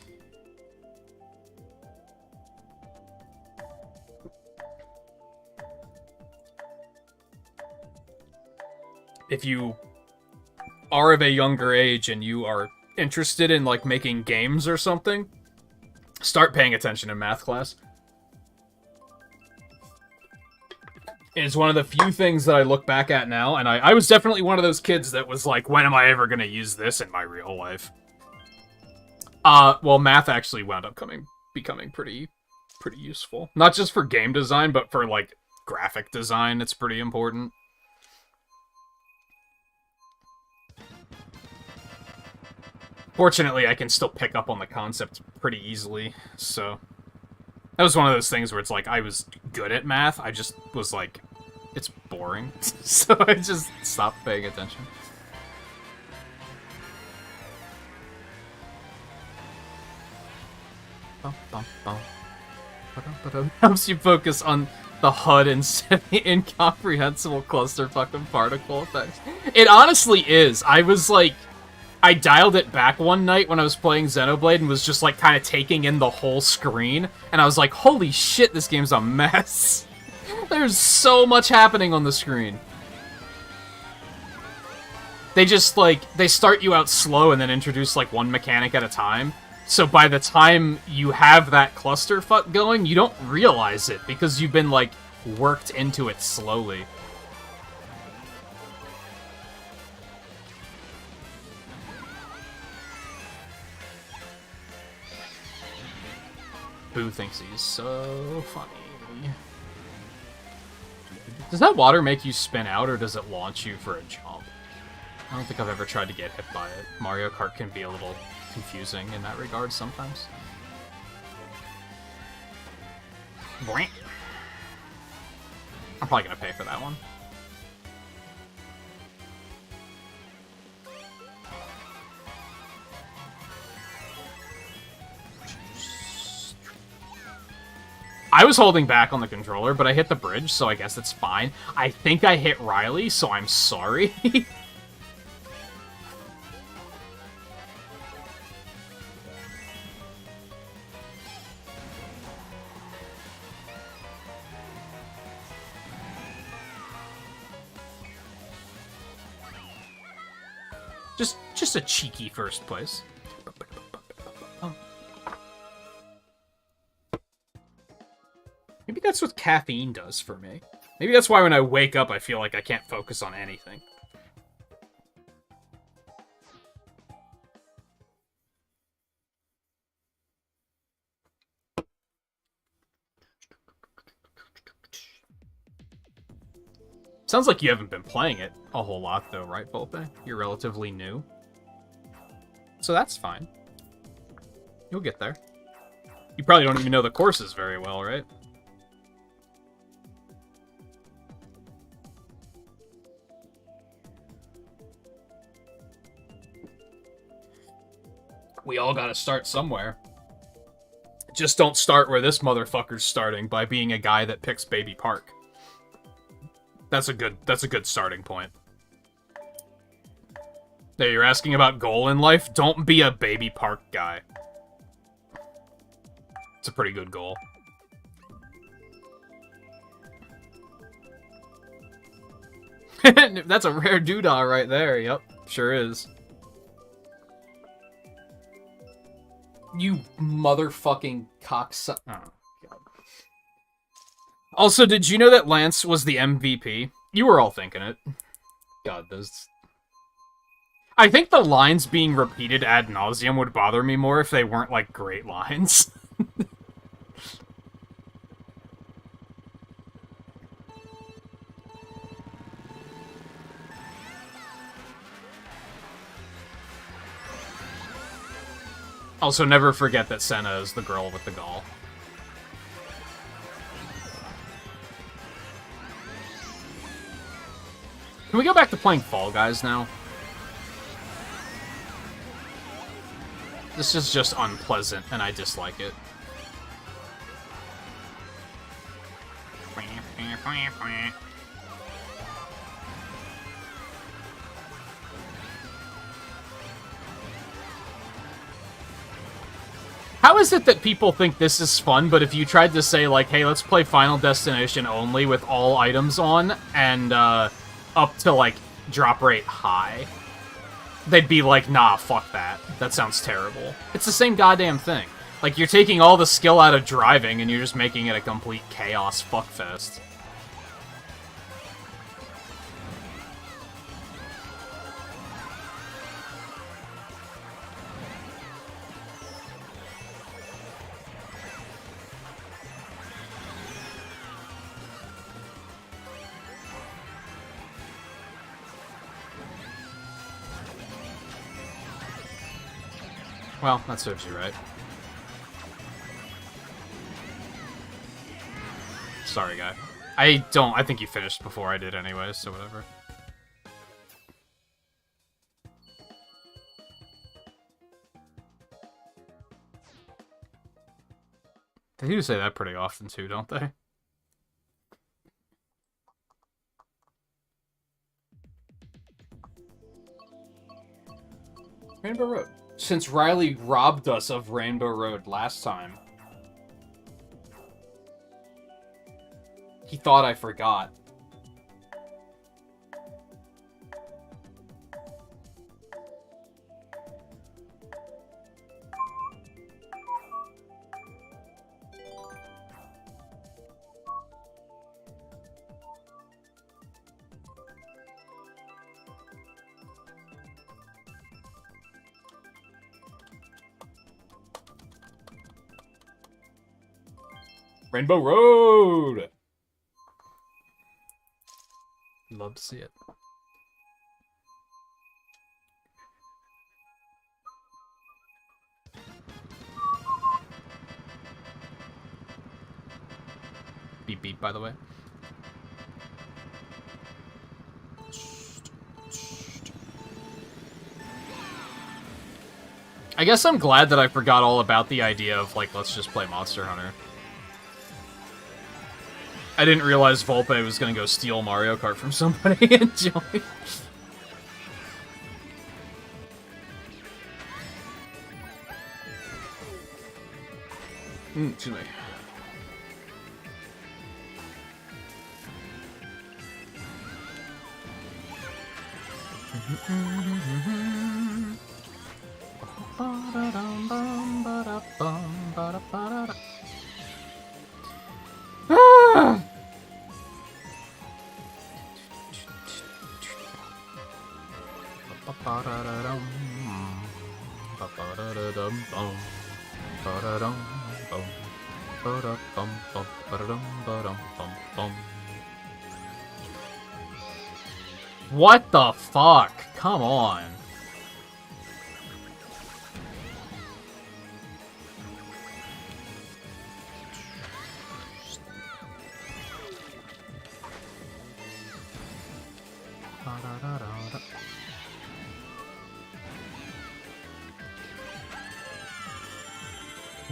If you are of a younger age and you are interested in, like, making games or something, start paying attention in math class. It is one of the few things that I look back at now, and I was definitely one of those kids that was like, when am I ever going to use this in my real life? Well, math actually wound up becoming pretty useful. Not just for game design, but for, like, graphic design, it's pretty important. Fortunately, I can still pick up on the concept pretty easily, so... That was one of those things where it's like, I was good at math, I just was like, it's boring. So I just stopped paying attention. Helps you focus on the HUD and semi-incomprehensible clusterfuck particle effects. It honestly is. I was like... I dialed it back one night when I was playing Xenoblade and was just, like, kind of taking in the whole screen. And I was like, holy shit, this game's a mess. There's so much happening on the screen. They just, like, they start you out slow and then introduce, like, one mechanic at a time. So by the time you have that clusterfuck going, you don't realize it because you've been, like, worked into it slowly. Boo thinks he's so funny. Does that water make you spin out, or does it launch you for a jump? I don't think I've ever tried to get hit by it. Mario Kart can be a little confusing in that regard sometimes. Boing. I'm probably gonna pay for that one. I was holding back on the controller, but I hit the bridge, so I guess it's fine. I think I hit Riley, so I'm sorry. Just a cheeky first place. Maybe that's what caffeine does for me. Maybe that's why when I wake up, I feel like I can't focus on anything. Sounds like you haven't been playing it a whole lot, though, right, Volpe? You're relatively new. So that's fine. You'll get there. You probably don't even know the courses very well, right? We all gotta start somewhere. Just don't start where this motherfucker's starting, by being a guy that picks Baby Park. That's a good starting point. Hey, you're asking about goal in life? Don't be a Baby Park guy. It's a pretty good goal. That's a rare doodah right there. Yep, sure is. You motherfucking cocksucker. Oh, God. Also, did you know that Lance was the MVP? You were all thinking it. God, those... I think the lines being repeated ad nauseum would bother me more if they weren't, like, great lines. Also, never forget that Senna is the girl with the gall. Can we go back to playing Fall Guys now? This is just unpleasant, and I dislike it. How is it that people think this is fun, but if you tried to say, like, hey, let's play Final Destination only with all items on, and, up to, like, drop rate high, they'd be like, nah, fuck that. That sounds terrible. It's the same goddamn thing. Like, you're taking all the skill out of driving, and you're just making it a complete chaos fuckfest. Well, that serves you right. Sorry, guy. I think you finished before I did anyways, so whatever. They do say that pretty often too, don't they? Rainbow Road. Since Riley robbed us of Rainbow Road last time. He thought I forgot. Rainbow Road! Love to see it. Beep beep, by the way. I guess I'm glad that I forgot all about the idea of, like, let's just play Monster Hunter. I didn't realize Volpe was gonna go steal Mario Kart from somebody and join. Excuse me. What the fuck? Come on.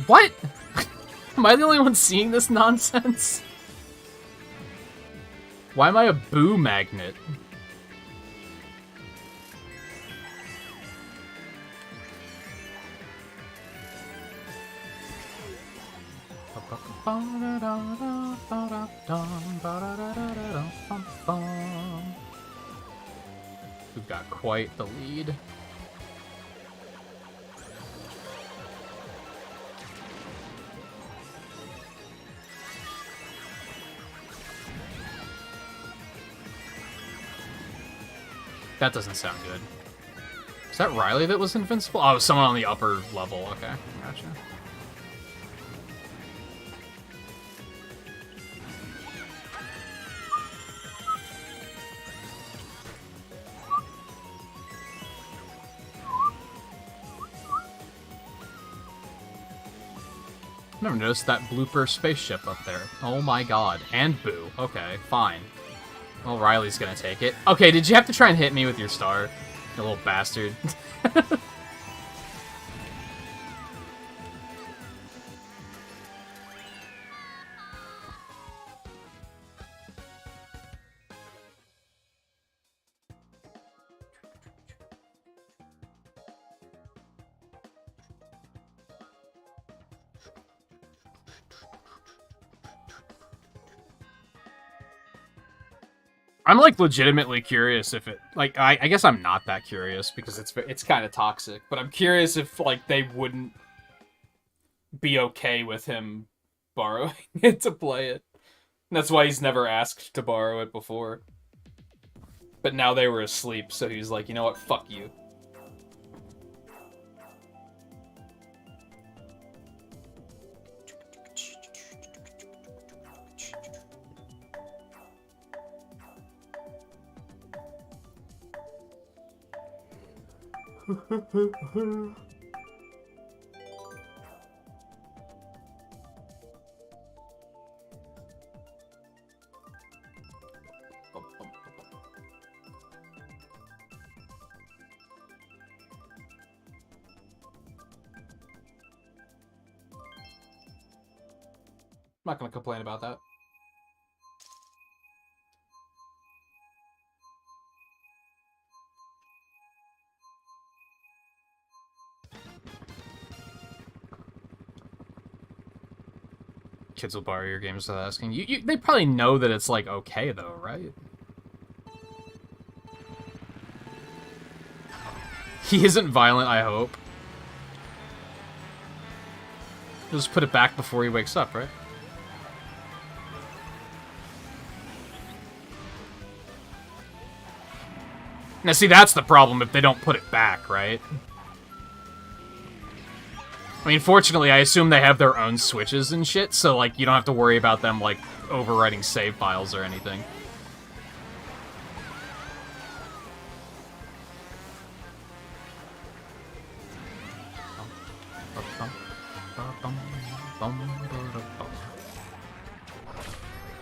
What? Am I the only one seeing this nonsense? Why am I a boo magnet? We've got quite the lead. That doesn't sound good. Is that Riley that was invincible? Oh, it was someone on the upper level. Okay, gotcha. Never noticed that blooper spaceship up there. Oh my god. And Boo. Okay, fine. Well, Riley's gonna take it. Okay, did you have to try and hit me with your star? You little bastard. I'm, like, legitimately curious if it... Like, I guess I'm not that curious, because it's kind of toxic, but I'm curious if, like, they wouldn't be okay with him borrowing it to play it. And that's why he's never asked to borrow it before. But now they were asleep, so he's like, you know what, fuck you. I'm not gonna complain about that. Kids will borrow your games without asking. They probably know that it's, like, okay, though, right? He isn't violent, I hope. He'll just put it back before he wakes up, right? Now, see, that's the problem if they don't put it back, right? I mean, fortunately, I assume they have their own switches and shit, so, like, you don't have to worry about them, like, overwriting save files or anything.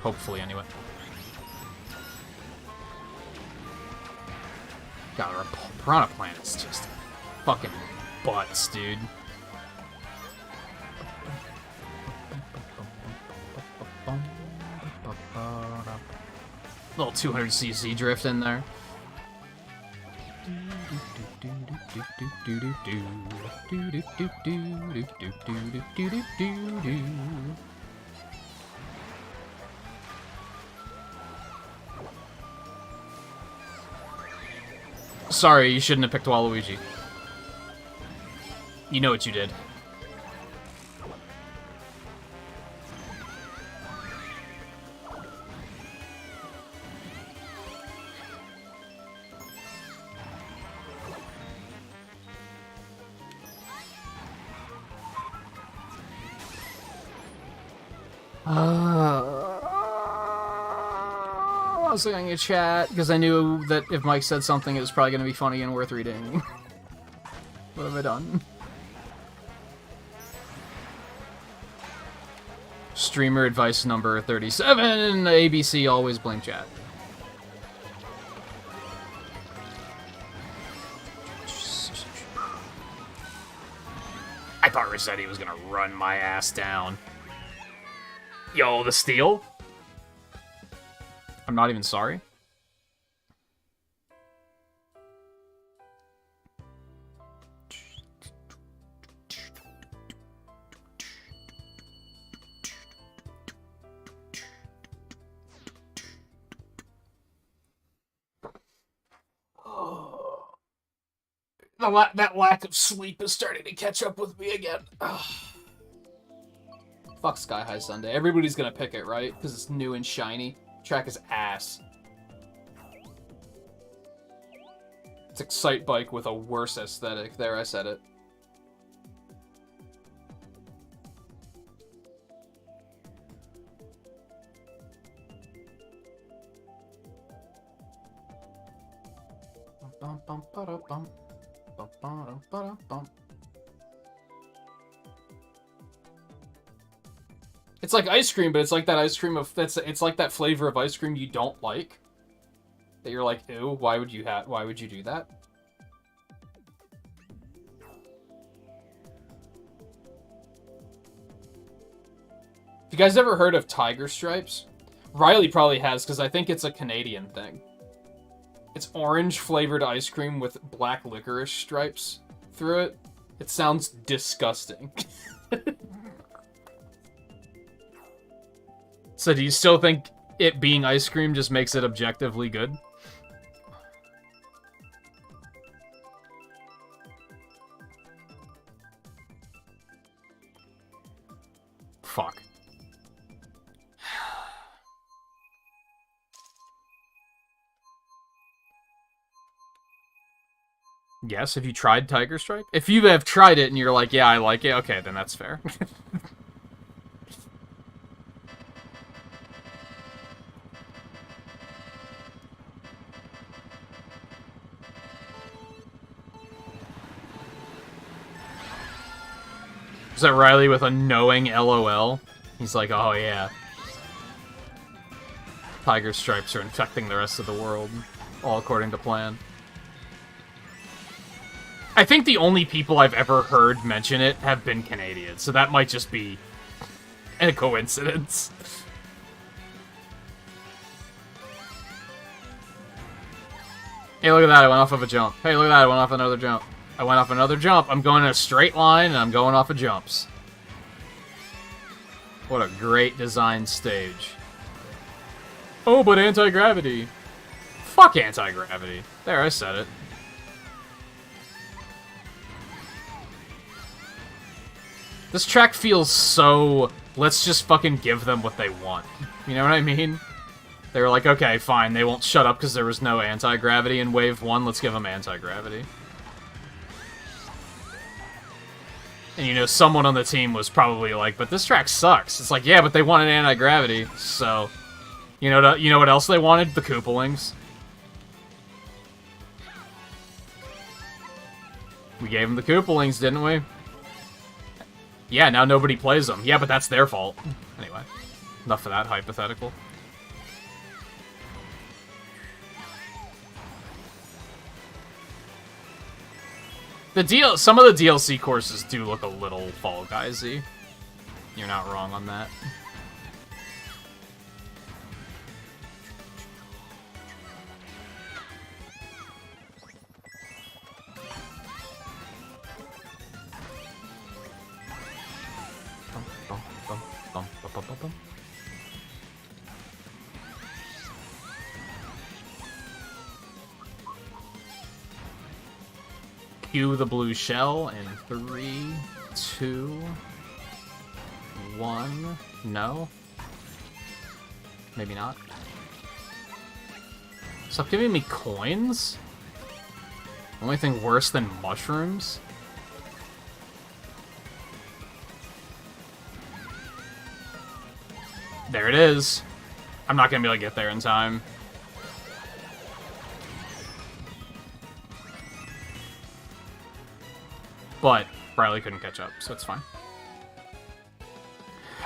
Hopefully, anyway. God, our Piranha Planet's just fucking butts, dude. Little 200cc drift in there. Sorry, you shouldn't have picked Waluigi. You know what you did. I was looking at chat because I knew that if Mike said something, it was probably going to be funny and worth reading. What have I done? Streamer advice number 37, ABC, always blame chat. I thought Rossetti was going to run my ass down. Yo, the steal? I'm not even sorry. That lack of sleep is starting to catch up with me again. Fuck Sky High Sunday. Everybody's gonna pick it, right? Because it's new and shiny. Track is ass. It's Excite Bike with a worse aesthetic. There, I said it. It's like ice cream, but it's like that ice cream of it's like that flavor of ice cream you don't like. That you're like, ew, why would you do that? Have you guys ever heard of Tiger Stripes? Riley probably has, because I think it's a Canadian thing. It's orange flavored ice cream with black licorice stripes through it. It sounds disgusting. So do you still think it being ice cream just makes it objectively good? Fuck. Yes, have you tried Tiger Stripe? If you have tried it and you're like, yeah, I like it, okay, then that's fair. Is that Riley with a knowing LOL? He's like, oh yeah. Tiger Stripes are infecting the rest of the world. All according to plan. I think the only people I've ever heard mention it have been Canadian, so that might just be a coincidence. Hey, look at that, I went off of a jump. Hey, look at that, I went off another jump. I went off another jump. I'm going in a straight line, and I'm going off of jumps. What a great design stage. Oh, but anti-gravity. Fuck anti-gravity. There, I said it. This track feels so... Let's just fucking give them what they want. You know what I mean? They were like, okay, fine, they won't shut up because there was no anti-gravity in Wave 1. Let's give them anti-gravity. And you know, someone on the team was probably like, but this track sucks. It's like, yeah, but they wanted anti-gravity, so... You know what else they wanted? The Koopalings. We gave them the Koopalings, didn't we? Yeah, now nobody plays them. Yeah, but that's their fault. Anyway, enough of that hypothetical. Some of the DLC courses do look a little Fall Guys-y. You're not wrong on that. Cue the blue shell in 3, 2, 1. No? Maybe not. Stop giving me coins? Only thing worse than mushrooms? There it is. I'm not gonna be able to get there in time. But Riley couldn't catch up, so it's fine.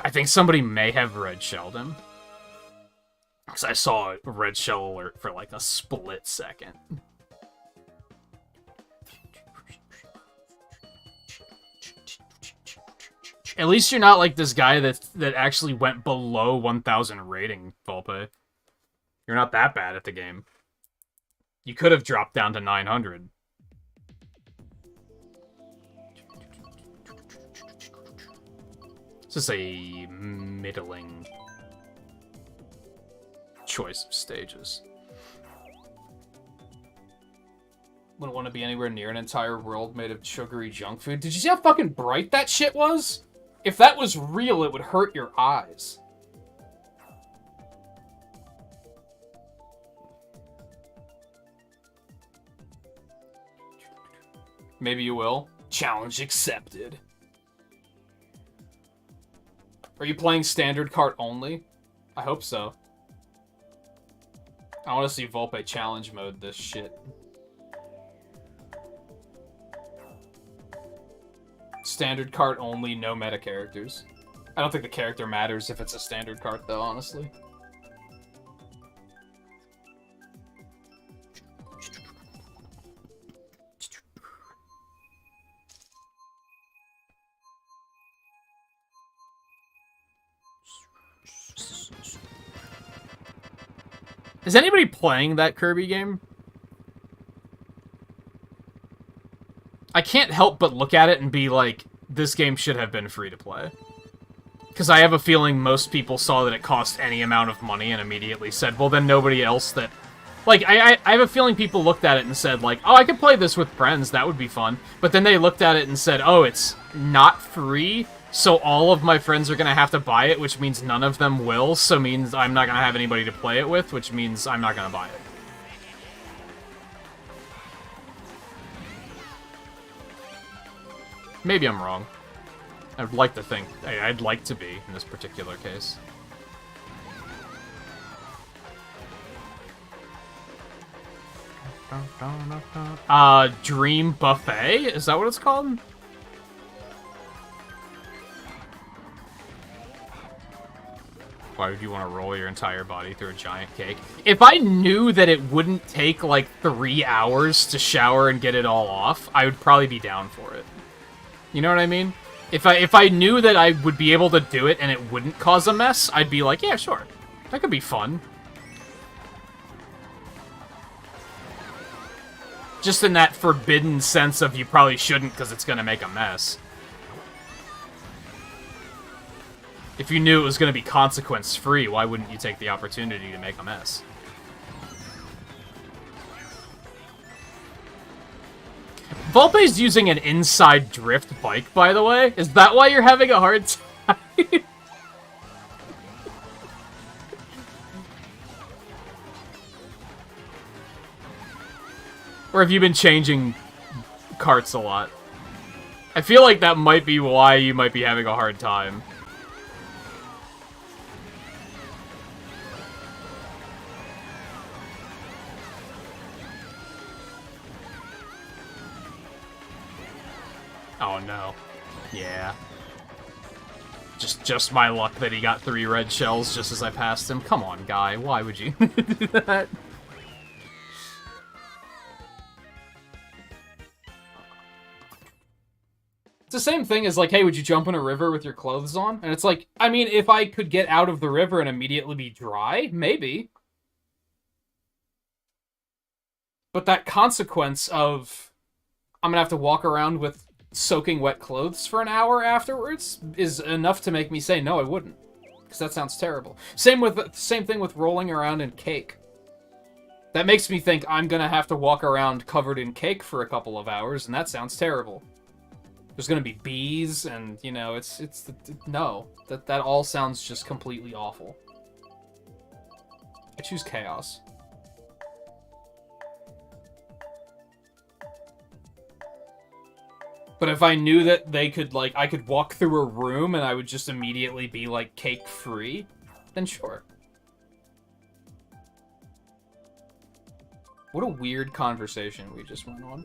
I think somebody may have red shelled him. Because I saw a red shell alert for like a split second. At least you're not like this guy that actually went below 1,000 rating, Volpe. You're not that bad at the game. You could have dropped down to 900. This is a middling choice of stages. Wouldn't want to be anywhere near an entire world made of sugary junk food. Did you see how fucking bright that shit was? If that was real, it would hurt your eyes. Maybe you will. Challenge accepted. Are you playing standard Kart only? I hope so. I want to see Volpe challenge mode this shit. Standard Kart only, no meta characters. I don't think the character matters if it's a standard Kart though, honestly. Is anybody playing that Kirby game? I can't help but look at it and be like, this game should have been free to play. Because I have a feeling most people saw that it cost any amount of money and immediately said, well, then nobody else that... Like, I have a feeling people looked at it and said, like, oh, I could play this with friends, that would be fun. But then they looked at it and said, oh, it's not free, so all of my friends are going to have to buy it, which means none of them will, so means I'm not going to have anybody to play it with, which means I'm not going to buy it. Maybe I'm wrong. I'd like to think. I'd like to be, in this particular case. Dream Buffet? Is that what it's called? Why would you want to roll your entire body through a giant cake? If I knew that it wouldn't take, like, 3 hours to shower and get it all off, I would probably be down for it. You know what I mean? If I knew that I would be able to do it and it wouldn't cause a mess, I'd be like, yeah, sure. That could be fun. Just in that forbidden sense of you probably shouldn't because it's going to make a mess. If you knew it was going to be consequence-free, why wouldn't you take the opportunity to make a mess? Volpe's using an inside drift bike, by the way. Is that why you're having a hard time? Or have you been changing carts a lot? I feel like that might be why you might be having a hard time. Oh no. Yeah. Just my luck that he got 3 red shells just as I passed him. Come on, guy. Why would you do that? It's the same thing as like, hey, would you jump in a river with your clothes on? And it's like, I mean, if I could get out of the river and immediately be dry, maybe. But that consequence of I'm gonna have to walk around with soaking wet clothes for an hour afterwards is enough to make me say no, I wouldn't, because that sounds terrible. Same thing with rolling around in cake. That makes me think I'm gonna have to walk around covered in cake for a couple of hours, and that sounds terrible. There's gonna be bees, and you know, no, that all sounds just completely awful. I choose chaos. But if I knew that they could, like, I could walk through a room and I would just immediately be, like, cake-free, then sure. What a weird conversation we just went on.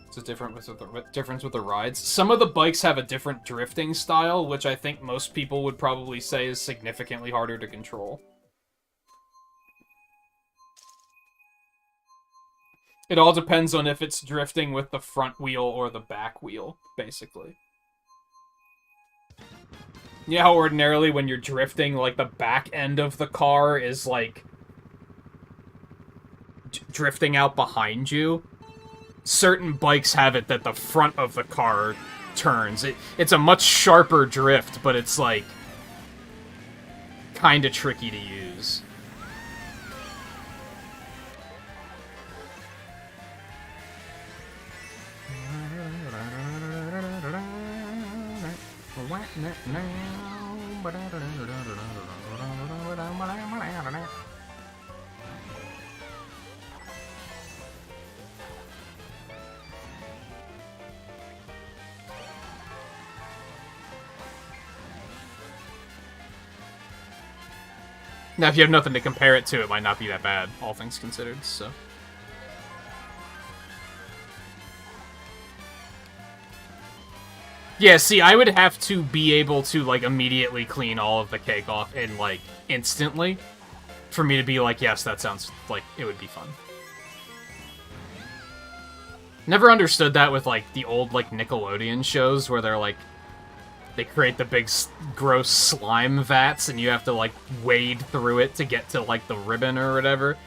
It's a difference with the rides. Some of the bikes have a different drifting style, which I think most people would probably say is significantly harder to control. It all depends on if it's drifting with the front wheel or the back wheel, basically. You know how ordinarily when you're drifting, like, the back end of the car is, like, drifting out behind you? Certain bikes have it that the front of the car turns. It's a much sharper drift, but it's, like, kinda tricky to use. Now, if you have nothing to compare it to, it might not be that bad, all things considered, so... Yeah, see, I would have to be able to, like, immediately clean all of the cake off and, like, instantly for me to be like, yes, that sounds like it would be fun. Never understood that with, like, the old, like, Nickelodeon shows where they're, like, they create the big, gross slime vats and you have to, like, wade through it to get to, like, the ribbon or whatever.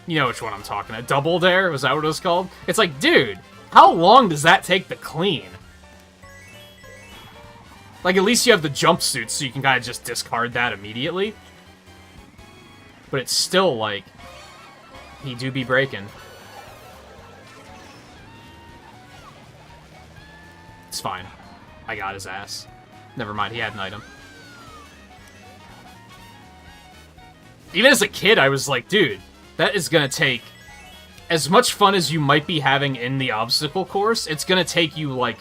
You know which one I'm talking about. Double Dare? Was that what it was called? It's like, dude, how long does that take to clean? Like, at least you have the jumpsuit, so you can kind of just discard that immediately. But it's still, like, he do be breaking. It's fine. I got his ass. Never mind, he had an item. Even as a kid, I was like, dude, that is gonna take... As much fun as you might be having in the obstacle course, it's gonna take you, like,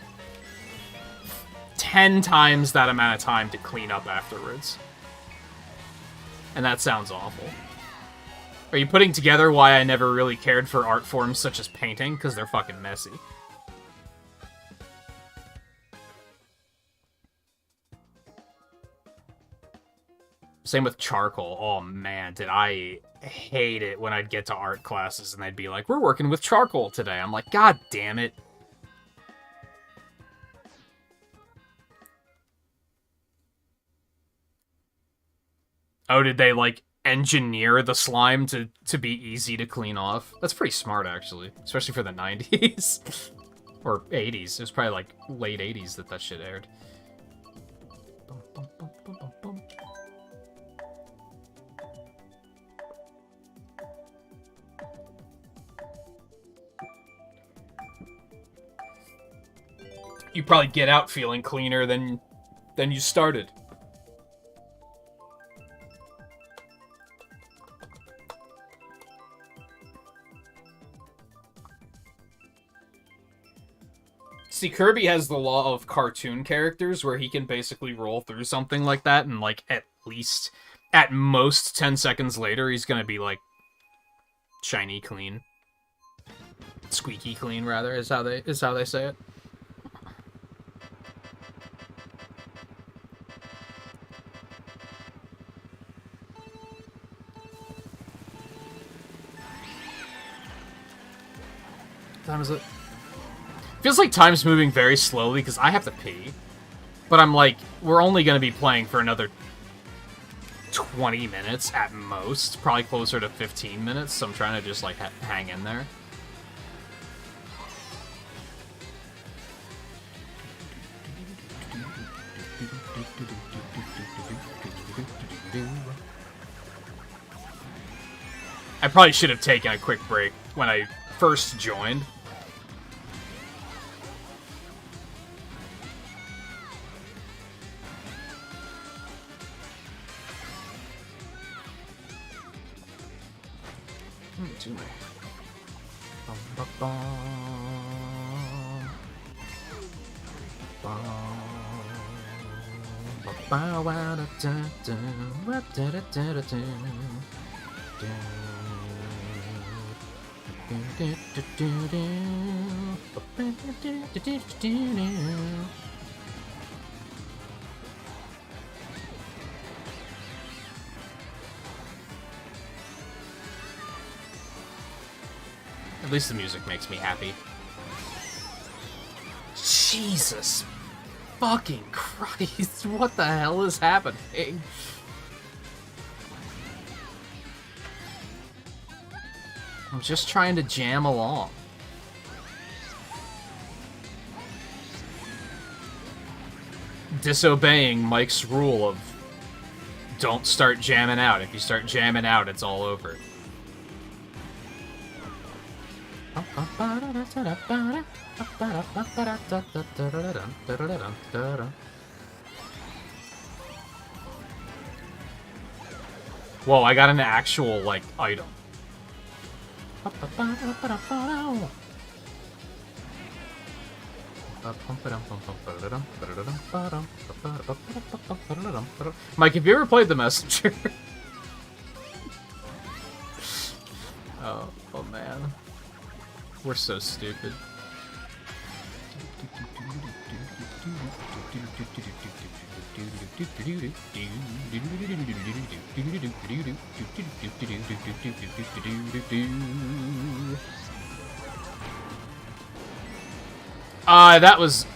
10 times that amount of time to clean up afterwards. And that sounds awful. Are you putting together why I never really cared for art forms such as painting? Because they're fucking messy. Same with charcoal. Oh man, did I hate it when I'd get to art classes and they'd be like, we're working with charcoal today. I'm like, god damn it. Oh, did they, like, engineer the slime to be easy to clean off? That's pretty smart, actually. Especially for the 90s. Or 80s. It was probably, like, late 80s that shit aired. You probably get out feeling cleaner than you started. See, Kirby has the law of cartoon characters where he can basically roll through something like that and, like, at most 10 seconds later, he's gonna be, like, shiny clean. Squeaky clean, rather, is how they say it. What time is it? Feels like time's moving very slowly because I have to pee. But I'm like, we're only going to be playing for another 20 minutes at most. Probably closer to 15 minutes, so I'm trying to just, like, hang in there. I probably should have taken a quick break when I first joined. To me. At least the music makes me happy. Jesus fucking Christ, what the hell is happening? I'm just trying to jam along. Disobeying Mike's rule of don't start jamming out. If you start jamming out, it's all over. Whoa, I got an actual, like, item. Mike, have you ever played The Messenger? Oh man. We're so stupid. That was...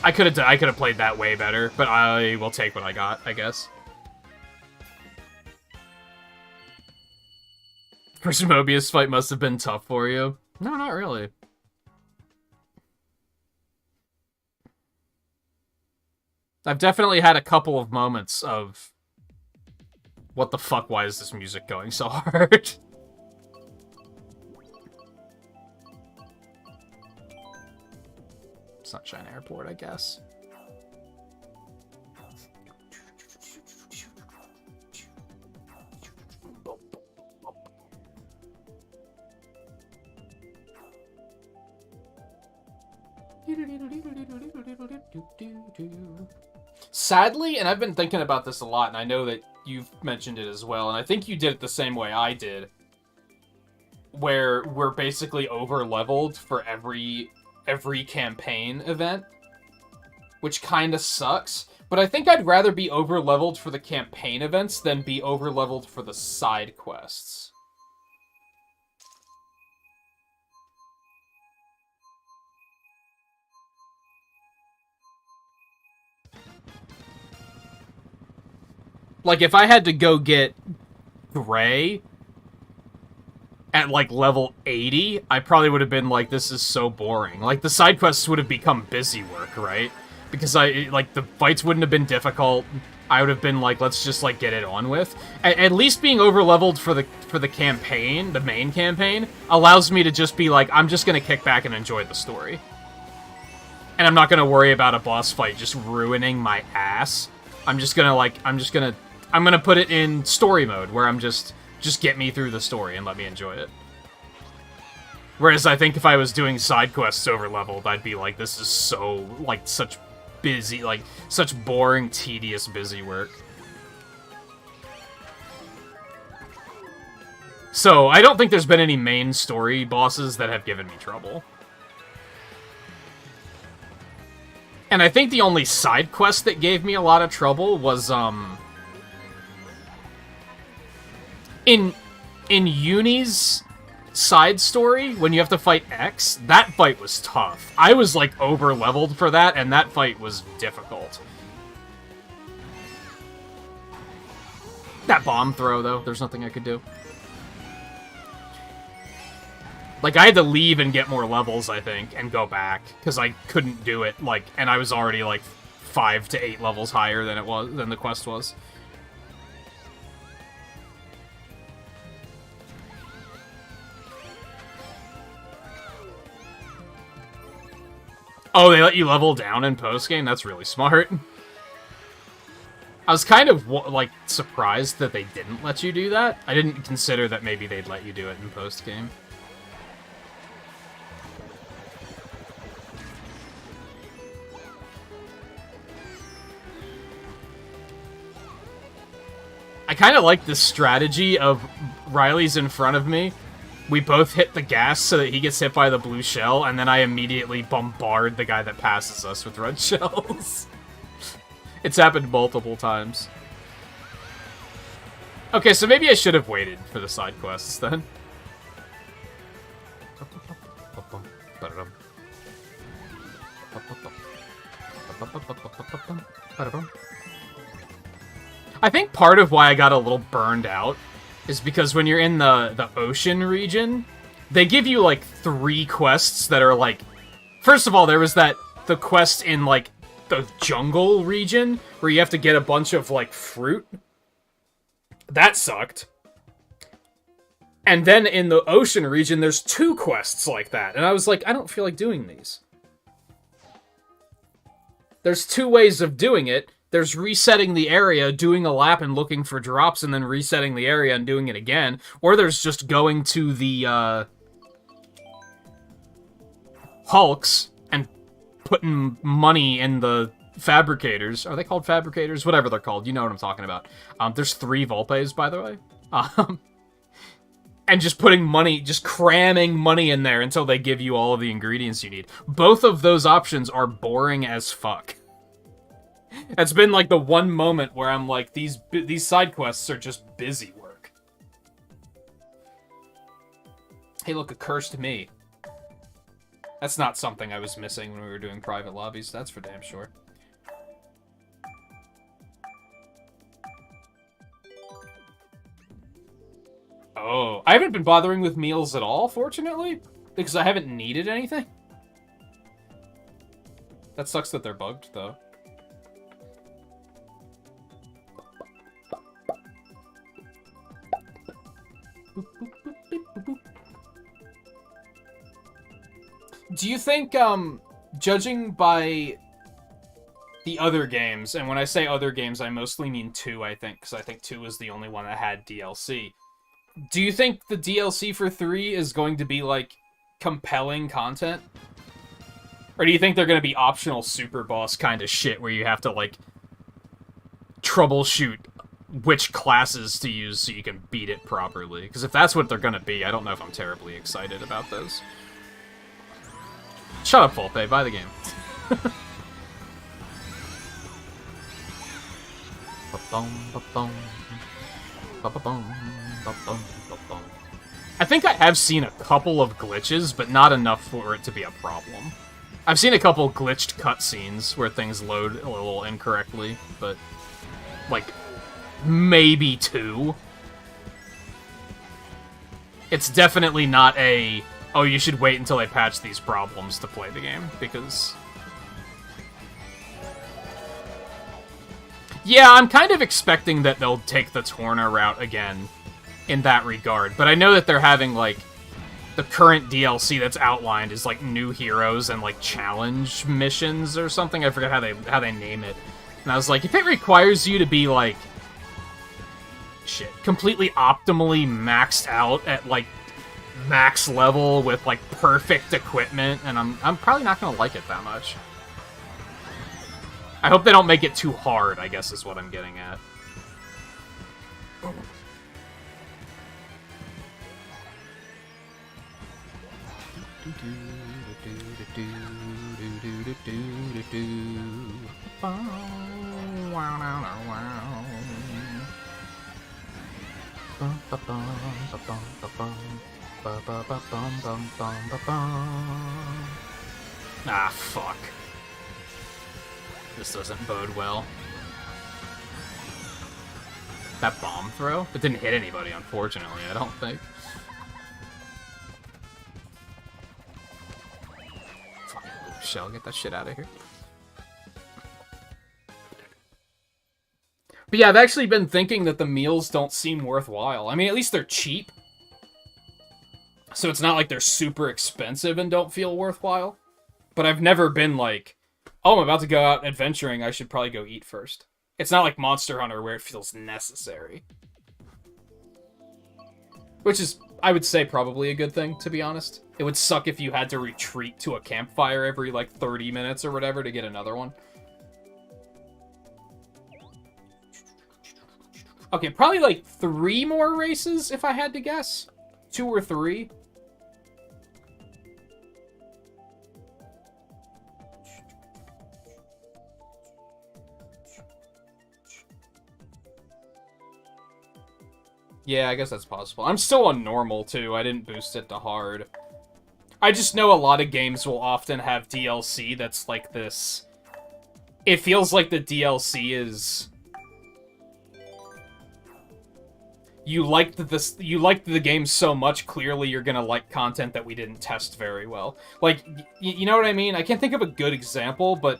I could have played that way better, but I will take what I got, I guess. First Mobius fight must have been tough for you. No, not really. I've definitely had a couple of moments of... What the fuck, why is this music going so hard? Sunshine Airport, I guess. Sadly, and I've been thinking about this a lot, and I know that you've mentioned it as well, and I think you did it the same way I did, where we're basically over-leveled for every campaign event, which kind of sucks, but I think I'd rather be over-leveled for the campaign events than be over-leveled for the side quests. Like, if I had to go get Gray at, like, level 80, I probably would have been like, this is so boring. Like, the side quests would have become busy work, right? Because, the fights wouldn't have been difficult. I would have been like, let's just, like, get it on with. At least being over-leveled for the campaign, the main campaign, allows me to just be like, I'm just gonna kick back and enjoy the story. And I'm not gonna worry about a boss fight just ruining my ass. I'm gonna put it in story mode, where I'm just get me through the story and let me enjoy it. Whereas I think if I was doing side quests over leveled, I'd be like, this is so, like, such busy, like, such boring, tedious, busy work. So, I don't think there's been any main story bosses that have given me trouble. And I think the only side quest that gave me a lot of trouble was, in Uni's side story, when you have to fight X, that fight was tough. I was, like, over-leveled for that, and that fight was difficult. That bomb throw, though, there's nothing I could do. Like, I had to leave and get more levels, I think, and go back, because I couldn't do it, like, and I was already, like, 5 to 8 levels higher than the quest was. Oh, they let you level down in post-game? That's really smart. I was kind of, like, surprised that they didn't let you do that. I didn't consider that maybe they'd let you do it in post-game. I kind of like this strategy of Riley's in front of me. We both hit the gas so that he gets hit by the blue shell, and then I immediately bombard the guy that passes us with red shells. It's happened multiple times. Okay, so maybe I should have waited for the side quests then. I think part of why I got a little burned out is because when you're in the ocean region, they give you, like, 3 quests that are, like... First of all, there was the quest in, like, the jungle region, where you have to get a bunch of, like, fruit. That sucked. And then in the ocean region, there's 2 quests like that, and I was like, I don't feel like doing these. There's 2 ways of doing it. There's resetting the area, doing a lap and looking for drops, and then resetting the area and doing it again. Or there's just going to the, hulks and putting money in the fabricators. Are they called fabricators? Whatever they're called. You know what I'm talking about. There's 3 Volpes, by the way. And just putting money, just cramming money in there until they give you all of the ingredients you need. Both of those options are boring as fuck. It's been, like, the one moment where I'm like, these side quests are just busy work. Hey, look, a cursed me. That's not something I was missing when we were doing private lobbies, that's for damn sure. Oh, I haven't been bothering with meals at all, fortunately, because I haven't needed anything. That sucks that they're bugged, though. Do you think, judging by the other games, and when I say other games, I mostly mean 2, I think, because I think 2 was the only one that had DLC. Do you think the DLC for 3 is going to be, like, compelling content? Or do you think they're going to be optional super boss kind of shit where you have to, like, troubleshoot which classes to use so you can beat it properly? Because if that's what they're going to be, I don't know if I'm terribly excited about those. Shut up, Volpe. Buy the game. I think I have seen a couple of glitches, but not enough for it to be a problem. I've seen a couple glitched cutscenes where things load a little incorrectly, but, like, maybe 2. It's definitely not a, oh, you should wait until they patch these problems to play the game, because... Yeah, I'm kind of expecting that they'll take the Torna route again in that regard, but I know that they're having, like, the current DLC that's outlined is, like, new heroes and, like, challenge missions or something. I forget how they name it. And I was like, if it requires you to be, like, completely optimally maxed out at, like, max level with like perfect equipment, and I'm probably not gonna like it that much. I hope they don't make it too hard, I guess is what I'm getting at. Ah, fuck. This doesn't bode well. That bomb throw? It didn't hit anybody, unfortunately, I don't think. Fucking shell, get that shit out of here. But yeah, I've actually been thinking that the meals don't seem worthwhile. I mean, at least they're cheap. So it's not like they're super expensive and don't feel worthwhile. But I've never been like, oh, I'm about to go out adventuring, I should probably go eat first. It's not like Monster Hunter where it feels necessary. Which is, I would say, probably a good thing, to be honest. It would suck if you had to retreat to a campfire every, like, 30 minutes or whatever to get another one. Okay, probably, like, 3 more races, if I had to guess. 2 or 3. Yeah, I guess that's possible. I'm still on normal, too. I didn't boost it to hard. I just know a lot of games will often have DLC that's like this. It feels like the DLC is... You liked the game so much, clearly you're gonna like content that we didn't test very well. Like, you know what I mean? I can't think of a good example, but...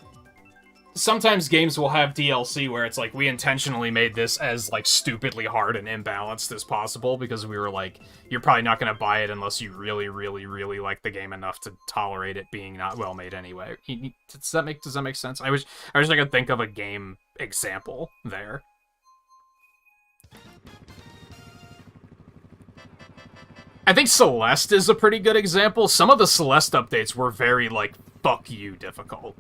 Sometimes games will have DLC where it's like, we intentionally made this as, like, stupidly hard and imbalanced as possible because we were like, you're probably not going to buy it unless you really, really, really like the game enough to tolerate it being not well made anyway. Does that make sense? I wish I could think of a game example there. I think Celeste is a pretty good example. Some of the Celeste updates were very, like, fuck you difficult.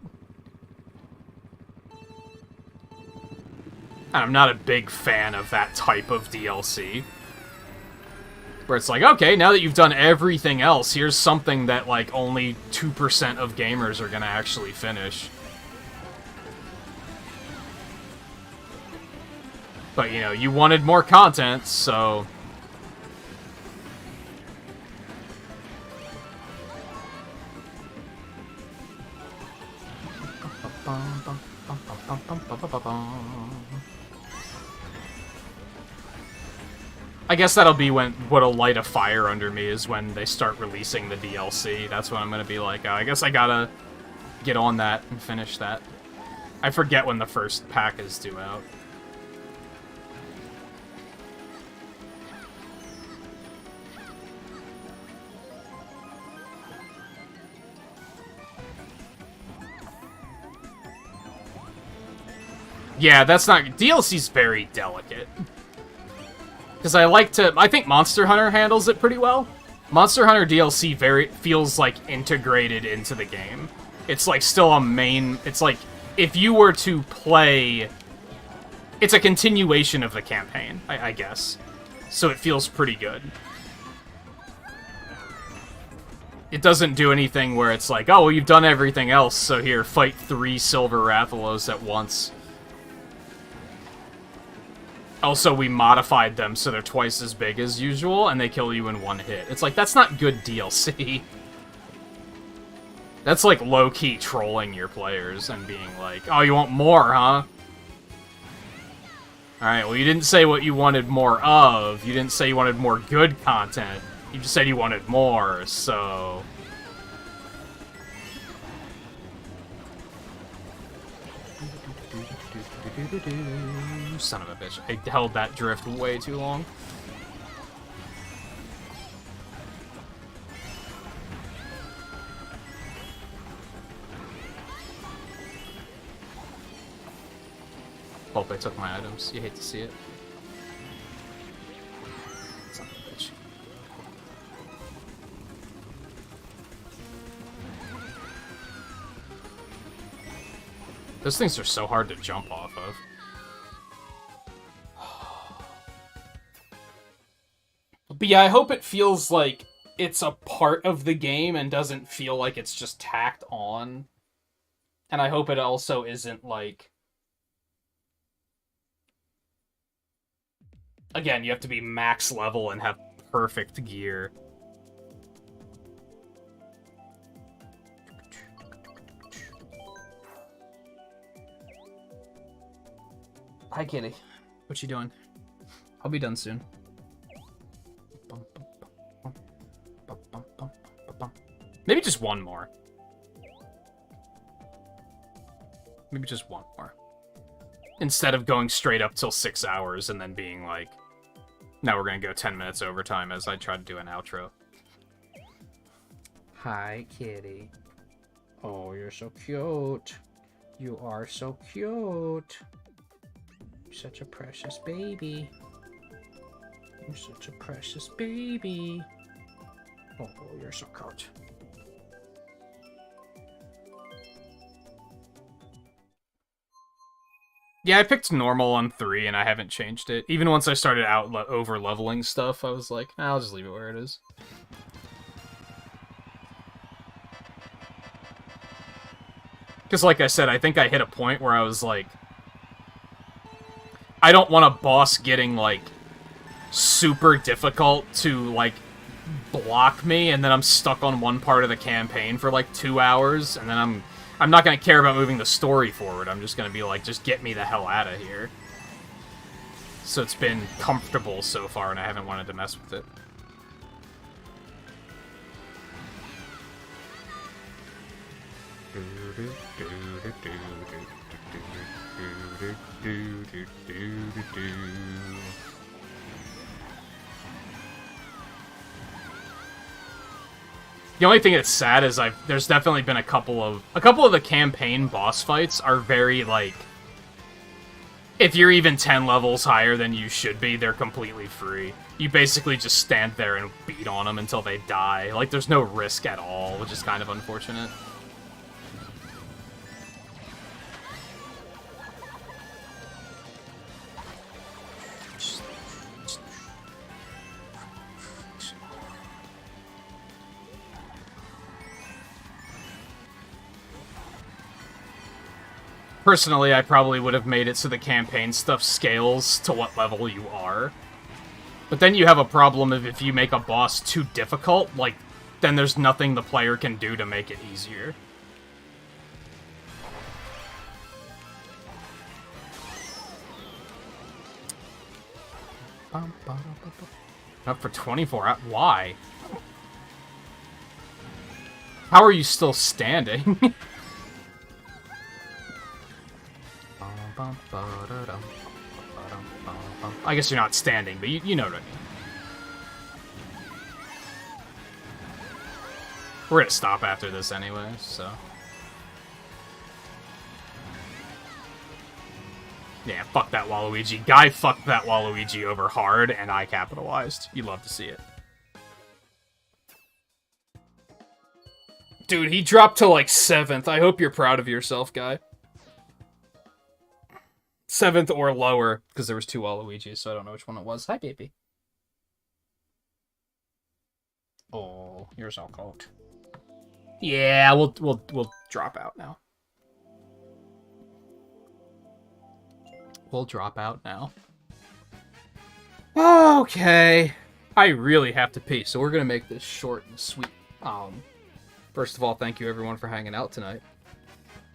And I'm not a big fan of that type of DLC. Where it's like, okay, now that you've done everything else, here's something that, like, only 2% of gamers are gonna actually finish. But, you know, you wanted more content, so... I guess that'll be what'll light a fire under me is when they start releasing the DLC. That's when I'm gonna be like, oh, I guess I gotta get on that and finish that. I forget when the first pack is due out. Yeah, that's not... DLC's very delicate. Because I think Monster Hunter handles it pretty well. Monster Hunter DLC feels like integrated into the game. It's like still a main... It's like, if you were to play... It's a continuation of the campaign, I guess. So it feels pretty good. It doesn't do anything where it's like, oh, well, you've done everything else, so here, fight 3 Silver Rathalos at once. Also, we modified them so they're twice as big as usual, and they kill you in 1 hit. It's like, that's not good DLC. That's like low-key trolling your players and being like, oh, you want more, huh? Alright, well, you didn't say what you wanted more of. You didn't say you wanted more good content. You just said you wanted more, so... Son of a bitch. I held that drift way too long. Hope they took my items. You hate to see it. Son of a bitch. Those things are so hard to jump off of. But yeah, I hope it feels like it's a part of the game and doesn't feel like it's just tacked on. And I hope it also isn't like... Again, you have to be max level and have perfect gear. Hi, kitty. What you doing? I'll be done soon. Maybe just one more. Maybe just one more. Instead of going straight up till 6 hours and then being like, now we're gonna go 10 minutes overtime as I try to do an outro. Hi, kitty. Oh, you're so cute. You are so cute. You're such a precious baby. You're such a precious baby. Oh, you're so cute. Yeah, I picked normal on 3 and I haven't changed it. Even once I started out over leveling stuff, I was like, I'll just leave it where it is. Because like I said, I think I hit a point where I was like, I don't want a boss getting like super difficult to like block me and then I'm stuck on one part of the campaign for like 2 hours and then I'm not going to care about moving the story forward. I'm just going to be like, just get me the hell out of here. So it's been comfortable so far, and I haven't wanted to mess with it. The only thing that's sad is there's definitely been a couple of the campaign boss fights are very like, if you're even 10 levels higher than you should be, they're completely free. You basically just stand there and beat on them until they die. Like there's no risk at all, which is kind of unfortunate. Personally, I probably would have made it so the campaign stuff scales to what level you are. But then you have a problem of if you make a boss too difficult, like, then there's nothing the player can do to make it easier. Up for 24 hours? Why? How are you still standing? I guess you're not standing, but you know what I mean. We're gonna stop after this anyway, so... Yeah, fuck that Waluigi. Guy fucked that Waluigi over hard, and I capitalized. You love to see it. Dude, he dropped to like 7th. I hope you're proud of yourself, Guy. 7th or lower, because there was 2 Waluigis, so I don't know which one it was. Hi, baby. Oh, you're so cold. Yeah, we'll drop out now. We'll drop out now. Okay. I really have to pee, so we're gonna make this short and sweet. First of all, thank you everyone for hanging out tonight.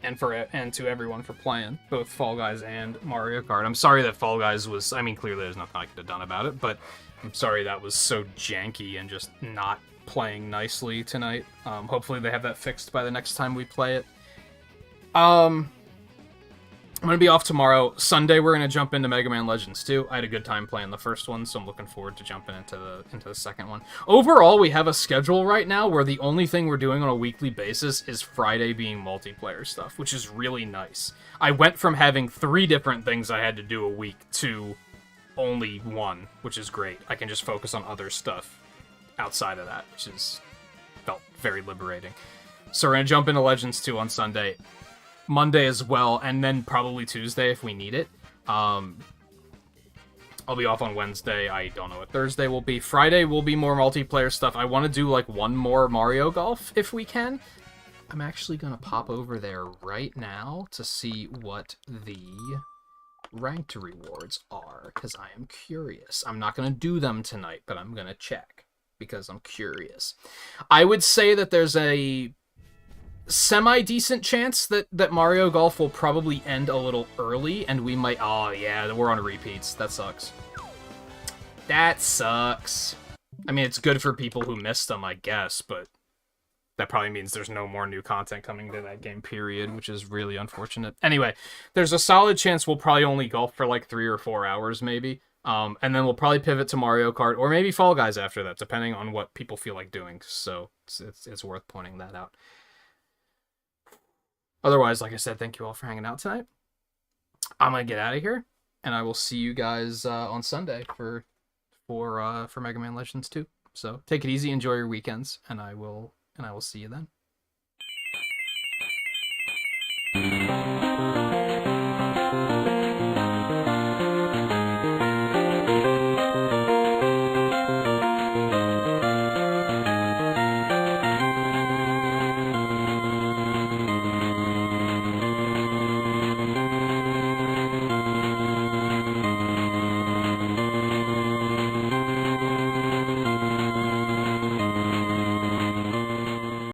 And to everyone for playing, both Fall Guys and Mario Kart. I'm sorry that Fall Guys was... I mean, clearly there's nothing I could have done about it, but I'm sorry that was so janky and just not playing nicely tonight. Hopefully they have that fixed by the next time we play it. I'm going to be off tomorrow. Sunday, we're going to jump into Mega Man Legends 2. I had a good time playing the first one, so I'm looking forward to jumping into the second one. Overall, we have a schedule right now where the only thing we're doing on a weekly basis is Friday being multiplayer stuff, which is really nice. I went from having 3 different things I had to do a week to only 1, which is great. I can just focus on other stuff outside of that, which felt very liberating. So we're going to jump into Legends 2 on Sunday. Monday as well, and then probably Tuesday if we need it. I'll be off on Wednesday. I don't know what Thursday will be. Friday will be more multiplayer stuff. I want to do like one more Mario Golf if we can. I'm actually going to pop over there right now to see what the ranked rewards are, because I am curious. I'm not going to do them tonight, but I'm going to check because I'm curious. I would say that there's a semi-decent chance that Mario Golf will probably end a little early, and we might... Oh, yeah, we're on repeats. That sucks. That sucks. I mean, it's good for people who missed them, I guess, but that probably means there's no more new content coming to that game, period, which is really unfortunate. Anyway, there's a solid chance we'll probably only golf for like 3 or 4 hours, maybe. And then we'll probably pivot to Mario Kart, or maybe Fall Guys after that, depending on what people feel like doing. So it's worth pointing that out. Otherwise, like I said, thank you all for hanging out tonight. I'm gonna get out of here, and I will see you guys on Sunday for Mega Man Legends 2. So take it easy, enjoy your weekends, and I will see you then.